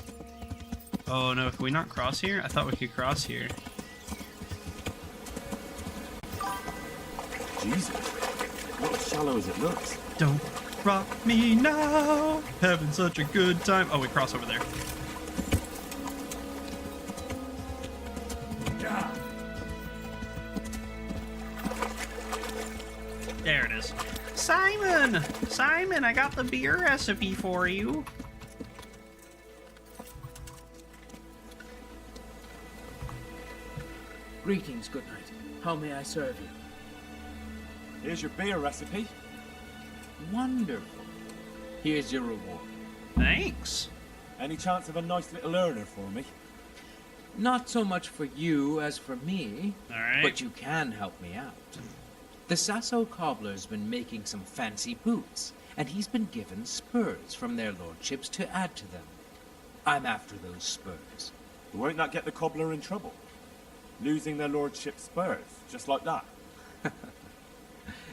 Oh no, can we not cross here? I thought we could cross here. Jesus. Not as shallow as it looks. Don't rock me now! Having such a good time. Oh, we cross over there. There it is. Simon! Simon, I got the beer recipe for you. Greetings, good night. How may I serve you? Here's your beer recipe. Wonderful. Here's your reward. Thanks. Any chance of a nice little earner for me? Not so much for you as for me. All right. But you can help me out. The Sasso cobbler's been making some fancy boots, and he's been given spurs from their lordships to add to them. I'm after those spurs. Won't that get the cobbler in trouble? Losing their lordship's spurs, just like that.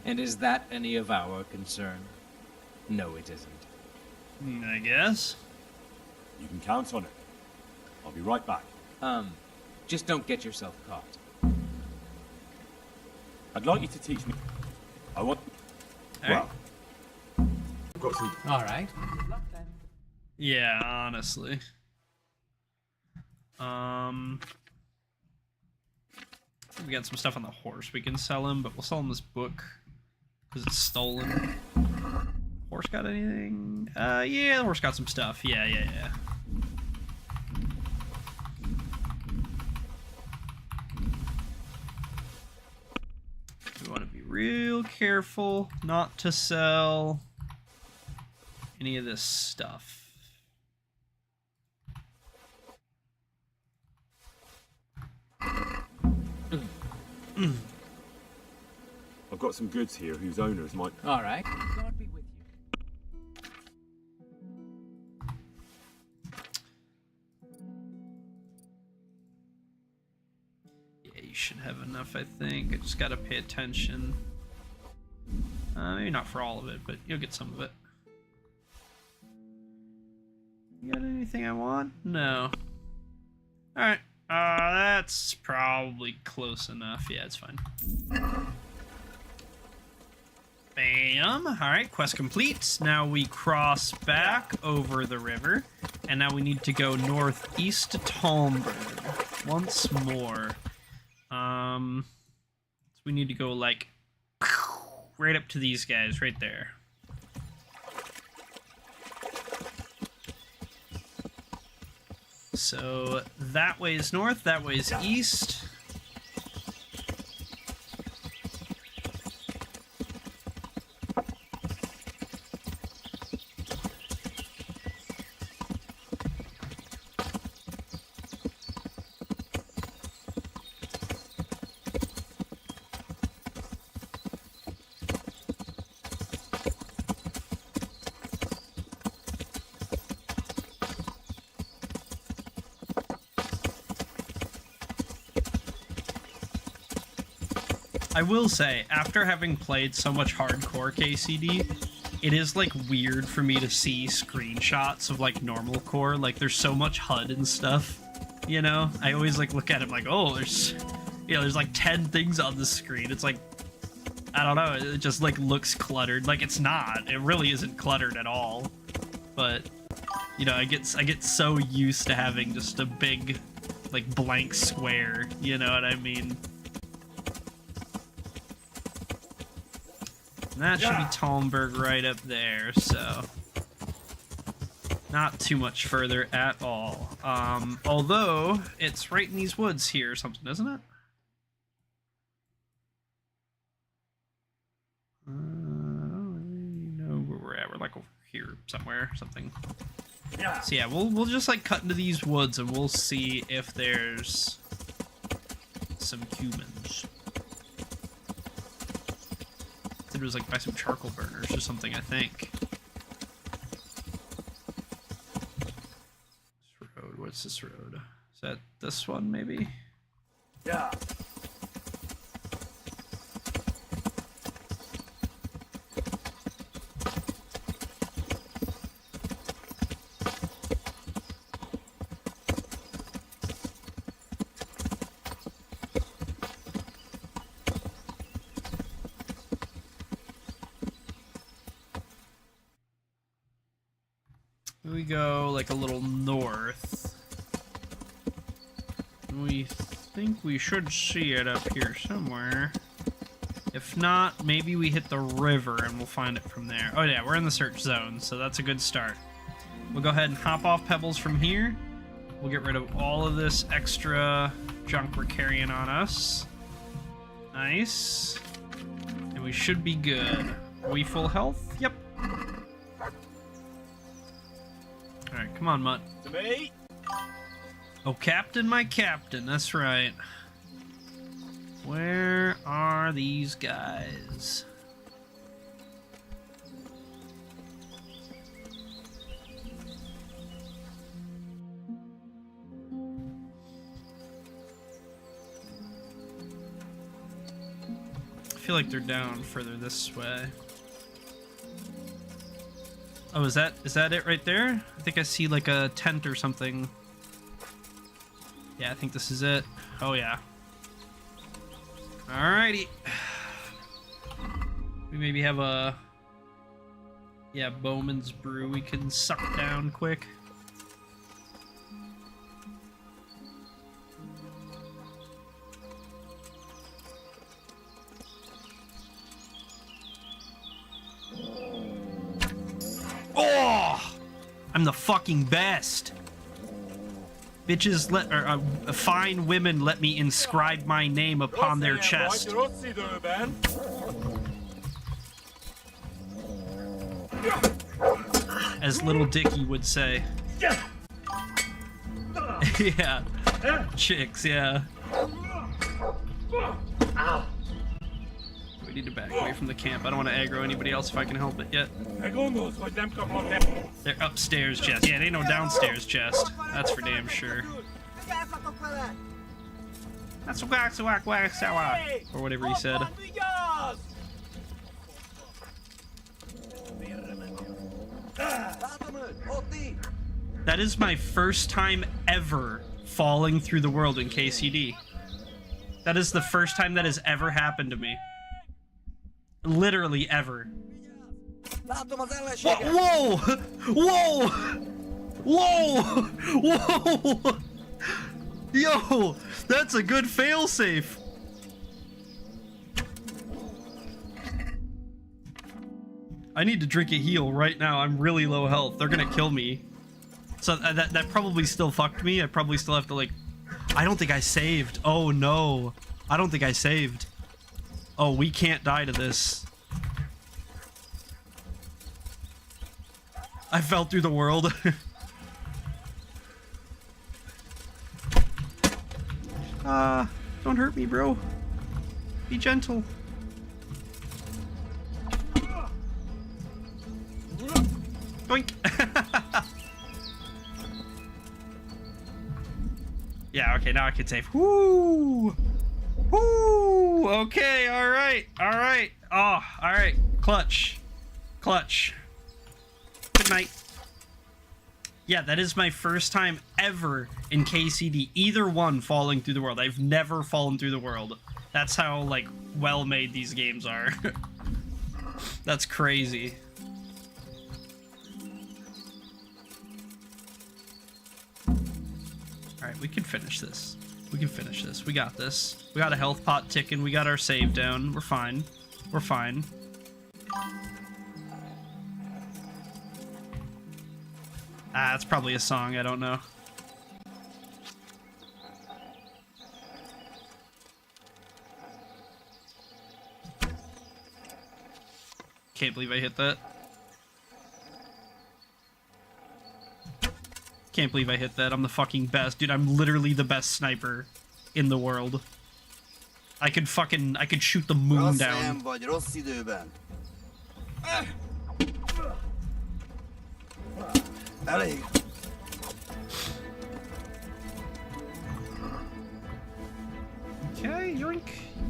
And is that any of our concern? No, it isn't. I guess. You can count on it. I'll be right back. Just don't get yourself caught. I'd like you to teach me. I want. Well, I've got some. All right. Yeah, honestly. We got some stuff on the horse we can sell him, but we'll sell him this book because it's stolen. Horse got anything? Yeah, the horse got some stuff. Yeah. We want to be real careful not to sell any of this stuff. I've got some goods here whose owners might. All right. God be with you. Yeah, you should have enough, I think. I just gotta pay attention. Maybe not for all of it, but you'll get some of it. You got anything I want? No. Alright. That's probably close enough. Yeah, it's fine. Bam. Alright, quest complete. Now we cross back over the river. And now we need to go northeast to Talmberg. Once more. So we need to go, like, right up to these guys, right there. So that way is north, that way is east. I will say, after having played so much hardcore KCD, it is, like, weird for me to see screenshots of, like, normal core. Like, there's so much HUD and stuff, you know? I always, like, look at it like, oh, there's, you know, there's, like, 10 things on the screen. It's like, I don't know, it just, like, looks cluttered. Like, it's not. It really isn't cluttered at all. But, you know, I get so used to having just a big, like, blank square, you know what I mean? And that should be Talmberg right up there, so not too much further at all. Although it's right in these woods here or something, isn't it? I don't really know where we're at. We're like over here somewhere or something. Yeah. So yeah, we'll just like cut into these woods and we'll see if there's some humans. It was like by some charcoal burners or something, I think. what's this road? Is that this one, maybe? Yeah. We go like a little north. We think we should see it up here somewhere. If not, maybe we hit the river and we'll find it from there. Oh yeah, we're in the search zone, so that's a good start. We'll go ahead and hop off Pebbles from here. We'll get rid of all of this extra junk we're carrying on us. Nice. And we should be good. Are we full health? Yep. Alright, come on, Mutt. To me. Oh, Captain, my Captain, that's right. Where are these guys? I feel like they're down further this way. Oh, is that it right there? I think I see like a tent or something. Yeah, I think this is it. Oh yeah. Alrighty. We maybe have a... Yeah, Bowman's Brew we can suck down quick. Oh! I'm the fucking best. Bitches fine women let me inscribe my name upon their chest. As little Dicky would say. Yeah. Chicks, yeah. We need to back away from the camp. I don't want to aggro anybody else if I can help it yet. They're upstairs chest. Yeah, it ain't no downstairs chest. That's for damn sure. That's or whatever he said. That is my first time ever falling through the world in KCD. That is the first time that has ever happened to me. Literally ever. Whoa! Whoa! Whoa! Whoa! Yo! That's a good failsafe. I need to drink a heal right now. I'm really low health. They're gonna kill me. So that probably still fucked me. I probably still have to like... I don't think I saved. Oh no. I don't think I saved. Oh, we can't die to this. I fell through the world. Don't hurt me, bro. Be gentle. Doink. Yeah, okay, now I can save. Woo! Woo! Okay, alright, alright. Oh, alright. Clutch. Clutch. Good night. Yeah, that is my first time ever in KCD. Either one falling through the world. I've never fallen through the world. That's how, like, well made these games are. That's crazy. Alright, we can finish this. We can finish this. We got this. We got a health pot ticking. We got our save down. We're fine. We're fine. Ah, that's probably a song. I don't know. Can't believe I hit that. Can't believe I hit that. I'm the fucking best. Dude, I'm literally the best sniper in the world. I could shoot the moon down.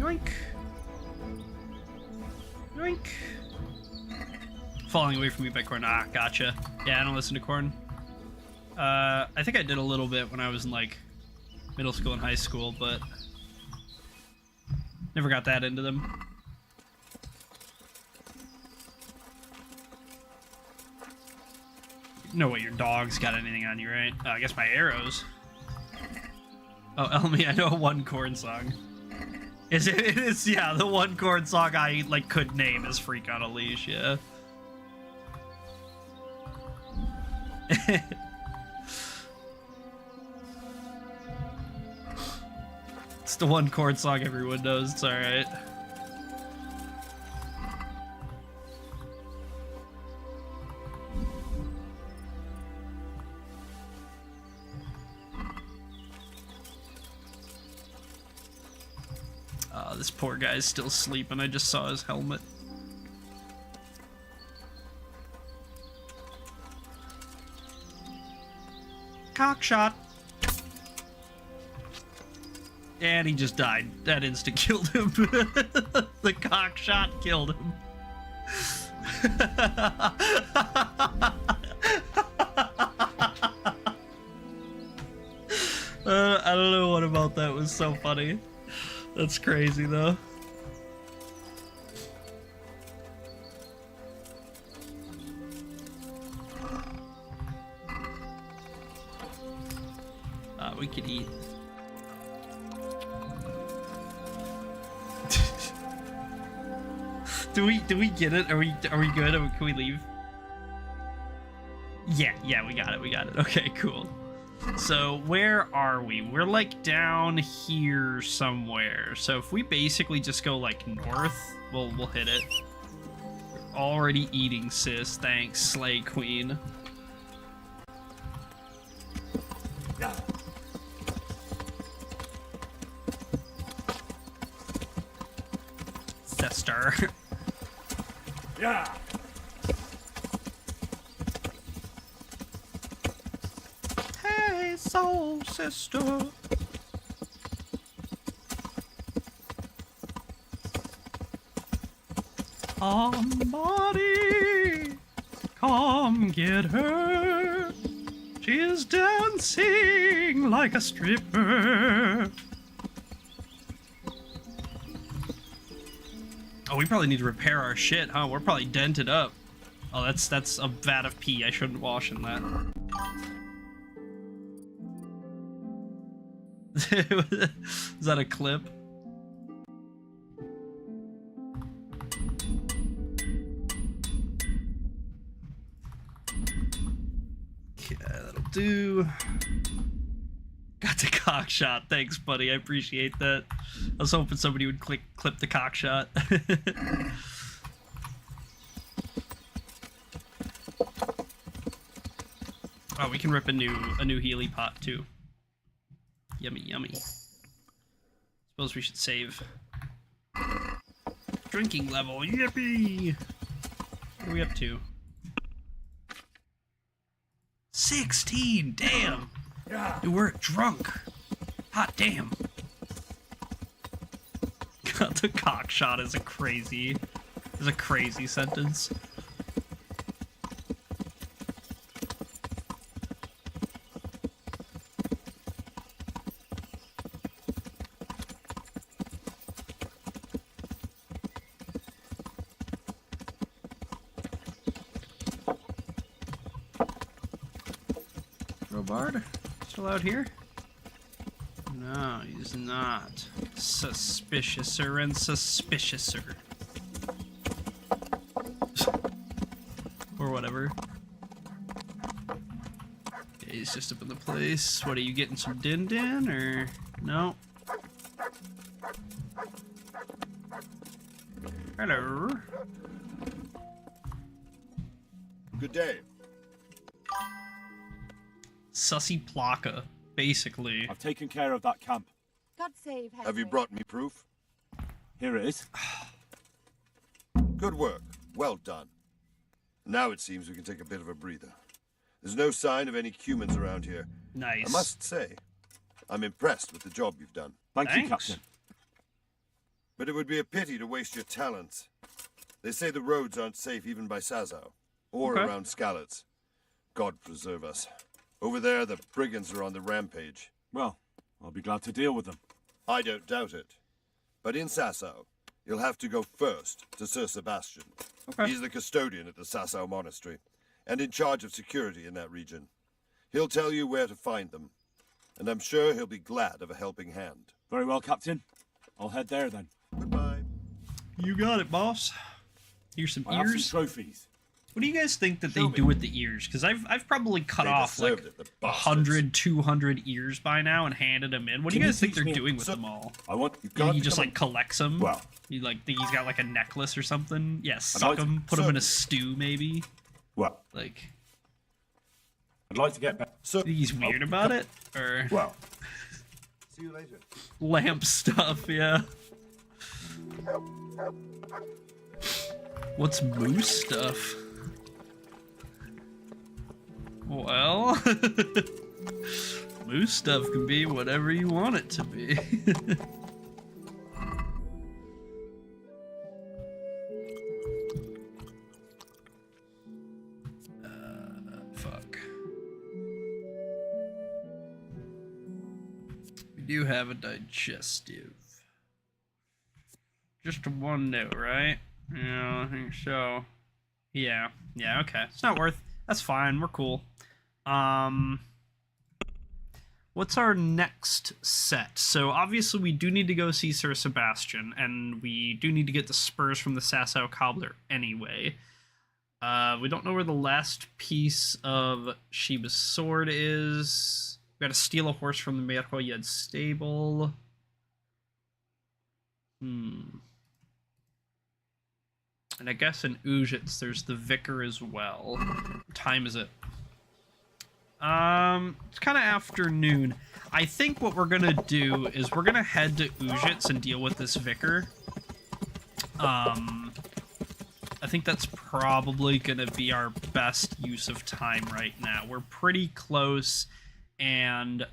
Yoink. Yoink. Falling Away from Me by Korn. Ah, gotcha. Yeah, I don't listen to Korn. I think I did a little bit when I was in, like, middle school and high school, but never got that into them. You know what, your dog's got anything on you, right? I guess my arrows. Oh, Elmy, I know one Korn song. It is, yeah, the one Korn song I, like, could name is Freak on a Leash, yeah. It's the one Korn song everyone knows, it's alright. This poor guy's still sleeping. I just saw his helmet. Cock shot. And he just died. That instant killed him. The cock shot killed him. I don't know what about that was so funny. That's crazy, though. We could eat. Do we get it? Are we good? Can we leave? Yeah, we got it. Okay, cool. So where are we? We're like down here somewhere. So if we basically just go like north, we'll hit it. We're already eating, sis. Thanks, Slay Queen. Sister. Yeah. Hey, soul sister. Somebody, come get her. She is dancing like a stripper. Oh, we probably need to repair our shit, huh? We're probably dented up. Oh, that's a vat of pee. I shouldn't wash in that. Is that a clip? Okay, that'll do. Got the cock shot. Thanks, buddy. I appreciate that. I was hoping somebody would clip the cock shot. Oh, we can rip a new Healy pot too. Yummy, yummy. Suppose we should save. Drinking level, yippee! What are we up to? 16, damn! Dude, we're drunk. Hot damn. God, the cock shot is a crazy sentence. Robard? Still out here? No, he's not. Suspiciouser and suspiciouser. Or whatever. Okay, he's just up in the place. What, are you getting some din-din, or... No? Hello? Good day. Sussy Plaka, basically. I've taken care of that camp. God save Henry. Have you brought me proof? Here it is. Good work. Well done. Now it seems we can take a bit of a breather. There's no sign of any humans around here. Nice. I must say, I'm impressed with the job you've done. Thank you, Captain. but it would be a pity to waste your talents. They say the roads aren't safe even by Sazau, or around Skalitz. God preserve us. Over there, the brigands are on the rampage. Well, I'll be glad to deal with them. I don't doubt it. But in Sasau, you'll have to go first to Sir Sebastian. He's the custodian at the Sasau Monastery, and in charge of security in that region. He'll tell you where to find them, and I'm sure he'll be glad of a helping hand. Very well, Captain. I'll head there then. Goodbye. You got it, boss. Here's some I have ears. some trophies. What do you guys think that they do with the ears? Because I've probably cut off like 100, 200 ears by now and handed them in. What do you guys think they're doing with them all? He just like collects them. Well, you like think he's got like a necklace or something? Yeah, suck them, put them in a stew maybe. Well, like I'd like to get back. So he's weird about it, or well, see you later. Lamp stuff, yeah. What's moose stuff? Well, moose stuff can be whatever you want it to be. Fuck. We do have a digestive. Just one note, right? Yeah, I think so. Yeah, okay. It's not worth. That's fine. We're cool. What's our next set? So obviously we do need to go see Sir Sebastian, and we do need to get the spurs from the Sasau cobbler anyway. We don't know where the last piece of Sheba's sword is. We gotta steal a horse from the Merhoyed stable. And I guess in Ujits there's the vicar as well. What time is it? It's kind of afternoon. I think what we're gonna do is we're gonna head to Ujits and deal with this vicar. I think that's probably gonna be our best use of time right now. We're pretty close, and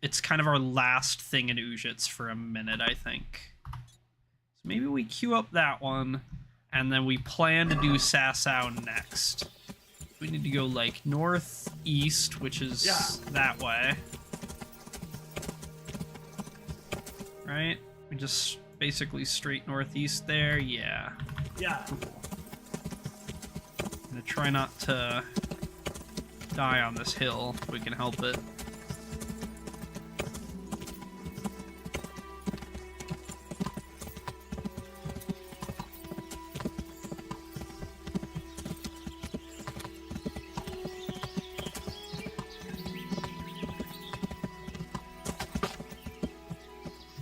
it's kind of our last thing in Ujits for a minute, I think. So maybe we queue up that one, and then we plan to do Sasau next. We need to go like northeast, which is that way. Right? We just basically straight northeast there. Yeah. Yeah. I'm gonna try not to die on this hill if we can help it.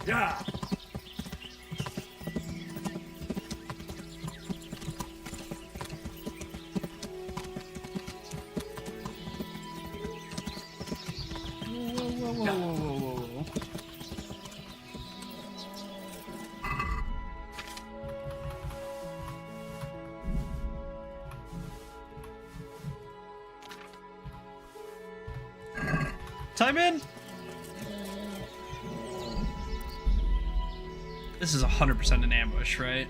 Yeah. Whoa. Time in. This is 100% an ambush, right?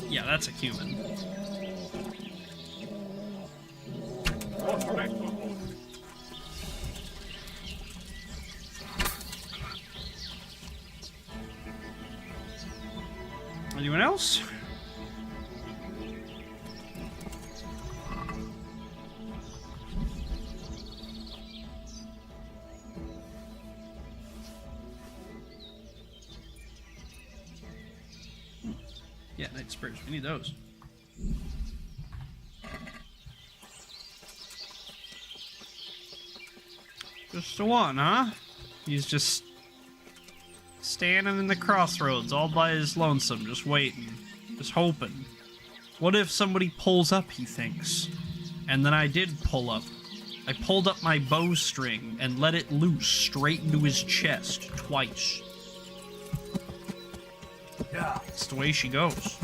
Yeah, that's a human. Anyone else? Yeah, Night Spurs. We need those. Just the one, huh? He's just standing in the crossroads all by his lonesome, just waiting, just hoping. What if somebody pulls up, he thinks? And then I did pull up. I pulled up my bowstring and let it loose straight into his chest twice. Yeah. That's the way she goes.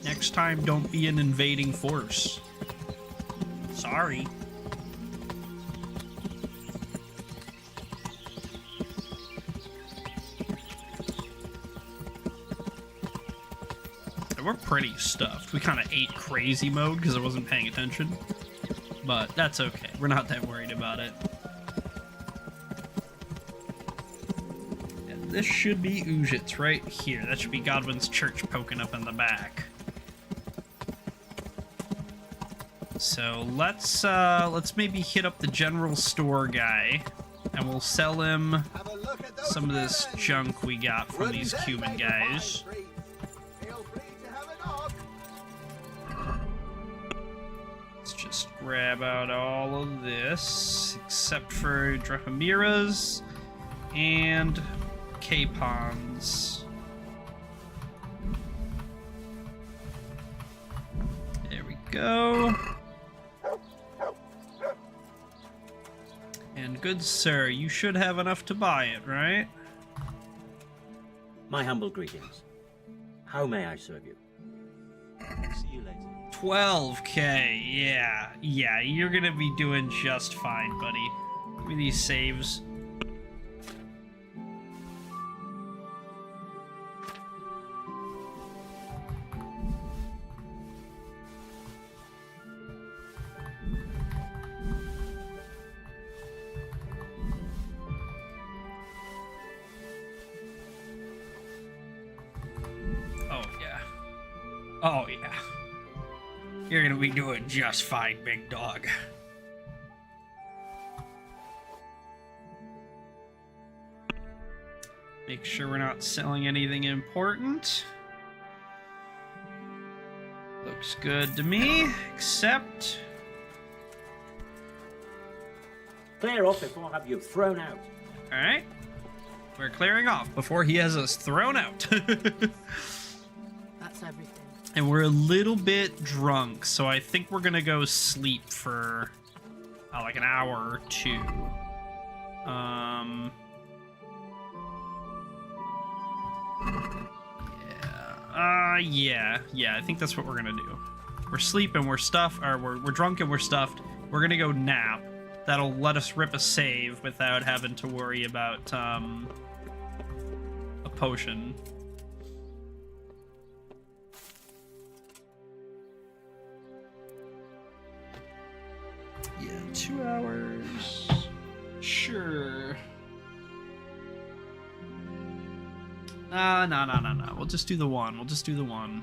Next time, don't be an invading force. Sorry. good. We're pretty stuffed. We kind of ate crazy mode because I wasn't paying attention. But that's okay. We're not that worried about it. And this should be Ujits right here. That should be Godwin's church poking up in the back. So let's maybe hit up the general store guy, and we'll sell him some of this junk we got from these Cuban guys. Let's just grab out all of this, except for Drachamiras and capons. There we go. And good sir, you should have enough to buy it, right? My humble greetings. How may I serve you? See you later. 12k, yeah, you're gonna be doing just fine, buddy. Give me these saves. Oh, yeah. You're gonna be doing just fine, big dog. Make sure we're not selling anything important. Looks good to me, except... Clear off before I have you thrown out. Alright. We're clearing off before he has us thrown out. That's everything. And we're a little bit drunk, so I think we're gonna go sleep for like an hour or two. Yeah, I think that's what we're gonna do. We're sleeping, we're stuffed, or we're drunk and we're stuffed. We're gonna go nap. That'll let us rip a save without having to worry about a potion. Yeah, 2 hours. Sure. No. We'll just do the one.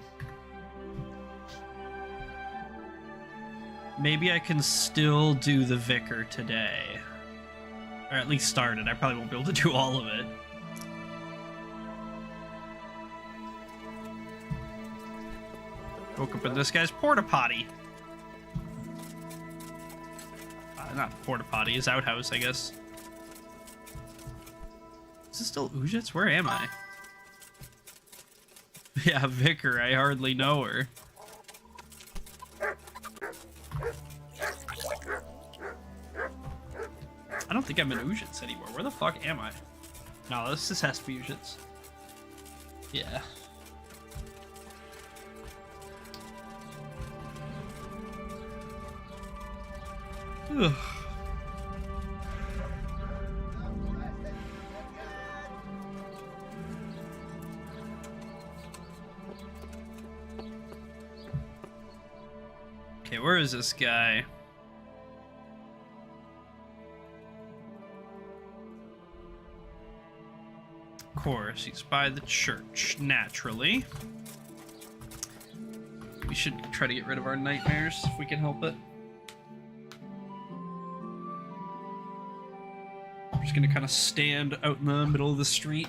Maybe I can still do the vicar today. Or at least start it. I probably won't be able to do all of it. Woke up in this guy's porta potty. Not porta potty, his outhouse, I guess. Is this still Ujits? Where am I? Yeah, Vicar, I hardly know her. I don't think I'm in Ujits anymore. Where the fuck am I? No, this just has to be Ujits. Yeah. Ugh. Okay, where is this guy? Of course, he's by the church, naturally. We should try to get rid of our nightmares if we can help it. I'm just gonna kind of stand out in the middle of the street.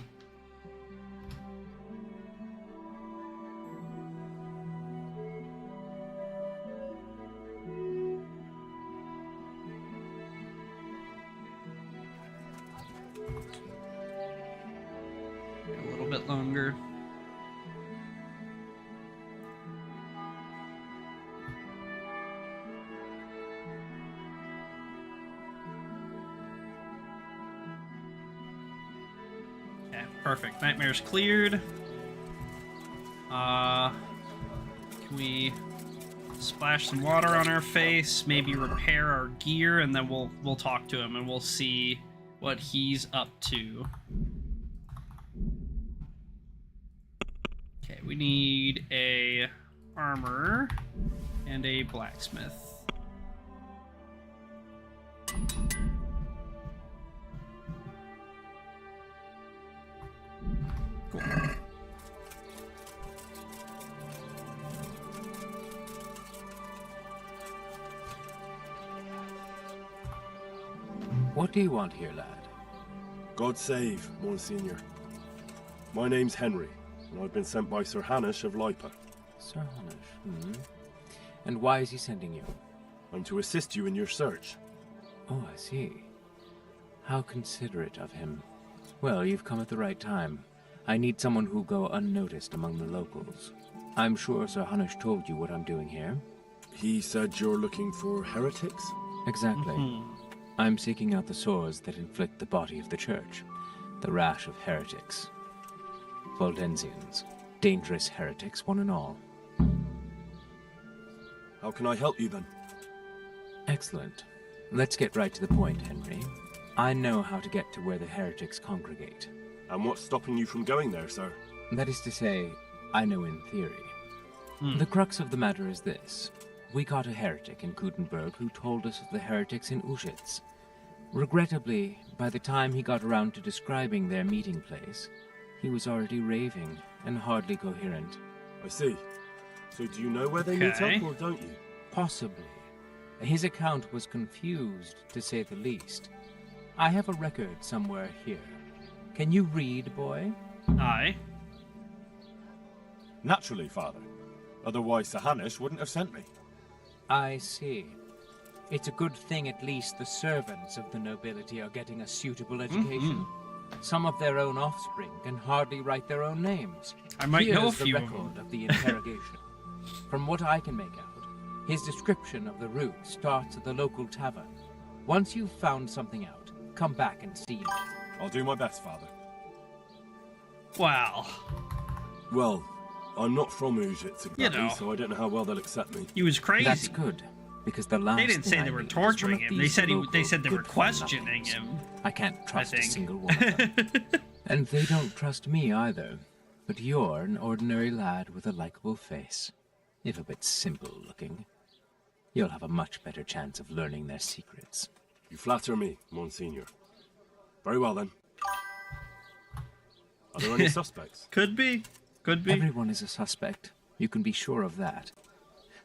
A little bit longer. Perfect. Nightmare's cleared. Can we splash some water on our face, maybe repair our gear, and then we'll talk to him and we'll see what he's up to. Okay, Okay, we need a armor and a blacksmith. Cool. What do you want here, lad? God save, Monsignor. My name's Henry, and I've been sent by Sir Hanish of Lipa. Sir Hanish, And why is he sending you? I'm to assist you in your search. Oh, I see. How considerate of him. Well, you've come at the right time. I need someone who'll go unnoticed among the locals. I'm sure Sir Hanish told you what I'm doing here. He said you're looking for heretics? Exactly. I'm seeking out the sores that inflict the body of the church. The rash of heretics. Waldensians. Dangerous heretics, one and all. How can I help you then? Excellent. Let's get right to the point, Henry. I know how to get to where the heretics congregate. And what's stopping you from going there, sir? That is to say, I know in theory. The crux of the matter is this. We caught a heretic in Kutenberg who told us of the heretics in Uschitz. Regrettably, by the time he got around to describing their meeting place, he was already raving and hardly coherent. I see. So do you know where they meet up, or don't you? Possibly. His account was confused, to say the least. I have a record somewhere here. Can you read, boy? Aye. Naturally, Father. Otherwise Sir Hanish wouldn't have sent me. I see. It's a good thing at least the servants of the nobility are getting a suitable education. Some of their own offspring can hardly write their own names. I might know a few Here's the record of the interrogation. From what I can make out, his description of the route starts at the local tavern. Once you've found something out, come back and see me. I'll do my best, Father. Wow. Well, I'm not from Uschitz exactly, You know. so I don't know how well they'll accept me. He was crazy. That's good, because the last They didn't say they were torturing him. They said they were questioning him. I can't trust a single one of them. And they don't trust me either. But you're an ordinary lad with a likable face. If a bit simple looking. You'll have a much better chance of learning their secrets. You flatter me, Monsignor. Very well then. Are there any suspects? Could be. Could be. Everyone is a suspect. You can be sure of that.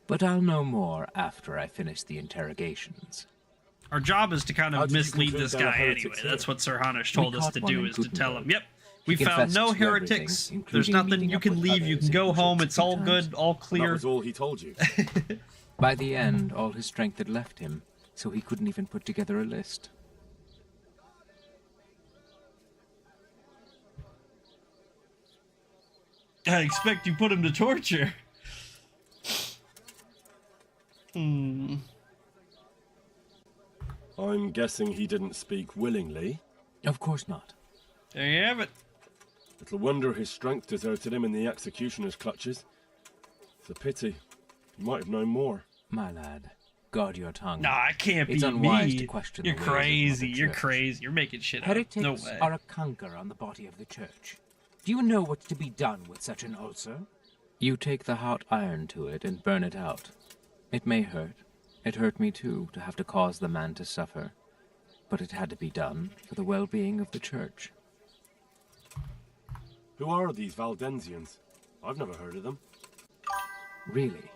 But I'll know more after I finish the interrogations. Our job is to kind of mislead this guy anyway. here? That's what Sir Hanish told us to do, is to tell him, yep, we He found no confessed to heretics. everything, There's including nothing. meeting You up can with leave. You others can in go Uschitz home. It's all 2 good. times. All clear. That was all he told you. By the end, all his strength had left him, so he couldn't even put together a list. I expect you put him to torture. I'm guessing he didn't speak willingly. Of course not. There you have it. Little wonder his strength deserted him in the executioner's clutches. It's a pity. He might have known more. My lad, guard your tongue. Nah, it can't It's be unwise me. to question You're the ways of Mother crazy. You're Church. crazy. You're making shit up. Heretics No way. are a canker on the body of the church. Do you know what's to be done with such an ulcer? You take the hot iron to it and burn it out. It may hurt. It hurt me too, to have to cause the man to suffer. But it had to be done for the well-being of the church. Who are these Waldensians? I've never heard of them. Really?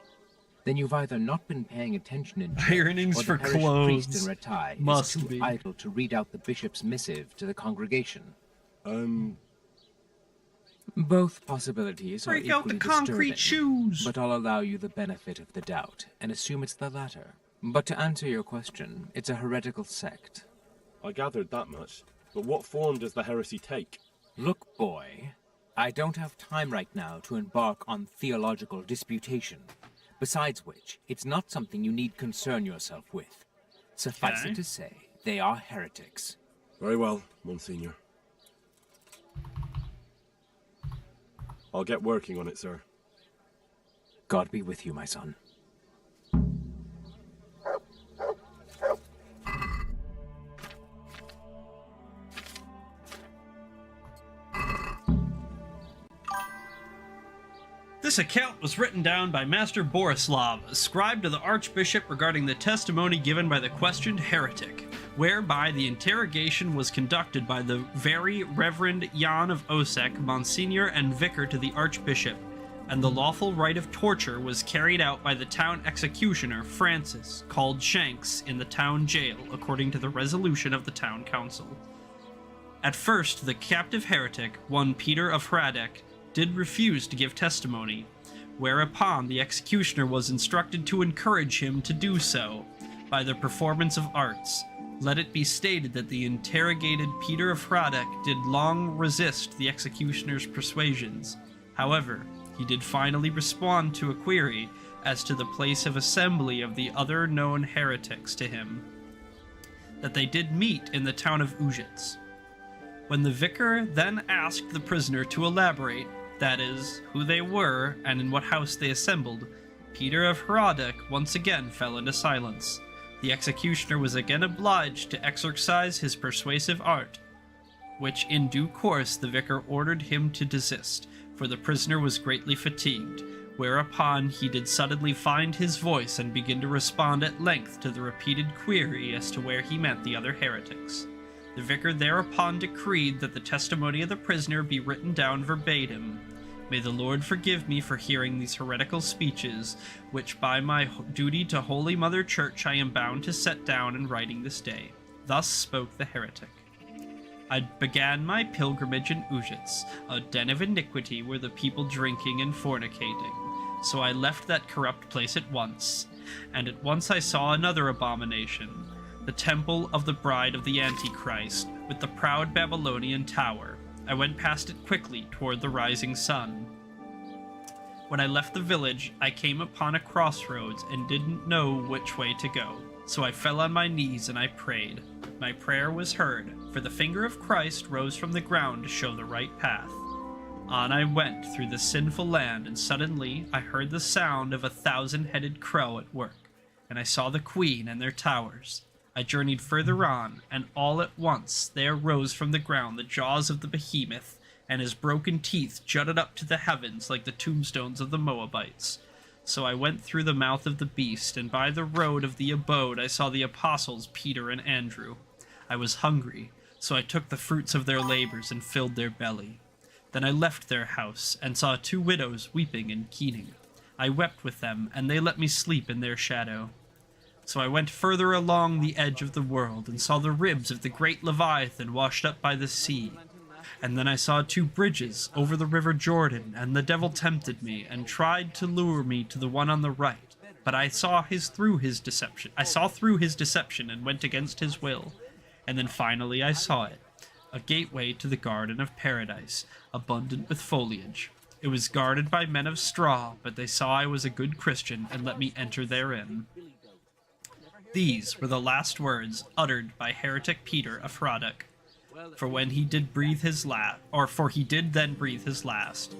Then you've either not been paying attention in church, Ironings or for the parish priest clothes. in Ratai Must is too be. idle to read out the bishop's missive to the congregation. Both possibilities are Break out the equally concrete disturbing, shoes. but I'll allow you the benefit of the doubt and assume it's the latter. But to answer your question, it's a heretical sect. I gathered that much. But what form does the heresy take? Look, boy, I don't have time right now to embark on theological disputation. Besides which, it's not something you need concern yourself with. Suffice Okay. it to say, they are heretics. Very well, Monsignor. I'll get working on it, sir. God be with you, my son. This account was written down by Master Borislav, a scribe to the Archbishop regarding the testimony given by the questioned heretic, whereby the interrogation was conducted by the Very Reverend Jan of Osek, Monsignor and Vicar to the Archbishop, and the lawful rite of torture was carried out by the town executioner, Francis, called Shanks, in the town jail, according to the resolution of the town council. At first, the captive heretic, one Peter of Hradec, did refuse to give testimony, whereupon the executioner was instructed to encourage him to do so by the performance of arts. Let it be stated that the interrogated Peter of Hradec did long resist the executioner's persuasions. However, he did finally respond to a query as to the place of assembly of the other known heretics to him, that they did meet in the town of Ujits. When the vicar then asked the prisoner to elaborate, that is, who they were and in what house they assembled, Peter of Hradec once again fell into silence. The executioner was again obliged to exercise his persuasive art, which in due course the vicar ordered him to desist, for the prisoner was greatly fatigued, whereupon he did suddenly find his voice and begin to respond at length to the repeated query as to where he meant the other heretics. The vicar thereupon decreed that the testimony of the prisoner be written down verbatim. May the Lord forgive me for hearing these heretical speeches, which by my duty to Holy Mother Church I am bound to set down in writing this day. Thus spoke the heretic. I began my pilgrimage in Ujits, a den of iniquity where the people drinking and fornicating. So I left that corrupt place at once, and at once I saw another abomination, the temple of the bride of the Antichrist, with the proud Babylonian tower. I went past it quickly toward the rising sun. When I left the village, I came upon a crossroads and didn't know which way to go. So I fell on my knees and I prayed. My prayer was heard, for the finger of Christ rose from the ground to show the right path. On I went through the sinful land, and suddenly I heard the sound of a 1,000-headed crow at work, and I saw the queen and their towers. I journeyed further on, and all at once there rose from the ground the jaws of the behemoth, and his broken teeth jutted up to the heavens like the tombstones of the Moabites. So I went through the mouth of the beast, and by the road of the abode I saw the apostles Peter and Andrew. I was hungry, so I took the fruits of their labors and filled their belly. Then I left their house, and saw 2 widows weeping and keening. I wept with them, and they let me sleep in their shadow. So I went further along the edge of the world, and saw the ribs of the great Leviathan washed up by the sea. And then I saw 2 bridges over the river Jordan, and the devil tempted me, and tried to lure me to the one on the right. But I saw through his deception, and went against his will. And then finally I saw it, a gateway to the garden of paradise, abundant with foliage. It was guarded by men of straw, but they saw I was a good Christian, and let me enter therein. These were the last words uttered by heretic Peter of Hradec, for he did then breathe his last.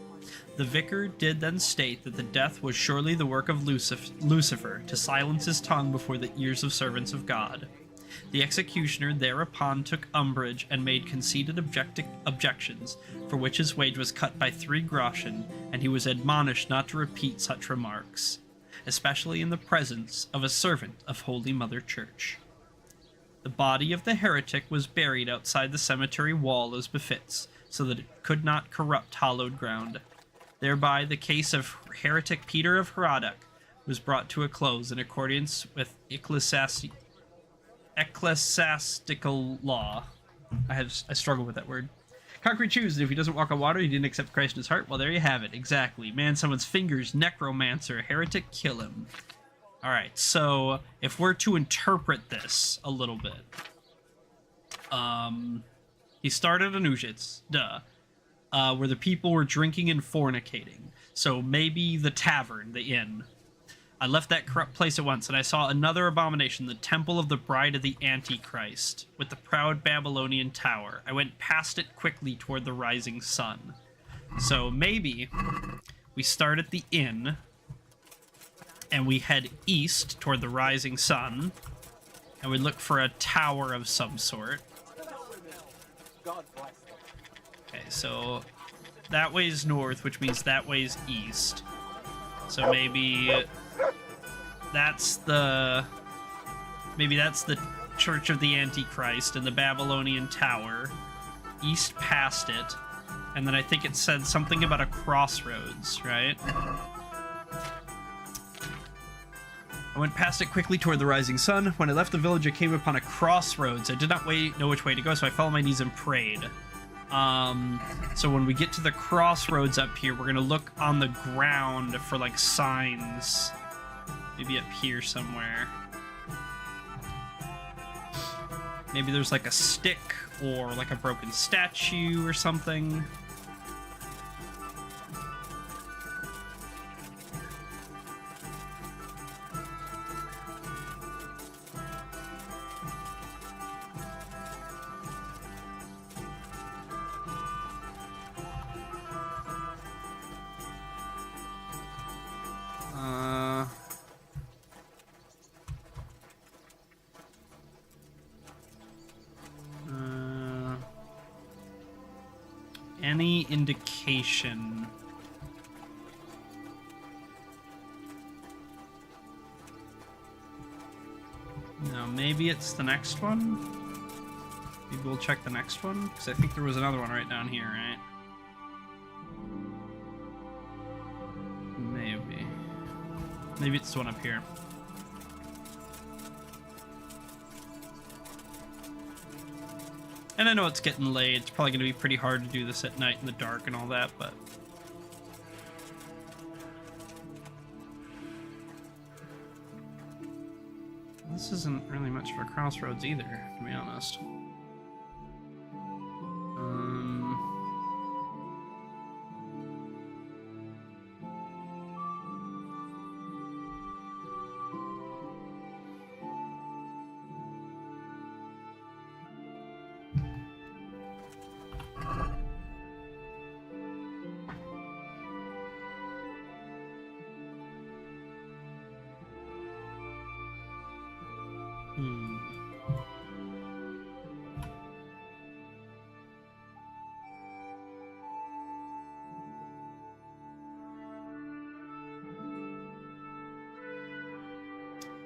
The vicar did then state that the death was surely the work of Lucifer to silence his tongue before the ears of servants of God. The executioner thereupon took umbrage and made conceited objections, for which his wage was cut by 3 groschen, and he was admonished not to repeat such remarks, especially in the presence of a servant of Holy Mother Church. The body of the heretic was buried outside the cemetery wall as befits, so that it could not corrupt hallowed ground. Thereby the case of heretic Peter of Hradec was brought to a close in accordance with ecclesiastical law. I struggle with that word. Concrete choose that if he doesn't walk on water, he didn't accept Christ in his heart. Well, there you have it. Exactly. Man someone's fingers, necromancer, heretic, kill him. Alright, so if we're to interpret this a little bit. He started in Ujits, where the people were drinking and fornicating. So maybe the tavern, the inn. I left that corrupt place at once, and I saw another abomination, the temple of the bride of the Antichrist, with the proud Babylonian tower. I went past it quickly toward the rising sun. So maybe we start at the inn, and we head east toward the rising sun, and we look for a tower of some sort. Okay, so that way's north, which means that way's east. So maybe that's the Church of the Antichrist in the Babylonian Tower. East past it. And then I think it said something about a crossroads, right? I went past it quickly toward the rising sun. When I left the village, I came upon a crossroads. I did not know which way to go, so I fell on my knees and prayed. So when we get to the crossroads up here, we're gonna look on the ground for, like, signs. Maybe up here somewhere. Maybe there's, like, a stick or, like, a broken statue or something. Any indication? No, maybe it's the next one? Maybe we'll check the next one? Because I think there was another one right down here, right? Maybe. Maybe it's the one up here. And I know it's getting late. It's probably going to be pretty hard to do this at night in the dark and all that, but... This isn't really much of a crossroads either, to be honest.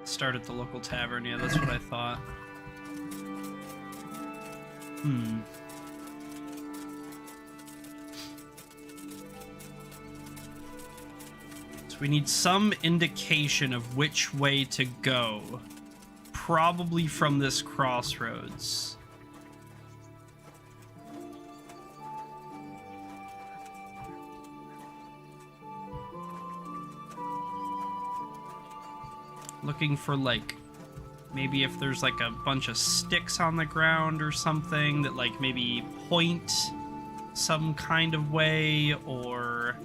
Start at the local tavern, yeah, that's what I thought. So we need some indication of which way to go. Probably from this crossroads. Looking for, like, maybe if there's, like, a bunch of sticks on the ground or something that, like, maybe point some kind of way, or...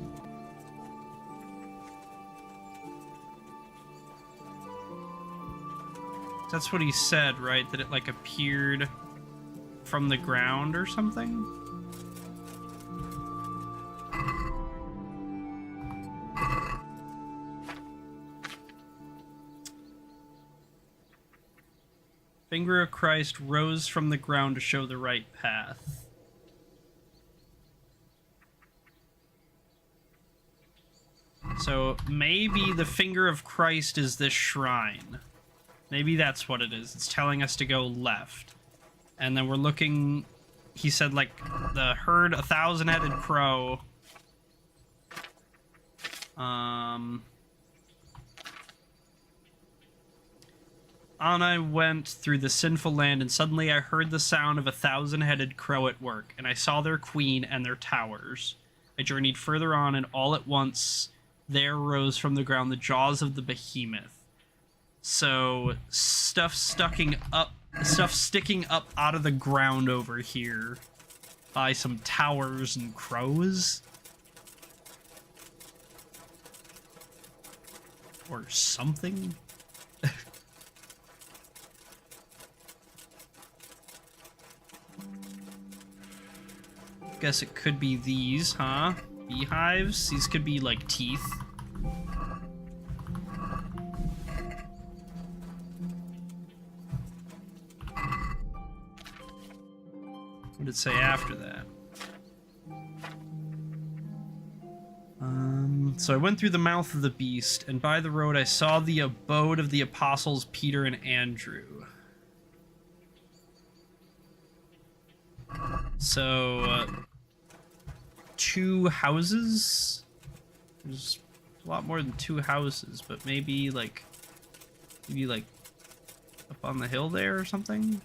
That's what he said, right? That it, like, appeared from the ground or something? Finger of Christ rose from the ground to show the right path. So maybe the finger of Christ is this shrine. Maybe that's what it is. It's telling us to go left. And then we're looking... He said, like, the herd, 1,000-headed crow. On I went through the sinful land, and suddenly I heard the sound of 1,000-headed crow at work, and I saw their queen and their towers. I journeyed further on, and all at once there rose from the ground the jaws of the behemoth. So, stuff sticking up out of the ground over here by some towers and crows. Or something. Guess it could be these, huh? Beehives? These could be, like, teeth. What did it say after that? So I went through the mouth of the beast, and by the road I saw the abode of the apostles Peter and Andrew. So, 2 houses? There's a lot more than 2 houses, but maybe like up on the hill there or something?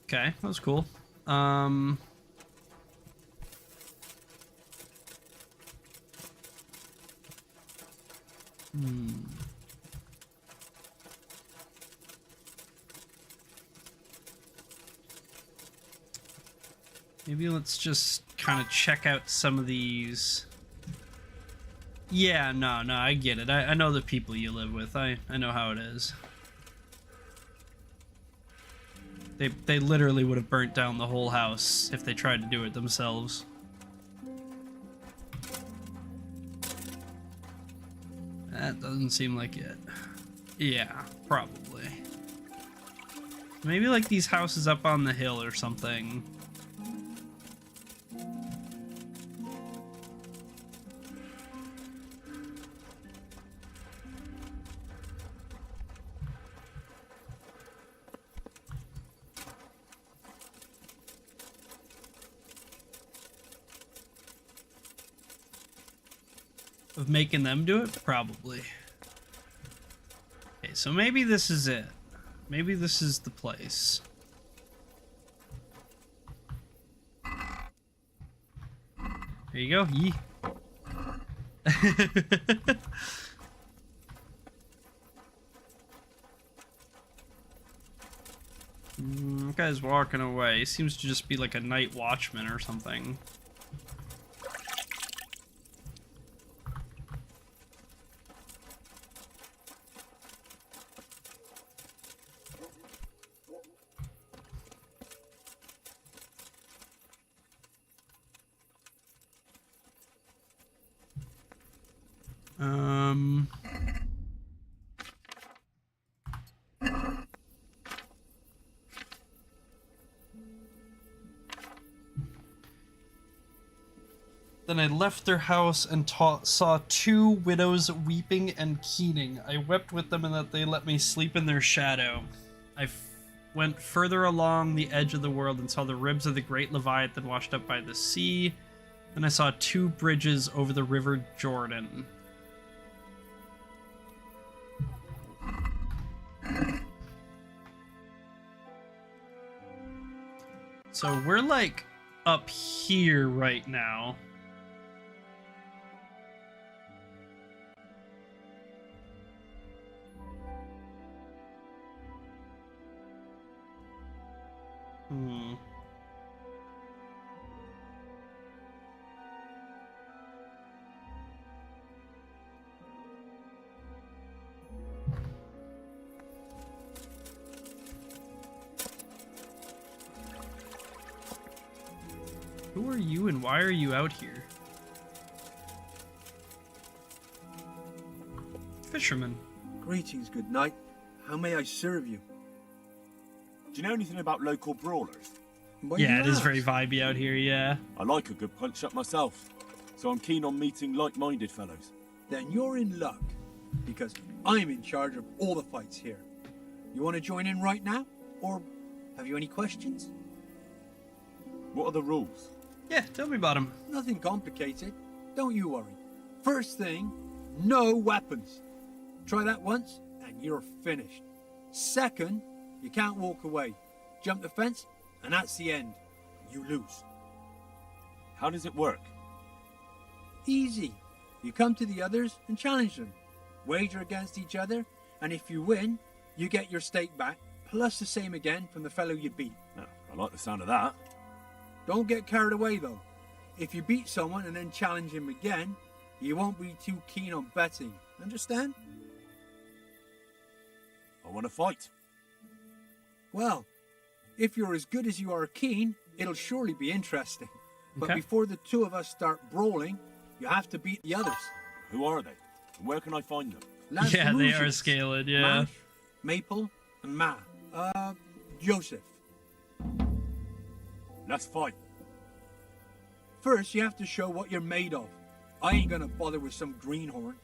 Okay, that was cool. Maybe let's just kind of check out some of these. Yeah, no, I get it. I know the people you live with. I know how it is. They literally would have burnt down the whole house if they tried to do it themselves. That doesn't seem like it. Yeah, probably. Maybe like these houses up on the hill or something. Of making them do it? Probably. Okay, so maybe this is it. Maybe this is the place. There you go. Yee. That guy's walking away. He seems to just be like a night watchman or something. Then I left their house and saw 2 widows weeping and keening. I wept with them in that they let me sleep in their shadow. I went further along the edge of the world and saw the ribs of the great Leviathan washed up by the sea. Then I saw 2 bridges over the river Jordan. So we're like up here right now. Who are you and why are you out here? Fisherman. Greetings, good knight. How may I serve you? Do you know anything about local brawlers? Yeah, it is very vibey out here, yeah. I like a good punch up myself, so I'm keen on meeting like-minded fellows. Then you're in luck, because I'm in charge of all the fights here. You want to join in right now, or have you any questions? What are the rules? Yeah, tell me about them. Nothing complicated. Don't you worry. First thing, no weapons. Try that once, and you're finished. Second, you can't walk away. Jump the fence, and that's the end. You lose. How does it work? Easy. You come to the others and challenge them. Wager against each other, and if you win, you get your stake back, plus the same again from the fellow you beat. Oh, I like the sound of that. Don't get carried away, though. If you beat someone and then challenge him again, you won't be too keen on betting. Understand? I want to fight. Well, If you're as good as you are keen, it'll surely be interesting. But Okay. before the two of us start brawling, you have to beat the others. Who are they? And where can I find them? Lads Yeah, from they are Ujits. scaled, yeah. Mash, Maple, and Ma. Joseph. Let's fight. First, you have to show what you're made of. I ain't gonna bother with some greenhorn.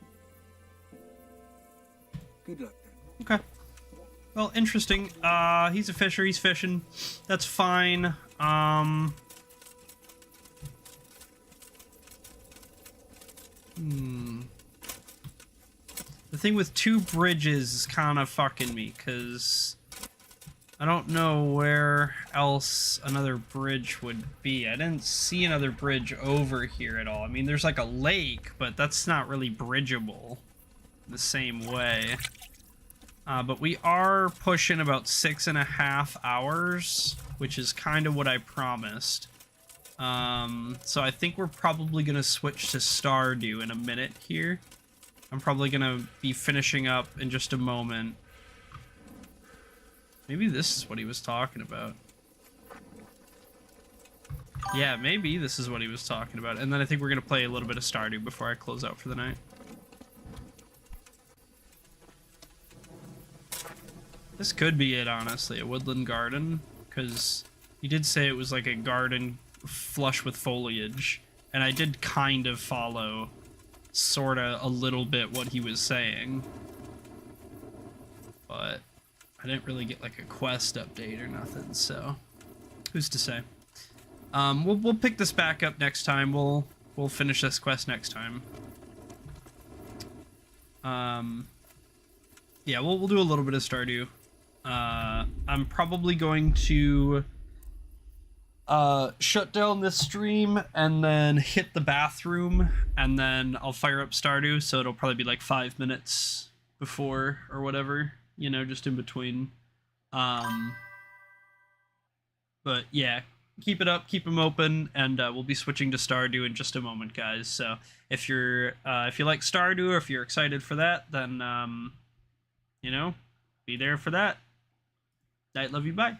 Good luck, then. Okay. Well, interesting. He's a fisher. He's fishing. That's fine. The thing with 2 bridges is kind of fucking me, because I don't know where else another bridge would be. I didn't see another bridge over here at all. I mean, there's like a lake, but that's not really bridgeable the same way. But we are pushing about 6.5 hours, which is kind of what I promised. So I think we're probably going to switch to Stardew in a minute here. I'm probably going to be finishing up in just a moment. Maybe this is what he was talking about. Yeah, maybe this is what he was talking about. And then I think we're going to play a little bit of Stardew before I close out for the night. This could be it, honestly, a woodland garden, because he did say it was like a garden flush with foliage, and I did kind of follow sorta a little bit what he was saying, but I didn't really get like a quest update or nothing, so who's to say. We'll pick this back up next time. We'll finish this quest next time. Yeah, we'll do a little bit of Stardew. I'm probably going to shut down this stream and then hit the bathroom, and then I'll fire up Stardew, so it'll probably be like 5 minutes before or whatever, you know, just in between. But yeah, keep it up, keep them open, and we'll be switching to Stardew in just a moment, guys. So if you like Stardew, or if you're excited for that, then you know, be there for that. Night, love you, bye.